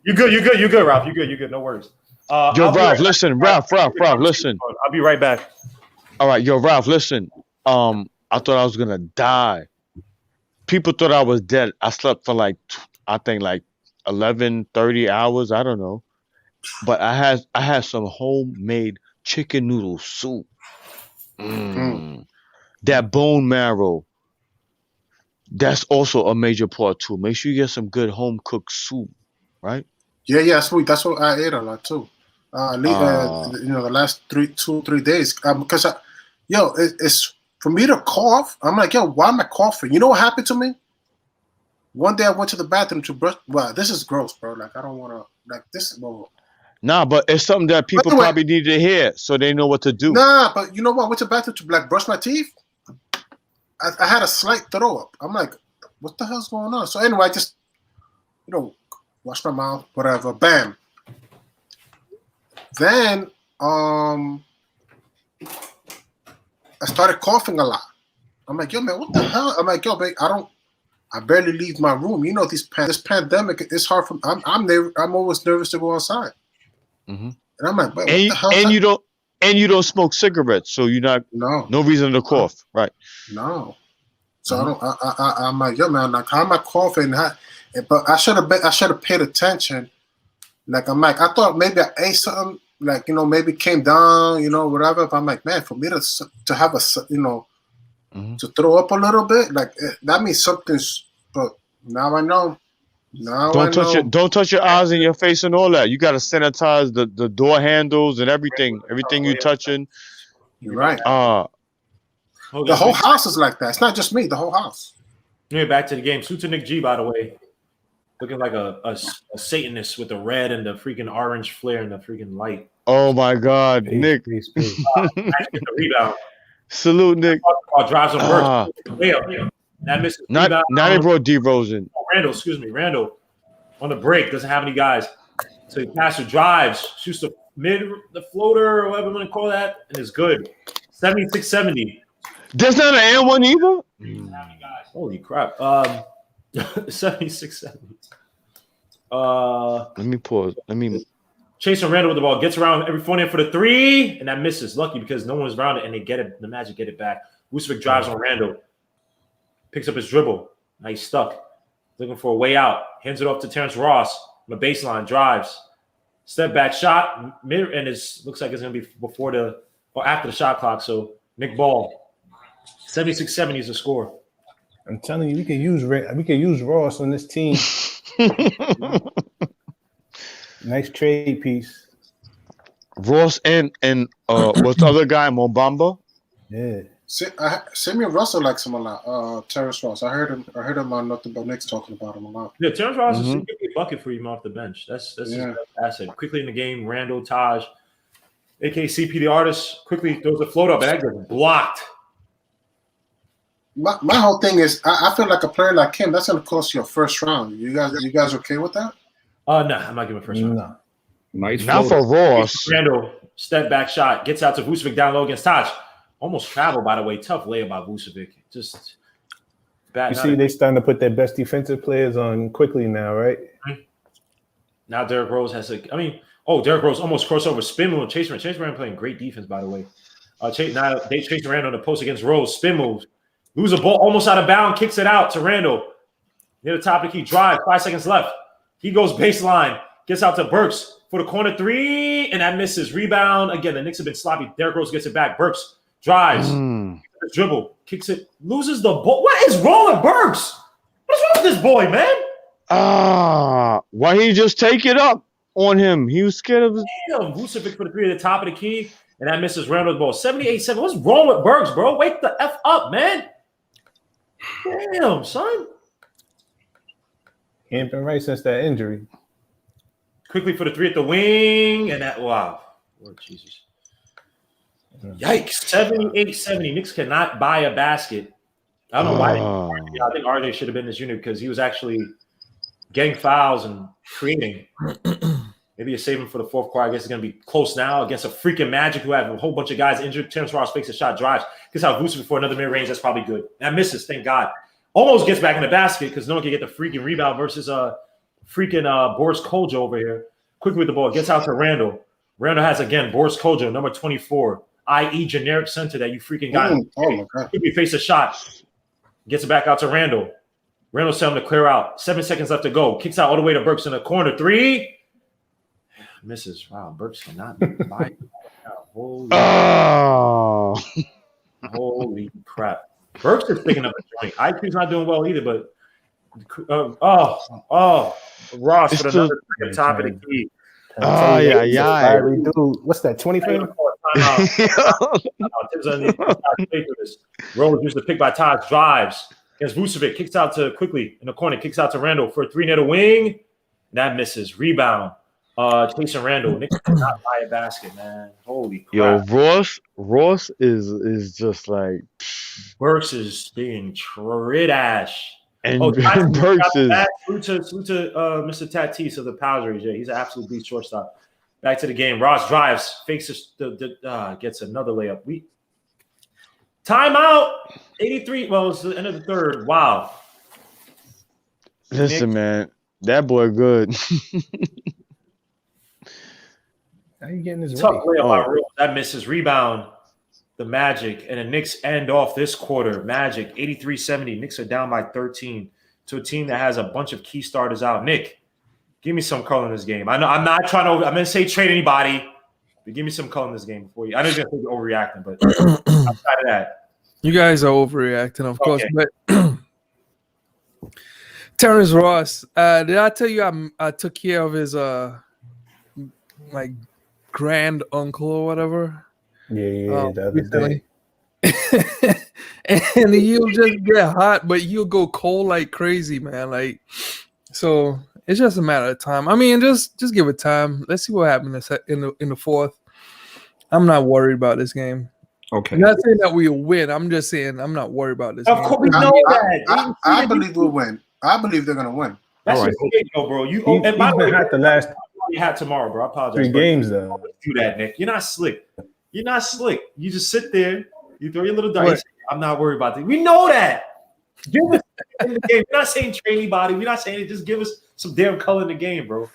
You're good, Ralph. You're good. No worries. Yo, Ralph, listen. Ralph, listen. I'll be right back. All right, yo, Ralph, listen. I thought I was going to die. People thought I was dead. I slept for like 11, 30 hours. I don't know. But I had some homemade chicken noodle soup. That bone marrow. That's also a major part too. Make sure you get some good home cooked soup, right? Yeah, sweet. That's what I ate a lot too. The last 2-3 days because it's for me to cough. I'm like, yo, why am I coughing? You know what happened to me? One day I went to the bathroom to brush. Wow, this is gross, bro. Like I don't want to. Like this. Well, nah, but it's something that people probably need to hear so they know what to do. Nah, but you know what? I went to the bathroom to like brush my teeth. I had a slight throw up. I'm like, what the hell's going on? So anyway, I just wash my mouth, whatever. Bam. Then I started coughing a lot. I'm like, yo, man, what the hell? I'm like, yo, man, I barely leave my room. You know, this pandemic, it's hard for. I'm always nervous to go outside. Mm-hmm. And I'm like, what the hell? And you don't smoke cigarettes, so you're not no reason to cough, right? No. So I'm like, yo, man, like, how am I coughing? But I should have paid attention. Like, I'm like, I thought maybe I ate something, like, maybe it came down, whatever. But I'm like, man, for me to have a, to throw up a little bit, like, that means something's. But now I know. Don't touch your eyes and your face and all that. You got to sanitize the door handles and everything. Everything you touching. You're right. The whole house is like that. It's not just me. The whole house. Yeah, back to the game. Suits to Nick G, by the way, looking like a Satanist with the red and the freaking orange flare and the freaking light. Oh my God, Nick! Peace. The rebound. Salute, Nick. Drives on Burks. That misses. Now they brought DeRozan. Randall on the break doesn't have any guys, so he passes, drives, shoots the floater or whatever you want to call that, and it's good. 76-70. There's not an and one either. Holy crap! 76-70. Let me pause. Chasing Randall with the ball, gets around every phone in for the three, and that misses. Lucky because no one was around it, and they get it. The Magic get it back. Vucevic drives on Randall, picks up his dribble. Now he's stuck, looking for a way out. Hands it off to Terrence Ross on the baseline. Drives, step back shot, and it looks like it's going to be before or after the shot clock. So Nick Ball, 76-70 is the score. I'm telling you, we can use Ross on this team. Nice trade piece. Ross and what's the other guy, Mobamba? Yeah. Simeon Russell likes him a lot. Terrence Ross. I heard him on Nothing But Knicks talking about him a lot. Yeah, Terrence Ross is going to be a bucket for him off the bench. That's his best asset. Quickly in the game, Randall, Taj, aka CP the artist, quickly throws a float up, and that gets blocked. My whole thing is, I feel like a player like him, that's going to cost you a first round. You guys okay with that? No, I'm not giving first round. No. Nice. Not for Ross. Randall, step back shot, gets out to Vucevic down low against Taj. Almost traveled, by the way. Tough layup by Vucevic. Just bad. You see, they're starting to put their best defensive players on quickly now, right? Now Derrick Rose has Derrick Rose almost crossover, spin move, Chase Randall playing great defense, by the way. Now they chase Randall on the post against Rose, spin moves, lose a ball almost out of bounds, kicks it out to Randall. Near the top of the key, drive, 5 seconds left. He goes baseline, gets out to Burks for the corner three, and that misses. Rebound again. The Knicks have been sloppy. Derrick Rose gets it back. Burks drives, dribble, kicks it, loses the ball. What is wrong with Burks? What's wrong with this boy, man? Why he just take it up on him? He was scared of his. Damn, Vucevic for the three at the top of the key, and that misses Randall the ball. 78-7. What's wrong with Burks, bro? Wake the F up, man. Damn, son. He ain't been right since that injury. Quickly for the three at the wing, and that, wow. Lord Jesus. Yikes. 78-70. Knicks cannot buy a basket. I don't know why. I think RJ should have been in this unit because he was actually getting fouls and creating. Maybe you save him for the fourth quarter. I guess it's going to be close now against a freaking Magic who have a whole bunch of guys injured. Terrence Ross fakes a shot, drives. Gets out Vucevic for another mid-range. That's probably good. That misses, thank God. Almost gets back in the basket because no one can get the freaking rebound versus Boris Kojo over here. Quickly with the ball. Gets out to Randall. Randall has, again, Boris Kojo, number 24, i.e. generic center that you freaking got. Oh, my God. Quickly face a shot. Gets it back out to Randall. Randall's telling him to clear out. 7 seconds left to go. Kicks out all the way to Burks in the corner. Three. Misses. Wow, Burks cannot buy. Holy crap. Burks is picking up a joint. IQ's not doing well either, but Ross with another top of the key. What's that? 25? Rose used to pick by Taj, drives against Vucevic, kicks out to quickly in the corner, kicks out to Randall for a three near the wing. And that misses. Rebound. Chasing Randall. Knicks cannot buy a basket, man. Holy crap. Yo, Ross is just like Burks is being trash. And Burks is salute to Mr. Tatis of the Padres. Yeah, he's an absolute beast shortstop. Back to the game. Ross drives, fakes gets another layup. Timeout. 83. Well, it's the end of the third. Wow. Listen, man, that boy good. How you getting this Tough right? layup by Rose. That misses rebound. The Magic and the Knicks end off this quarter. Magic 83-70. Knicks are down by 13 to a team that has a bunch of key starters out. Nick, give me some color in this game. I know I'm not trying to. I'm gonna say trade anybody, but give me some color in this game before you. I know you're gonna think you're overreacting, but outside of that, you guys are overreacting, of course. Okay. But Terrence Ross, did I tell you I took care of his like grand uncle or whatever? Yeah, the other day. And he'll just get hot, but he'll go cold like crazy, man. Like, so it's just a matter of time. I mean, just give it time. Let's see what happens in the fourth. I'm not worried about this game. Okay. I'm not saying that we'll win. I'm just saying I'm not worried about this game. of course we know that. I believe we'll win. I believe they're gonna win. That's All just right. it, bro. You He's and by the way, been hot the last you had tomorrow, bro. I apologize. 3 bro. games though. Do that, Nick. You're not slick. You're not slick. You just sit there. You throw your little dice. Right. I'm not worried about that. We know that. Give us in the game. We're not saying trade anybody. We're not saying it. Just give us some damn color in the game, bro.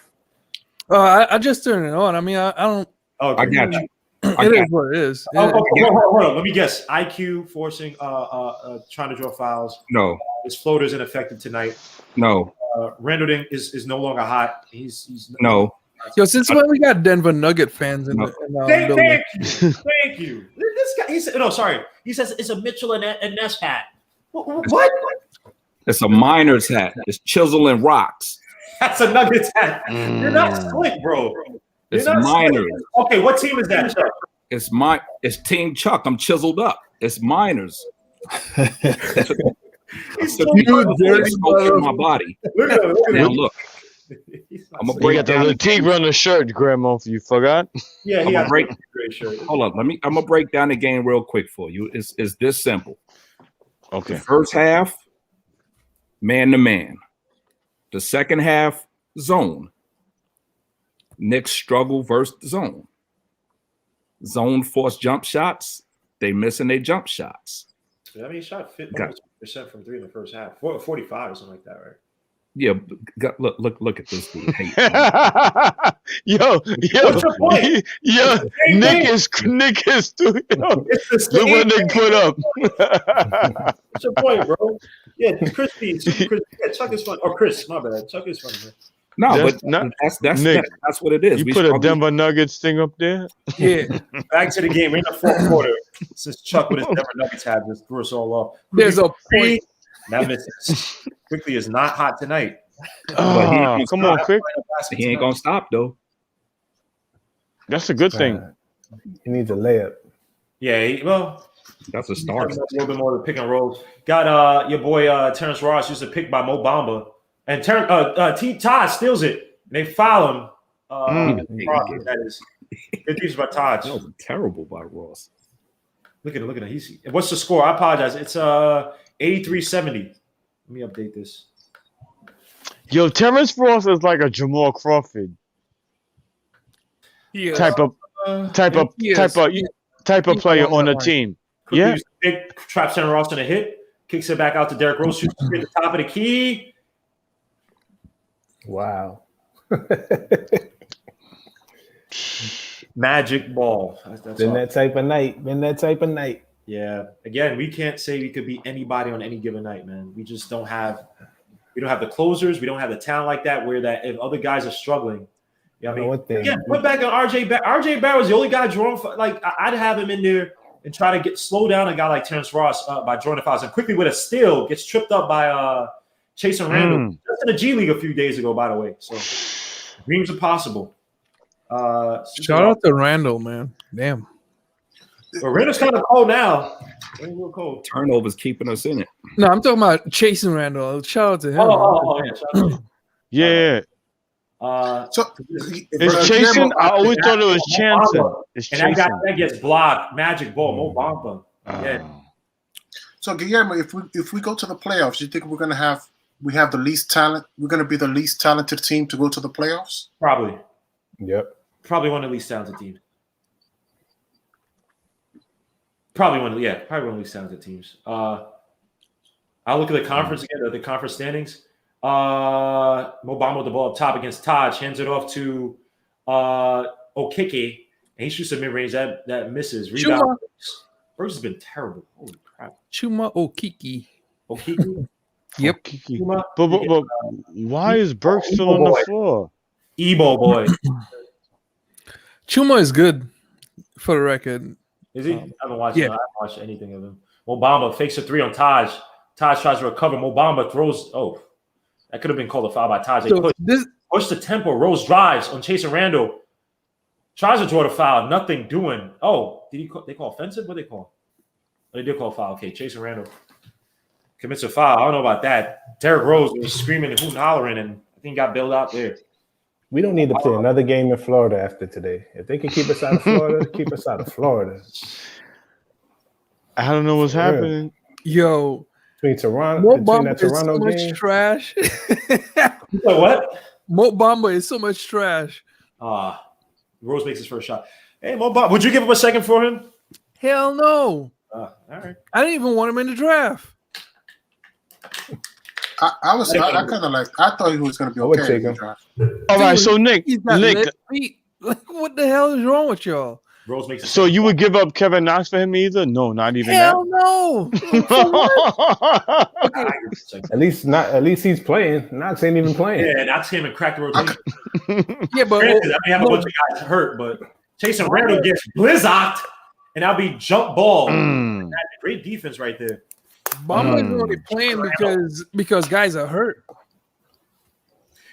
I just turned it on. I mean, I don't. Okay. I got you. It is what it is. Hold on. Let me guess. IQ forcing, trying to draw fouls. No. His floater's ineffective tonight. No. Randall is no longer hot. He's No. Yo, since when we got Denver Nugget fans in the building? Thank you. This guy. He said, no, sorry. He says it's a Mitchell and Ness hat. What? It's a Miners hat. It's chiseling rocks. That's a Nuggets hat. You're not slick, bro. It's Miners. Okay, what team is that, Chuck? It's Team Chuck. I'm chiseled up. It's Miners. He's in my body. Look at him. Now look. I'm gonna break You got the down little Tigre on the shirt, Grandma. If you forgot. Yeah, I'm has a great a great shirt. Hold on. I'm gonna break down the game real quick for you. It's this simple. Okay. The first half, man to man. The second half, zone. Knicks struggle versus zone. Zone force jump shots. They missing their jump shots. I mean, he shot 50% from 3 in the first half. 45 or something like that, right? Yeah, look at this dude. Yo, what's your point? Yo, Nick is look what Nick put up. What's your point, bro? Yeah, Crispy. Yeah, Chuck is fun. Or Chris, my bad. Chuck is funny, man. No, That's but not- that's Nick, that's what it is. You We put a struggle- Denver Nuggets thing up there. Yeah, Back to the game. We're in the fourth quarter. Since Chuck with his Denver Nuggets hat just threw us all off. there's a point. That misses. Quickly is not hot tonight. Oh, come on, quick. He ain't gonna stop though. That's a good thing. He needs a layup. Yeah, well, That's a start. a little bit more of the pick and rolls. Got your boy Terrence Ross used a pick by Mo Bamba, and Todd steals it. And they foul him. That is good things by Todd. That was terrible by Ross. Look at him. What's the score? I apologize. It's 83-70. Let me update this. Yo, Terrence Ross is like a Jamal Crawford Yes. type of Yes. player on the team. Yeah. Big traps Terrence Ross in a hit. Kicks it back out to Derrick Rose. Shoots at the top of the key. Wow. Magic ball. That's Been all. that type of night. Yeah. Again, we can't say we could beat anybody on any given night, man. We just don't have. We don't have the closers. We don't have the talent like that. Where that if other guys are struggling, you know what I mean? Again, put back on RJ. RJ Barrett was the only guy drawing. I'd have him in there and try to slow down a guy like Terrence Ross by drawing the fouls. And quickly with a steal, gets tripped up by Chase and Randall. Just in the G League a few days ago, by the way. So dreams are possible. Shout out to Randall, man. Damn. But Randall's kind of cold now. Real cold. Turnovers keeping us in it. No, I'm talking about chasing Randall. Shout out to him. Yeah. Shout out. Yeah. So It's chasing. I always thought it was chancing. It's And chasing. that gets blocked. Magic ball, Mo Bamba. Yeah. So Guillermo, if we go to the playoffs, you think we have the least talent? We're gonna be the least talented team to go to the playoffs? Probably. Yep. Probably one of the least talented teams. Probably one of the least talented teams. I'll look at the conference again, the conference standings. Mo Bamba with the ball up top against Taj, hands it off to Okeke, and he shoots a mid-range that misses. Rebound. Burks has been terrible. Holy crap. Chuma Okeke. Okeke? Yep. But why is Burke still on the floor? Ebo boy. Chuma is good, for the record. Is he? I haven't watched him. I haven't watched anything of him. Mo Bamba fakes a three on Taj. Taj tries to recover. Mo Bamba throws. Oh, that could have been called a foul by Taj. They push the tempo. Rose drives on Chase and Randall. Tries to draw the foul. Nothing doing. Oh, they call offensive? What did they call? Oh, they did call foul. Okay, Chase and Randall commits a foul. I don't know about that. Derrick Rose was screaming and hooting and hollering, and I think got bailed out there. We don't need to play another game in Florida after today. If they can keep us out of Florida, keep us out of Florida. I don't know what's happening. Yo, between Toronto, Mo between Bamba that Toronto is so game. much trash. What? Mo Bamba is so much trash. Rose makes his first shot. Hey, Mo Bamba, would you give him a second for him? Hell no. All right. I didn't even want him in the draft. I thought he was going to be okay. All right, so Nick, Like, what the hell is wrong with y'all? Rose makes. So you would give up Kevin Knox for him either? No, not even Hell no. At least he's playing. Knox ain't even playing. Yeah, Knox came and cracked the rotation. Yeah, but granted, I have a bunch of guys hurt, but Chase and Randall gets blizzard, and I'll be jump ball. Great defense right there. Bamba is only playing because guys are hurt.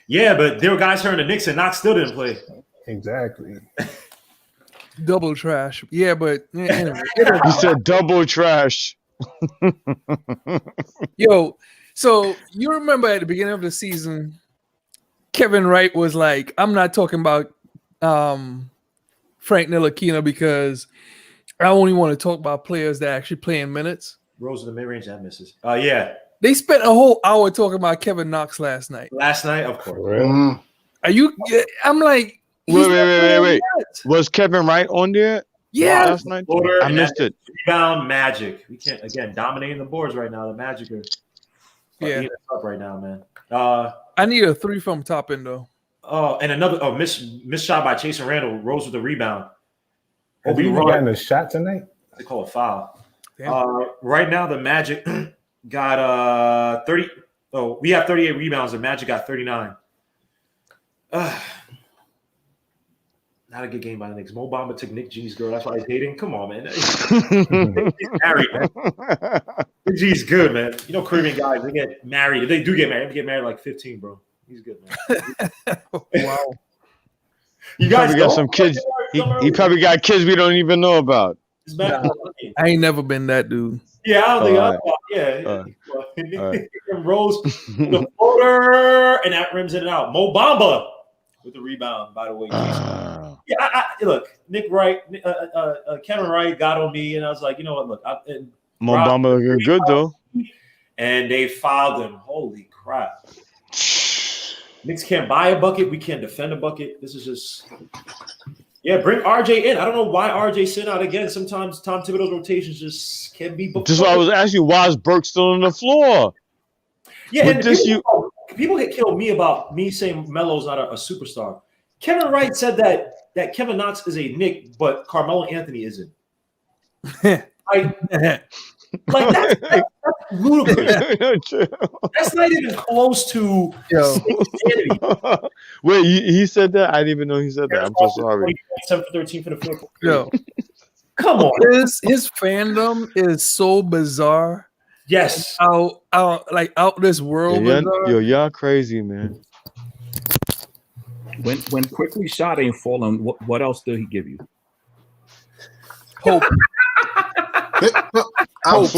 Yeah, but there were guys hurt in the Knicks and Knox still didn't play. Exactly. Double trash. Yeah, but anyway. You said double trash. Yo, so you remember at the beginning of the season, Kevin Wright was like, I'm not talking about Frank Ntilikina because I only want to talk about players that actually play in minutes. Rose in the mid-range that misses. Yeah. They spent a whole hour talking about Kevin Knox last night. Last night, of course. Are you? I'm like, wait. Was Kevin Wright on there? Yeah. Last night? I missed it. Rebound Magic. We can't dominating the boards right now. The Magic are eating us up right now, man. I need a 3 from top end though. And another missed shot by Chase and Randall. Rose with the rebound. Have you gotten a shot tonight? They call a foul. Right now, the Magic got 30. Oh, we have 38 rebounds. The Magic got 39. Not a good game by the Knicks. Mo Bamba took Nick G's girl. That's why he's dating. Come on, man. He's married, man. Nick G's good, man. You know, Caribbean guys, they get married. If they do get married, they get married like 15, bro. He's good, man. Wow. You guys got some kids. He probably got kids we don't even know about. I ain't never been that dude. Yeah, I don't think Rose the floater, and that rims it out. Mo Bamba with the rebound, by the way. Look, Nick Wright, Kevin Wright got on me, and I was like, you know what? Look, Mo Bamba looking good though. And they fouled him. Holy crap! Knicks can't buy a bucket. We can't defend a bucket. This is just. Yeah, bring RJ in. I don't know why RJ sent out again. Sometimes Tom Thibodeau's rotations just can't be. Just what I was asking you. Why is Burke still on the floor? Yeah, and people get killed me about me saying Melo's not a superstar. Kevin Wright said that Kevin Knox is a Knick, but Carmelo Anthony isn't. That's ludicrous. That's not even close to. Wait, he said that? I didn't even know he said that. I'm so sorry. 7 for 13 for the field. Yo, come on. His fandom is so bizarre. Yes. Out this world. Y'all crazy, man. When Quickly shot ain't falling, what else did he give you? Hope. I would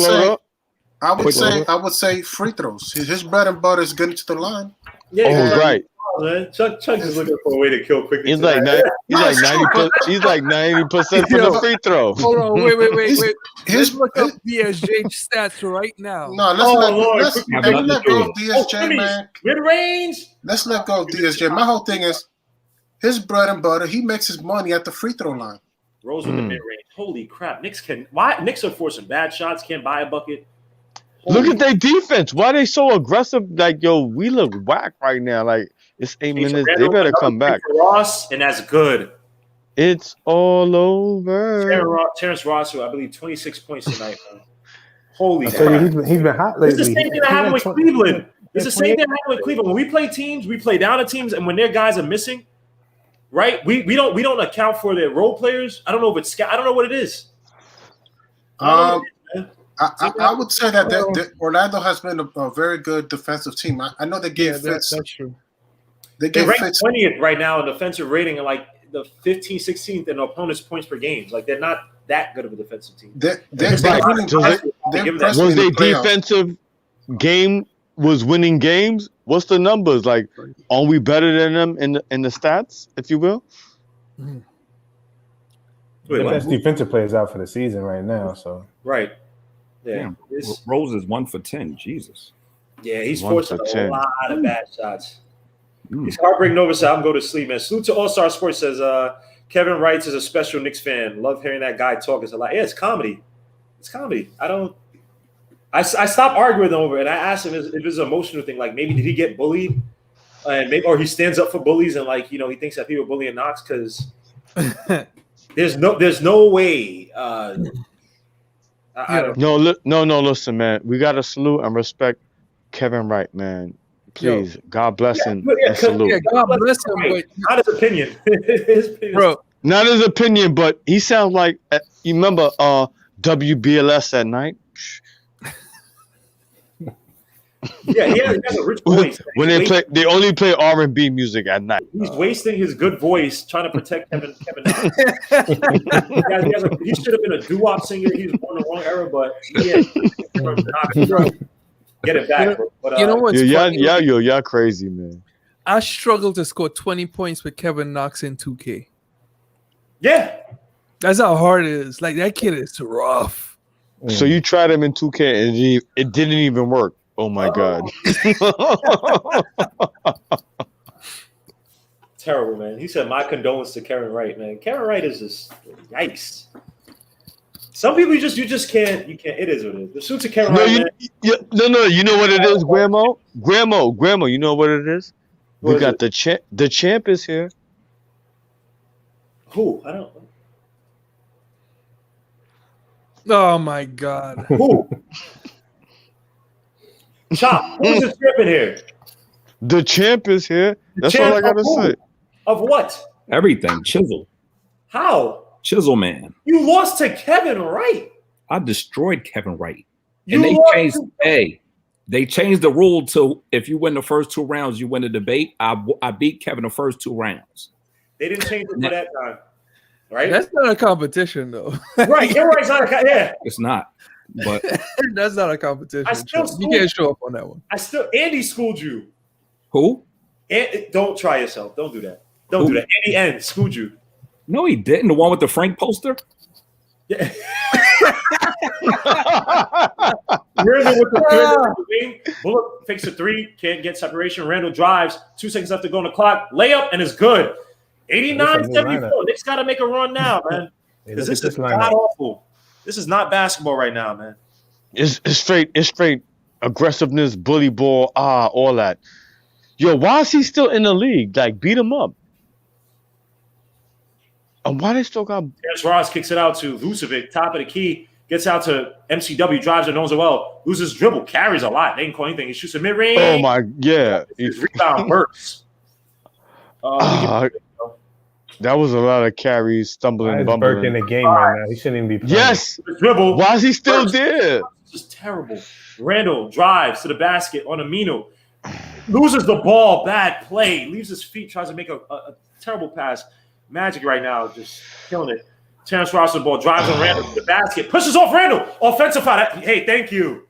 say free throws. His bread and butter is getting to the line. Yeah, right. Chuck is looking for a way to kill Quickly. He's like 90%. He's like 90% for the free throw. Hold on, wait. Let's look up DSJ stats right now. No, let's let go of DSJ, man. Mid range. Let's let go of DSJ. My whole thing is his bread and butter. He makes his money at the free throw line. Rose with the mid range. Holy crap! Knicks are forcing bad shots. Can't buy a bucket. Look at their defense. Why they so aggressive? Like, yo, we look whack right now. Like, it's 8 minutes. They better come back. Ross, and that's good. It's all over. Terrence Ross, who I believe 26 points tonight. Man. Holy crap! He's been hot lately. It's the same thing that happened with Cleveland. It's the same thing that happened with Cleveland. When we play teams, we play down to teams, and when their guys are missing, right? We don't account for their role players. I don't know if it's I don't know what it is. I would say that Orlando has been a very good defensive team. I know they gave Fitz. That's true. They ranked 20th right now in defensive rating, and like the 15th, 16th in opponents' points per game. Like they're not that good of a defensive team. Was their defensive game was winning games? What's the numbers like? Are we better than them in the stats, if you will? The best defensive players out for the season right now. So right. Yeah, Rose is 1 for 10. Jesus. Yeah, he's forcing a lot of bad shots. He's heartbreaking over, so I'm going to sleep, man. Salute to All Star Sports says Kevin Wright is a special Knicks fan. Love hearing that guy talk. It's a lot. Yeah, it's comedy. It's comedy. I stopped arguing with him over it. And I asked him if it's an emotional thing. Like maybe did he get bullied, and maybe or he stands up for bullies and like he thinks that people bullying Knox because there's no way. No, listen, man. We gotta salute and respect Kevin Wright, man. Please, God bless him and salute. Yeah, God bless him. But not his opinion. Bro, not his opinion, but he sounds like you remember WBLS at night. Yeah, he has a rich voice. When they only play R&B music at night. He's wasting his good voice trying to protect Kevin. He should have been a doo-wop singer. He's born in the wrong era, but get it back. But, you know what's funny? Y'all crazy, man. I struggle to score 20 points with Kevin Knox in 2K. Yeah. That's how hard it is. Like, that kid is rough. So you tried him in 2K and it didn't even work. Oh my God. Terrible, man. He said, my condolences to Kevin Wright, man. Kevin Wright is just yikes. Some people you just can't. It is what it is. The suits of Kevin Wright, man. No. You know what it is, Grandma? Grandma, you know what it is? We got the champ. The champ is here. Who? I don't know. Oh my God. Who? Chop. Who's the champ in here? The champ is here. That's all I gotta say. Of what? Everything. Chisel. How? Chisel man. You lost to Kevin Wright. I destroyed Kevin Wright. And they changed the rule to if you win the first 2 rounds, you win the debate. I beat Kevin the first 2 rounds. They didn't change it for that time. Right? That's not a competition, though. Right. You're right. It's not It's not. But that's not a competition. You can't show up on that one. Andy schooled you. Who? Don't try yourself. Don't do that. Don't do that. Andy N schooled you. No, he didn't. The one with the Frank poster? Yeah. Randall with the wing. Bullock fakes a 3. Can't get separation. Randall drives. 2 seconds left to go on the clock. Layup and it's good. 89-74. Knicks got to make a run now, man. Because this is god awful. This is not basketball right now, man. It's straight aggressiveness, bully ball, all that. Yo, why is he still in the league? Like, beat him up. And why they still got... Terrence Ross kicks it out to Vucevic, top of the key, gets out to MCW, drives and knows it well, loses dribble, carries a lot. They didn't call anything. He shoots a mid-range. Oh, my... Yeah. His rebound works. That was a lot of carries, stumbling, bumbling. In the game right now. He shouldn't even be playing. Yes. Dribble. Why is he still there? This is terrible. Randall drives to the basket on Amino. Loses the ball. Bad play. Leaves his feet. Tries to make a terrible pass. Magic right now just killing it. Terrence Ross with the ball. Drives on Randall to the basket. Pushes off Randall. Offensive foul. Hey, thank you.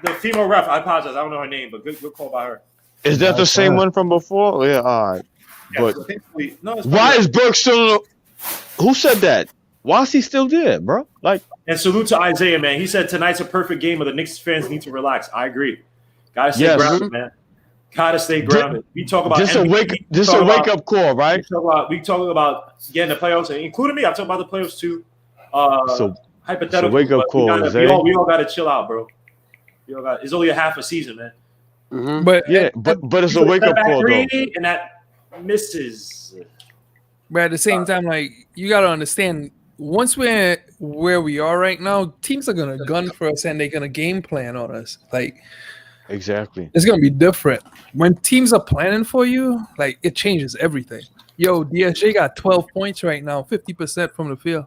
The female ref. I apologize. I don't know her name, but good call by her. Is that the same one from before? Yeah, all right. But why is Burke still? Who said that? Why is he still there, bro? Like, and salute to Isaiah, man. He said tonight's a perfect game, but the Knicks fans need to relax. I agree. Gotta stay grounded, man. Gotta stay grounded. We talk about This a wake up call, right? We talk about getting the playoffs, and including me. I'm talking about the playoffs too. Hypothetical. So wake up calls. We all gotta chill out, bro. It's only a half a season, man. Mm-hmm. But it's a wake up call though. And that misses. But at the same time, like you gotta understand, once we're where we are right now, teams are gonna gun for us and they're gonna game plan on us. Like exactly, it's gonna be different when teams are planning for you. Like it changes everything. Yo, DSJ got 12 points right now, 50% from the field.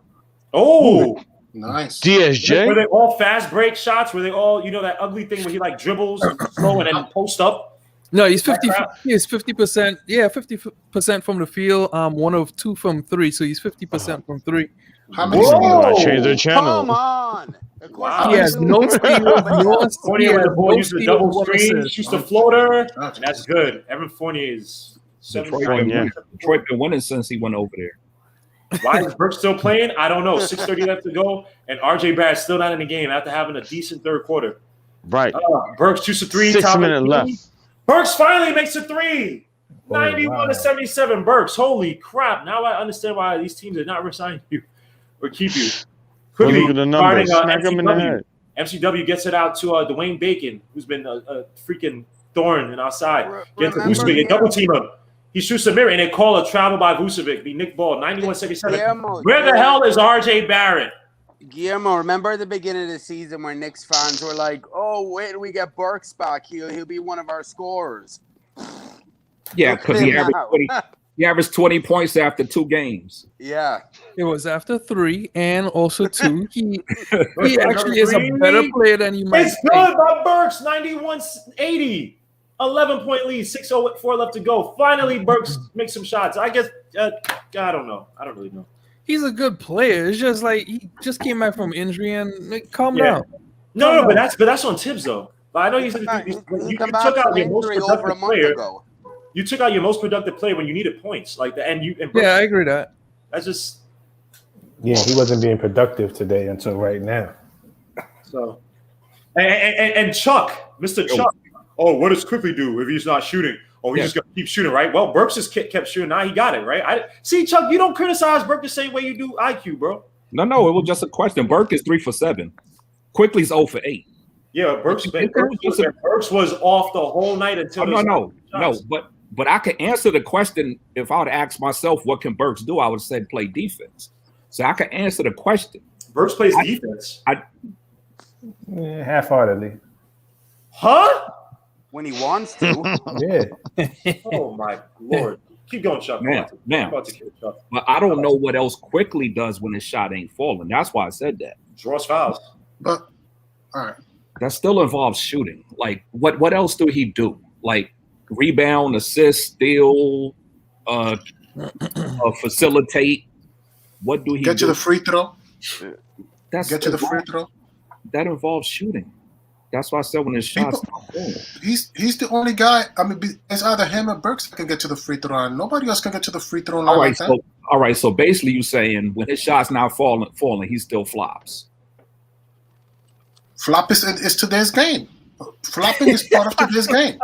Oh, nice. DSJ. Were they all fast break shots? Were they all that ugly thing where he like dribbles slow and then post up? No, he's 50. He's 50%. Yeah, 50% from the field. 1 of 2 from 3, so he's 50% from 3. How many? Change their channel. Come on. Wow. He has no steals, no Fournier with the ball, uses the double screen, shoots the floater, and that's good. Evan Fournier is Detroit been winning since he went over there. Why is Burks still playing? I don't know. 6:30 left to go, and RJ Barrett's still not in the game after having a decent third quarter. Right. Burks shoots a 3. 6 minutes left. Burks finally makes a 3. 91 to 77. Burks. Holy crap! Now I understand why these teams did not resign you or keep you. Quickly, look at the numbers. Smack him in the head. MCW gets it out to Dwayne Bacon, who's been a freaking thorn in our side. Gets to Vucevic, they double team him. He shoots a mirror, and they call a travel by Vucevic. Be Nick Ball, 91-77. Where the hell is RJ Barrett? Guillermo, remember at the beginning of the season where Knicks fans were like, "Oh, wait till we get Burks back. He'll be one of our scorers." Yeah, because he averaged 20 points after 2 games. Yeah, it was after 3 and also 2. He actually is a better player than you might. It's good by Burks, 91-80. 11-point lead, 6:04 left to go. Finally, Burks makes some shots. I guess I don't know. I don't really know. He's a good player. It's just like he just came back from injury and calm down. No, but that's on Tibbs though. But I know you took out your most productive player. You took out your most productive player when you needed points, like the and Burks, I agree that. That's just he wasn't being productive today until right now. So and Chuck, Mr. Chuck. Oh, what does Quickly do if he's not shooting? Oh, he's just gonna keep shooting, right? Well, Burks just kept shooting. Now he got it, right? See, Chuck, you don't criticize Burke the same way you do IQ, bro. No, it was just a question. Burke is 3 for 7. Quickly's 0 for 8. Yeah, Burks was off the whole night until no. But I could answer the question if I would ask myself, what can Burks do? I would have said play defense. So I could answer the question. Burks plays defense. Half-heartedly. Huh? When he wants to. Yeah. Oh my Lord. Keep going, Chuck. Now, but I don't know what else Quickly does when his shot ain't falling. That's why I said that. Draws fouls. But all right. That still involves shooting. Like what else do he do? Like rebound, assist, steal, facilitate. What do he get do? to the free throw? Get to the free throw. That involves shooting. That's why I said when his shots. He's the only guy. I mean, it's either him or Burks that can get to the free throw line. Nobody else can get to the free throw line. All right. So basically, you saying when his shots not falling, he still flops. Flop is today's game. Flopping is part of today's game.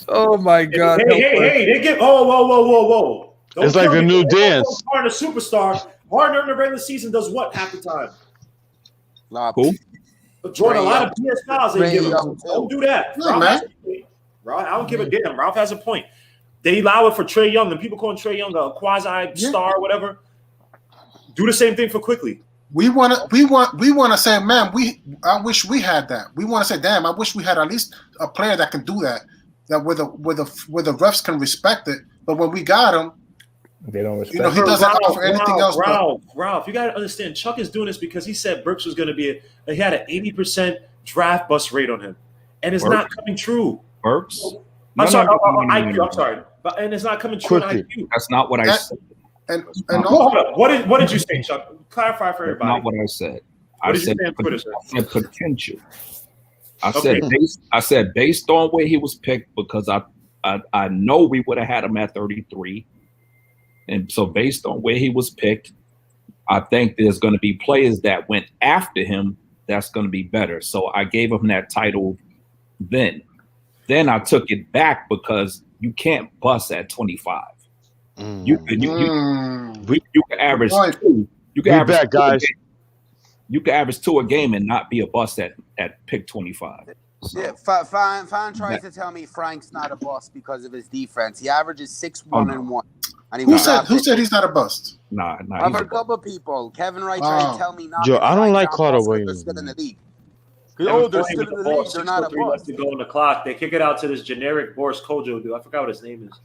Oh my God! Hey! They get whoa! Don't it's like a new dance. Harden, a superstar. Harden in the regular season does what half the time? Who? Drawing a lot of PS fouls. Don't do that. Ralph, I don't give a damn. Ralph has a point. They allow it for Trae Young, and people calling Trae Young a quasi star or whatever. Do the same thing for Quickly. We want to say, man, I wish we had that. We want to say, damn, I wish we had at least a player that can do that. That where the refs can respect it. But when we got him, they don't respect. He doesn't offer anything else. Ralph, you got to understand. Chuck is doing this because he said Burks was going to be he had an 80% draft bust rate on him, and it's not coming true. Burks? I'm sorry, IQ. I'm sorry, and it's not coming true on IQ. That's not what I said. And hold up. What did you say, Chuck? Clarify for everybody. Not what I said. I said potential. I said based on where he was picked because I know we would have had him at 33. And so based on where he was picked, I think there's going to be players that went after him that's going to be better. So I gave him that title then. Then I took it back because you can't bust at 25. You can average two. You can average back, guys. You can average 2 a game and not be a bust at pick 25. So, yeah, Fan tries to tell me Frank's not a bust because of his defense. He averages 6-1 and 1. And who said he's not a bust? Nah. I've heard a couple of people. Kevin Wright tried to tell me not. Joe, I don't like Carter Carter Williams. They're still in the league. They're still in the league. They're not a bust. To go on the clock. They kick it out to this generic Boris Kojo dude. I forgot what his name is.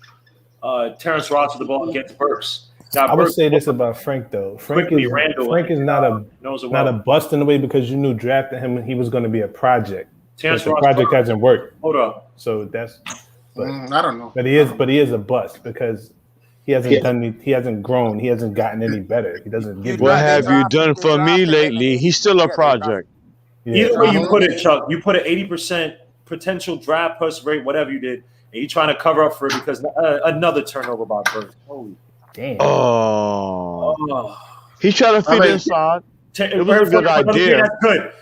Terrence Ross with the ball against Burks. Now, I would say this about Frank though. Frank is not a bust in the way because you knew drafting him he was going to be a project. Terrence the project hasn't worked. Hold up. So that's. But, I don't know. But he is a bust because he hasn't grown. He hasn't gotten any better. He doesn't give. What have you done for me lately? He's still a project. Yeah. Either way you put it, Chuck, you put an 80% potential draft plus rate, whatever you did, and you're trying to cover up for it because another turnover by Burks. Holy damn! Oh. He tried to fit inside. It was a good idea. That's good.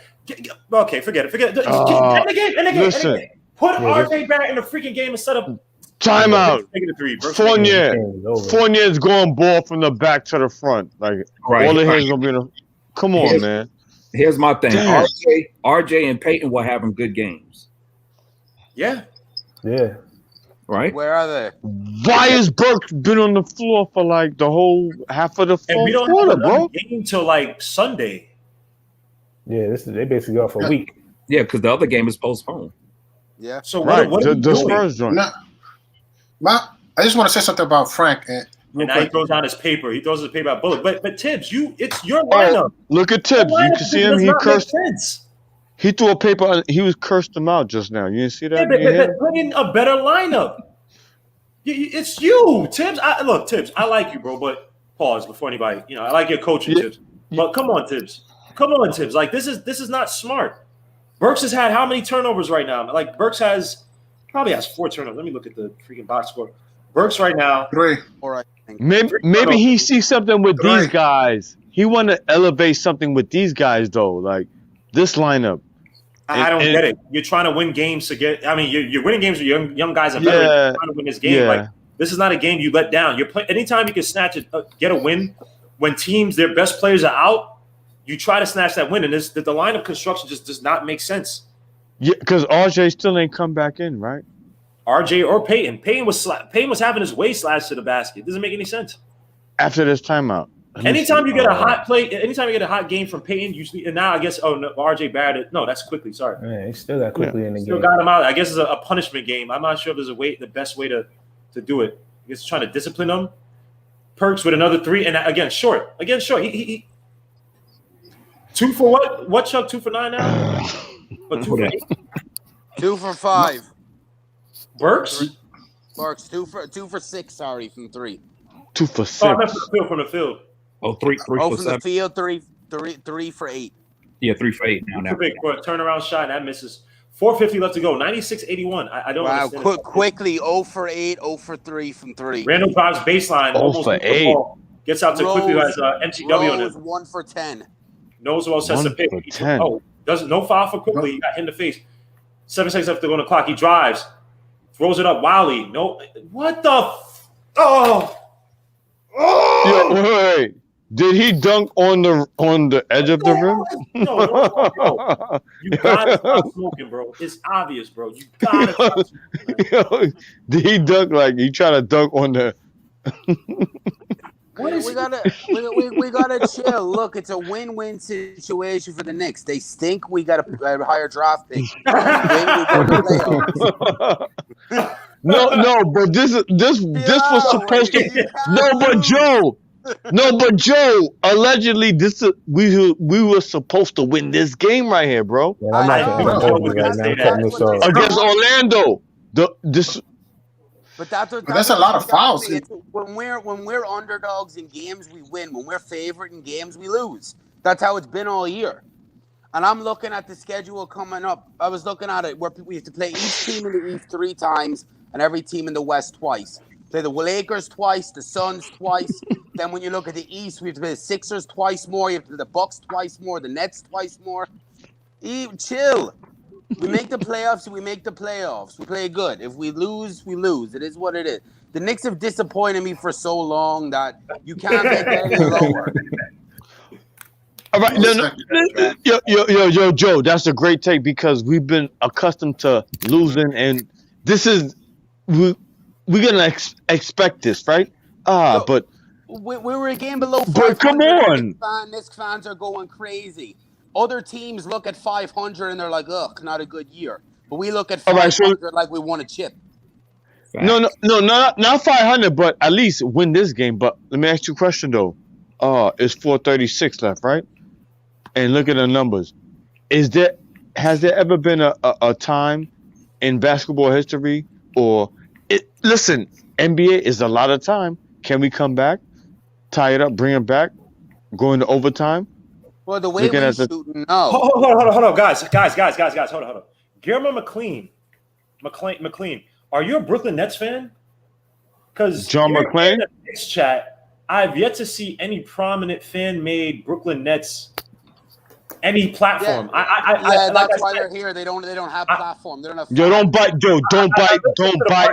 Okay, forget it. End the game. Put RJ Barrett in the freaking game instead of timeout. Fournier is going ball from the back to the front. Like all the hands gonna be in the. Come on, man. Here's my thing. RJ and Peyton were having good games. Yeah. Right? Where are they? Why has Burks been on the floor for like the whole half of the fourth quarter, bro? Game till like Sunday. Yeah, they basically go for a week. Yeah, because the other game is postponed. Yeah. So what the Spurs joint. I just want to say something about Frank. And now he throws out his paper. He throws his paper at Bullock. But Tibbs, it's your lineup. Look at Tibbs. You can see him. He cursed. He threw a paper. He was cursed him out just now. You didn't see that? Yeah, but put in a better lineup. It's you, Tibbs. Tibbs, I like you, bro. But pause before anybody. I like your coaching, Tibbs. But come on, Tibbs. Like this is not smart. Burks has had how many turnovers right now? Like Burks probably has 4 turnovers. Let me look at the freaking box score. Burks right now 3. All right. Maybe he sees something with these guys. He want to elevate something with these guys though, like this lineup. I don't get it. You're trying to win games to get. I mean, you're winning games with young guys are better. You're trying to win this game. Yeah. Like this is not a game you let down. You're playing anytime you can snatch it, get a win. When teams their best players are out, you try to snatch that win, and the lineup construction just does not make sense. Yeah, because RJ still ain't come back in, right? RJ or Peyton. Peyton was having his way slashed to the basket. It doesn't make any sense. After this timeout. Anytime you get a hot play, anytime you get a hot game from Peyton, usually, and now I guess RJ Barrett. No, that's quickly. Sorry, yeah, he still got quickly in the game. Still got him out. I guess it's a punishment game. I'm not sure if there's the best way to do it. I guess trying to discipline them. Perks with another 3, and again short. He 2 for what? What Chuck? 2 for 9 now? Or 2 for 8? 2 for 5. Burks 2 for 6. Sorry, from 3. 2 for 6. Oh, from the field. Oh, 3 Oh, for from 7. the field, 3 for 8. Yeah, 3 for 8 now. Big for a turnaround shot, and that misses. 4:50 left to go. 96-81. I don't understand. Wow, quickly 0 for 8, 0 for 3 from 3. Randall drives baseline. 0 for 8. Gets out to quickly who has MCW on Rose, him. 1 for 10. Knows who else has to pick. Doesn't no foul for quickly. He got hit in the face. 7 seconds left to go on the clock. He drives. Throws it up. Wiley. No. What the? Wait. Did he dunk on the edge of the rim? No. You gotta stop smoking, bro. It's obvious, bro. You gotta stop smoking. Did he dunk like he tried to dunk on the? We gotta chill. Look, it's a win-win situation for the Knicks. They stink. We got a higher draft pick. No, but this was supposed to. No, but Joe. Allegedly, we were supposed to win this game right here, bro. Yeah, I'm not against Orlando. But that's a lot of fouls. When we're underdogs in games, we win. When we're favorite in games, we lose. That's how it's been all year. And I'm looking at the schedule coming up. I was looking at it where we have to play each team in the East 3 times and every team in the West twice. Play the Lakers twice, the Suns twice. Then when you look at the East, we have to play the Sixers twice more. You have to play the Bucks twice more, the Nets twice more. Chill. We make the playoffs. We make the playoffs. We play good. If we lose, we lose. It is what it is. The Knicks have disappointed me for so long that you can't make it any lower. All right, yo, Joe, that's a great take because we've been accustomed to losing, and this is we're gonna expect this, right? But we were a game below 500. But come on, Knicks fans are going crazy. Other teams look at 500 and they're like, "Ugh, not a good year." But we look at 500 like we won a chip. No, not 500, but at least win this game. But let me ask you a question though. It's 4:36 left, right? And look at the numbers. Has there ever been a time in basketball history listen, NBA is a lot of time. Can we come back, tie it up, bring it back, go into overtime? Well, the way we shoot, no. Hold on, guys, hold on. Guillermo McLean, are you a Brooklyn Nets fan? Because John McClain? In the Knicks chat, I've yet to see any prominent fan-made Brooklyn Nets any platform. That's why they're here. They don't have platform. They don't have. Yo, don't bite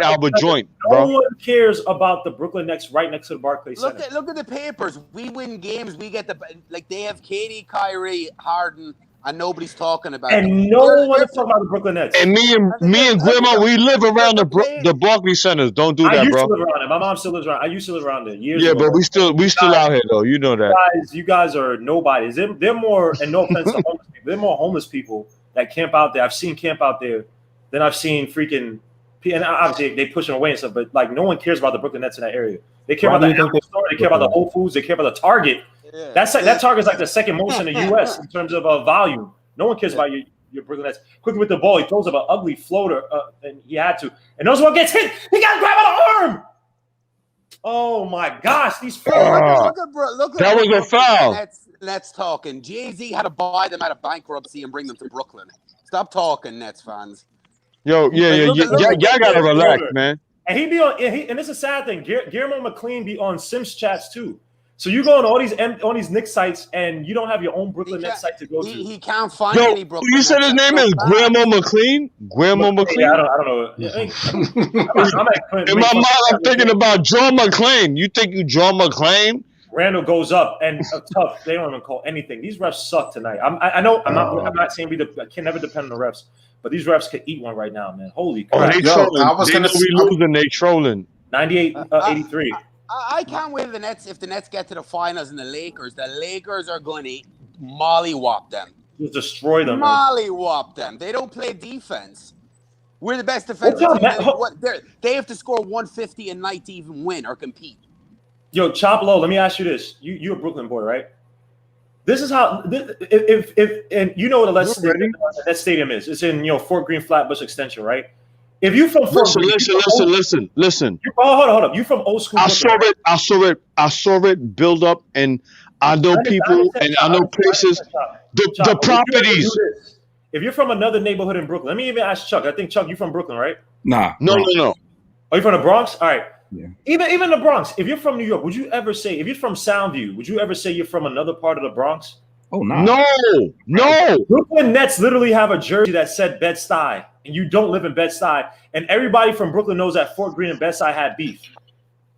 our joint, bro. No one cares about the Brooklyn Nets right next to the Barclays Center. Look at the papers. We win games. We get they have Katie, Kyrie, Harden, and nobody's talking about them. And no one is talking about the Brooklyn Nets. And me and Grandma, we live around the Barclays Centers. Don't do that, bro. I used to live around it. My mom still lives around. I used to live around there years ago. Yeah, but we still out here though. You know that. You guys are nobodies. They're more, and no offense to homeless people, they're more homeless people that camp out there. I've seen camp out there than I've seen freaking. And obviously they push them away and stuff, but like no one cares about the Brooklyn Nets in that area. They care about the Apple Store. They care about the Whole Foods. They care about the Target. Yeah. That Target's like the second most in the U.S. in terms of volume. No one cares about your Brooklyn Nets. Quickly with the ball, he throws up an ugly floater, and he had to. And knows what gets hit. He got grabbed by the arm. Oh my gosh, these fans! Look that was a foul. Nets talking. Jay-Z had to buy them out of bankruptcy and bring them to Brooklyn. Stop talking, Nets fans. Yo, y'all gotta relax, man. And he be on, and it's a sad thing. Guillermo McLean be on Sims chats too. So you go on all these Knicks sites, and you don't have your own Brooklyn Nets site to go to. He can't find any Brooklyn. You said his name is Guillermo McLean. Guillermo McLean. Yeah, I don't know. In my mind, I'm thinking about John McClain. You think you John McClain? Randall goes up and tough. They don't even call anything. These refs suck tonight. I know. I'm not saying I can never depend on the refs, but these refs could eat one right now, man. Holy crap! They trolling. I was going to be losing. They trolling. 98-83. I can't wait if the Nets get to the finals and the Lakers are going to mollywop them. Just destroy them. Mollywop them. They don't play defense. We're the best defensive team. They have to score 150 a night to even win or compete. Yo, Chop Low, let me ask you this. You're a Brooklyn boy, right? This is how if and you know what that stadium is. It's in Fort Greene Flatbush Extension, right? If you from listen. Hold up. You from old school? I saw it build up, and I know people and I know places. The properties. If you're from another neighborhood in Brooklyn, let me even ask Chuck. I think Chuck, you from Brooklyn, right? No. Are you from the Bronx? All right. Yeah. Even the Bronx. If you're from New York, would you ever say? If you're from Soundview, would you ever say you're from another part of the Bronx? Oh no. Brooklyn Nets literally have a jersey that said Bed-Stuy, and you don't live in Bed-Stuy, and everybody from Brooklyn knows that Fort Greene and Bed-Stuy had beef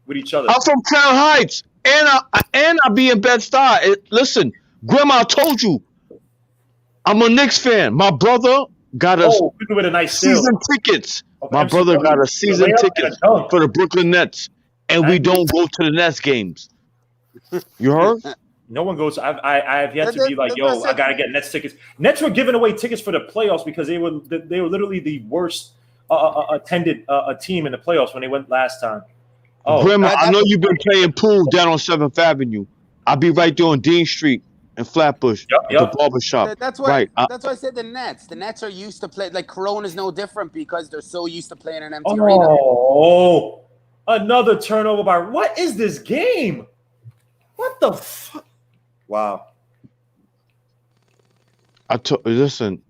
with each other. I'm from Crown Heights, and I be in Bed-Stuy. Listen, Grandma, I told you, I'm a Knicks fan. My brother got with a nice season tickets. My brother got a season ticket for the Brooklyn Nets, and we don't go to the Nets games. You heard? No one goes. I have yet to be like, yo, I gotta get Nets tickets. Nets were giving away tickets for the playoffs because they were literally the worst attended team in the playoffs when they went last time. Oh, Grandma, I know you've been playing pool down on 7th Avenue. I'll be right there on Dean Street in Flatbush, the barbershop. That's why. That's why I said the Nets. The Nets are used to play. Like Corona's no different because they're so used to playing an empty arena. Oh, another turnover by. What is this game? What the fuck? Wow. Listen.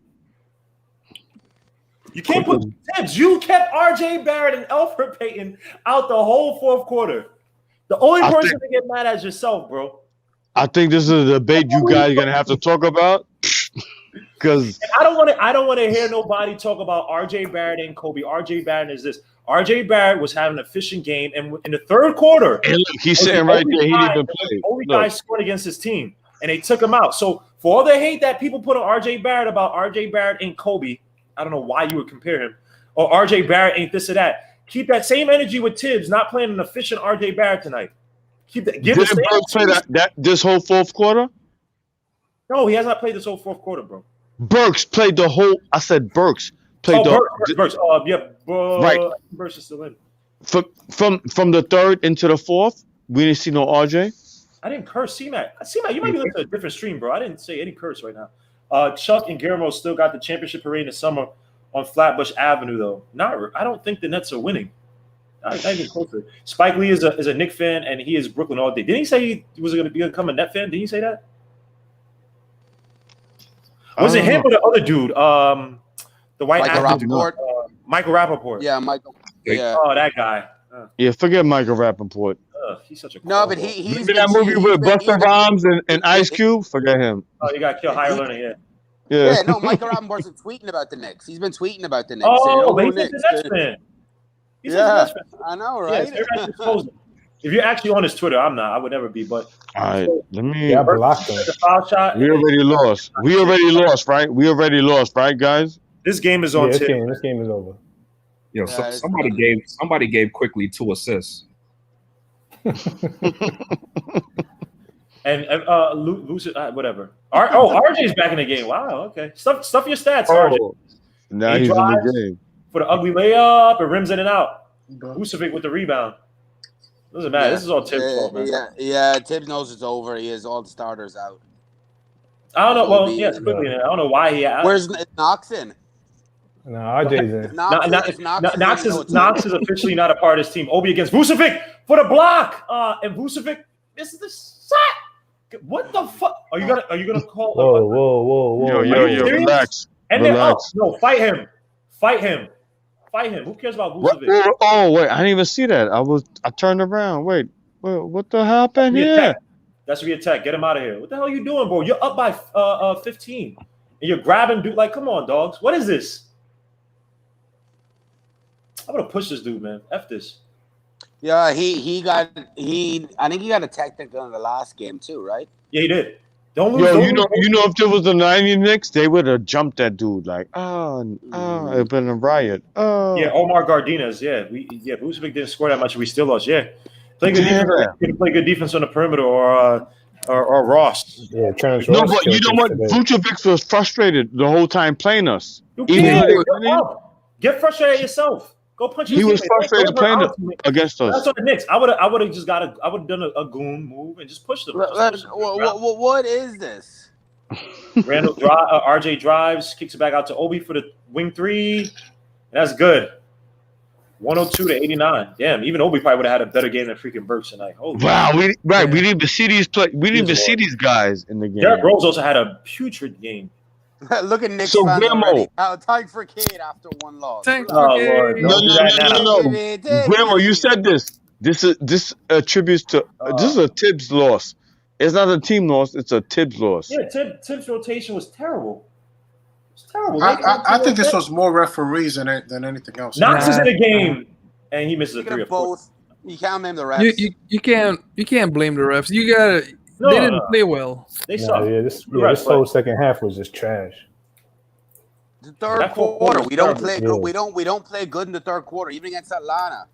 You can't put Tibbs. You kept R.J. Barrett and Elfrid Payton out the whole fourth quarter. The only person to get mad at is yourself, bro. I think this is a debate you guys are going to have to talk about. Because I don't want to hear nobody talk about R.J. Barrett and Kobe. R.J. Barrett is this. R.J. Barrett was having an efficient game, and in the third quarter, look, he's sitting right there. He didn't even play. Only guy scored against his team, and they took him out. So for all the hate that people put on R.J. Barrett about R.J. Barrett and Kobe, I don't know why you would compare him, or R.J. Barrett ain't this or that. Keep that same energy with Tibbs, not playing an efficient R.J. Barrett tonight. Keep that. Give Didn't Burks play that this whole fourth quarter? No, he has not played this whole fourth quarter, bro. Burks played the whole. I said Burks played Burks. Right. Burks is still in. From the third into the fourth, we didn't see no RJ. I didn't curse C-Mac. C-Mac, you might be listening to a different stream, bro. I didn't say any curse right now. Chuck and Guillermo still got the championship parade in the summer on Flatbush Avenue, though. I don't think the Nets are winning. Not even closer. Spike Lee is a Knicks fan, and he is Brooklyn all day. Didn't he say he was going to become a Net fan? Did he say that? Was it him or the other dude? The white Michael Rappaport. Michael Rappaport. Yeah, Michael. Yeah. Oh, that guy. Yeah, forget Michael Rappaport. He's such a but he's remember that movie with Busta Rhymes and Ice Cube? Forget him. Oh, you got to kill higher learning, Yeah, no, Michael Rappaport's been tweeting about the Knicks. He's been tweeting about the Knicks. Oh, but he's a Nets fan. Yeah, I know, right? Yeah, if you're actually on his Twitter, I'm not. I would never be, but all right. Let me. Yeah, I blocked him. The foul shot. We already lost. We already lost, right, guys? This game is on. This game is over. Yo, somebody gave quickly 2 assists. And whatever. RJ's back in the game. Wow. Okay. Stuff your stats, RJ. Now he's in the game for the ugly layup and rims in and out. Vucevic with the rebound. Doesn't matter. This is all Tibbs' fault, man. Yeah. Tibbs knows it's over. He has all the starters out. I don't know. Well, yeah, quickly. I don't know why he. Where's Knox in? No, RJ's in. Knox is officially not a part of his team. Obi against Vucevic for the block. And Vucevic, this is the shot. What the fuck? Are you gonna call? Whoa! Yo! Relax. And then no, fight him. Who cares about Vucevic? Oh wait, I didn't even see that. I turned around. Wait, what the hell happened here? That should be a tech. Get him out of here. What the hell are you doing, bro? You're up by 15, and you're grabbing dude. Like, come on, dogs. What is this? I'm gonna push this dude, man. F this. Yeah, I think he got a technical in the last game too, right? Yeah, he did. You know, if there was the 90 Knicks, they would have jumped that dude. Like, it'd been a riot. Oh, yeah, Omar Gardinez. Yeah, Vucevic didn't score that much. We still lost. Yeah, play good defense. Play good defense on the perimeter, or Ross. Yeah, Terrence no, Ross but you know what? Vucevic was frustrated the whole time playing us. Get frustrated yourself. Go punch. He was frustrated playing against us. That's on the Knicks. I would have just got I would have done a goon move and just pushed them. What is this? Randall RJ drives, kicks it back out to Obi for the wing 3. That's good. 102-89. Damn, even Obi probably would have had a better game than freaking Burks tonight. Wow, we didn't even see these We didn't even see these guys in the game. Derrick Rose also had a putrid game. Look at Knicks fans already. Tied for Cade after one loss. Oh Lord, no. Grandma, you said this. This attributes to this is a Tibbs loss. It's not a team loss. It's a Tibbs loss. Yeah, Tibbs' rotation was terrible. It's terrible. I think this was more referees than anything else. Knox is in the game, and he misses a 3 or 4. Both. You can't blame the refs. You can't blame the refs. You gotta. They didn't play well. They suck. This whole second half was just trash. The third quarter, we don't play good. We don't play good in the third quarter, even against Atlanta.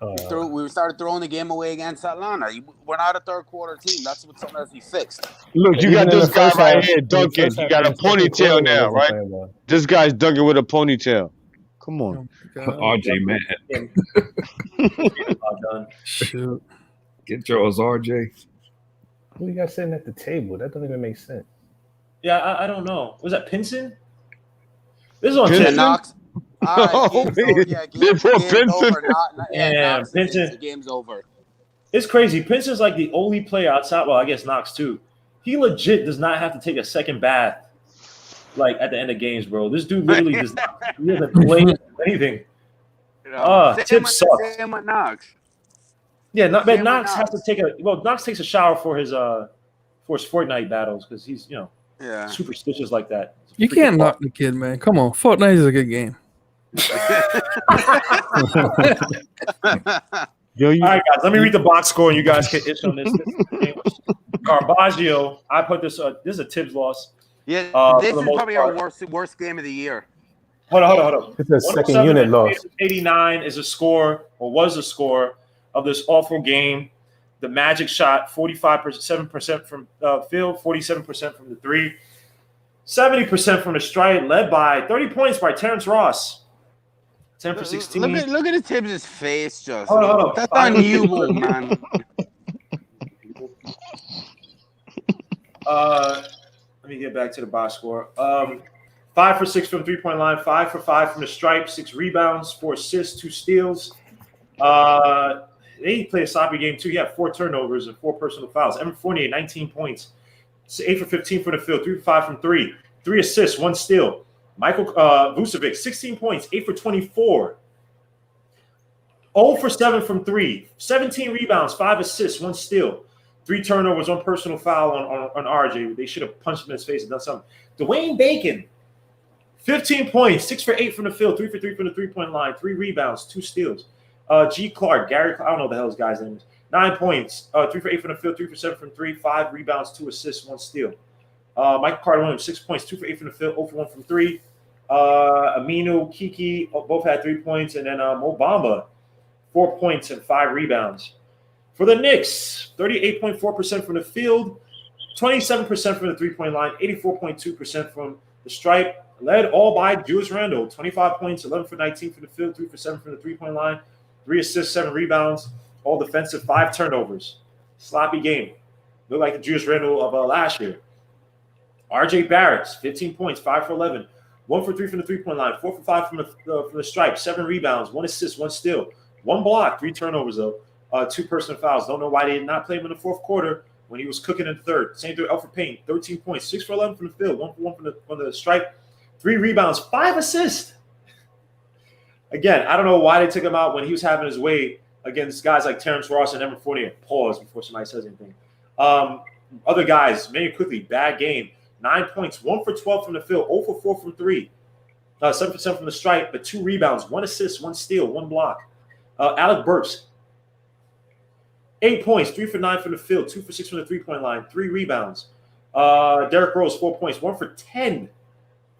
We started throwing the game away against Atlanta. We're not a third quarter team. That's what something has to be fixed. Look, you got this guy right here, Duncan. You got a ponytail now, right? This guy's Duncan with a ponytail. Come on, RJ, man. Shoot. Get yours, RJ. Who you got sitting at the table? That doesn't even make sense. Yeah, I don't know. Was that Pinson? This is on Pinson. Knox. Game's over. Pinson. The game's over. It's crazy. Pinson's like the only player outside. Well, I guess Knox too. He legit does not have to take a second bath, like at the end of games, bro. This dude literally does not. He doesn't play anything. Tibbs sucks. Same with Knox. Yeah, Knox has to take Knox takes a shower for his Fortnite battles because he's Yeah. superstitious like that. You can't knock the kid, man. Come on, Fortnite is a good game. Yo, All right, guys, let me read the box score, and you guys can itch on this. This game was Carbaggio. I put this. This is a Tibbs loss. Yeah, this for the is most probably part. our worst game of the year. Hold on. It's a second unit loss. 89 is a score, or was a score, of this awful game. The Magic shot 7% from field, 47% from the three, 70% from the stripe, led by 30 points by Terrence Ross. 10 for 16. Look at the Tibbs' face, just. Hold on. That's on you, old man. Let me get back to the box score. 5 for 6 from the 3-point line, 5 for 5 from the stripe, 6 rebounds, 4 assists, 2 steals. They played a sloppy game too. He had 4 turnovers and 4 personal fouls. Evan Fournier, 19 points, 8 for 15 from the field, 3 for 5 from 3, 3 assists, 1 steal. Michael Vucevic, 16 points, 8 for 24, 0 for 7 from 3, 17 rebounds, 5 assists, 1 steal. 3 turnovers, 1 personal foul on RJ. They should have punched him in his face and done something. Dwayne Bacon, 15 points, 6 for 8 from the field, 3 for 3 from the 3-point line, 3 rebounds, 2 steals. G. Clark, Gary, I don't know the hell this guy's name is. 9 points, 3 for 8 from the field, 3 for 7 from 3, 5 rebounds, 2 assists, 1 steal. Michael Carter-Williams, 6 points, 2 for 8 from the field, 0 for 1 from 3. Aminu, Kiki, both had 3 points. And then Mo Bamba, 4 points and 5 rebounds. For the Knicks, 38.4% from the field, 27% from the 3-point line, 84.2% from the stripe, led all by Julius Randle, 25 points, 11 for 19 from the field, 3 for 7 from the 3-point line, 3 assists, 7 rebounds, all defensive, 5 turnovers. Sloppy game. Looked like the Julius Randle of last year. RJ Barrett, 15 points, 5 for 11, 1 for 3 from the 3-point line, 4 for 5 from the stripe, 7 rebounds, 1 assist, 1 steal, 1 block, 3 turnovers though, 2 personal fouls. Don't know why they did not play him in the fourth quarter when he was cooking in the third. Same thing, Alfred Payne, 13 points, 6 for 11 from the field, 1 for 1 from the stripe, 3 rebounds, 5 assists. Again, I don't know why they took him out when he was having his way against guys like Terrence Ross and Evan Fournier. Pause before somebody says anything. Other guys, very quickly, bad game. 9 points, 1 for 12 from the field, 0 for 4 from 3, 7% from the stripe, but 2 rebounds, 1 assist, 1 steal, 1 block. Alec Burks, 8 points, 3 for 9 from the field, 2 for 6 from the 3-point line, 3 rebounds. Derrick Rose, 4 points, 1 for 10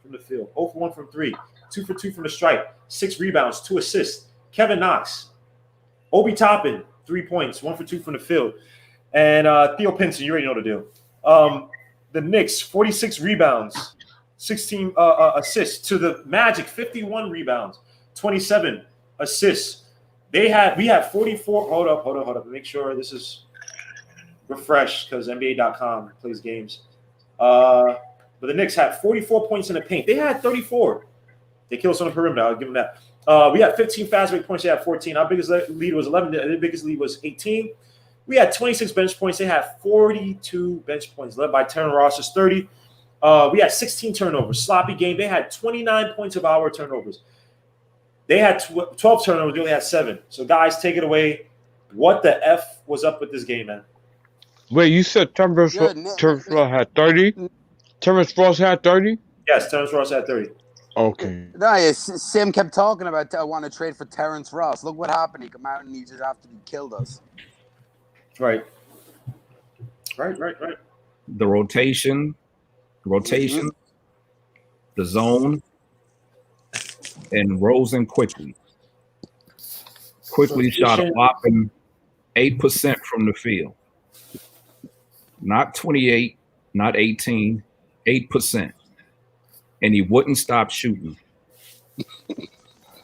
from the field, 0 for 1 from 3, 2 for 2 from the stripe, 6 rebounds, 2 assists. Kevin Knox, Obi Toppin, 3 points, 1 for 2 from the field. And Theo Pinson, you already know the deal. The Knicks, 46 rebounds, 16 assists. To the Magic, 51 rebounds, 27 assists. We had 44. Hold up. Make sure this is refreshed because NBA.com plays games. But the Knicks had 44 points in the paint. They had 34. They killed us on the perimeter. I'll give them that. We had 15 fast break points. They had 14. Our biggest lead was 11. Their biggest lead was 18. We had 26 bench points. They had 42 bench points, led by Terrence Ross's 30. We had 16 turnovers. Sloppy game. They had 29 points of our turnovers. They had 12 turnovers. We only had 7. So, guys, take it away. What the F was up with this game, man? Wait, you said Terrence Ross had 30? Terrence Ross had 30? Yes, Terrence Ross had 30. Okay. No, Sim kept talking about I want to trade for Terrence Ross. Look what happened. He come out and he just after he killed us. Right. The rotation, the zone, and Rosen quickly shot a whopping 8% from the field. Not 28, not 18, 8%. And he wouldn't stop shooting.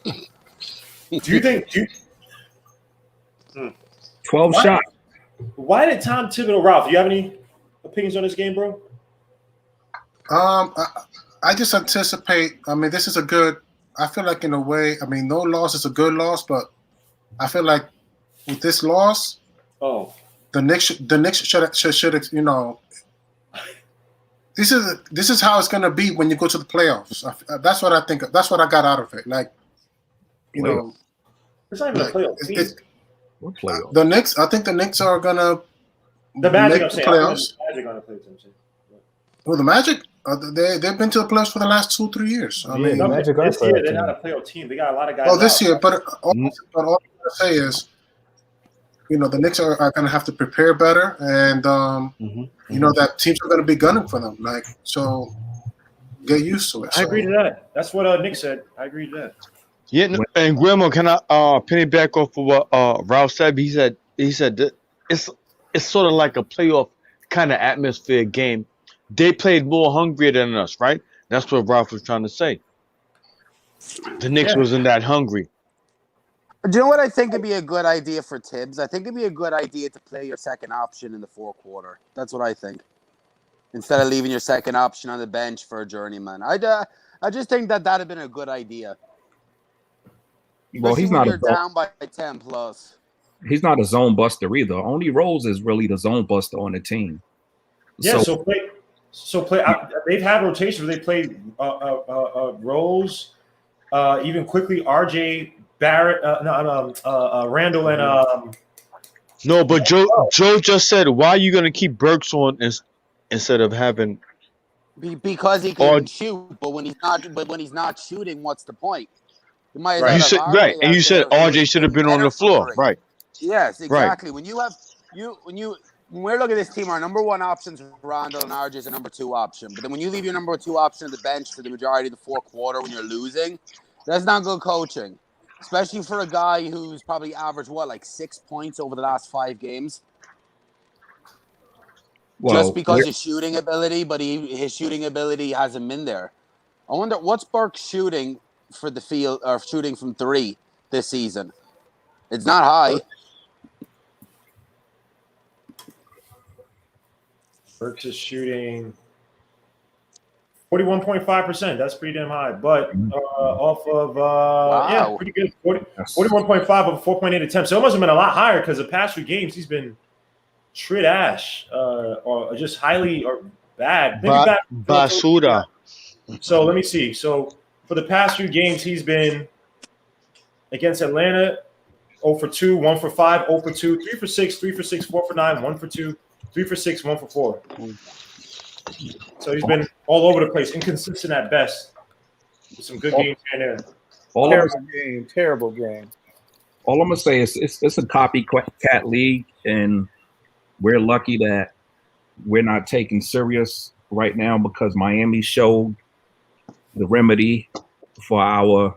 Do you think 12 shots? Why did Tom Thibodeau, Ralph, do you have any opinions on this game, bro? I just anticipate. I mean, this is a good. I feel like in a way. I mean, no loss is a good loss, but I feel like with this loss, the Knicks should you know. This is how it's gonna be when you go to the playoffs. That's what I think. That's what I got out of it. Like, you know, it's not even a playoff team. What playoffs? The Knicks. I think the Knicks are gonna the Magic make the playoffs. Magic gonna play them. Well, the Magic, they've been to the playoffs for the last 2-3 years. I mean, the Magic are this year playoff they're team. not a playoff team. They got a lot of guys. oh, this out. year, but all I'm going to say is, the Knicks are going to have to prepare better, and that teams are going to be gunning for them. Like, so get used to it. I agree to that. That's what Nick said. I agree to that. Yeah, and Grandma, can I piggyback off of what Ralph said? He said that it's sort of like a playoff kind of atmosphere game. They played more hungrier than us, right? That's what Ralph was trying to say. The Knicks wasn't that hungry. Do you know what I think would be a good idea for Tibbs? I think it'd be a good idea to play your second option in the fourth quarter. That's what I think. Instead of leaving your second option on the bench for a journeyman. I just think that'd have been a good idea. Well, he's not down by 10 plus. He's not a zone buster either. Only Rose is really the zone buster on the team. Yeah, so play. They've had rotations where they played Rose, even quickly RJ Barrett, Randall, and No, but Joe just said, why are you going to keep Burks on instead of having? Because he can shoot, but when he's not shooting, what's the point? Right. You said right, and you said RJ should have been on the floor, right? Yes, exactly. Right. When we're looking at this team, our number one options are Rondo and RJ is a number two option. But then when you leave your number two option on the bench for the majority of the fourth quarter when you're losing, that's not good coaching. Especially for a guy who's probably averaged, 6 points over the last 5 games? Well, just because his shooting ability, but his shooting ability hasn't been there. I wonder, what's Burke shooting for the field, or shooting from 3 this season? It's not high. Burks is shooting 41.5%. That's pretty damn high. But off of pretty good. 41.5 of 4.8 attempts. So it must have been a lot higher because the past 2 games he's been trash or just highly or bad. Basura. So let me see. So for the past few games, he's been against Atlanta 0 for 2, 1 for 5, 0 for 2, 3 for 6, 3 for 6, 4 for 9, 1 for 2, 3 for 6, 1 for 4. So he's been all over the place, inconsistent at best. With some good games here and there. Terrible game. All I'm gonna say is it's a copycat league, and we're lucky that we're not taken serious right now because Miami showed the remedy for our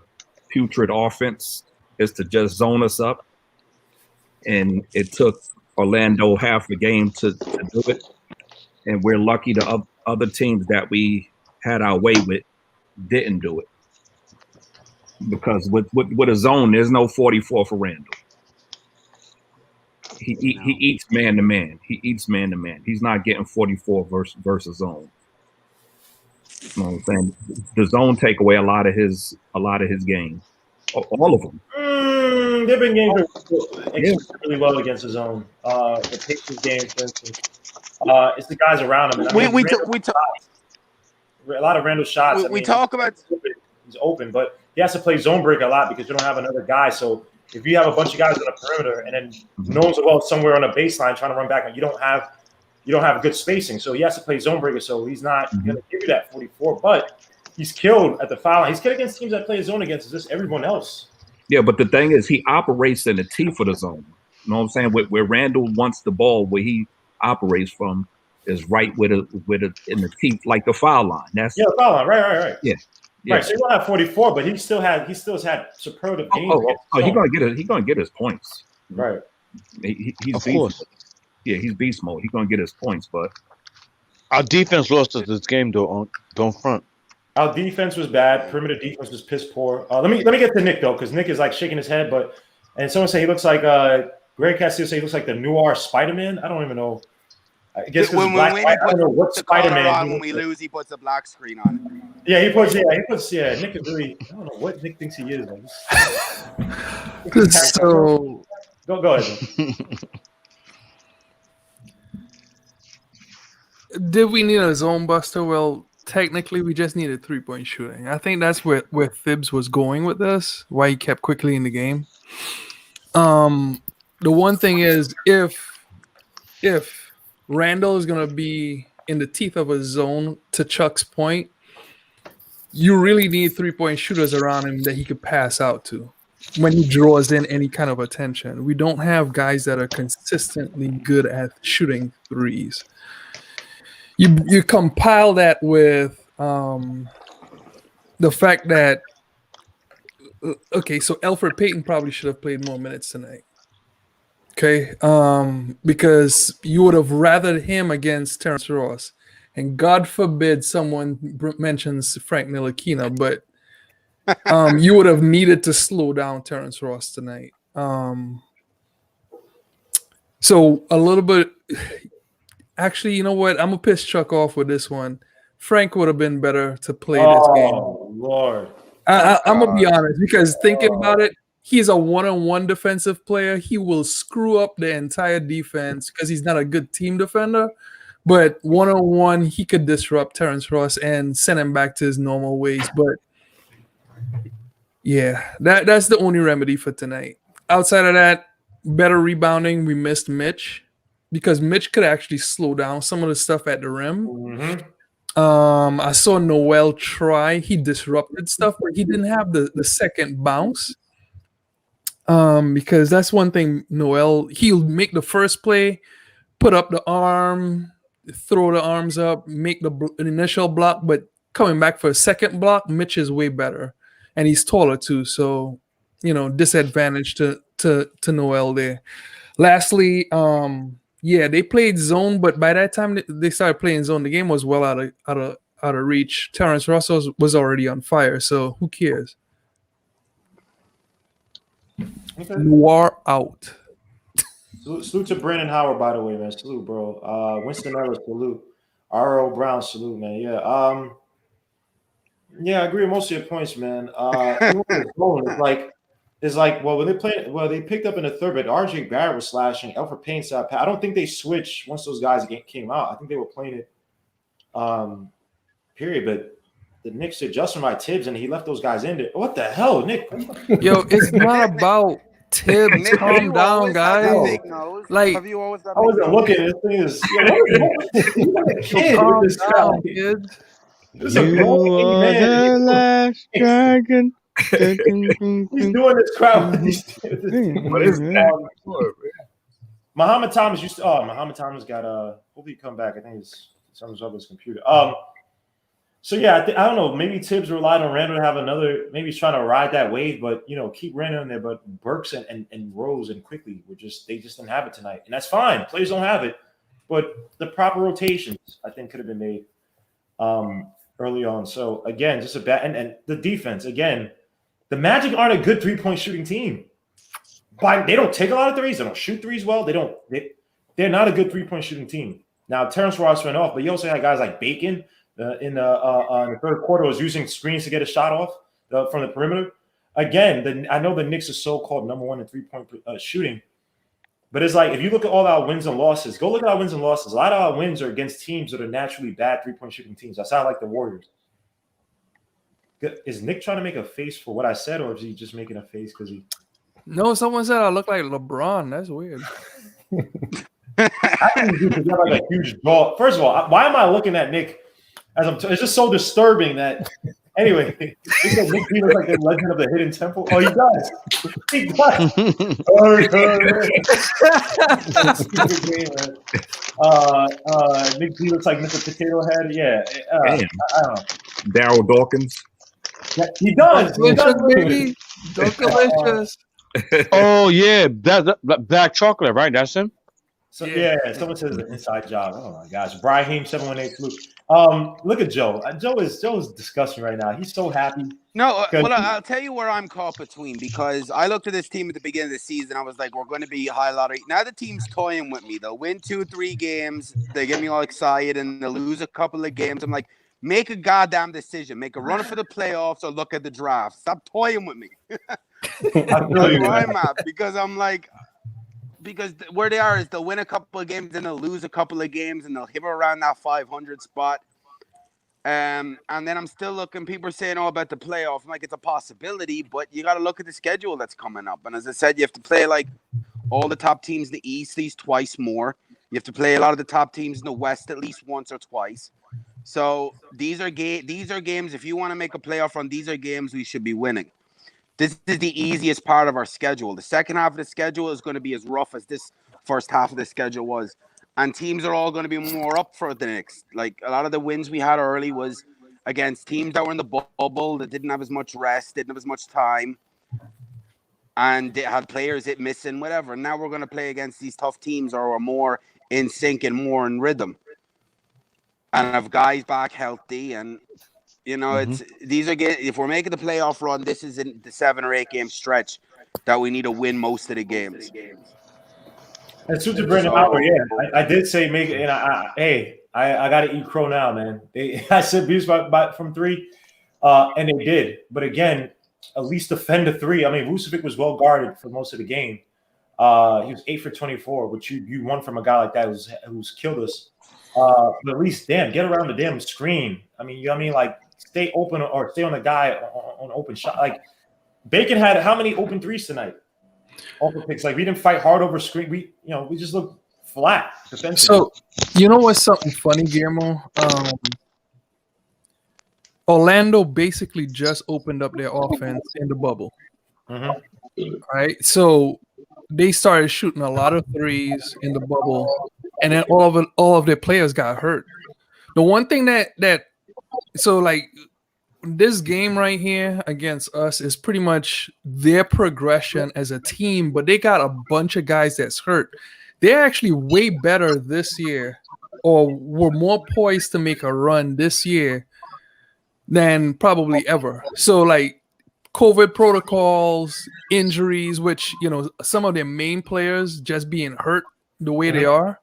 putrid offense is to just zone us up, and it took Orlando half the game to do it. And we're lucky the other teams that we had our way with didn't do it. Because with a zone, there's no 44 for Randall. He eats man to man. He eats man to man. He's not getting 44 versus zone. You know what I'm saying? The zone take away a lot of his game. All of them. They've been games really well against the zone. The Pacers game, for instance. It's the guys around him. We talk a lot of Randall shots. We talk about he's open, but he has to play zone break a lot because you don't have another guy. So if you have a bunch of guys on the perimeter and then no one's somewhere on a baseline trying to run back, and you don't have good spacing. So he has to play zone breaker. So he's not going to give you that 44. But he's killed at the foul line. He's killed against teams that play zone against just everyone else. Yeah, but the thing is, he operates in the teeth of the zone. You know what I'm saying? Where Randall wants the ball, where he operates from is right with a in the teeth, like the foul line. That's the foul line. Right. Yeah. Right. So he don't have 44, but he still has had superlative games. He's gonna get his points. Right. He's of course. Yeah, he's beast mode. He's gonna get his points, but our defense lost us this game though. Don't front. Our defense was bad. Perimeter defense was piss poor. Let me get to Nick though, because Nick is like shaking his head. And someone say he looks like Greg Castillo say he looks like the noir Spider-Man. I don't even know. I guess when I don't know what Spider-Man. When we lose, he puts a black screen on. Yeah, he puts. Nick is really. I don't know what Nick thinks he is. So go ahead. Did we need a zone buster? Well, technically, we just needed 3-point shooting. I think that's where Thibs was going with this. Why he kept quickly in the game. The one thing is, if Randall is gonna be in the teeth of a zone, to Chuck's point, you really need 3-point shooters around him that he could pass out to when he draws in any kind of attention. We don't have guys that are consistently good at shooting threes. You compile that with the fact that okay, so Elfrid Payton probably should have played more minutes tonight. Okay, because you would have rathered him against Terrence Ross, and God forbid someone mentions Frank Ntilikina, but you would have needed to slow down Terrence Ross tonight. So a little bit. Actually, you know what? I'm gonna piss Chuck off with this one. Frank would have been better to play this game. Oh Lord! I'm gonna be honest, because thinking about it, he's a one-on-one defensive player. He will screw up the entire defense because he's not a good team defender. But one-on-one, he could disrupt Terrence Ross and send him back to his normal ways. But yeah, that's the only remedy for tonight. Outside of that, better rebounding. We missed Mitch because Mitch could actually slow down some of the stuff at the rim. Mm-hmm. I saw Noel try. He disrupted stuff, but he didn't have the second bounce. Because that's one thing, Noel, he'll make the first play, put up the arm, throw the arms up, make the initial block, but coming back for a second block, Mitch is way better. And he's taller too, so disadvantage to Noel there. Lastly, yeah, they played zone, but by that time they started playing zone, the game was well out of reach. Terrence Russell was already on fire, so who cares? Okay. Noir out. Salute to Brandon Howard, by the way, man. Salute, bro. Winston Ellis, salute. R.O. Brown, salute, man. Yeah. Yeah, I agree with most of your points, man. It's like well, when they picked up in the third, but RJ Barrett was slashing. Elfrid Payton side. I don't think they switched once those guys came out. I think they were playing it, period. But the Knicks adjusted by Tibbs, and he left those guys in there. What the hell, Nick? Yo, it's not about Tibbs. Nick, Calm down, guys. Like, have you always I wasn't looking. This thing is. Calm down, kids. This is a grown man. The last dragon. He's doing this crowd. What is that? Muhammad Thomas used to. Oh, Muhammad Thomas got hopefully he come back. I think something's up with his computer. So yeah, I don't know. Maybe Tibbs relied on Randall to have another. Maybe he's trying to ride that wave, but keep Randall in there. But Burks and Rose and Quickly they just didn't have it tonight, and that's fine. Players don't have it, but the proper rotations I think could have been made early on. So again, just a bad and the defense again. The Magic aren't a good 3-point shooting team. They don't take a lot of threes. They don't shoot threes well. They're not a good 3-point shooting team. Now Terrence Ross went off, but you also had guys like Bacon in the third quarter was using screens to get a shot off from the perimeter. Again, I know the Knicks are so-called number one in 3-point shooting, but it's like if you look at all our wins and losses, go look at our wins and losses. A lot of our wins are against teams that are naturally bad 3-point shooting teams. I sound like the Warriors. Is Nick trying to make a face for what I said, or is he just making a face because he? No, someone said I look like LeBron. That's weird. I think you have like a huge jaw. First of all, why am I looking at Nick as it's just so disturbing that. Anyway, he said Nick B looks like the Legend of the Hidden Temple. Oh, he does. He does. Nick B looks like Mr. Potato Head. Yeah. I don't know. Daryl Dawkins. Yeah, he does. Baby. Delicious. Oh yeah, that black chocolate, right? That's him. So yeah, someone says an inside job. Oh my gosh, Brahim 718 Fluke. Look at Joe. Joe is disgusting right now. He's so happy. No, well, I'll tell you where I'm caught between because I looked at this team at the beginning of the season. I was like, we're going to be high lottery. Now the team's toying with me. They'll win 2-3 games. They get me all excited, and they'll lose a couple of games. I'm like, make a goddamn decision. Make a run for the playoffs or look at the draft. Stop toying with me. That's where I'm at because I'm like, because where they are is they'll win a couple of games, then they'll lose a couple of games, and they'll hover around that 500 spot. And then I'm still looking. People are saying, about the playoff. I'm like, it's a possibility, but you got to look at the schedule that's coming up. And as I said, you have to play like all the top teams in the East, these twice more. You have to play a lot of the top teams in the West at least once or twice. So these are games. If you want to make a playoff run, these are games we should be winning. This is the easiest part of our schedule. The second half of the schedule is going to be as rough as this first half of the schedule was. And teams are all going to be more up for the Knicks. Like, a lot of the wins we had early was against teams that were in the bubble, that didn't have as much rest, didn't have as much time, and they had players hit missing, whatever. Now we're going to play against these tough teams or are more in sync and more in rhythm. And have guys back healthy, and it's these are if we're making the playoff run, this is in the 7 or 8 game stretch that we need to win most of the games. And to Brandon Howard, I did say make it, and I got to eat crow now, man. I said Bears from 3, and they did. But again, at least defend the 3. I mean, Vucevic was well guarded for most of the game. He was 8 for 24, which you won from a guy like that who's killed us. But at least, get around the damn screen. I mean, like stay open or stay on the guy on open shot. Like Bacon had how many open 3s tonight? Open picks. Like we didn't fight hard over screen. We just looked flat defensively. So you know what's something funny, Guillermo? Orlando basically just opened up their offense in the bubble. Right? So they started shooting a lot of 3s in the bubble, and then all of their players got hurt. The one thing so like this game right here against us is pretty much their progression as a team, but they got a bunch of guys that's hurt. They're actually way better this year, or were more poised to make a run this year than probably ever. So like COVID protocols, injuries, which, some of their main players just being hurt the way they are,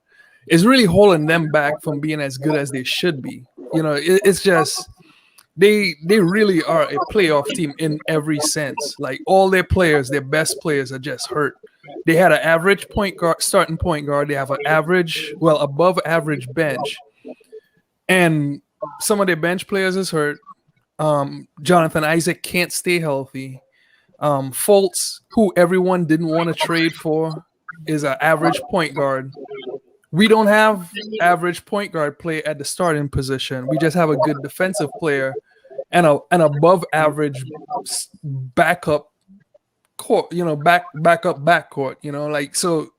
is really holding them back from being as good as they should be. It's just they really are a playoff team in every sense. Like all their players, their best players are just hurt. They had an average starting point guard. They have an above average bench, and some of their bench players is hurt. Jonathan Isaac can't stay healthy. Fultz, who everyone didn't want to trade for, is an average point guard. We don't have average point guard play at the starting position. We just have a good defensive player and an above average backup court, backup backcourt, like, so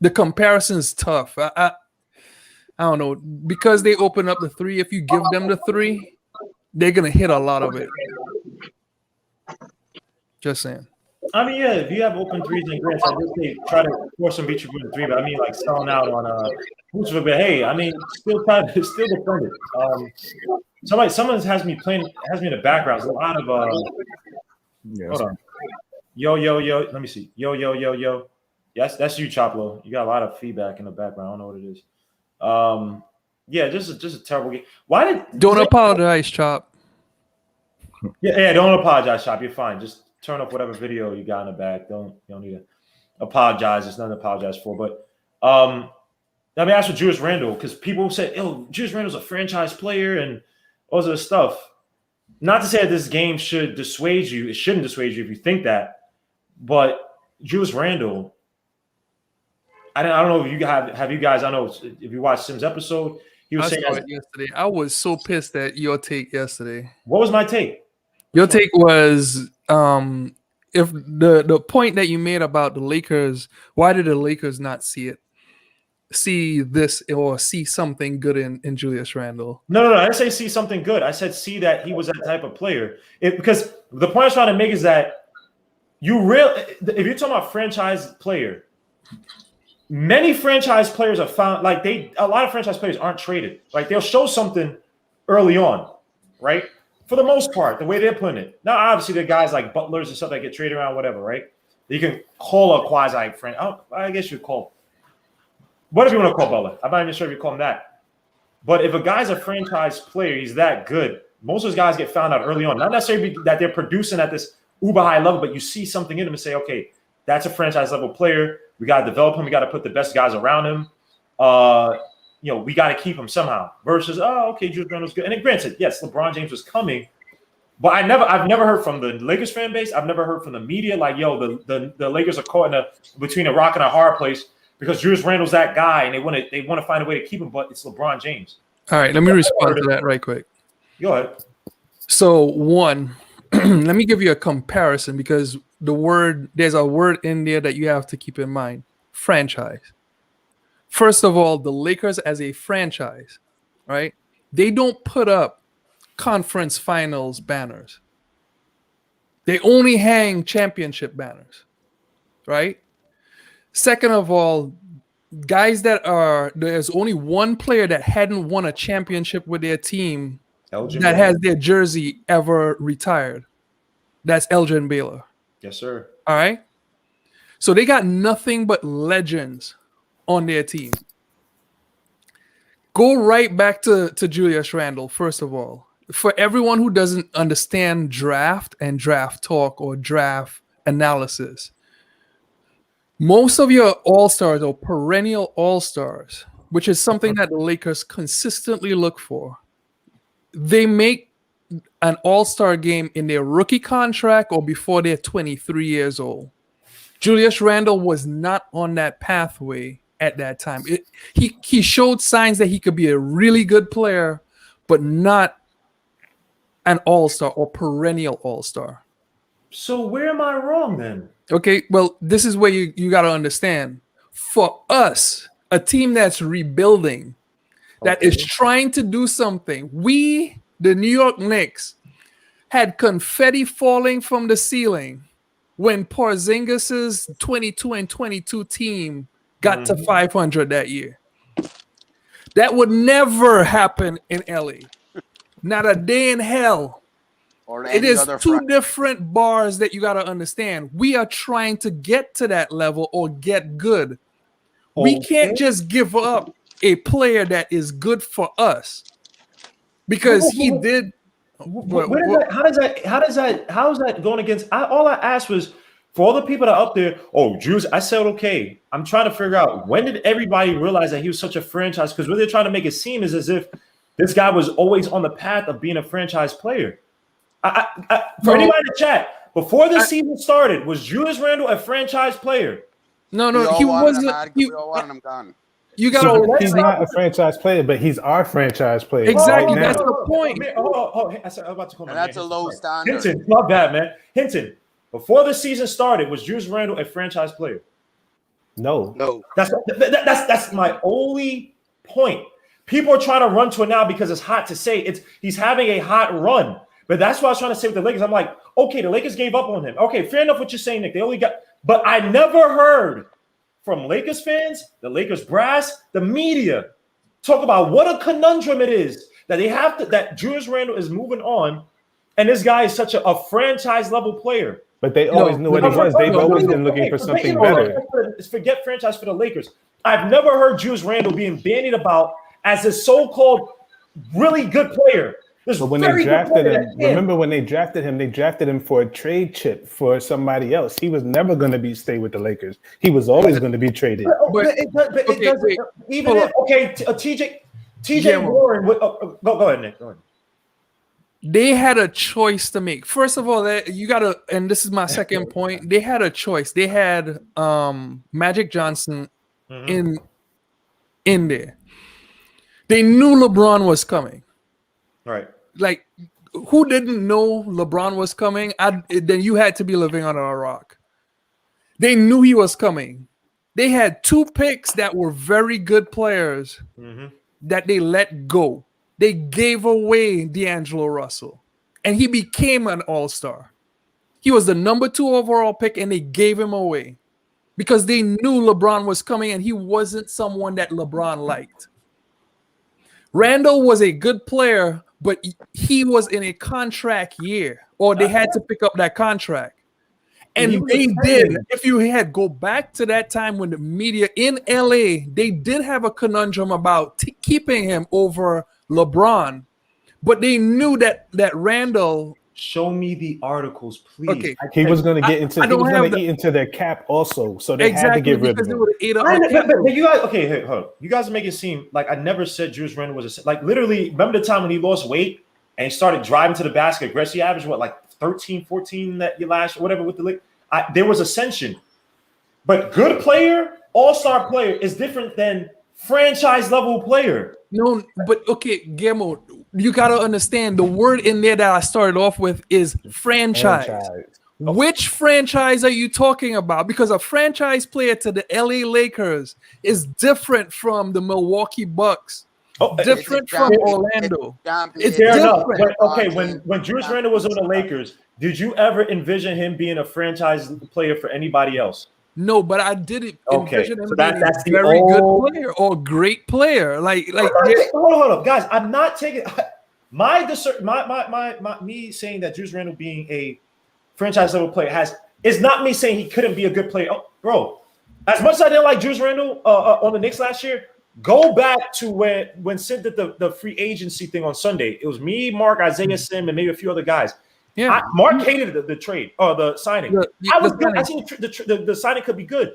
the comparison is tough. I don't know, because they open up the 3. If you give them the 3, they're gonna hit a lot of it. Just saying. I mean, yeah, if you have open 3s and grants, I just say try to force them beat you with 3. But I mean, like selling out on Vucevic. But hey, I mean, still defend it. Someone has me in the background. There's a lot of hold on. Yo. Let me see. Yo. Yes, that's you, Choplo. You got a lot of feedback in the background. I don't know what it is. Yeah, just a terrible game. Don't apologize, Chop. Yeah, don't apologize, Chop. You're fine. Just turn up whatever video you got in the back. You don't need to apologize. There's nothing to apologize for. But let me ask for Julius Randle, because people said, Julius Randle's a franchise player and all this stuff. Not to say that this game should dissuade you. It shouldn't dissuade you if you think that. But Julius Randle, I don't know if you have you guys. I don't know if you watched Sim's episode. He was saying it yesterday. I was so pissed at your take yesterday. What was my take? Your take was if the point that you made about the Lakers, why did the Lakers not see this or see something good in Julius Randle? No. I didn't say see something good. I said see that he was that type of player. Because the point I was trying to make is that if you're talking about franchise player, many franchise players are found a lot of franchise players aren't traded. Like they'll show something early on, right? For the most part, the way they're putting it. Now, obviously, there are guys like butlers and stuff that get traded around, whatever, right? You can call a quasi friend. I guess you call. Whatever you want to call Butler. I'm not even sure if you call him that. But if a guy's a franchise player, he's that good. Most of those guys get found out early on. Not necessarily that they're producing at this uber high level, but you see something in him and say, okay, that's a franchise level player. We got to develop him. We got to put the best guys around him. We got to keep him somehow. Versus, okay, Julius Randle's good. And then granted, yes, LeBron James was coming, but I've never heard from the Lakers fan base. I've never heard from the media like, the Lakers are caught between a rock and a hard place because Julius Randle's that guy, and they want to find a way to keep him, but it's LeBron James. All right, let me respond to that right quick. Go ahead. So one, let me give you a comparison because there's a word in there that you have to keep in mind. Franchise. First of all, the Lakers as a franchise, right? They don't put up conference finals banners. They only hang championship banners, right? Second of all, there's only one player that hadn't won a championship with their team that has their jersey ever retired. That's Elgin Baylor. Yes, sir. All right. So they got nothing but legends on their team. Go right back to Julius Randle, first of all. For everyone who doesn't understand draft and draft talk or draft analysis, most of your all-stars or perennial all-stars, which is something that the Lakers consistently look for, they make an all-star game in their rookie contract or before they're 23 years old. Julius Randle was not on that pathway at that time. He showed signs that he could be a really good player, but not an all-star or perennial all-star. So where am I wrong then? Okay, well, this is where you got to understand. For us, a team that's rebuilding, that is trying to do something, we, the New York Knicks, had confetti falling from the ceiling when Porzingis's 22 and 22 team got to 500 that year. That would never happen in LA. Not a day in hell. It is two different bars that you got to understand. We are trying to get to that level or get good. We can't just give up a player that is good for us because he did. How is that going against? All I asked was for all the people that are up there. Oh, Juice, I said okay. I'm trying to figure out when did everybody realize that he was such a franchise? Because what they're trying to make it seem is as if this guy was always on the path of being a franchise player. For anybody in the chat, before the season started, was Julius Randle a franchise player? No, he wasn't. We all wanted him gone. You got he's not a franchise player, but he's our franchise player. Exactly, right that's the point. I was about to call and that's a low standard. Hinton, not bad, man. Hinton, before the season started, was Julius Randle a franchise player? No. That's my only point. People are trying to run to it now because it's hot to say he's having a hot run. But that's what I was trying to say with the Lakers. I'm like, okay, the Lakers gave up on him. Okay, fair enough what you're saying, Nick. They only got, but I never heard from Lakers fans, the Lakers brass, the media talk about what a conundrum it is that they have to, that Julius Randle is moving on, and this guy is such a franchise level player. But they always knew what he was. They've always been looking for something better. Forget franchise for the Lakers. I've never heard Julius Randle being bandied about as a so-called really good player. But when they drafted him, remember when they drafted him for a trade chip for somebody else. He was never going to stay with the Lakers. He was always going to be traded. TJ Warren. Go ahead, Nick. Go ahead. They had a choice to make. First of all, you got to, and this is my second point. They had a choice. They had Magic Johnson in there. They knew LeBron was coming. Right. Like, who didn't know LeBron was coming? Then you had to be living under a rock. They knew he was coming. They had two picks that were very good players that they let go. They gave away D'Angelo Russell, and he became an all-star. He was the number 2 overall pick, and they gave him away because they knew LeBron was coming, and he wasn't someone that LeBron liked. Randle was a good player, but he was in a contract year, or they had to pick up that contract. And they did. If you had go back to that time when the media in LA, they did have a conundrum about keeping him over LeBron, but they knew that Randle. Show me the articles, please. Okay. He was going to get into. He was going to eat into their cap also, so they had to get rid of him. But you guys, okay, hey, hold on. You guys make it seem like I never said Julius Randle was like literally. Remember the time when he lost weight and he started driving to the basket aggressive? He averaged what, like 13, 14 that last, whatever with the league. There was ascension. But good player, all-star player is different than franchise level player. No, but okay, Guillermo, you got to understand the word in there that I started off with is franchise. Which franchise are you talking about? Because a franchise player to the LA Lakers is different from the Milwaukee Bucks. Different from Orlando. It's different. When Julius Randle was on the Lakers, did you ever envision him being a franchise player for anybody else? No, but I didn't envision him being a very good player or great player. Hold up, guys. I'm not taking me saying that Julius Randle being a franchise level player is not me saying he couldn't be a good player. Oh, bro, as much as I didn't like Julius Randle on the Knicks last year, go back to when Sid did the free agency thing on Sunday. It was me, Mark, Isaiah Sim, and maybe a few other guys. Yeah, Mark hated the trade or the signing. I think the signing could be good.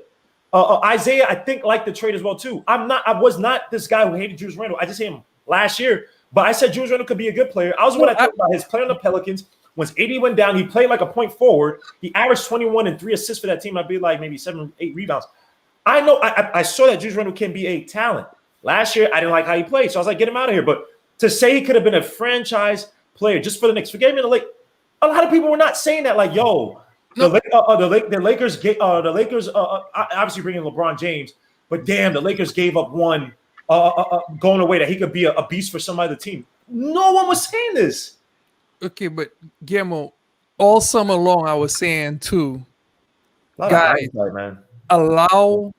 Isaiah, I think, liked the trade as well too. I was not this guy who hated Julius Randle. I just hate him last year, but I said Julius Randle could be a good player. I was when I talked about his play on the Pelicans. Once AD went down, he played like a point forward. He averaged 21 and 3 assists for that team. I'd be like maybe 7, 8 rebounds. I know I saw that Julius Randle can be a talent. Last year, I didn't like how he played, so I was like, get him out of here. But to say he could have been a franchise player just for the Knicks, forget him in the Lakers. A lot of people were not saying that. Like, yo, the Lakers obviously bringing LeBron James, but damn, the Lakers gave up one going away that he could be a beast for some other team. No one was saying this. Okay, but Guillermo, all summer long, I was saying too, guys, allow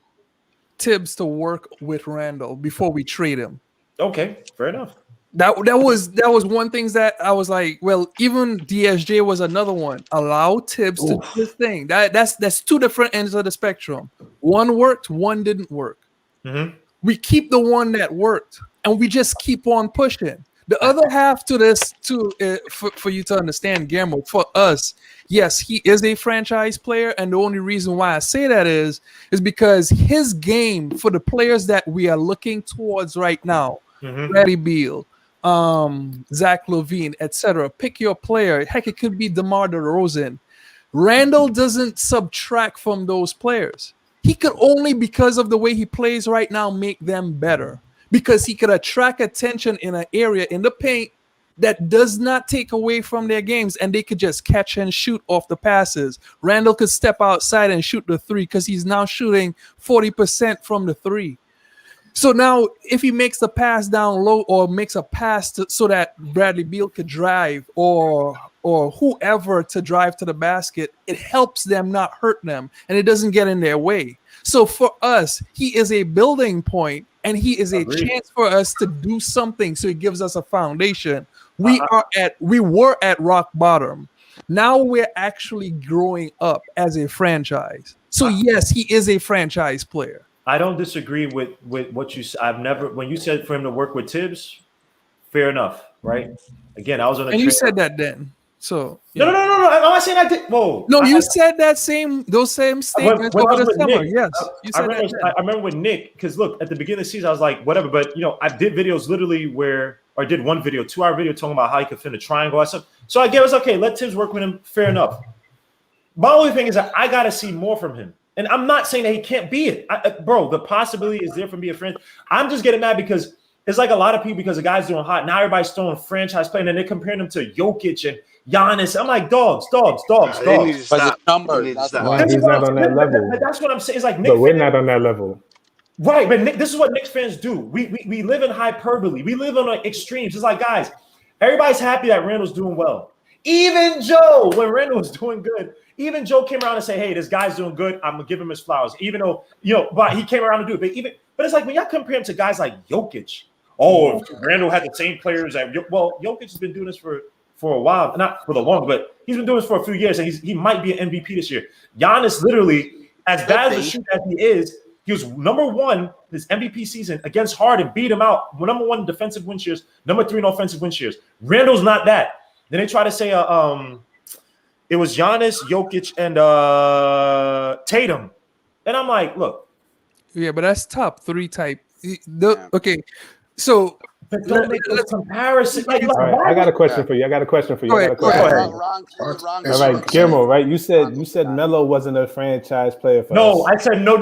Tibbs to work with Randall before we trade him. Okay, fair enough. That was one thing that I was like, well, even DSJ was another one. Allow Tibbs to do his thing. That's two different ends of the spectrum. One worked, one didn't work. Mm-hmm. We keep the one that worked, and we just keep on pushing. The other half to this, for you to understand, Guillermo, for us, yes, he is a franchise player, and the only reason why I say that is because his game for the players that we are looking towards right now, Bradley Beal, Zach LaVine, etc. Pick your player. Heck, it could be DeMar DeRozan. Randall doesn't subtract from those players. He could only, because of the way he plays right now, make them better. Because he could attract attention in an area in the paint that does not take away from their games, and they could just catch and shoot off the passes. Randall could step outside and shoot the three because he's now shooting 40% from the three. So now if he makes the pass down low or makes a pass so that Bradley Beal could drive or whoever to drive to the basket, it helps them, not hurt them, and it doesn't get in their way. So for us, he is a building point, and he is a chance for us to do something. So he gives us a foundation. We were at rock bottom. Now we're actually growing up as a franchise. So yes, he is a franchise player. I don't disagree with what you said. When you said for him to work with Tibbs, fair enough, right? Again, I was on a and you said that then. So no. I'm not saying I did. Whoa. No, you said those same statements over the summer. Nick, yes, you said I remember with Nick, because look, at the beginning of the season, I was like, whatever. But I did videos literally I did one video, 2-hour video talking about how he could fit a triangle. So I guess okay, let Tibbs work with him. Fair enough. My only thing is that I gotta see more from him. And I'm not saying that he can't be it. Bro, the possibility is there for me a friend. I'm just getting mad because it's like a lot of people, because the guy's doing hot. Now everybody's throwing franchise play, and then they're comparing him to Jokic and Giannis. I'm like, dogs. He's not on that level. That's what I'm saying. It's like Nick, but we're not on that level. Right, but this is what Knicks fans do. We live in hyperbole. We live on extremes. It's like, guys, everybody's happy that Randall's doing well. Even Joe, when Randall was doing good, even Joe came around and said, hey, this guy's doing good. I'm going to give him his flowers. Even though, but he came around to do it. But it's like when y'all compare him to guys like Jokic. Oh, if Randall had the same players. Jokic has been doing this for a while. Not for the long, but he's been doing this for a few years. And he might be an MVP this year. Giannis literally, as bad as a shooter as he is, he was number one his MVP season against Harden, beat him out. Number one in defensive win shares, number 3 in offensive win shares. Randall's not that. Then they try to say it was Giannis, Jokic, and Tatum. And I'm like, look. Yeah, but that's top 3 type. Okay, so But don't make those comparisons. Like, All right, I got a question for you. Go ahead. All right, Guillermo, right? You said Melo wasn't a franchise player for us. No, I said no.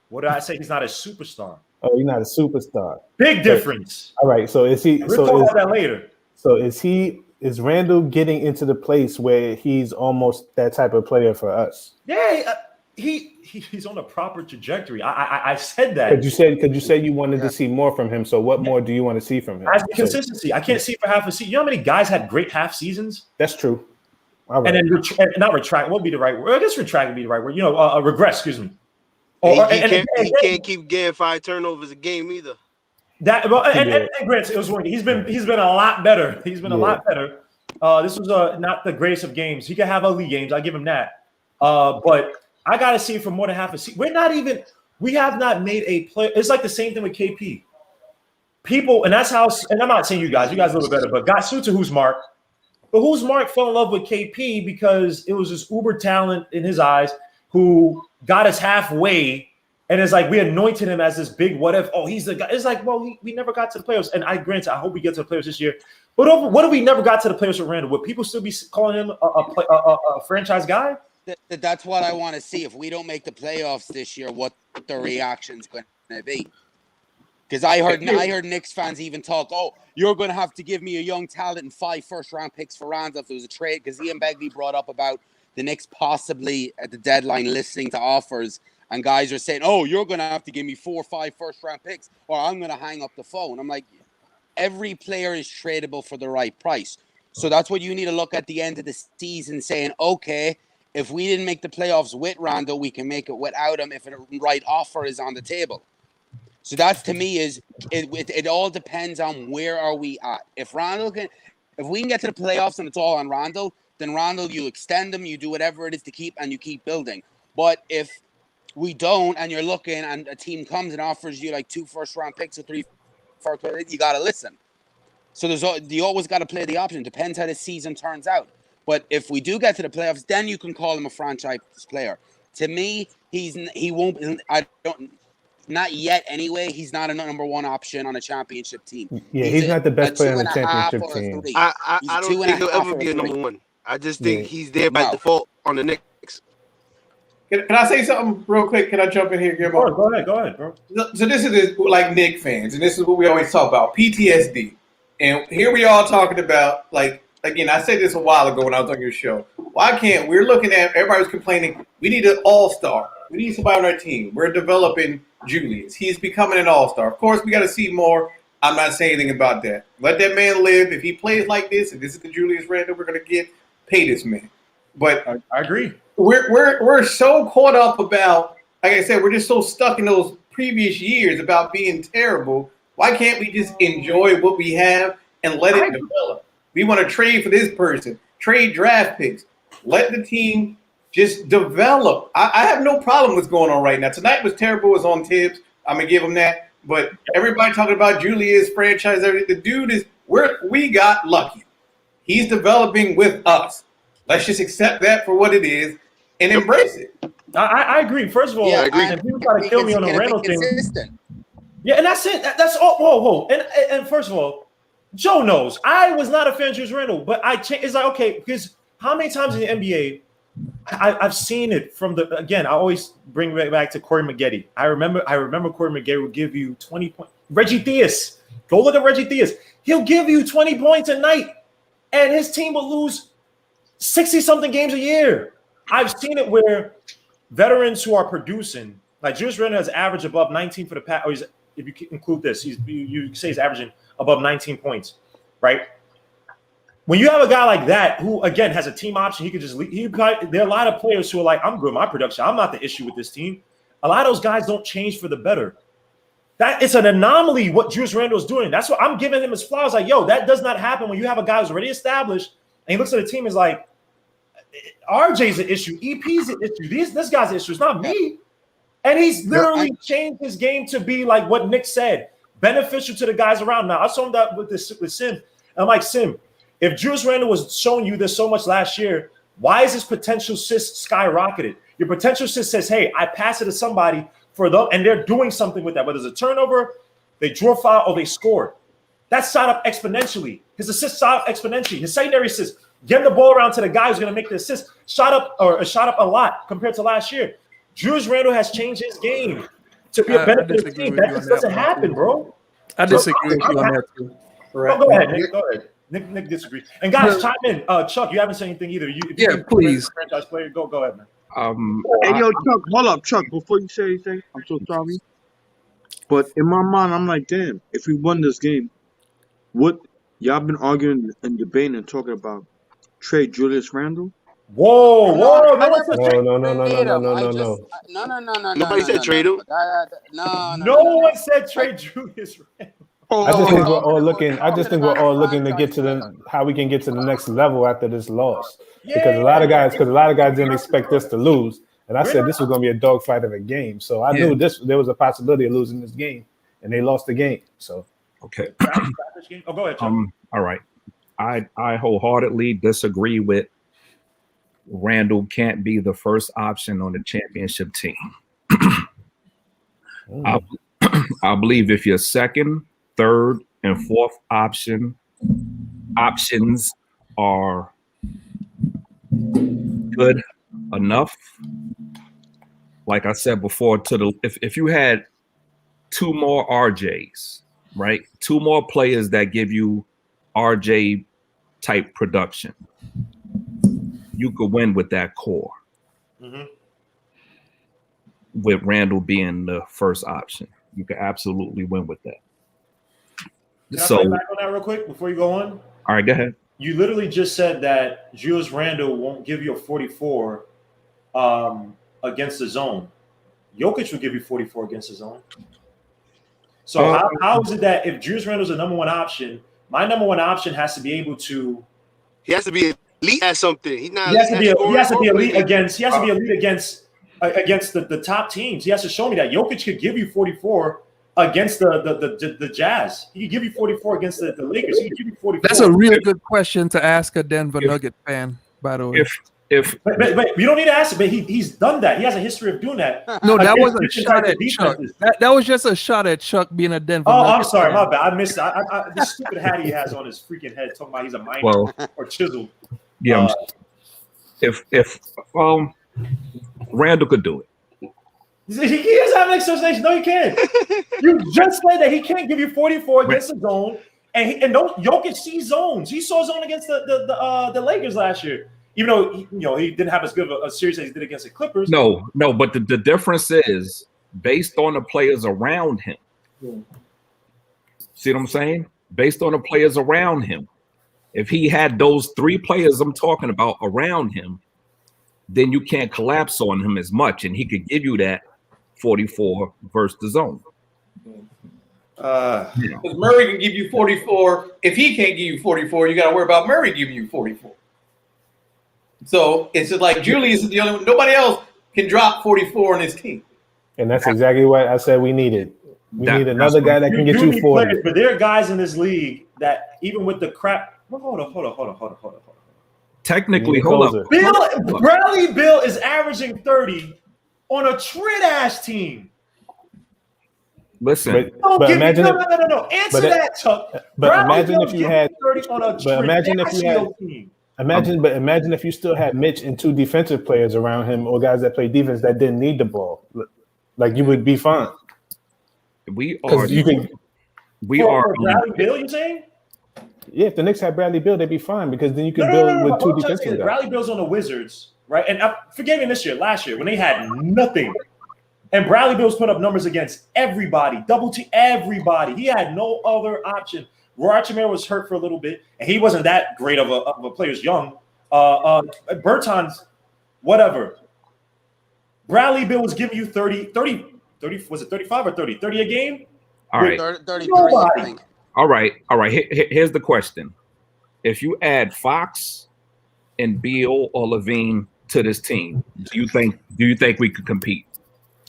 What did I say? He's not a superstar. Oh, you're not a superstar. Big difference. All right, so is he? We'll talk about that later. So is Randall getting into the place where he's almost that type of player for us? Yeah, he's on a proper trajectory. I said that. Could you say you wanted to see more from him? So what more do you want to see from him? As consistency, I can't see for half a season. You know how many guys had great half seasons? That's true. All right. And then not retract. What would be the right word? I guess retract would be the right word. Regress. Excuse me. He can't keep getting 5 turnovers a game either. And granted, it was winning. He's been a lot better. He's been a lot better. This was not the greatest of games. He could have ugly games. I give him that. But I gotta see it for more than half a season. We have not made a play. It's like the same thing with KP. People, and that's how. And I'm not saying you guys a little bit better, but got suit to who's Mark. But who's Mark fell in love with KP because it was this uber talent in his eyes who got us halfway. And it's like we anointed him as this big what if. Oh, he's the guy. It's like, well, we never got to the playoffs. And I hope we get to the playoffs this year. But what if we never got to the playoffs with Randall? Would people still be calling him a franchise guy? That's what I want to see. If we don't make the playoffs this year, what the reaction's going to be? Because I heard Knicks fans even talk, oh, you're going to have to give me a young talent and 5 first-round picks for Randall if there was a trade. Because Ian Begley brought up about the Knicks possibly at the deadline listening to offers. And guys are saying, oh, you're going to have to give me 4 or 5 first-round picks or I'm going to hang up the phone. I'm like, every player is tradable for the right price. So that's what you need to look at the end of the season saying, okay, if we didn't make the playoffs with Randall, we can make it without him if the right offer is on the table. So that's to me it all depends on where are we at. If we can get to the playoffs and it's all on Randall, then Randall, you extend him, you do whatever it is to keep, and you keep building. But if we don't, and you're looking, and a team comes and offers you like 2 first-round picks or 3 first, you got to listen. So you always got to play the option. Depends how the season turns out. But if we do get to the playoffs, then you can call him a franchise player. To me, he won't. I don't. Not yet. Anyway, he's not a number 1 option on a championship team. Yeah, he's not the best player on the championship team. I don't think he'll ever be a number 1. I just think he's there by default on the Knicks. Can I say something real quick? Can I jump in here, Guillermo? Go ahead, bro. So this is like Knicks fans, and this is what we always talk about, PTSD. And here we are talking about, like, again, I said this a while ago when I was on your show. Why can't we're looking at everybody was complaining, we need an all-star. We need somebody on our team. We're developing Julius. He's becoming an all-star. Of course, we got to see more. I'm not saying anything about that. Let that man live. If he plays like this, and this is the Julius Randle we're going to pay this man. But I agree. We're so caught up about, like I said, we're just so stuck in those previous years about being terrible. Why can't we just enjoy what we have and let it develop? We want to trade for this person, trade draft picks. Let the team just develop. I have no problem with what's going on right now. Tonight was terrible. It was on Tibbs. I'm going to give him that. But everybody talking about Julius franchise, everything. The dude is we got lucky. He's developing with us. Let's just accept that for what it is and embrace it. I agree. First of all, and people try to kill me on the Randall thing. Yeah, and that's it. That's all. Whoa. And first of all, Joe knows I was not a fan of Julius Randle, but it's like, okay, because how many times in the NBA I've seen it from I always bring it back to Corey Maggette. I remember Corey Maggette would give you 20 points. Reggie Theus, go look at Reggie Theus. He'll give you 20 points a night, and his team will lose 60-something games a year. I've seen it where veterans who are producing, like Julius Randle has averaged above 19 for the past, or if you include this, you say he's averaging above 19 points, right? When you have a guy like that who, again, has a team option, he could just leave. There are a lot of players who are like, I'm good with my production. I'm not the issue with this team. A lot of those guys don't change for the better. It's an anomaly what Julius Randle is doing. That's what I'm giving him his flowers. Like, yo, that does not happen when you have a guy who's already established and he looks at the team and is like, RJ's an issue. EP's an issue. This guy's an issue. It's not me. And he's literally changed his game to be like what Nick said, beneficial to the guys around. Now, I saw him that with Sim. I'm like, Sim, if Julius Randle was showing you this so much last year, why is his potential assist skyrocketed? Your potential assist says, hey, I pass it to somebody for them, and they're doing something with that, whether it's a turnover, they drew a foul, or they scored. that shot up exponentially. His assists shot up exponentially. His secondary assists, getting the ball around to the guy who's going to make the assist, shot up a lot compared to last year. Julius Randle has changed his game to be a benefit of the team. That just doesn't happen, bro. I disagree with you on that too. Right. Go ahead, Nick. Go ahead. Nick disagrees. And guys, chime in. Chuck, you haven't said anything either. Please. Franchise player, go ahead, man. Hey, yo, Chuck, hold up, Chuck. Before you say anything, I'm so sorry. But in my mind, I'm like, damn, if we won this game, what y'all been arguing and debating and talking about trade Julius Randle? Whoa. No. Nobody said trade him. No one said trade Julius Randle. I just think we're all looking. I just think we're all looking to get to how we can get to the next level after this loss. Because a lot of guys didn't expect us to lose, and I said this was going to be a dogfight of a game. So I knew there was a possibility of losing this game, and they lost the game. So okay. Oh, go ahead, Chuck. All right. I wholeheartedly disagree with Randle can't be the first option on the championship team. I believe if your second, third, and fourth options are good enough, like I said before, if you had two more RJs, right? Two more players that give you RJ type production, you could win with that core. Mm-hmm. With Randle being the first option, you could absolutely win with that. Can I play back on that real quick before you go on? All right, go ahead. You literally just said that Julius Randle won't give you a 44 against the zone. Jokic will give you 44 against the zone. So how is it that if Julius Randle's the number one option, my number one option has to be able to? He has to be elite at something. He has to be elite against the top teams. He has to show me that Jokic could give you 44 against the Jazz. He could give you 44 against the Lakers. He could give you 44. That's a real good question to ask a Denver Nugget fan, by the way. But you don't need to ask him. But he's done that. He has a history of doing that. No, that was a shot at Chuck. That was just a shot at Chuck being a Denver. Oh, I'm sorry, my bad. I missed the stupid hat he has on his freaking head, talking about he's a miner or chiseled. Yeah, if Randle could do it. He doesn't have an explanation. No, he can't. You just said that he can't give you 44 against the zone, and Jokic sees zones. He saw zone against the Lakers last year. Even though he didn't have as good of a series as he did against the Clippers. No, but the difference is based on the players around him. Yeah. See what I'm saying? Based on the players around him. If he had those three players I'm talking about around him, then you can't collapse on him as much, and he could give you that 44 versus the zone. Because Murray can give you 44. If he can't give you 44, you got to worry about Murray giving you 44. So it's just like Julius is the only one. Nobody else can drop 44 on his team. And that's exactly what I said we needed. We need another guy that can get you 40. Players, but there are guys in this league that even with the crap. Hold on. Technically, hold up. Bradley Beal is averaging 30 on a trash team. Listen, no. Answer that, Chuck. But imagine if you had 30 on a team. Imagine if you still had Mitch and two defensive players around him, or guys that play defense that didn't need the ball. Like you would be fine. We are. Bradley Beal, you saying? Yeah, if the Knicks had Bradley Beal, they'd be fine because then you could build with two defensive guys. Bradley Beal's on the Wizards, right? And forget me last year when they had nothing. And Bradley Beal's put up numbers against everybody, double team everybody. He had no other option. Roy Archimere was hurt for a little bit, and he wasn't that great of a player. He's young. Bertans, whatever. Bradley Beal was giving you 30, was it 35 or 30? 30 a game? All right. 33, nobody. I think. All right. Here's the question. If you add Fox and Beal or Levine to this team, do you think we could compete?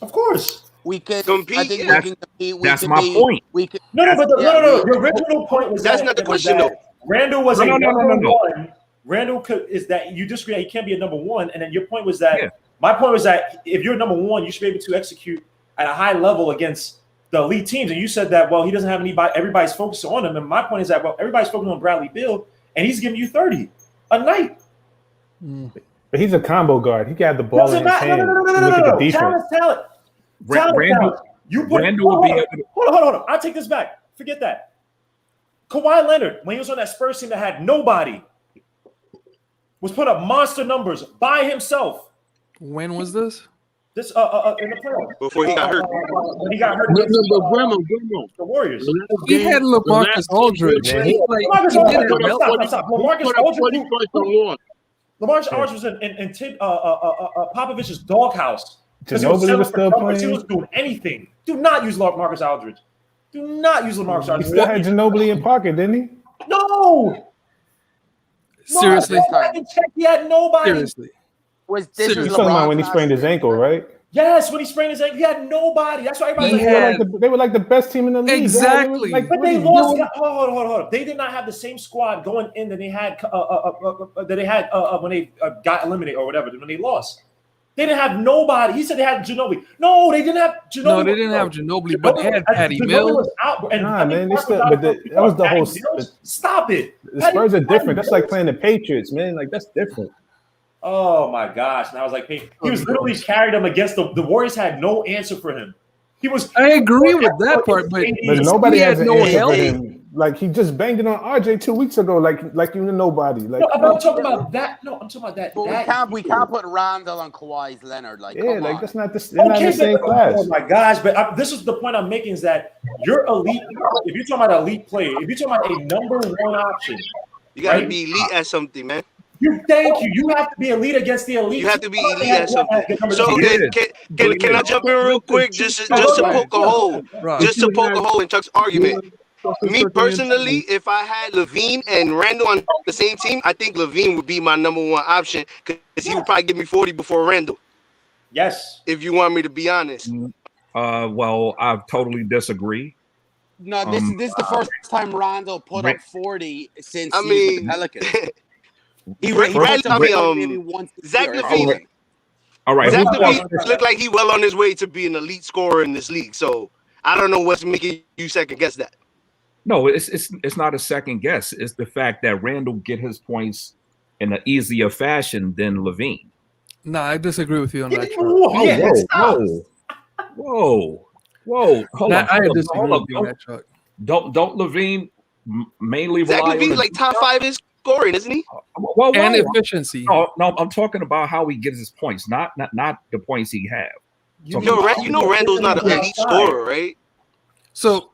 Of course. We could compete. I think we can compete. That's my point. We could. No. Your original point was that's not the question, though. Randle was a number one. Randle is that you disagree that he can't be a number one, and then your point was that my point was that if you're number one, you should be able to execute at a high level against the elite teams, and you said that, well, he doesn't have anybody. Everybody's focused on him, and my point is that, well, everybody's focused on Bradley Beal, and he's giving you 30 a night. But he's a combo guard. He got the ball in his hand. No. Look at the defense. Talent. You put Randall will be able to. Hold on. I'll take this back. Forget that. Kawhi Leonard, when he was on that Spurs team that had nobody, was put up monster numbers by himself. When was this? This in the playoffs. Before he got hurt. When he got hurt. The Warriors. He had LaMarcus Aldridge. LaMarcus Aldridge was in Popovich's doghouse. Ginobili was still playing. He was doing anything. Do not use LaMarcus Aldridge. Do not use LaMarcus Aldridge. He still had Ginobili in pocket, didn't he? No. Seriously? I can check. He had nobody. Seriously. You're talking about when he sprained his ankle, right? Yes, when he sprained his ankle, he had nobody. That's why everybody they were like the best team in the league. Exactly. But they lost. Hold on. They did not have the same squad going in that they had when they got eliminated or whatever. When they lost, they didn't have nobody. He said they had Ginobili. No, they didn't have Ginobili. No, they didn't have Ginobili, but they had Patty Mills. Man, that was the whole. Stop it. The Spurs are different. That's like playing the Patriots, man. Like that's different. Oh my gosh! And I was like, he was literally carried them against the Warriors. Had no answer for him. I agree with that part, but nobody has an answer help for him. Like he just banged it on RJ 2 weeks ago. Like you know nobody. Like I'm talking about that. No, I'm talking about that. But we can't put Randall on Kawhi's Leonard. Like that's not the not the same class. Oh my gosh! But this is the point I'm making is that you're elite. If you're talking about elite player, if you're talking about a number one option, you got to be elite at something, man. Thank you. You have to be elite against the elite. You have to be elite at something. So can I jump in real quick just to poke a hole? Just to poke a hole in Chuck's argument. Me personally, if I had Levine and Randall on the same team, I think Levine would be my number one option because he would probably give me 40 before Randall. Yes. If you want me to be honest. Well, I totally disagree. No, this is the first time Randall put up 40 since he was with the Pelicans. Zach LaVine. All right. Zach LaVine looked like he well on his way to be an elite scorer in this league. So I don't know what's making you second guess that. No, it's not a second guess. It's the fact that Randall get his points in an easier fashion than LaVine. No, I disagree with you on that. Whoa. Hold on. I disagree with you on that, Chuck. Don't LaVine mainly Zach rely LaVine's like top 5 in scoring, isn't he? And efficiency. No, I'm talking about how he gets his points, not the points he have. You know Randall's not an elite scorer, right? So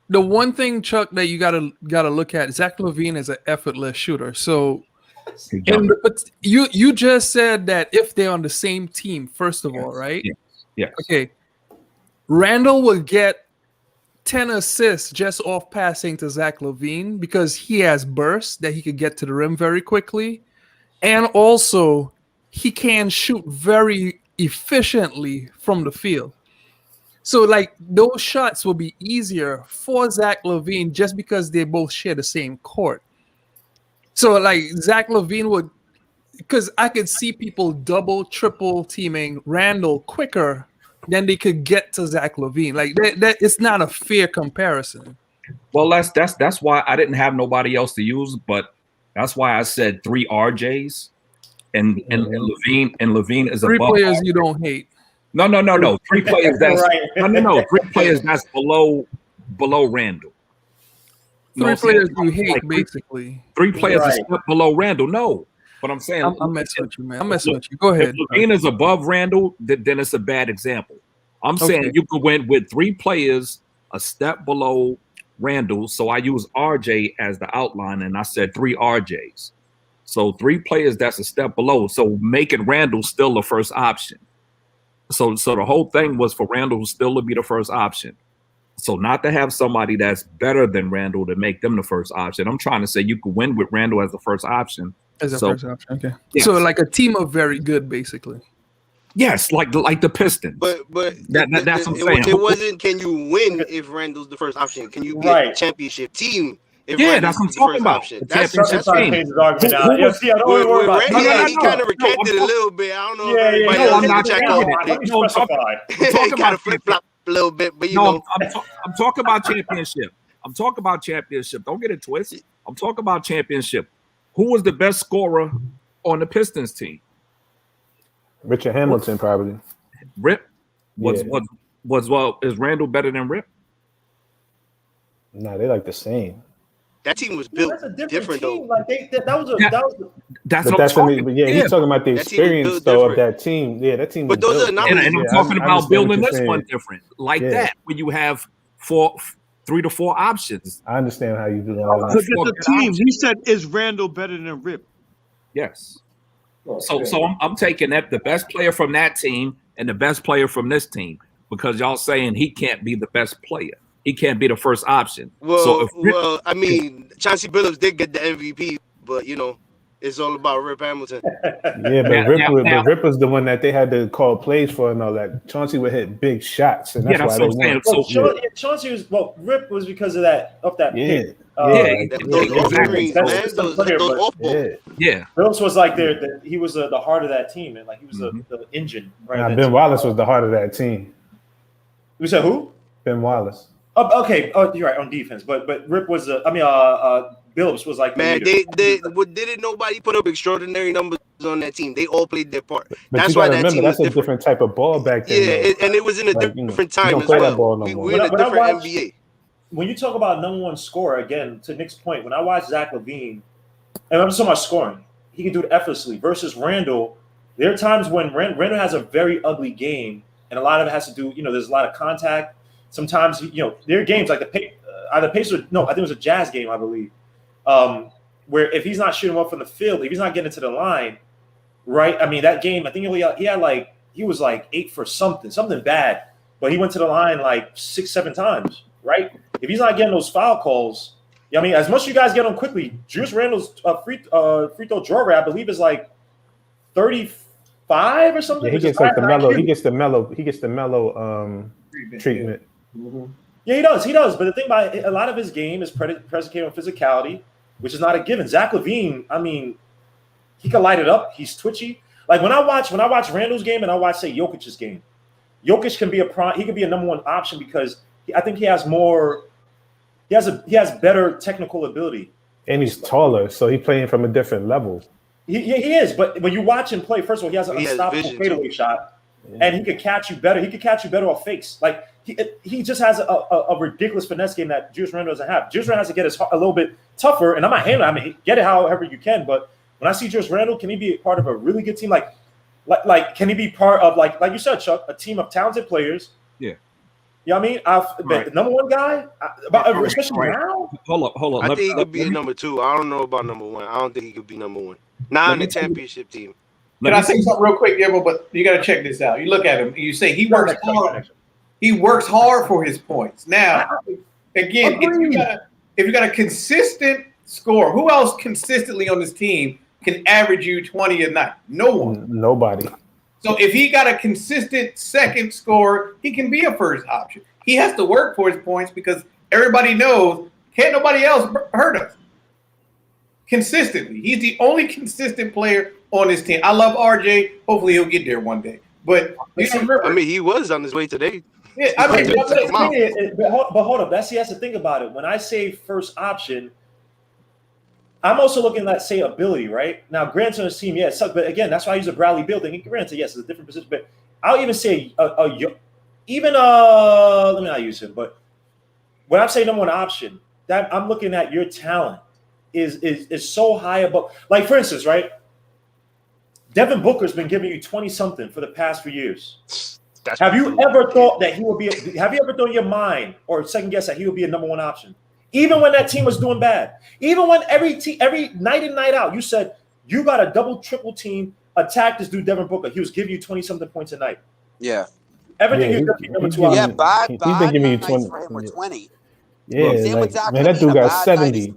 the one thing, Chuck, that you gotta look at, Zach LaVine is an effortless shooter. So, but you just said that if they're on the same team, first of all, right? Yeah. Okay. Randall will get 10 assists just off passing to Zach LaVine because he has bursts that he could get to the rim very quickly, and also he can shoot very efficiently from the field. So, like, those shots will be easier for Zach LaVine just because they both share the same court. So, like, Zach LaVine would, because I could see people double, triple teaming Randall quicker than they could get to Zach LaVine. Like, that it's not a fair comparison. Well, that's why I didn't have nobody else to use, but that's why I said 3 RJs and Levine is 3 above players RJ. You don't hate. No. 3 players that's right. No. 3 players that's below Randall. 3 players you hate, basically. 3 players a step below Randall. No, but I'm saying I'm messing with you, man. I'm messing with you. Go ahead. If Levine is above Randall, then it's a bad example. I'm saying you could win with 3 players a step below Randall. So I use RJ as the outline, and I said 3 RJs. So 3 players that's a step below. So making Randall still the first option. So the whole thing was for Randall still to be the first option. So not to have somebody that's better than Randall to make them the first option. I'm trying to say you could win with Randall as the first option. First option, okay. Yes. So like a team of very good, basically. Yes, like the Pistons. But that's what I'm saying. It wasn't. Can you win if Randall's the first option? Can you be a championship team? If That's what I'm talking about. That's championship team. He kind of recanted a little bit. I don't know. I'm not check out. Let me specify. He kind of flip flop a little bit, but I'm talking about championship. I'm talking about championship. Don't get it twisted. I'm talking about championship. Who was the best scorer on the Pistons team? Richard Hamilton, probably. Rip is Randall better than Rip? No, they like the same. That team was built different though. Like that's he's talking about the experience though of that team. Yeah, that team. But those are numbers. And I'm talking about building this one different, like that, when you have 3 to 4 options. I understand how you do that. The team, we said, is Randall better than Rip? Yes. So I'm taking the best player from that team and the best player from this team, because y'all saying he can't be the best player. He can't be the first option. Well, I mean, Chauncey Billups did get the MVP, but it's all about Rip Hamilton. Yeah, but Rip was the one that they had to call plays for and all that. Chauncey would hit big shots, and that's why they won. Chauncey was Rip was because of that pick. Billups was like he was the heart of that team, and like he was the engine. Right. Ben Wallace was the heart of that team. You said who? Ben Wallace. Okay. Oh, you're right on defense, but Rip was Billups was like didn't nobody put up extraordinary numbers on that team. They all played their part. But that's why that team was a different type of ball back then. Yeah, and it was in a different time as well. We're in a different NBA. When you talk about number one scorer, again, to Nick's point, when I watch Zach LaVine, and I'm just talking about scoring, he can do it effortlessly. Versus Randall, there are times when Randall has a very ugly game, and a lot of it has to do, there's a lot of contact. Sometimes, there are games like either Pacers, I think it was a Jazz game, I believe, where if he's not shooting well from the field, if he's not getting to the line, right? I mean, that game, I think he was like 8 for something bad, but he went to the line like 6-7 times, right? If he's not getting those foul calls, I mean, as much as you guys get on quickly, Julius Randle's free throw draw rate, I believe, is like 35 or something. Yeah, he gets like the mellow. He gets the mellow treatment. Mm-hmm. Yeah, he does. But the thing about a lot of his game is predicated on physicality, which is not a given. Zach LaVine, I mean, he can light it up. He's twitchy. Like when I watch Randall's game and I watch, say, Jokic's game, Jokic can be he could be a number one option because I think he has more. He has better technical ability, and he's taller, so he's playing from a different level. He is, but when you watch him play, first of all, he has an unstoppable fadeaway shot, and he could catch you better. He could catch you better off fakes. Like he just has a ridiculous finesse game that Julius Randle doesn't have. Julius Randle has to get a little bit tougher, and I'm not handling. I mean, get it however you can. But when I see Julius Randle, can he be part of a really good team? Like can he be part of like you said, Chuck, a team of talented players? Yeah. You know what I mean? The number one guy, especially now. Hold on. I think he could be number 2. I don't know about number 1. I don't think he could be number 1. Not in the championship team. Can I say something real quick, Gibbo? But you got to check this out. You look at him and you say he works hard. He works hard for his points. Now, again, if you got a consistent scorer, who else consistently on this team can average you 20 a night? No one. Nobody. So if he got a consistent second scorer, he can be a first option. He has to work for his points because everybody knows can't nobody else hurt us consistently. He's the only consistent player on this team. I love RJ. Hopefully he'll get there one day. But he was on his way today. Yeah, but hold up. That's the thing about it. When I say first option, I'm also looking at, say, ability, right? Now, Grant's on his team, yeah, it sucks. But again, that's why I use a Bradley Beal thing. Granted, yes, it's a different position. But I'll even say, let me not use him. But when I'm saying number one option, that I'm looking at your talent is so high above. Like, for instance, right? Devin Booker's been giving you 20-something for the past few years. Have you ever thought that he would be? Have you ever thought in your mind or second guess that he would be a number one option? Even when that team was doing bad, even when every night in, night out, you said you got a double, triple team, attack this dude Devin Booker. He was giving you 20-something points a night. Yeah. Everything number 2 Yeah, bad he's been giving you 20 for him were 20. Yeah, man, that dude got 70.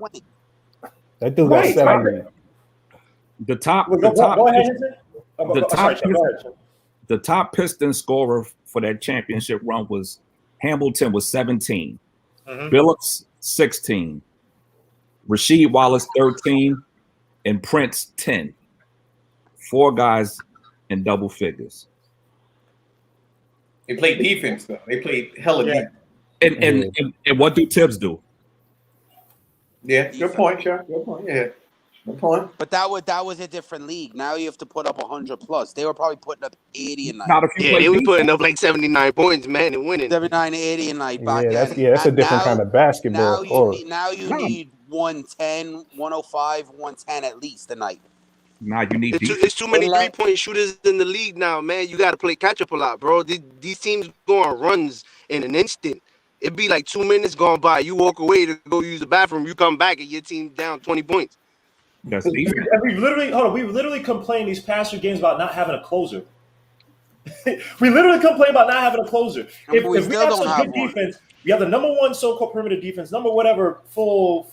That dude got 70. The top Piston scorer for that championship run was Hamilton with 17. Billups 16, Rasheed Wallace 13, and Prince 10. 4 guys in double figures. They played defense though. They played hella deep. And what do Tibbs do? Yeah, good point, Chuck. Good point. Yeah. Good point. But that was a different league. Now you have to put up 100 plus. They were probably putting up 80 a night. Yeah, they were putting up like 79 points, man, and winning. 79, 80 a night. That's a different kind of basketball. Now you need 110, 105, 110 at least a night. Now you need it's too many 3-point shooters in the league now, man. You got to play catch up a lot, bro. These teams go on runs in an instant. It'd be like 2 minutes gone by. You walk away to go use the bathroom. You come back and your team's down 20 points. That's we literally complain these past few games about not having a closer. We literally complain about not having a closer. If we have some good defense, we have the number one so-called perimeter defense, number whatever full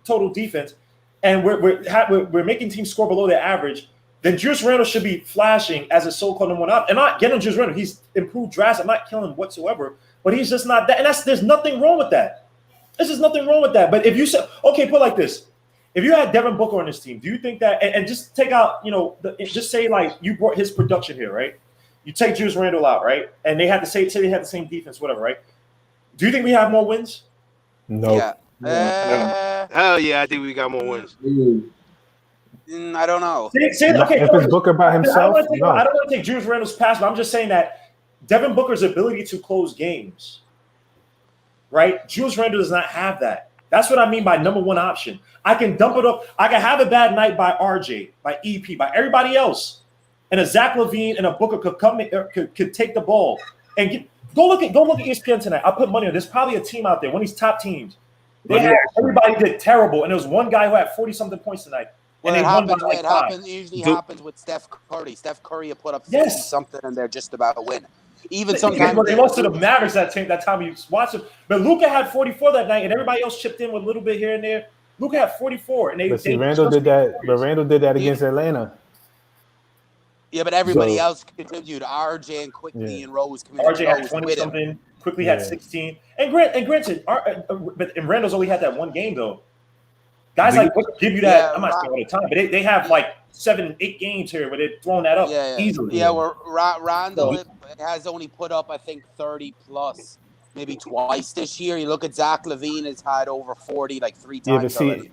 total defense, and we're making teams score below their average. Then Julius Randle should be flashing as a so-called number one option. And not getting Julius Randle, he's improved drastically. I'm not killing him whatsoever, but he's just not that. And there's nothing wrong with that. There's just nothing wrong with that. But if you say, okay, put it like this. If you had Devin Booker on this team, do you think that, and just take out, just say like you brought his production here, right? You take Julius Randle out, right? And they had to say they had the same defense, whatever, right? Do you think we have more wins? No. Yeah. Hell yeah, I think we got more wins. I don't know. If it's Booker by himself, I don't want to take Julius Randle's pass, but I'm just saying that Devin Booker's ability to close games, right? Julius Randle does not have that. That's what I mean by number one option. I can dump it up. I can have a bad night by RJ, by EP, by everybody else, and a Zach LaVine and a Booker could take the ball and go look at ESPN tonight. I'll put money on. There's probably a team out there, one of these top teams. Everybody did terrible, and there was one guy who had 40-something points tonight. Well, it usually happens with Steph Curry. Steph Curry will put up 50-something, and they're just about to win. Even sometimes they lost to the Mavericks that time you watched it. But Luka had 44 that night, and everybody else chipped in with a little bit here and there. Luka had 44, and Randle did that. But Randle did that against Atlanta. Yeah, but everybody else contributed. RJ and Quickly and Rose. RJ had 20 something. Quickly had 16. And granted, and Randle's only had that one game though. Guys like give you that. I'm not saying all the time, but they have like 7-8 games here where they're throwing that up easily. Yeah, where Rondo has only put up, I think, 30 plus, maybe twice this year. You look at Zach LaVine has had over 40 like 3 times already.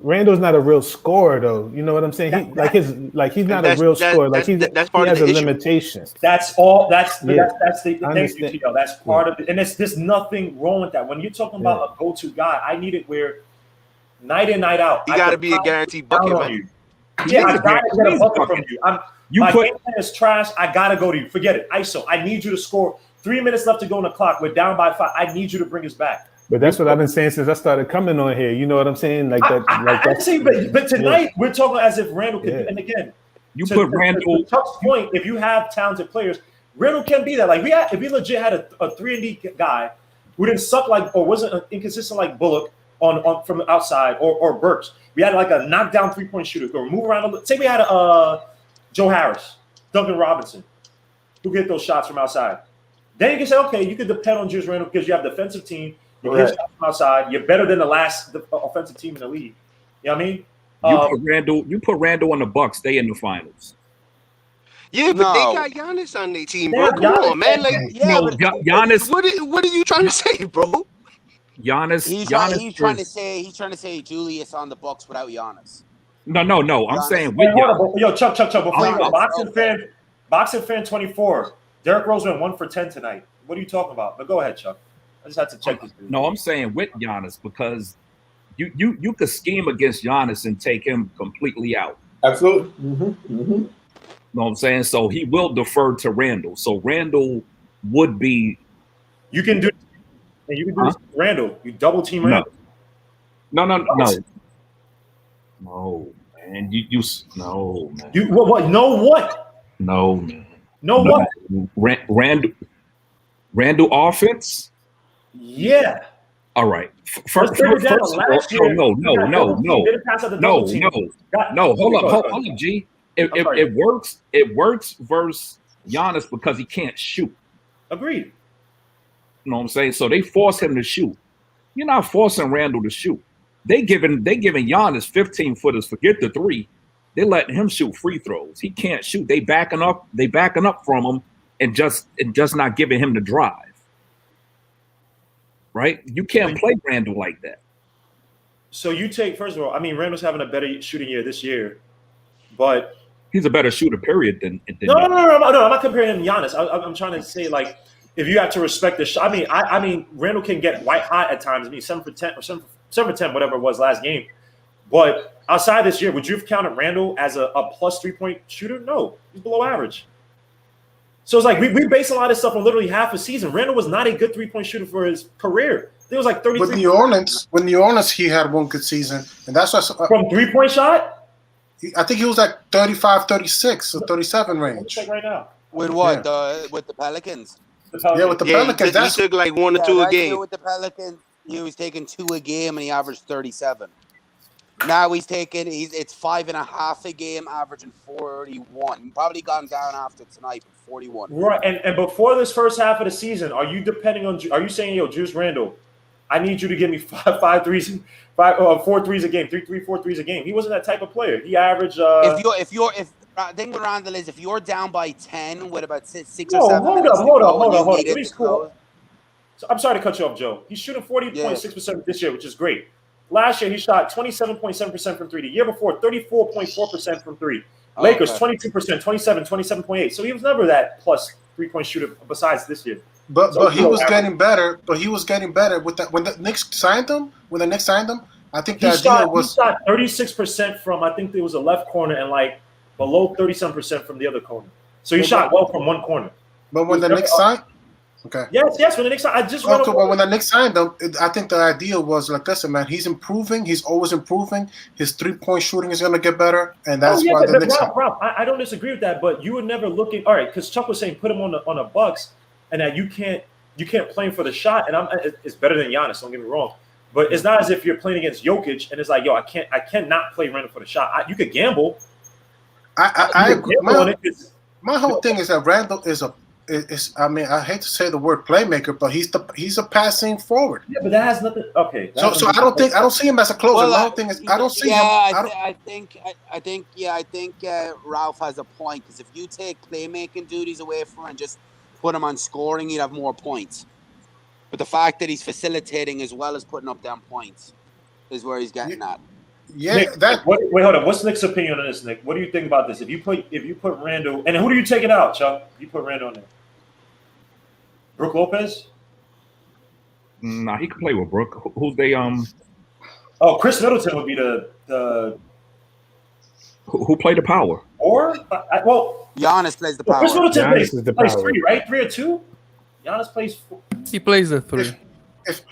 Randle's not a real scorer though. You know what I'm saying? He's not a real scorer. Like he has a limitation. That's all. That's the thank you, Tito. That's part of it. And there's nothing wrong with that. When you're talking about a go-to guy, I need it where night in, night out. You got to be a guaranteed bucket, man. Yeah, I got to get a bucket from you. My game plan is trash. I got to go to you. Forget it. ISO. I need you to score. 3 minutes left to go on the clock. We're down by 5. I need you to bring us back. But that's what I've been saying since I started coming on here. You know what I'm saying? Like that. But tonight we're talking as if Randle could. And again, put Randle. To Chuck's point, if you have talented players, Randle can be that. Like if we legit had a 3-and-D guy who didn't suck like or wasn't inconsistent like Bullock on from the outside or Burks. We had like a knockdown 3-point shooter or move around. Say we had Joe Harris, Duncan Robinson, who get those shots from outside. Then you can say, okay, you can depend on Julius Randle because you have a defensive team. You get shots from outside. You're better than the last offensive team in the league. You know what I mean? You put Randle on the Bucks. They in the finals. Yeah, but they got Giannis on their team, bro. Come on, man. Like, Giannis. What are you trying to say, bro? Giannis. He's trying to say Julius on the Bucks without Giannis. No. I'm saying with Chuck. Before you go, Boxing fan 24. Derrick Rose went 1 for 10 tonight. What are you talking about? But go ahead, Chuck. I just had to check this. No, I'm saying with Giannis because you could scheme against Giannis and take him completely out. Absolutely. You know what I'm saying? So he will defer to Randle. So Randle would be. You can do Randle. You double team Randle. No, man. You no, man. You what? No what? No, man. No what? Randle offense? Yeah. All right. First no. Hold up, G. It works versus Giannis because he can't shoot. Agreed. You know what I'm saying? So they force him to shoot. You're not forcing Randle to shoot. They giving Giannis 15-footers. Forget the 3. They letting him shoot free throws. He can't shoot. They backing up from him and just not giving him the drive. Right? You can't play Randall like that. So you take, first of all, I mean, Randall's having a better shooting year this year, but he's a better shooter, period. Than no, I'm not comparing him to Giannis. I'm trying to say, like, if you have to respect the shot. I mean, Randall can get white hot at times. I mean, 7 for 10 or 7 for 10, whatever it was last game. But outside this year, would you have counted Randall as a plus 3-point shooter? No, he's below average. So it's like we base a lot of stuff on literally half a season. Randall was not a good 3-point shooter for his career. It was like 33. With New Orleans, he had one good season, and that's why from 3-point shot. I think he was like 35, 36, or 37 range. Right now. With what? With the Pelicans? Yeah, with the Pelicans. He took like 1 or 2 a game. With the Pelicans, he was taking 2 a game, and he averaged 37. Now it's 5.5 a game, averaging 41. Probably gone down after tonight, 41. Right, and before this first half of the season, are you saying, yo, Juice Randle, I need you to give me 4 threes a game, 4 threes a game? He wasn't that type of player. He averaged. If the thing with Randle is, if you're down by 10 with about 6 or 7 hold minutes up. Please, cool. So I'm sorry to cut you off, Joe. He's shooting 40.6% this year, which is great. Last year, he shot 27.7% from 3. The year before, 34.4% from 3. Lakers, 22%, 27.8. So he was never that plus 3-point shooter besides this year. But he was getting better. But he was getting better with that when the Knicks signed him. I think the idea was he shot 36% from, I think there was a left corner, and like below 37% from the other corner. So he shot well from one corner. But when the Knicks signed. Okay. Yes. When the Knicks, when the Knicks signed him, I think the idea was like, listen, man, he's improving. He's always improving. His 3-point shooting is going to get better, and that's why the Knicks. Rob, I don't disagree with that, but you were never looking. All right, because Chuck was saying put him on the Bucks, and that you can't play him for the shot, and it's better than Giannis. Don't get me wrong, but it's not as if you're playing against Jokic, and it's like, yo, I cannot play Randle for the shot. You could gamble. I agree. My whole thing is that Randle is I mean, I hate to say the word playmaker, but he's a passing forward. Yeah, but that has nothing. Okay. So I don't see him as a closer. My whole thing is I don't see him. I think Ralph has a point, because if you take playmaking duties away from him and just put him on scoring, you'd have more points. But the fact that he's facilitating as well as putting up them points is where he's getting at. Yeah, Nick, wait, hold on. What's Nick's opinion on this, Nick? What do you think about this? If you put Randle, and who do you take it out, Chuck? If you put Randle on there, Brook Lopez? Nah, he could play with Brook. Who's they? Oh, Chris Middleton would be the. Who played the power? Or Giannis plays the power. Chris Middleton plays power. 3, right? 3 or 2. Giannis plays 4. He plays the 3. If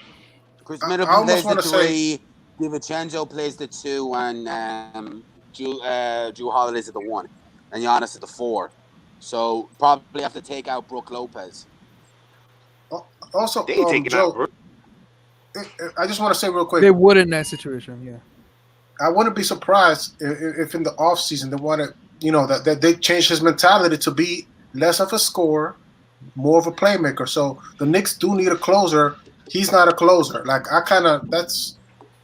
Chris Middleton plays the 3. DiVincenzo plays the 2, and Drew Holiday's at the 1, and Giannis at the 4. So probably have to take out Brook Lopez. Also, they ain't taking Joe, out Brook. I just want to say real quick. They would in that situation, yeah. I wouldn't be surprised if in the offseason they want to, that they change his mentality to be less of a scorer, more of a playmaker. So the Knicks do need a closer. He's not a closer. Like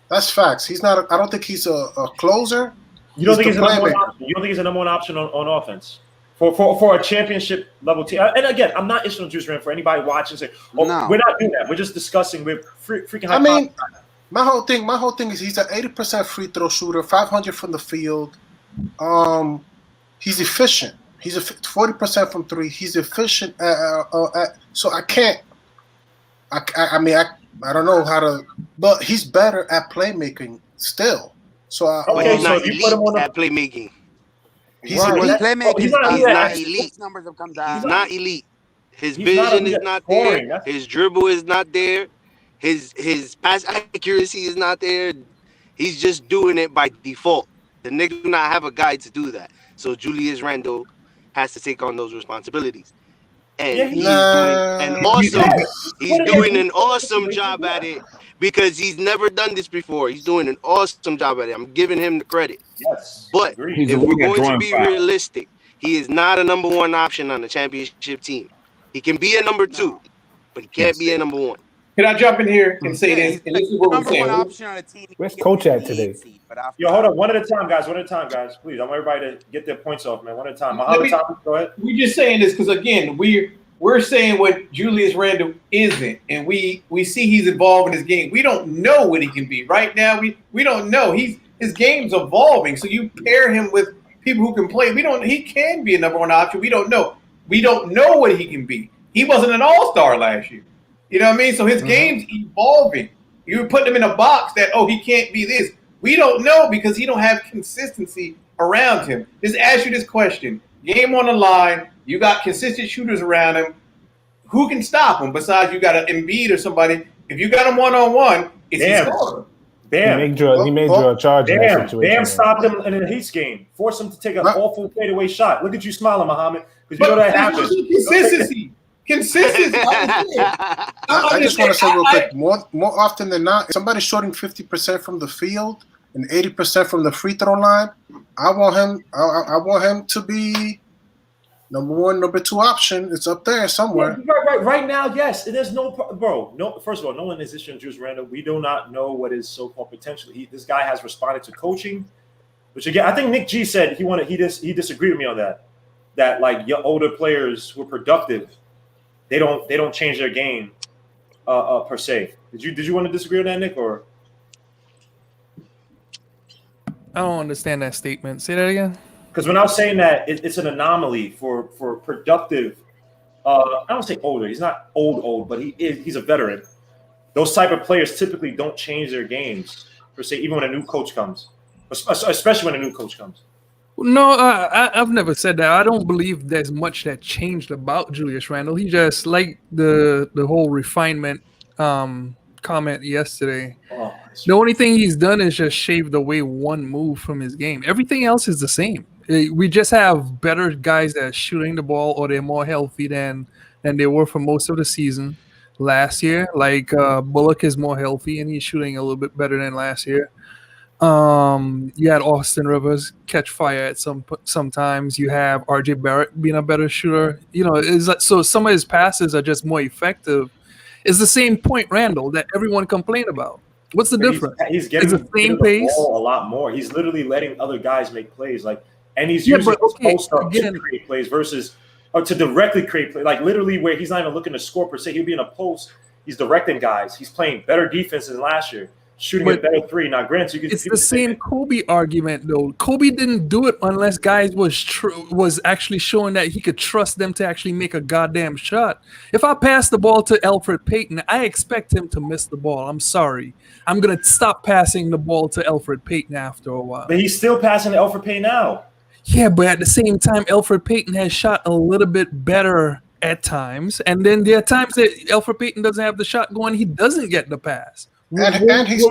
that's facts. He's not. I don't think he's a closer. You don't think he's a number 1 option? You don't think he's a number 1 option on offense for a championship level team? And again, I'm not issuing Juice Randle for anybody watching. Say, no. We're not doing that. We're just discussing. We're freaking. I mean, my whole thing is he's an 80% free throw shooter, 500 from the field. He's efficient. He's 40% from 3. He's efficient. So I can't. I don't know how to, but he's better at playmaking still. So he's not elite at playmaking. He's playmaking. He's not elite. His numbers have come down. He's not elite. His vision is not there. His dribble is not there. His pass accuracy is not there. He's just doing it by default. The Knicks do not have a guy to do that. So Julius Randle has to take on those responsibilities. And he's doing an awesome job at it, because he's never done this before. He's doing an awesome job at it. I'm giving him the credit. Yes. But if we're going to be realistic, he is not a number 1 option on the championship team. He can be a number 2, but he can't be a number 1. Can I jump in here and say this? And this is what we're number one saying. option on a team. Where's Coach at today? Yo, hold on. One at a time, guys. One at a time, guys. Please, I want everybody to get their points off, man. One at a time. Muhammad Thomas, go ahead. We're just saying this because, again, we're saying what Julius Randle isn't, and we see he's evolving his game. We don't know what he can be. Right now, we don't know. His game's evolving, so you pair him with people who can play. He can be a number one option. We don't know. We don't know what he can be. He wasn't an all-star last year. You know what I mean? So his game's evolving. You put him in a box that, he can't be this. We don't know because he don't have consistency around him. Just ask you this question. Game on the line. You got consistent shooters around him. Who can stop him besides you got an Embiid or somebody? If you got him one-on-one, it's his scorer. Bam. He made Joe a charge in that situation. Bam stopped him in the Heat's game. Forced him to take an awful fadeaway shot. Look at you smiling, Muhammad, because you know that happens. Consistency. Consistency. I just want to say real quick, more often than not, if somebody's shooting 50% from the field and 80% from the free throw line, I want him to be number one, number two option. It's up there somewhere. Yeah, right now, yes. There's no. First of all, no one is issuing Julius Randle. We do not know what his so-called potential. This guy has responded to coaching, which again, I think Nick G said he disagreed with me on that. That like your older players who are productive, they don't change their game per se. Did you want to disagree on that, Nick, or? I don't understand that statement. Say that again. Because when I was saying that it's an anomaly for productive, I don't say older. He's not old, but he's a veteran. Those type of players typically don't change their games per se, even when a new coach comes, especially when a new coach comes. No, I've never said that. I don't believe there's much that changed about Julius Randle. He just like the whole refinement comment yesterday. The only thing he's done is just shaved away one move from his game. Everything else is the same. We just have better guys that are shooting the ball, or they're more healthy than they were for most of the season last year. Like Bullock is more healthy and he's shooting a little bit better than last year. You had Austin Rivers catch fire at sometimes. You have RJ Barrett being a better shooter. So some of his passes are just more effective. It's the same point Randle that everyone complained about. What's the difference? He's getting the same pace. The ball a lot more. He's literally letting other guys make plays, and he's using post up to create plays versus to directly create plays. Like literally, where he's not even looking to score per se. He'll be in a post. He's directing guys. He's playing better defense than last year. Shooting a better three. Now, granted, it's the same Kobe argument, though. Kobe didn't do it unless guys was actually showing that he could trust them to actually make a goddamn shot. If I pass the ball to Elfrid Payton, I expect him to miss the ball. I'm sorry. I'm going to stop passing the ball to Elfrid Payton after a while. But he's still passing to Elfrid Payton now. Yeah, but at the same time, Elfrid Payton has shot a little bit better at times. And then there are times that Elfrid Payton doesn't have the shot going. He doesn't get the pass. And he's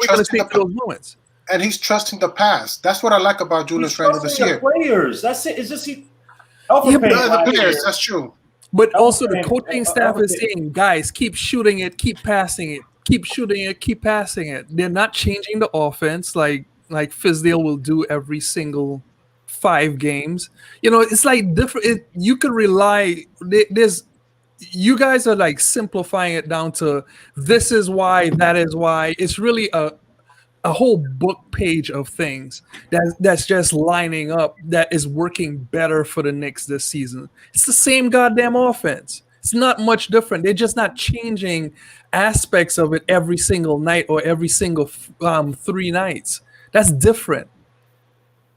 trusting the pass. That's what I like about Julius Randle this year. Players, that's it. It's just the players. That's true. But also the coaching staff is saying, guys, keep shooting it, keep passing it, keep shooting it, keep passing it. They're not changing the offense like Fizdale will do every single 5 games. It's like different. You can rely. You guys are like simplifying it down to this is why, that is why. It's really a whole book page of things that's just lining up that is working better for the Knicks this season. It's the same goddamn offense. It's not much different. They're just not changing aspects of it every single night or every single 3 nights. That's different.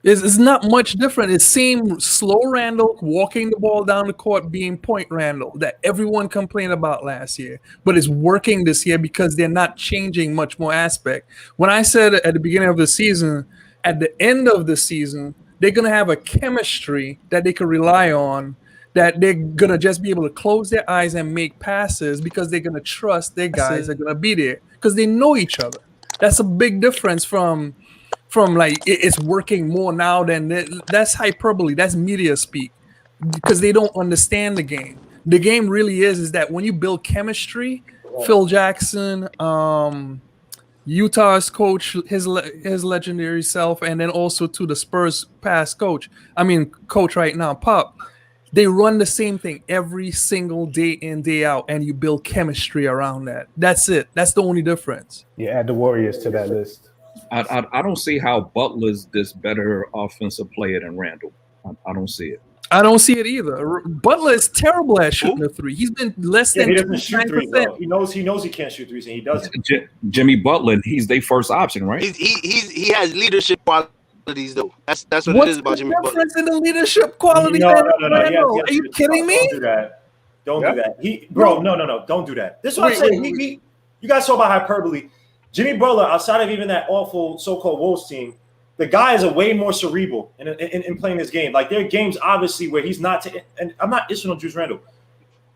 It's not much different. It's same slow Randle walking the ball down the court being point Randle that everyone complained about last year. But it's working this year because they're not changing much more aspect. When I said at the beginning of the season, at the end of the season, they're going to have a chemistry that they can rely on, that they're going to just be able to close their eyes and make passes because they're going to trust their guys are going to be there because they know each other. That's a big difference from like it's working more now than that's hyperbole. That's media speak because they don't understand the game. The game really is that when you build chemistry, Phil Jackson, Utah's coach, his legendary self, and then also to the Spurs past coach right now, Pop. They run the same thing every single day in, day out, and you build chemistry around that. That's it. That's the only difference. You add the Warriors to that list. I don't see how Butler's this better offensive player than Randall. I don't see it. I don't see it either. Butler is terrible at shooting a three. He's been less than he doesn't shoot threes, 29%. though. He knows he can't shoot threes, and he doesn't. Jimmy Butler, he's their first option, right? He has leadership qualities though. That's what What's it is about Jimmy the Butler. difference in the leadership quality? No. Randall? Are you kidding me? Don't do that. Don't do that. No. Don't do that. This is what I'm saying. You guys talk about hyperbole. Jimmy Butler, outside of even that awful so-called Wolves team, the guy is a way more cerebral in playing this game. Like, there are games, obviously, where he's not and I'm not itching on Juice Randle.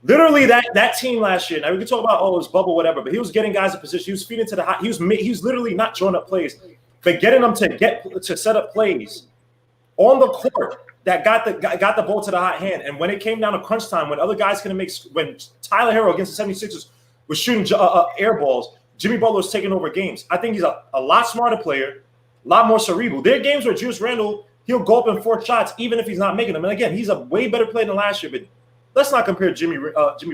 Literally, that team last year, now we can talk about, it's bubble, whatever, but he was getting guys in position. He was feeding to the hot. He was literally not drawing up plays, but getting them to set up plays on the court that got the ball to the hot hand. And when it came down to crunch time, when other guys couldn't when Tyler Hero against the 76ers was shooting air balls, Jimmy Butler was taking over games. I think he's a lot smarter player, a lot more cerebral. There are games where Juice Randle, he'll go up in 4 shots even if he's not making them. And again, he's a way better player than last year, but let's not compare Jimmy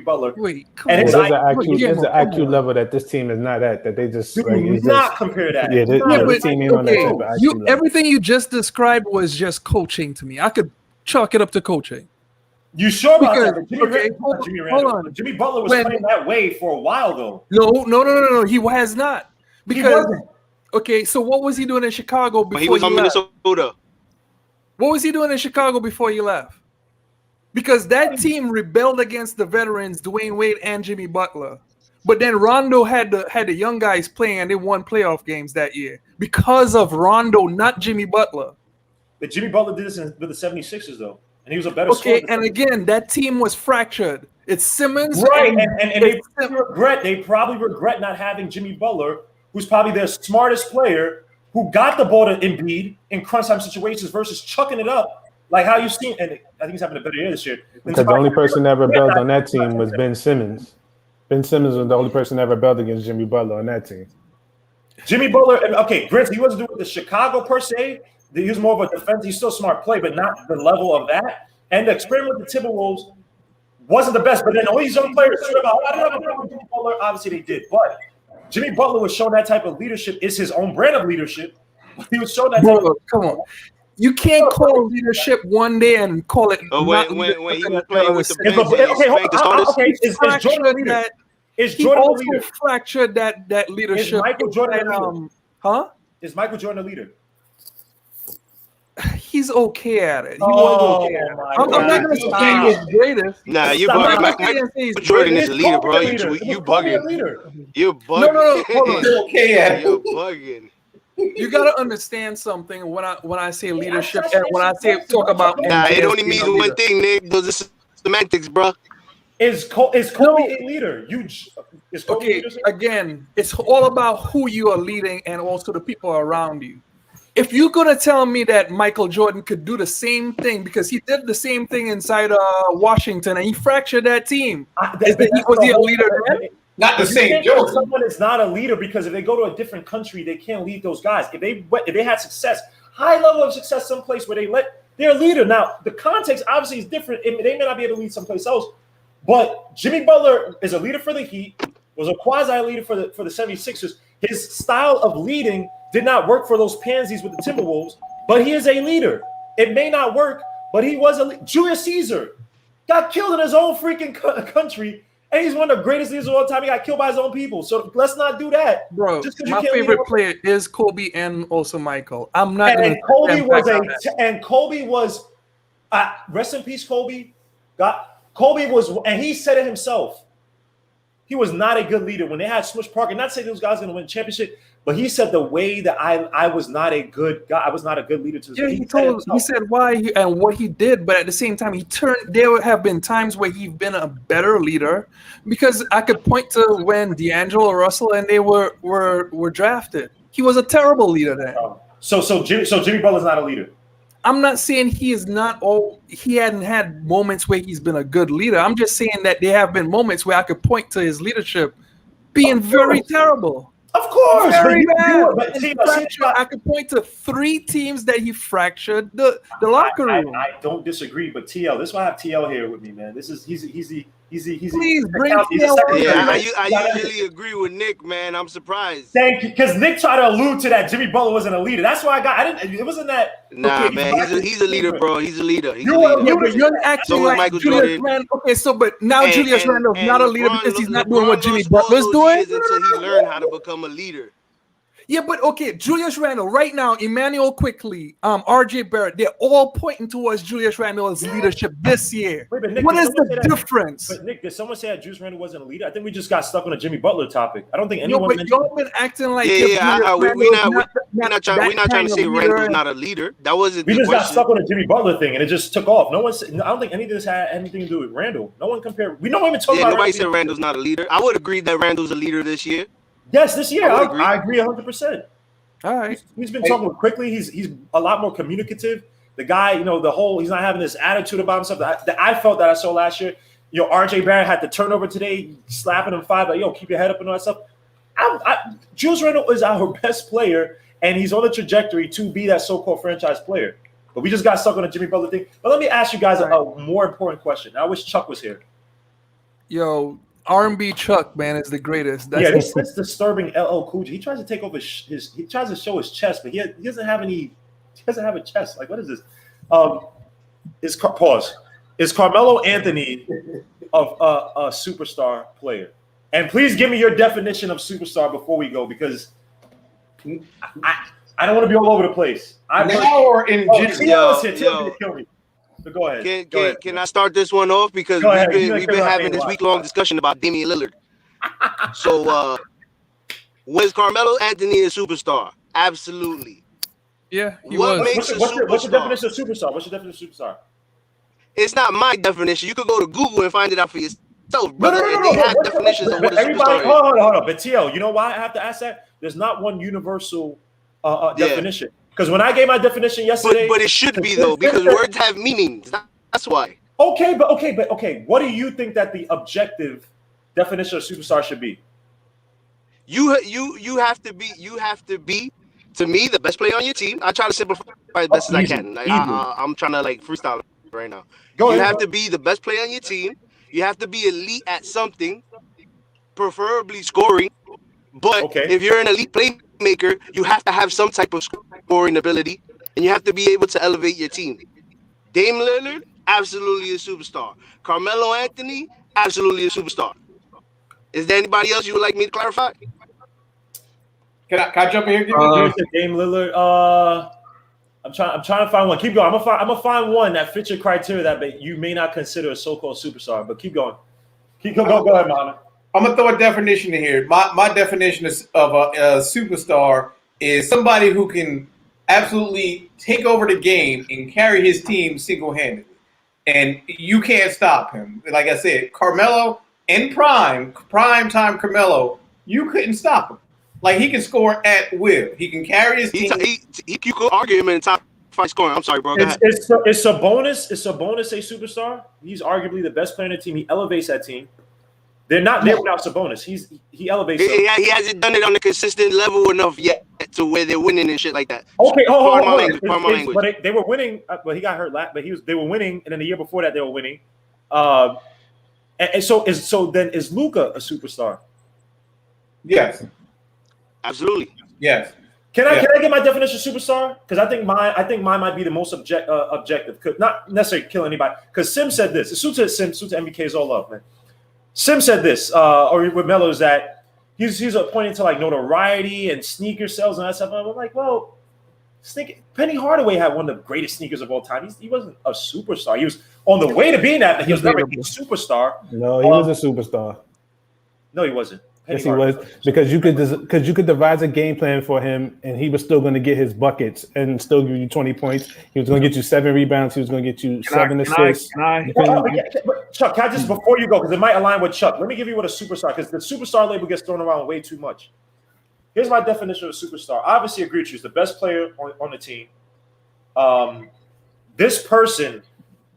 Butler. Wait, there's an IQ level that this team is not at, that they just not compare that. Yeah, this team ain't on that type of IQ level. Everything you just described was just coaching to me. I could chalk it up to coaching. You sure about that? Jimmy Butler was playing that way for a while, though. No. He has not. Because so what was he doing in Chicago before he was on Minnesota? What was he doing in Chicago before he left? Because that team rebelled against the veterans, Dwayne Wade and Jimmy Butler. But then Rondo had the young guys playing, and they won playoff games that year because of Rondo, not Jimmy Butler. But Jimmy Butler did this with the 76ers, though. And he was a better scorer. And again, that team was fractured. It's Simmons. Right, and they probably regret not having Jimmy Butler, who's probably their smartest player, who got the ball to Embiid in crunch time situations versus chucking it up, like how you've seen. And I think he's having a better year this year. Because the only person that rebelled on that team was Ben Simmons. Ben Simmons was the only person that rebelled against Jimmy Butler on that team. Jimmy Butler, granted, he wasn't doing the Chicago per se. He was more of a defense. He's still a smart play, but not the level of that. And the experiment with the Timberwolves wasn't the best. But then all these young players, I don't have a problem with Jimmy Butler. Obviously, they did. But Jimmy Butler was showing that type of leadership. It's his own brand of leadership. He was showing that. Come on. You can't call leadership one day and call it. When he was playing with the bench, is Jordan also the leader? Fractured that leadership. Is Michael Jordan the leader? Huh? Is Michael Jordan the leader? He's okay at it. I'm not going to say he's greatest. Nah, you bugging. Michael Jordan is the leader, bro. You bugging. You're bugging. No. Hold on. You're okay at it. You're bugging. You gotta understand something when I say leadership and when I say talk about. Nah, it only means one thing, Nick. Those are semantics, bro. Is Kobe a leader? Again, it's all about who you are leading and also the people around you. If you're gonna tell me that Michael Jordan could do the same thing because he did the same thing inside Washington and he fractured that team, was he a leader then? Not the same Jordan. Someone is not a leader because if they go to a different country, they can't lead those guys. If they had success, high level of success, someplace where they're a leader. Now the context obviously is different. They may not be able to lead someplace else, but Jimmy Butler is a leader for the Heat. Was a quasi leader for the 76ers. His style of leading did not work for those pansies with the Timberwolves, but he is a leader. It may not work, but he was Julius Caesar got killed in his own freaking country. And he's one of the greatest leaders of all time. He got killed by his own people. So let's not do that. Bro, my favorite player is Kobe and also Michael. I'm not. And Kobe was rest in peace, Kobe. Kobe was, and he said it himself. He was not a good leader when they had Smush Parker. Not to say those guys are going to win a championship, but he said the way that I was not a good guy. I was not a good leader to his he said why and what he did, but at the same time, there have been times where he's been a better leader because I could point to when D'Angelo Russell and they were drafted. He was a terrible leader then. So Jimmy Butler's not a leader. I'm not saying he hadn't had moments where he's been a good leader. I'm just saying that there have been moments where I could point to his leadership being very terrible. Of course. course, Very bad. but I could point to 3 teams that he fractured the locker room. I don't disagree, but TL, this is why I have TL here with me, man. This is he's Please bring TL. Yeah, I usually agree with Nick, man. I'm surprised. Thank you, because Nick tried to allude to that Jimmy Butler wasn't a leader. That's why I didn't. It wasn't that. Nah, okay, man, he's a leader, bro. He's a leader. Yeah, but you're acting so like Michael Julius Jordan. Randle. Okay, so but now Julius Randle's not a leader because he's not doing what Jimmy Butler's doing. Until he learned how to become a leader. Yeah, but okay, Julius Randle right now, Emmanuel Quickly, RJ Barrett, they're all pointing towards Julius Randle's leadership this year. Wait, Nick, what is the difference? But Nick, did someone say that Julius Randle wasn't a leader? I think we just got stuck on a Jimmy Butler topic. I don't think anyone. But y'all been acting like we're not trying to say Randle's not a leader. That wasn't. We just got stuck on a Jimmy Butler thing, and it just took off. I don't think any of this had anything to do with Randle. No one compared. We don't even talk about. Nobody said Randle's not a leader. I would agree that Randle's a leader this year. Yes, this year I agree 100%. All right. He's been talking quickly. He's a lot more communicative. The guy, he's not having this attitude about himself that I felt that I saw last year. RJ Barrett had the turnover today, slapping him 5, like, keep your head up and all that stuff. Julius Randle is our best player, and he's on the trajectory to be that so-called franchise player. But we just got stuck on a Jimmy Butler thing. But let me ask you guys a more important question. I wish Chuck was here. Yo, R&B Chuck, man, is the greatest. That's disturbing. LL Cool J. He tries to take over he tries to show his chest, but he doesn't have any. He doesn't have a chest. Like, what is this? Is Carmelo Anthony of a superstar player? And please give me your definition of superstar before we go, because I don't want to be all over the place. Or in general. Kill me. So go ahead. Can I start this one off? Because we've been having this week-long discussion about Damian Lillard. So, was Carmelo Anthony a superstar? Absolutely. Yeah, what's your definition of superstar? What's your definition of superstar? It's not my definition. You could go to Google and find it out for yourself, brother. They have definitions of what a superstar is. Hold on. But TL, you know why I have to ask that? There's not one universal definition. Because when I gave my definition yesterday, but it should be though, because words have meanings. That's why. Okay. What do you think that the objective definition of superstar should be? You have to be to me the best player on your team. I try to simplify as best as I can. Like, I'm trying to freestyle right now. You have to be the best player on your team. You have to be elite at something, preferably scoring. But if you're an elite playmaker, you have to have some type of scoring ability, and you have to be able to elevate your team. Dame Lillard, absolutely a superstar. Carmelo Anthony, absolutely a superstar. Is there anybody else you would like me to clarify? Can I jump in here? Dame Lillard. I'm trying to find one. Keep going. I'm gonna find one that fits your criteria that you may not consider a so-called superstar. But keep going. Go ahead, Mama. I'm gonna throw a definition in here. My definition of a superstar is somebody who can absolutely take over the game and carry his team single-handedly, and you can't stop him. Like I said, Carmelo in prime time Carmelo, you couldn't stop him. Like, he can score at will. He can carry his team. You could argue him in the top 5 scoring. I'm sorry, bro. It's Sabonis a superstar. He's arguably the best player on the team. He elevates that team. They're not there without Sabonis. He elevates. He hasn't done it on a consistent level enough yet to where they're winning and shit like that. Okay, pardon my language. But they were winning. But he got hurt last. But they were winning, and then the year before that they were winning. And so is Luka a superstar? Yes. Absolutely. Yes. Can I get my definition of superstar? Because I think mine might be the most objective. Could not necessarily kill anybody. Because Sim said this. It suits MBK's all love, man. Sim said this, or with Melo, is that he's pointing to like notoriety and sneaker sales and that stuff. And I'm like, well, Penny Hardaway had one of the greatest sneakers of all time. He wasn't a superstar. He was on the way to being that, but he was never a superstar. No, he was a superstar. No, he wasn't. Yes, he was, because you could devise a game plan for him, and he was still going to get his buckets and still give you 20 points. He was going to get you 7 rebounds. He was going to get you 7 assists. Chuck, can I just, before you go, because it might align with Chuck, let me give you what a superstar, because the superstar label gets thrown around way too much. Here's my definition of a superstar. I obviously agree with you. He's the best player on the team. This person,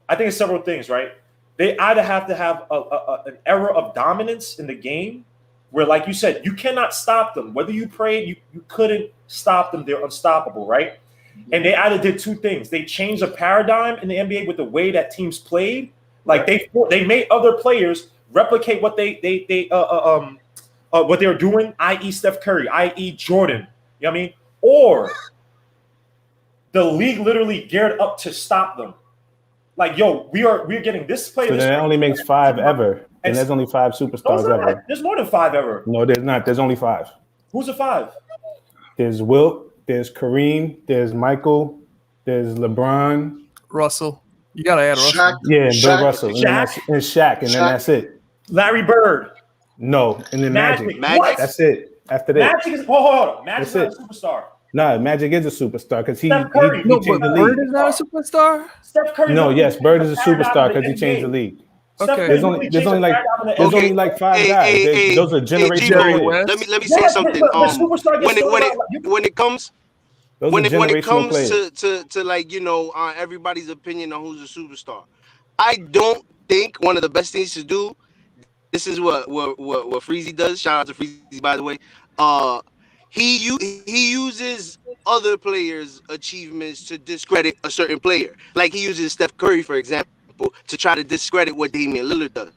I think it's several things, right? They either have to have an era of dominance in the game, where, like you said, you cannot stop them. Whether you prayed, you couldn't stop them. They're unstoppable, right? And they either did two things. They changed the paradigm in the NBA with the way that teams played. Like they made other players replicate what what they were doing, i.e. Steph Curry, i.e. Jordan. You know what I mean? Or the league literally geared up to stop them. Like, yo, we're getting this player. So then it only makes 5 ever. And there's only 5 superstars ever. There's more than 5 ever. No, there's not. There's only 5. Who's the 5? There's Wilt, there's Kareem, there's Michael, there's LeBron. Russell. You gotta add Russell. Shaq, Yeah, and Bill Shaq, Russell. And Shaq, and then that's it. Larry Bird. No, and then Magic. What? That's it. After that. Magic is hold on. Magic's not a superstar. No, Magic is a superstar because he changed Bird the is not a superstar? Steph Curry. No, yes, Bird is a superstar because he changed the league. Okay. There's only like 5 guys. Those are generational players. Let me say something. When it comes to like, you know, everybody's opinion on who's a superstar, I don't think one of the best things to do. This is what Freezy does. Shout out to Freezy, by the way. He uses other players' achievements to discredit a certain player. Like he uses Steph Curry, for example, to try to discredit what Damian Lillard does.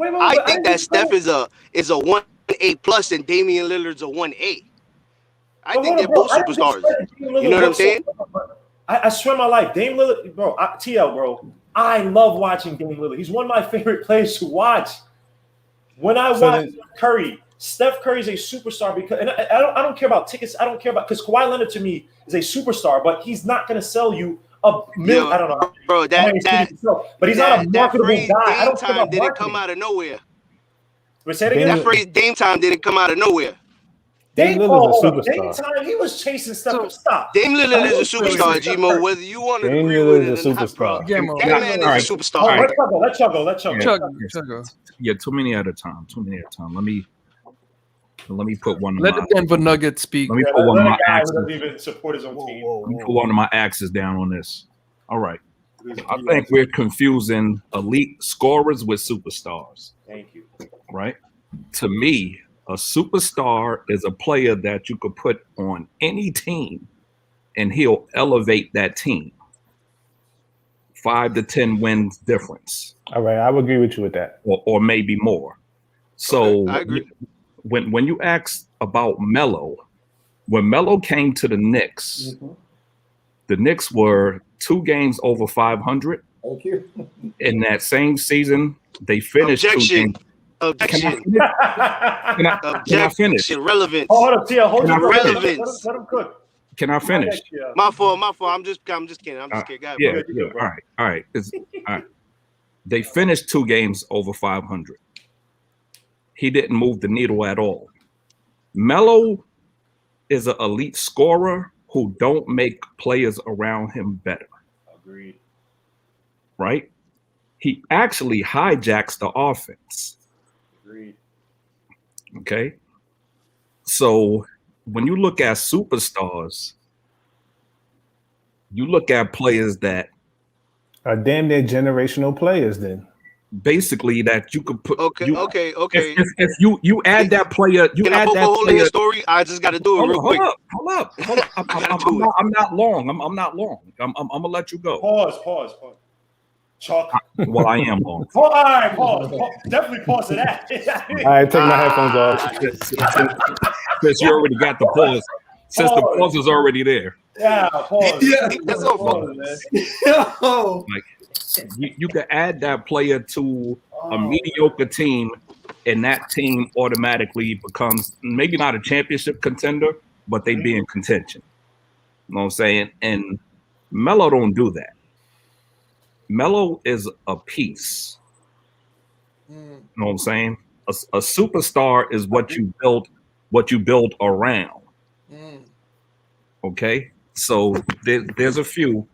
I think that Steph is a 1A plus and Damian Lillard's a 1A. I think they're both superstars. You know what I'm saying? I swear my life, Dame Lillard, bro. TL, bro. I love watching Dame Lillard. He's one of my favorite players to watch. When I watch Curry, Steph Curry is a superstar because, and I don't care about tickets. I don't care about because Kawhi Leonard to me is a superstar, but he's not going to sell you a million. I don't know, bro. But he's not a marketable guy. I don't care about didn't come out of nowhere. But say it again. That phrase "Dame time" didn't come out of nowhere. Dame Lillard's a superstar. Dame time, he was chasing stuff. Stop. Dame Lillard is a superstar, Gmo. Whether you want to agree with it or not, bro. That man is a superstar. Let y'all go. Yeah, too many at a time. Let me put one. Let the Denver Nuggets speak. Let me put one of my axes. Even support his own team. Let me put one of my axes down on this. All right. I think we're confusing elite scorers with superstars. Thank you. Right? To me, a superstar is a player that you could put on any team and he'll elevate that team. 5 to 10 wins difference. All right, I would agree with you with that. Or maybe more. So I agree. When you ask about Melo, when Melo came to the Knicks, the Knicks were 2 games over 500. Thank you. In that same season, they finished 2 games. Objection. Can I finish? Relevance. Hold up, Tia. Hold up. Relevance. Let him cook. Can I finish? My fault. I'm just kidding. I'm just kidding. Yeah. All right. All right. They finished 2 games over 500. He didn't move the needle at all. Melo is an elite scorer who don't make players around him better. Agreed. Right? He actually hijacks the offense. Agreed. Okay? So when you look at superstars, you look at players that are damn near generational players then. Basically that you could put Okay. If you add that player, Can I poke a hole in your story? I just gotta do it real quick. Hold up. I'm not long. I'm not long. I'm gonna let you go. Pause. Chalk. Well, I am long. All right, pause. Definitely pause to that. All right, take my headphones off. Since you already got the pause. Since the pause is already there. Yeah, pause. Yeah, that's all fun, man. Like you can add that player to a mediocre team, and that team automatically becomes maybe not a championship contender, but they be in contention. You know what I'm saying? And Melo don't do that. Melo is a piece. You know what I'm saying? A superstar is what you build around. Okay? So there's a few.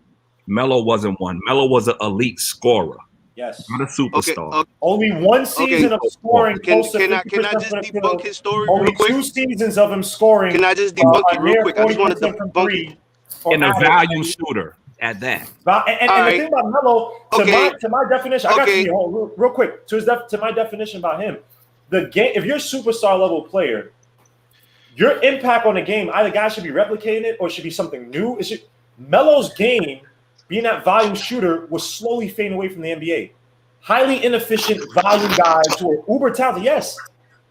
Melo wasn't one. Melo was an elite scorer. Yes. Not a superstar. Okay. Only one season of scoring. Can I just debunk his story real quick? 2 seasons of him scoring. Can I just debunk it real quick? I just wanted to debunk it. And a volume shooter at that. And the thing about Melo, to my definition, I got you real quick. To my definition about him, the game. If you're a superstar level player, your impact on the game, either guys should be replicating it or it should be something new. Melo's game, being that volume shooter, was slowly fading away from the NBA. Highly inefficient volume guys who are uber talented. Yes,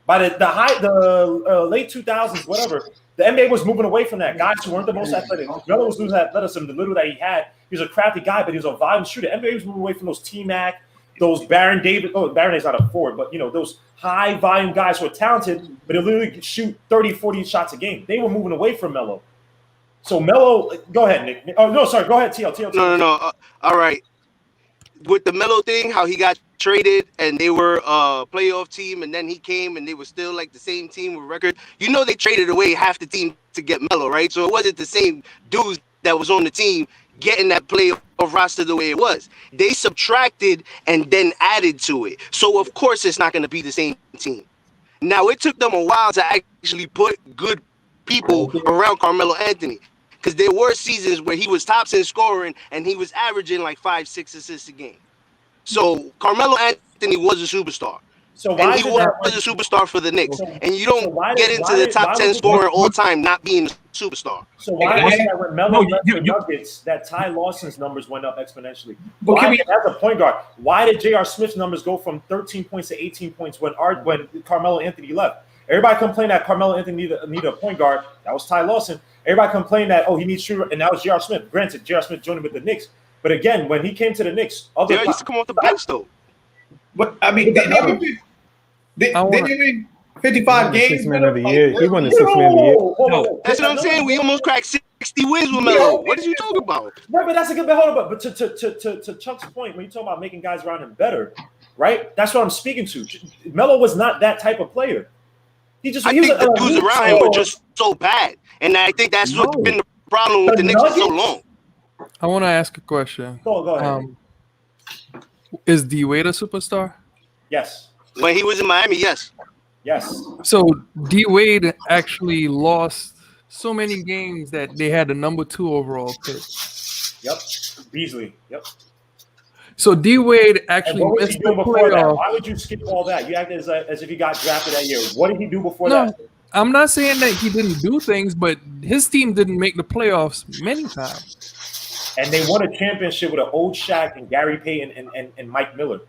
by the late 2000s, whatever, the NBA was moving away from that. Guys who weren't the most athletic. Melo was losing athleticism, the little that he had. He was a crafty guy, but he was a volume shooter. NBA was moving away from those T-Mac, those Baron Davis. Oh, Baron Davis not a forward, but those high volume guys who are talented, but they literally could shoot 30, 40 shots a game. They were moving away from Melo. So Melo, go ahead, Nick. Oh no, sorry, go ahead, TL. No. All right. With the Melo thing, how he got traded and they were a playoff team, and then he came and they were still like the same team with record. They traded away half the team to get Melo, right? So it wasn't the same dudes that was on the team getting that playoff roster the way it was. They subtracted and then added to it. So of course it's not going to be the same team. Now it took them a while to actually put good people around Carmelo Anthony, because there were seasons where he was tops in scoring and he was averaging like 5-6 assists a game. So Carmelo Anthony was a superstar. And he was a superstar for the Knicks. And you don't get into the top 10 scorer all time not being a superstar. So why is that when Melo left the Nuggets, that Ty Lawson's numbers went up exponentially? As a point guard, why did J.R. Smith's numbers go from 13 points to 18 points when Carmelo Anthony left? Everybody complained that Carmelo Anthony needed a point guard. That was Ty Lawson. Everybody complained that, he needs shooter, and that was J.R. Smith. Granted, J.R. Smith joined him with the Knicks. But again, when he came to the Knicks, he used to come off the bench, though. But, I mean, they win 55 games. Sixth man of the year. He won the sixth man of the year. No, that's what I'm saying. We almost cracked 60 wins with Melo. What are you talking about? Right, but that's a good bit. Hold on, but to Chuck's point, when you talk about making guys around him better, right? That's what I'm speaking to. Melo was not that type of player. I think the dudes around him were just so bad, and I think that's what's been the problem with the Knicks for so long. I want to ask a question. Go ahead. Is D Wade a superstar? Yes. When he was in Miami, yes. Yes. So D Wade actually lost so many games that they had the number 2 overall pick. Yep. Beasley. Yep. So D Wade actually missed the playoff. Why would you skip all that? You act as if he got drafted that year. What did he do before that? I'm not saying that he didn't do things, but his team didn't make the playoffs many times. And they won a championship with an old Shaq and Gary Payton and Mike Miller.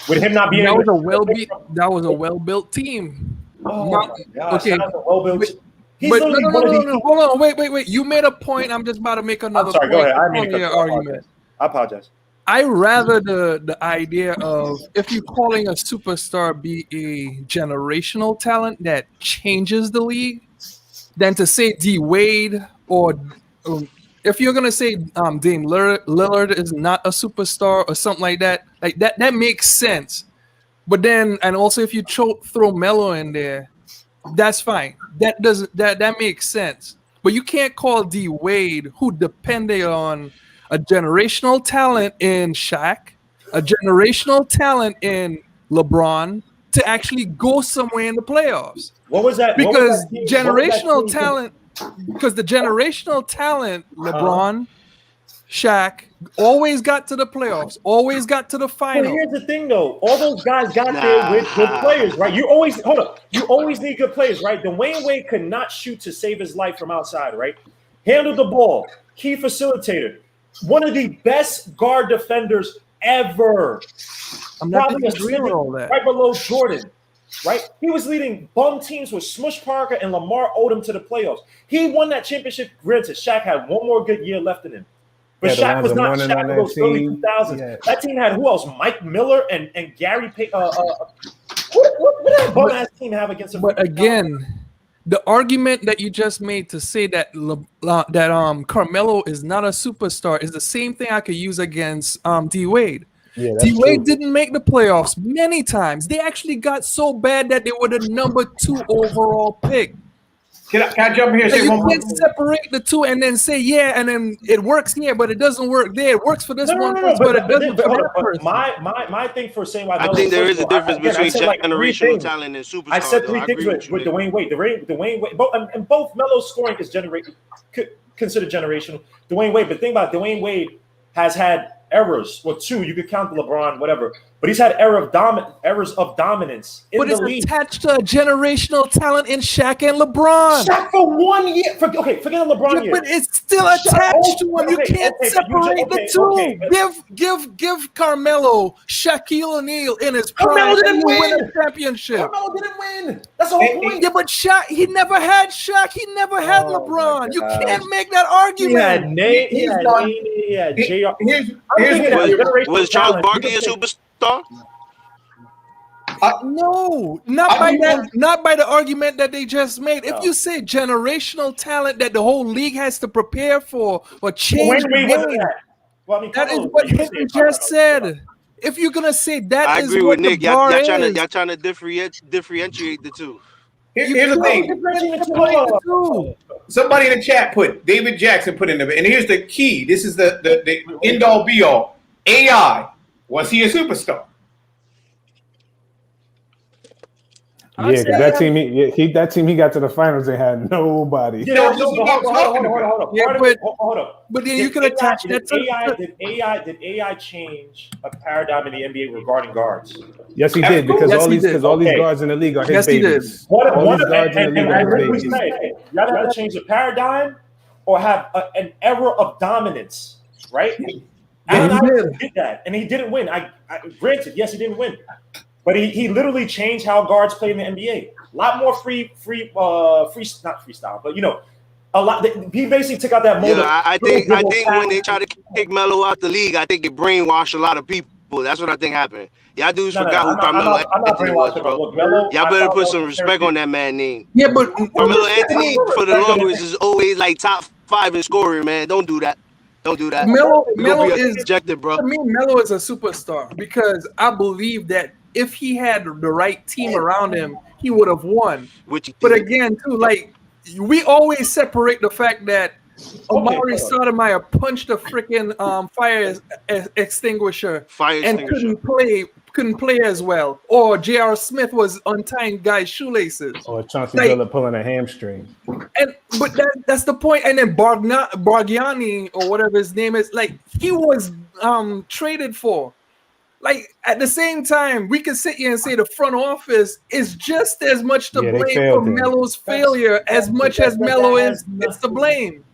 With him not being that was a well-built team. Oh my gosh, okay. Well-built. No. Hold on. Wait. You made a point. I'm just about to make another point. Go ahead. I made an argument. I apologize. I rather the idea of, if you're calling a superstar be a generational talent that changes the league, than to say D Wade, or if you're gonna say Dame Lillard is not a superstar or something like that makes sense. But then, and also if you throw Melo in there, that's fine. That makes sense. But you can't call D Wade, who depended on a generational talent in Shaq, a generational talent in LeBron, to actually go somewhere in the playoffs. What was that? Because generational talent, LeBron, Shaq, always got to the playoffs, always got to the final. But here's the thing, though. All those guys got there with good players, right? You always need good players, right? Dwayne Wade could not shoot to save his life from outside, right? Handled the ball, key facilitator. One of the best guard defenders ever. I'm not disagreeing with all that. Right below Jordan, right? He was leading bum teams with Smush Parker and Lamar Odom to the playoffs. He won that championship. Granted, Shaq had one more good year left in him. But Shaq was not Shaq in those early 2000s. Yeah. That team had who else? Mike Miller and Gary Payton. What did that bum-ass team have against him? But again, the argument that you just made to say that Carmelo is not a superstar is the same thing I could use against D Wade. Yeah, D Wade didn't make the playoffs many times. They actually got so bad that they were the number 2 overall pick. Can I jump in here and say you one more can't separate the two and then say, yeah, and then it works here, but it doesn't work there. It works for this one person, but it doesn't for that person. My thing for saying why I think there is a difference between generational talent and superstar. I said 3 things with Dwayne Wade. Dwayne Wade, both Melo's scoring is considered generational. Dwayne Wade, but think about it, Dwayne Wade has had eras. Well, 2, you could count the LeBron, whatever. But he's had errors of dominance in the league. Attached to a generational talent in Shaq and LeBron. Shaq for 1 year. Forget the LeBron year. But it's still attached to him. You can't separate the two. Give Carmelo Shaquille O'Neal in his prime. Carmelo didn't win a championship. Carmelo didn't win. That's the whole point. Yeah, but Shaq, he never had Shaq. He never had LeBron. You can't make that argument. He had Nate. He had JR. Was Charles Barkley a superstar? No, not by the argument that they just made. If you say generational talent that the whole league has to prepare for or change the game, that is what Henry just said. If you're gonna say that, I agree with Nick. Y'all trying to differentiate the two. Here's the thing. Somebody in the chat David Jackson put in there, and here's the key. This is the end all be all. AI, was he a superstar? Yeah, because that team he got to the finals, they had nobody. Yeah, hold up. But then you can attach that to Did AI change a paradigm in the NBA regarding guards? Yes, he did, because all these guards in the league are his babies. All these guards in the league are his babies. You gotta change the paradigm or have an era of dominance, right? Allen Iverson did that, and he didn't win. I granted, yes, he didn't win. But he literally changed how guards play in the NBA. A lot more not freestyle, but a lot. He basically took out that mold. Yeah, I think when they try to kick Melo out the league, I think it brainwashed a lot of people. That's what I think happened. Y'all dudes forgot who Carmelo Anthony was, bro. Y'all better put some respect on that man's name. Yeah, but Carmelo Anthony for the longest is always like top 5 in scoring, man. Don't do that. Don't do that. Melo is objective, bro. I mean, Melo is a superstar because I believe that if he had the right team around him, he would have won. But again, too, like we always separate the fact that Amari Stoudemire punched a freaking fire extinguisher and couldn't play as well, or J.R. Smith was untying guys' shoelaces, or Chauncey Billups pulling a hamstring. But that's the point. And then Bargnani or whatever his name is, like he was traded for. Like at the same time, we can sit here and say the front office is just as much to blame for Melo's failure as much as Melo is to blame.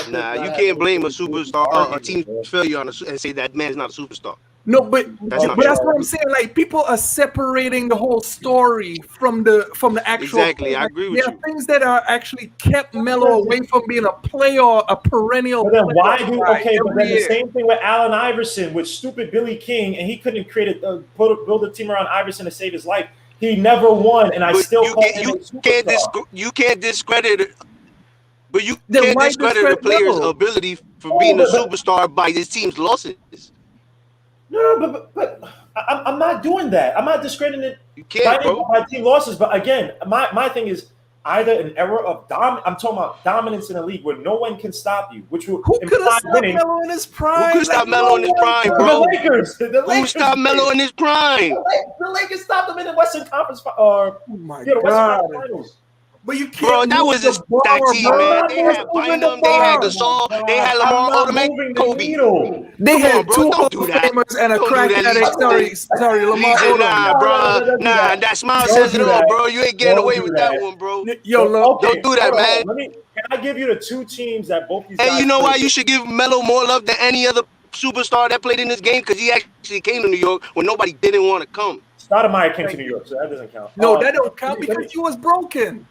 Nah, you can't blame a superstar, a team's failure and say that man's not a superstar. No, but that's what I'm saying. Like people are separating the whole story from the actual. Exactly, I agree with you. There are things that are actually kept Melo away from being a player, a perennial. But then why do but then the same thing with Allen Iverson with stupid Billy King, and he couldn't build a team around Iverson to save his life. He never won, and I still you can't discredit. But you can't discredit a player's ability for being a superstar by his team's losses. No, but I'm not doing that. I'm not discrediting it by team losses. But again, my thing is either an era of I'm talking about dominance in the league where no one can stop you, which will who could have stopped Melo in his prime? Who could stop Melo in his prime, bro? The Lakers. Who stopped Melo in his prime? The Lakers stopped him in the Western Conference. Oh my God. Finals. But you can't. Bro, that was a stack team, man. They had Bynum, they had Gasol, they had Lamar Odom, Kobe. They had two Hall of Famers and a crack addict. Sorry, Lamar Odom. Nah, bro. Nah, that smile says it all, bro. You ain't getting away with that one, bro. Yo, don't do that, man. Can I give you the two teams that both these guys? And you know why you should give Melo more love than any other superstar that played in this game? Because he actually came to New York when nobody didn't want to come. Stoudemire came to New York, so that doesn't count. No, that don't count because he was broken.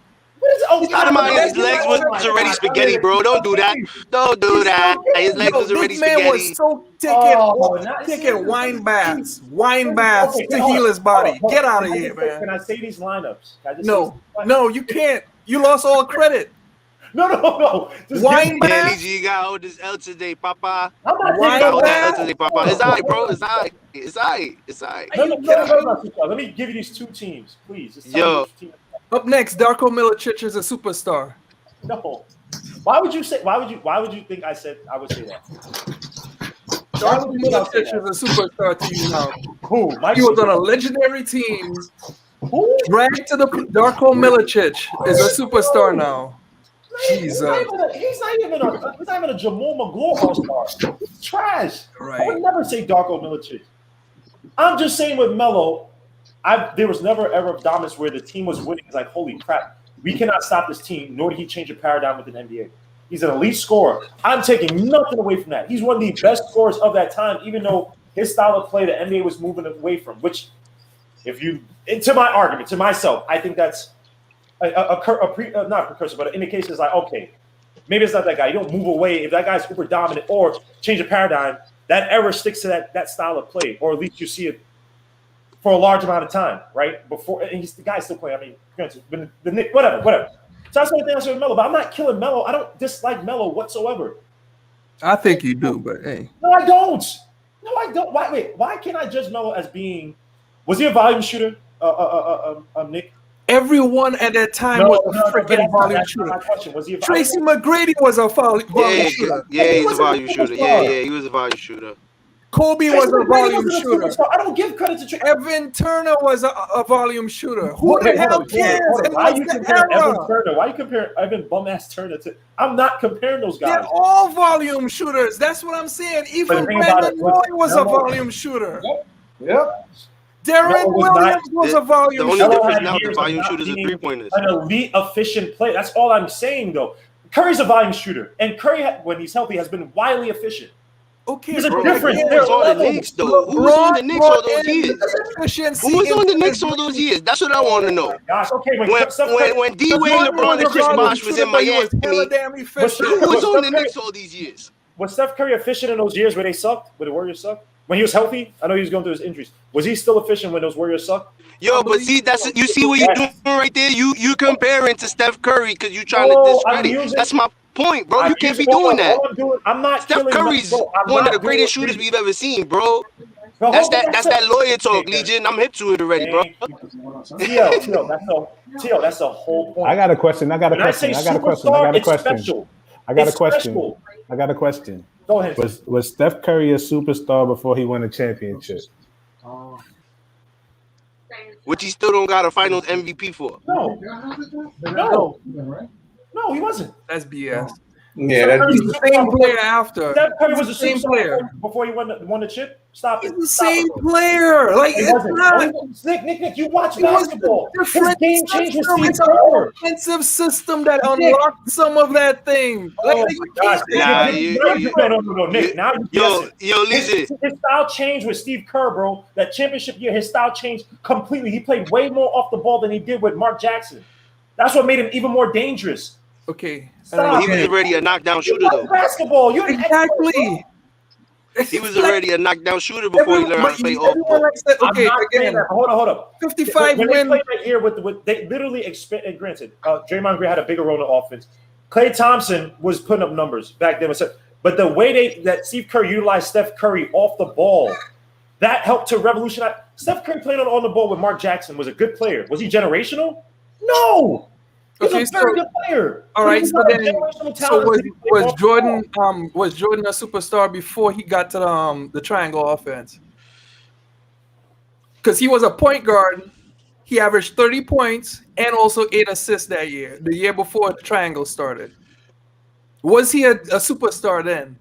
His legs was already spaghetti, bro. Don't do that. Don't do that. His legs was already spaghetti. This man was so taking wine baths to heal his body. Get out of here, man. Can I say these lineups? No, you can't. You lost all credit. No. Wine baths. You got all this El today, Papa. I'm not saying El today, Papa. It's alright, bro. It's alright. Let me give you these two teams, please. Yo. Up next, Darko Milicic is a superstar. No. Why would you think I would say that? Darko Milicic is a superstar to you now. Who? He was on a legendary team. Who? Dragged to the Darko Milicic is a superstar now. He's not even a Jamal McGraw all-star. He's trash. Right. I would never say Darko Milicic. I'm just saying with Melo, there was never ever dominance where the team was winning. It's like, holy crap, we cannot stop this team, nor did he change a paradigm within the NBA. He's an elite scorer. I'm taking nothing away from that. He's one of the best scorers of that time, even though his style of play the NBA was moving away from, which, to my argument, to myself, I think that's not a precursor, but an indication is like, okay, maybe it's not that guy. You don't move away. If that guy's super dominant or change a paradigm, that error sticks to that style of play, or at least you see it for a large amount of time, right? Before, and the guy's still playing. I mean, the Knicks, whatever. So that's the only thing I say with Melo. But I'm not killing Melo. I don't dislike Melo whatsoever. I think you do, but hey. No, I don't. Why can't I judge Melo as being? Was he a volume shooter, Nick? Everyone at that time was a freaking volume shooter. Was he Tracy McGrady was a volume shooter. Yeah, he's a volume shooter. Yeah, he was a volume shooter. Kobe was a volume shooter. I don't give credit to Tracy. Evan Turner was a volume shooter. Who the hell cares? Why you compare Evan Turner? Why you compare Evan bum-ass Turner to? I'm not comparing those guys. They're all volume shooters. That's what I'm saying. Even Brandon Roy was a volume shooter. Yep. Darren Williams was a volume shooter. The only difference now is the volume shooters are three-pointers. An elite, efficient play. That's all I'm saying, though. Curry's a volume shooter, and Curry, when he's healthy, has been wildly efficient. Okay, there's a bro, difference. Who was on the Knicks, though? Who was on the Knicks all those years? Who was on the Knicks all those years? That's what I want to know. Gosh, okay. When D-Wade, LeBron, and Chris Bosh was in Miami, who was on the Knicks all these years? Was Steph Curry efficient in those years where they sucked, where the Warriors sucked? When he was healthy, I know he was going through his injuries. Was he still efficient when those Warriors sucked? Yo, but see, you see what you're doing right there? You comparing to Steph Curry because you're trying to discredit. That's my point, bro. You can't be doing that. I'm not. Steph Curry's one of the greatest shooters we've ever seen, bro. That's that lawyer talk, Legion. I'm hip to it already, bro. Tio, that's the whole point. I got a question. I got a question. Go ahead. Was Steph Curry a superstar before he won a championship? Which he still don't got a Finals MVP for. No, he wasn't. That's BS. Yeah, he's the same player after. Steph Curry was the same player before he won the chip. Stop it. He's the same player. Like it's not. Nick, you watch basketball. Different game changed with Steve it's an Kerr. offensive system that unlocked some of that thing. No, Nick. Now yo, Legion. His style changed with Steve Kerr, bro. That championship year, his style changed completely. He played way more off the ball than he did with Mark Jackson. That's what made him even more dangerous. Okay. He was already a knockdown shooter, though. Basketball, exactly. He was already a knockdown shooter before he learned how to play off ball. Okay, again, hold up. 55 when win. they played that year with they literally expanded. Granted, Draymond Green had a bigger role in the offense. Klay Thompson was putting up numbers back then. But the way that Steve Kerr utilized Steph Curry off the ball, that helped to revolutionize. Steph Curry playing on the ball with Mark Jackson was a good player. Was he generational? No. He's a very good player. All right, so was Jordan a superstar before he got to the triangle offense? Because he was a point guard, he averaged 30 points and also 8 assists that year. The year before the triangle started, was he a superstar then?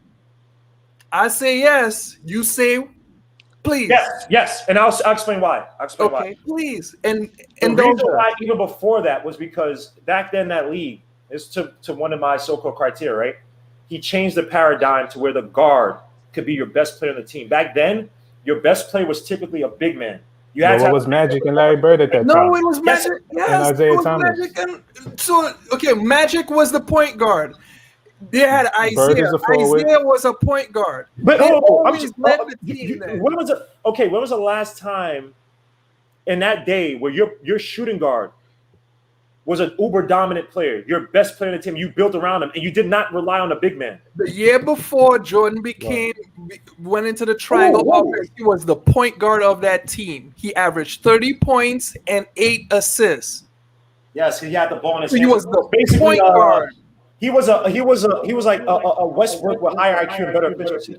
I say yes. You say, please. Yes, and I'll explain why. Okay, please. And the reason why even before that was because back then that league is to one of my so-called criteria, right? He changed the paradigm to where the guard could be your best player on the team. Back then, your best player was typically a big man. You had was Magic and Larry Bird at that time? No, it was Magic. Yes, and Isaiah Thomas. Magic was the point guard. They had Isaiah. Isaiah was a point guard. But when was the last time in that day where your shooting guard was an uber dominant player, your best player on the team, you built around him, and you did not rely on a big man? The year before Jordan went into the triangle offense, he was the point guard of that team. He averaged 30 points and 8 assists. Yes, he had the ball in his hand. He was the basically point guard. He was like a Westbrook with higher IQ and better efficiency,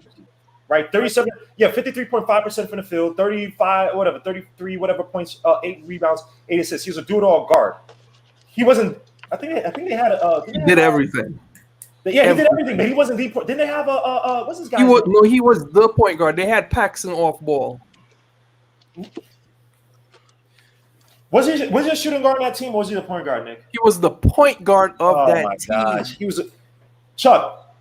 right? 53.5% from the field, 33 points, 8 rebounds, 8 assists. He was a do-it-all guard. He wasn't I think they had He did everything. Yeah, he did everything, but he wasn't the. Didn't they have what's this guy? He was the point guard. They had Paxson off ball. Was he a shooting guard on that team, or was he the point guard, Nick? He was the point guard of that my team. Gosh. He was Chuck.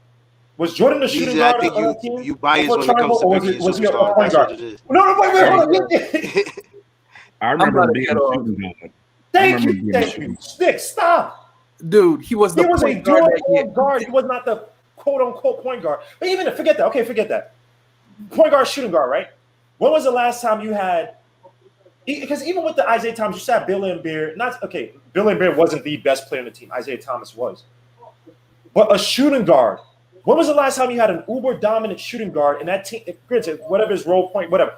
Was Jordan the shooting guard on that team? You biased when it comes to was he a point guard? No, wait. I remember being a shooting guard. Thank you. Nick, stop. Dude, he was the point guard. He was not the quote-unquote point guard. But even forget that. Okay, forget that. Point guard, shooting guard, right? When was the last time you had – because even with the Isaiah Thomas, you said Bill Laimbeer. Bill Laimbeer wasn't the best player on the team. Isaiah Thomas was. But a shooting guard. When was the last time you had an uber-dominant shooting guard and that team – granted, whatever his role point, whatever.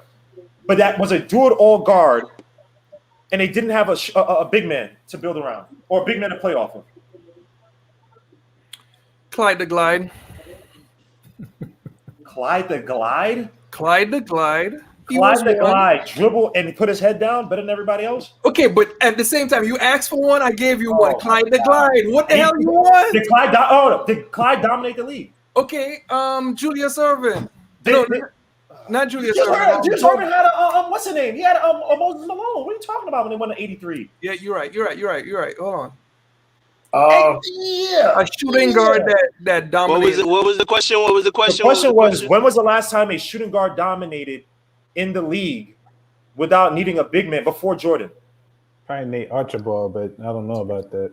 But that was a do-it-all guard, and they didn't have a big man to build around or a big man to play off of. Clyde the Glide. Clyde the Glide? Clyde the Glide. Clyde the Glide, dribble and put his head down better than everybody else? Okay, but at the same time, you asked for one, I gave you one. Clyde the Glide. What the hell you want? Did Clyde dominate the league? Okay, Julius Erving. Not Julius Erving. Julius Erving had what's his name? He had Moses Malone. What are you talking about when they won the 83? Yeah, you're right. Hold on. Yeah, a shooting guard that dominated. What was the question? The question was when was the last time a shooting guard dominated in the league without needing a big man before Jordan? Probably Nate Archibald, but I don't know about that.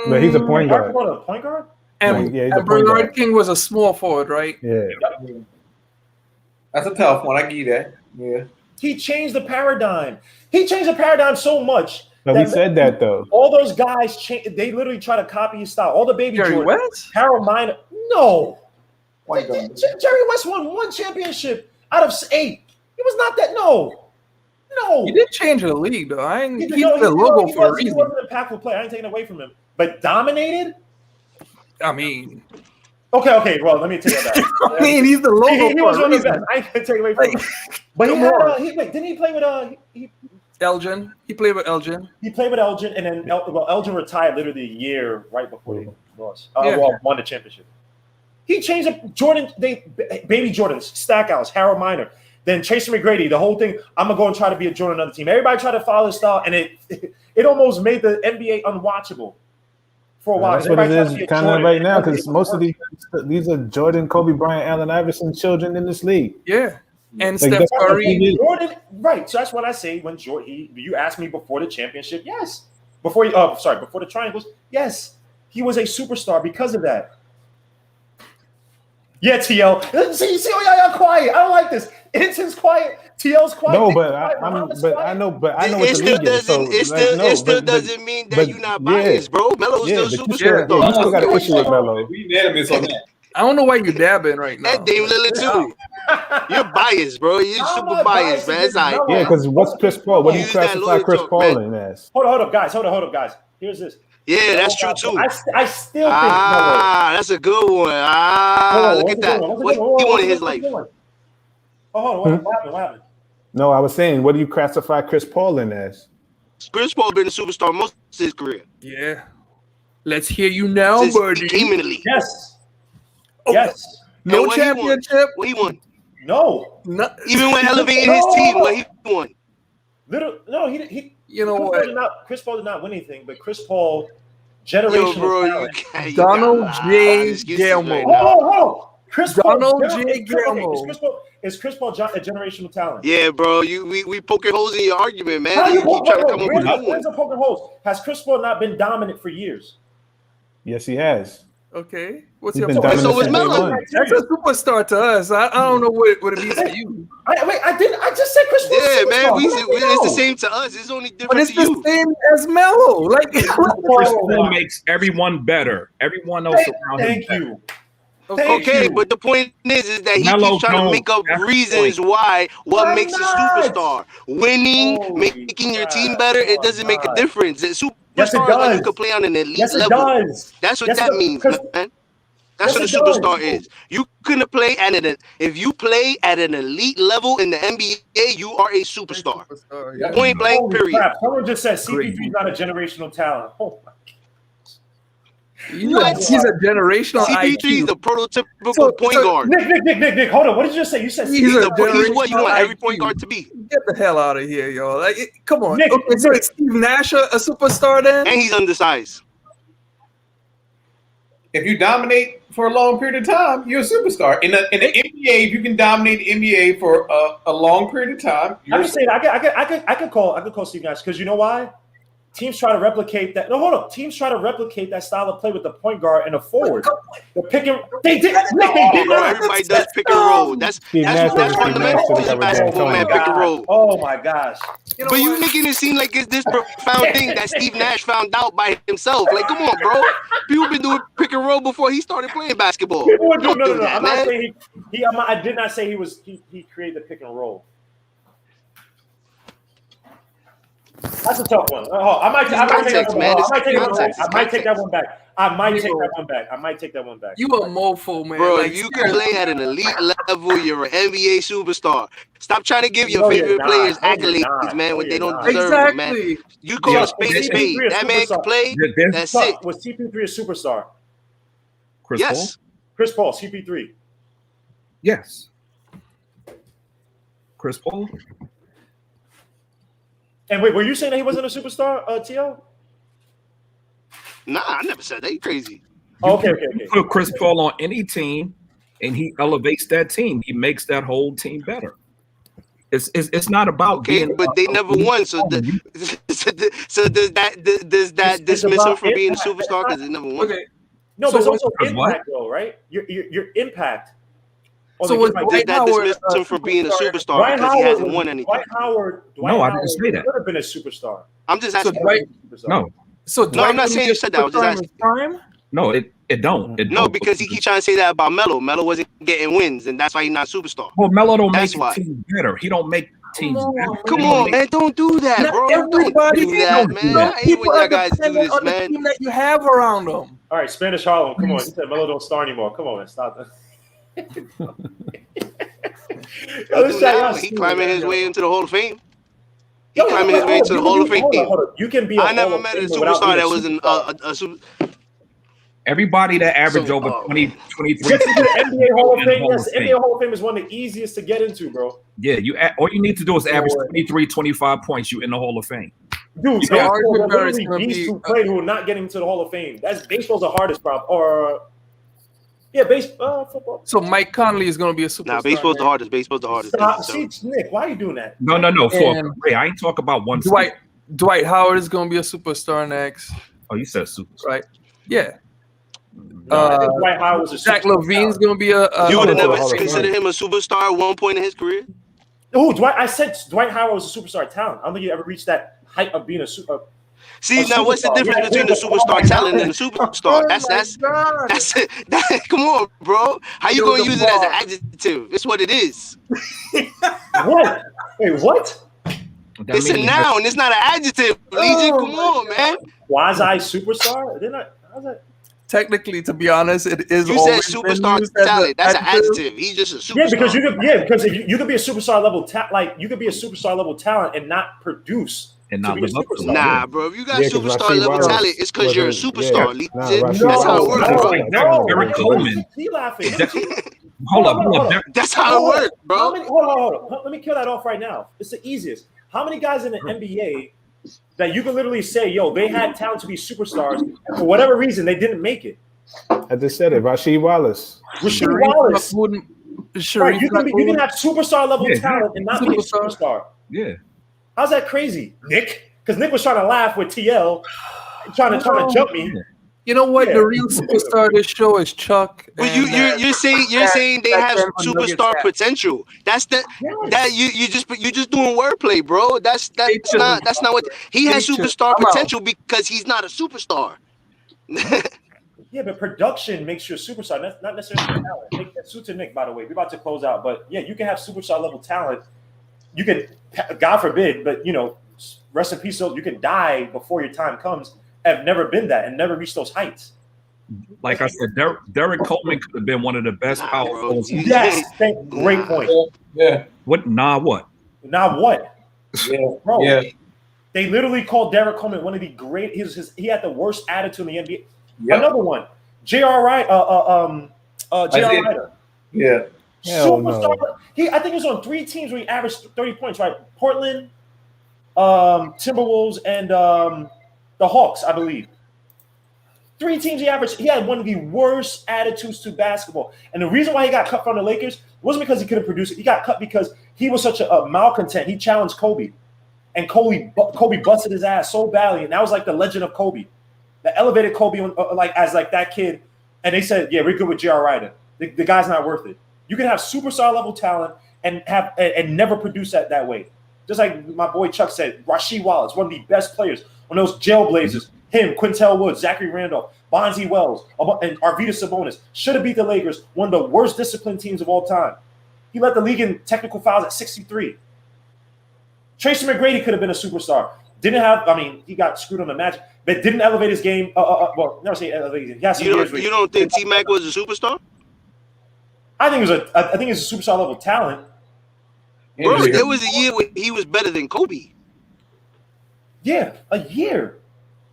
But he's a point guard. Archibald a point guard? And Bernard King was a small forward, right? Yeah. That's a tough one. I give you that. Yeah. He changed the paradigm. He changed the paradigm so much. But we said that though. All those guys, they literally try to copy his style. All the baby Jerry Jordan, West? Harold Miner. No. Jerry West won 1 championship out of 8. He was not that. No. He did change the league though. He's the logo for a reason. He wasn't an impactful player. I ain't taking away from him. But dominated? I mean. Okay. Well, let me take that back. I mean, he's the logo. He was one of the best. I ain't gonna take away from him. But didn't he play with Elgin? He played with Elgin. He played with Elgin, and then Elgin retired literally a year right before they lost. Won the championship. He changed up Jordan. Baby Jordans, Stackhouse, Harold Miner, then Tracy McGrady. The whole thing. I'm gonna go and try to be a Jordan on the team. Everybody tried to follow his style, and it almost made the NBA unwatchable. For a while. That's what it is kind of right now because most of these are Jordan, Kobe Bryant, Allen Iverson children in this league. Yeah, and Steph Curry. Jordan, right? So that's what I say when Jordan. You asked me before the championship. Yes. Before the triangles. Yes, he was a superstar because of that. Yeah, TL. See, y'all quiet. I don't like this. Inson's quiet. TL's quiet. No, but I know what the league is. It still doesn't mean that you're not biased, bro. Melo's still superstar. You still got an issue with Melo. We unanimous on that. I don't know why you're dabbing right now. And Dame Lillard too. You're biased, bro. You're super biased, man. It's all right. Yeah, because what's Chris Paul? What do you classify Chris Paul in as? Hold up, guys. Here's this. Yeah, that's true too. I still think. That's a good one. Look at that. What he wanted his life. Oh, hold on. What happened? No, I was saying, what do you classify Chris Paul in as? Chris Paul been a superstar most of his career. Yeah. Let's hear you now, Since Birdie. he came in the league. Yes. Oh, yes. No championship. What he won? No. Even when elevating his team, what he won? He. You know what? Chris Paul did not win anything, but Chris Paul, generational talent. Donald J. Gamble. Hold on. Donald J. Gamble. Is Chris Paul a generational talent? Yeah, bro. We poking holes in your argument, man. How you keep trying to come up with a new one. Poking holes. Has Chris Paul not been dominant for years? Yes, he has. Okay. What's He's your point? So was Melo. That's a superstar to us. I don't know what it means to you. I just said Chris Paul. Yeah, man. It's the same to us. It's only different but it's to you. the same as Melo. Like Chris Paul makes everyone better. Everyone else around him. Thank you. Okay, but the point is that he keeps trying to make up reasons why what makes a superstar. Winning, making your team better, it doesn't make a difference. Superstar is like you could play on an elite level. That's what that means, man. That's what a superstar is. You couldn't play if you play at an elite level in the NBA, you are a superstar. Point blank, period. Someone just said CP3 is not a generational talent. Oh my God. He's a generational CP3 is IQ. the prototypical point guard. Nick, hold on. What did you just say? You said He's he's what you want every point IQ. guard to be. Get the hell out of here, yo! Like, come on. Nick, Okay, so is Steve Nash a superstar then? And he's undersized. If you dominate for a long period of time, you're a superstar. In the NBA, if you can dominate the NBA for a long period of time, I'm just saying I could call Steve Nash because you know why? Teams try to replicate that. No, hold on. Teams try to replicate that style of play with the point guard and a forward. The pick and they did. Nick, they did not. Everybody does pick and roll. That's fundamental to basketball, man. Pick and roll. Oh my gosh! But you making it seem like it's this profound thing that Steve Nash found out by himself. Like, come on, bro. People been doing pick and roll before he started playing basketball. No. I'm not saying I did not say he created the pick and roll. That's a tough one. I might take that one back. I might take that one back. You a mofo, man. Bro, like, you can play at an elite level. You're an NBA superstar. Stop trying to give your favorite players accolades, man, when they don't deserve it, man. You call a spade a spade. That man can play. That's it. Was CP3 a superstar? Yes. Chris Paul, CP3. Yes. Chris Paul. And wait, were you saying that he wasn't a superstar, TL? Nah, I never said that. You crazy. Okay. Put Chris Paul on any team, and he elevates that team. He makes that whole team better. It's not about being. But they never won. So does that dismiss him from being a superstar because they never won? Okay. No, but it's also impact, though, right? Your impact. So does that dismiss him from being a superstar because he hasn't won anything? Dwight Howard I didn't say that. Could have been a superstar. I'm just asking. No, I'm not saying you said that. I was just asking. No, it don't. No, because he keeps trying to say that about Melo. Melo wasn't getting wins, and that's why he's not a superstar. Well, Melo don't make teams better. He don't make teams better. Come on, man. Don't do that, bro. Everybody don't do that, man. I hate when y'all guys do this, on man. the team that you have around them. All right, Spanish Harlem. Come on. You said Melo don't star anymore. Come on, man. Stop that. He climbing his way into the Hall of Fame. He climbing his way into the Hall of Fame. You can be. I never met a superstar that wasn't a super. Everybody that averaged over 20, 23. Get into the NBA Hall of Fame. Yes, NBA Hall of Fame is one of the easiest to get into, bro. Yeah, all you need to do is average 23, 25 points. You in the Hall of Fame. Dude, beasts who played who are not getting to the Hall of Fame. Baseball's the hardest problem. Or football. So Mike Conley is going to be a superstar. Nah, baseball's the hardest. Baseball's the hardest. See, Nick, why are you doing that? No. I ain't talking about one. Dwight Howard is going to be a superstar next. Oh, you said superstar, right? Yeah. Dwight Howard was a Zach LaVine's going to be a. You would have never considered him a superstar at one point in his career. Oh, I said Dwight Howard was a superstar talent. I don't think he ever reached that height of being a super. See, now what's the difference between the superstar talent and the superstar? That's it. Come on, bro. How you gonna use it as an adjective? It's what it is. What? Wait, what? It's a noun. It's not an adjective. Legion, come on, man. Quasi superstar? Technically, to be honest, it is. You said superstar talent. That's an adjective. He's just a superstar. Yeah, because if you could be a superstar level talent, you could be a superstar level talent and not produce. And not live up to it. Nah, bro. If you got superstar level talent, it's because you're a superstar. That's how it works. Derek Coleman. Hold up. That's how it works, bro. Hold on. Let me kill that off right now. It's the easiest. How many guys in the NBA that you can literally say, yo, they had talent to be superstars, and for whatever reason, they didn't make it? I just said it. Rasheed Wallace. Right, you can have superstar level talent and not be a superstar. Yeah. How's that crazy, Nick? Because Nick was trying to laugh with TL, trying to jump me. You know what? The real superstar of this show is Chuck. But you're saying they have superstar potential. That's that you just doing wordplay, bro. That's not what he has superstar potential because he's not a superstar. Yeah, but production makes you a superstar. That's not necessarily talent. That suits Nick, by the way. We're about to close out, but yeah, you can have superstar level talent. You can, God forbid, but rest in peace. So you can die before your time comes. Have never been that and never reached those heights. Like I said, Derek Coleman could have been one of the best power forwards. Yes, great point. Yeah. What? Nah, what? Yeah, bro. Yeah. They literally called Derek Coleman one of the great. He had the worst attitude in the NBA. Another one, J.R. Ryder. Yeah. Hell Superstar. no. I think he was on 3 teams where he averaged 30 points, right? Portland, Timberwolves, and the Hawks, I believe. 3 teams he averaged. He had one of the worst attitudes to basketball. And the reason why he got cut from the Lakers wasn't because he couldn't produce it. He got cut because he was such a malcontent. He challenged Kobe. And Kobe busted his ass so badly. And that was like the legend of Kobe. The elevated Kobe as that kid. And they said, yeah, we're good with J.R. Ryder. The guy's not worth it. You can have superstar level talent and never produce that way. Just like my boy Chuck said, Rasheed Wallace, one of the best players, one of those jailblazers. Him, Quintel Woods, Zachary Randolph, Bonzi Wells, and Arvydas Sabonis should have beat the Lakers, one of the worst disciplined teams of all time. He led the league in technical fouls at 63. Tracy McGrady could have been a superstar. He got screwed on the match, but didn't elevate his game. Never say elevate. You don't think T-Mac was a superstar? I think it's a superstar level talent. Bro, there was a year where he was better than Kobe. Yeah, a year.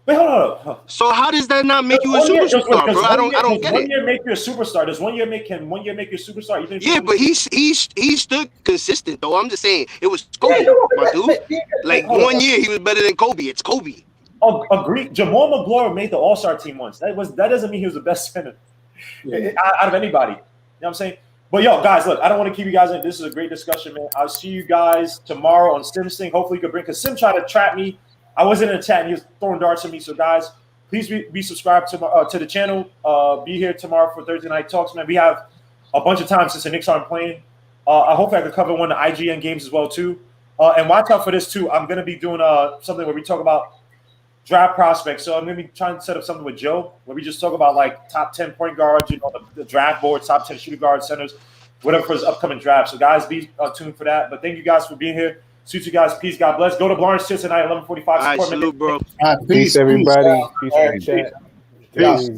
Wait, hold on. So how does that not make you a superstar, bro? I don't get it. 1 year make you a superstar. Does 1 year make him 1 year make you a superstar? You think yeah, but he stood consistent though. I'm just saying it was Kobe, my dude. Like 1 year he was better than Kobe. It's Kobe. Oh, agreed. Jamal McGlory made the All-Star team once. That doesn't mean he was the best center out of anybody. You know what I'm saying? But yo, guys, look, I don't want to keep you guys in. This is a great discussion, man. I'll see you guys tomorrow on Sim's thing. Hopefully you can bring, because Sim tried to trap me. I wasn't in the chat and he was throwing darts at me. So guys, please be subscribed to the channel. Be here tomorrow for Thursday Night Talks, man. We have a bunch of time since the Knicks aren't playing. I hope I can cover one of the IGN games as well too. And watch out for this too. I'm gonna be doing something where we talk about draft prospects. So I'm gonna be trying to set up something with Joe where we just talk about like top 10 point guards, the draft board, top 10 shooting guards, centers, whatever for his upcoming draft. So guys, be tuned for that. But thank you guys for being here. Suit you guys. Peace. God bless. Go to Blarn's Tits tonight, 11:45. All right, salute, bro. Peace, everybody. Peace in the chat. Peace.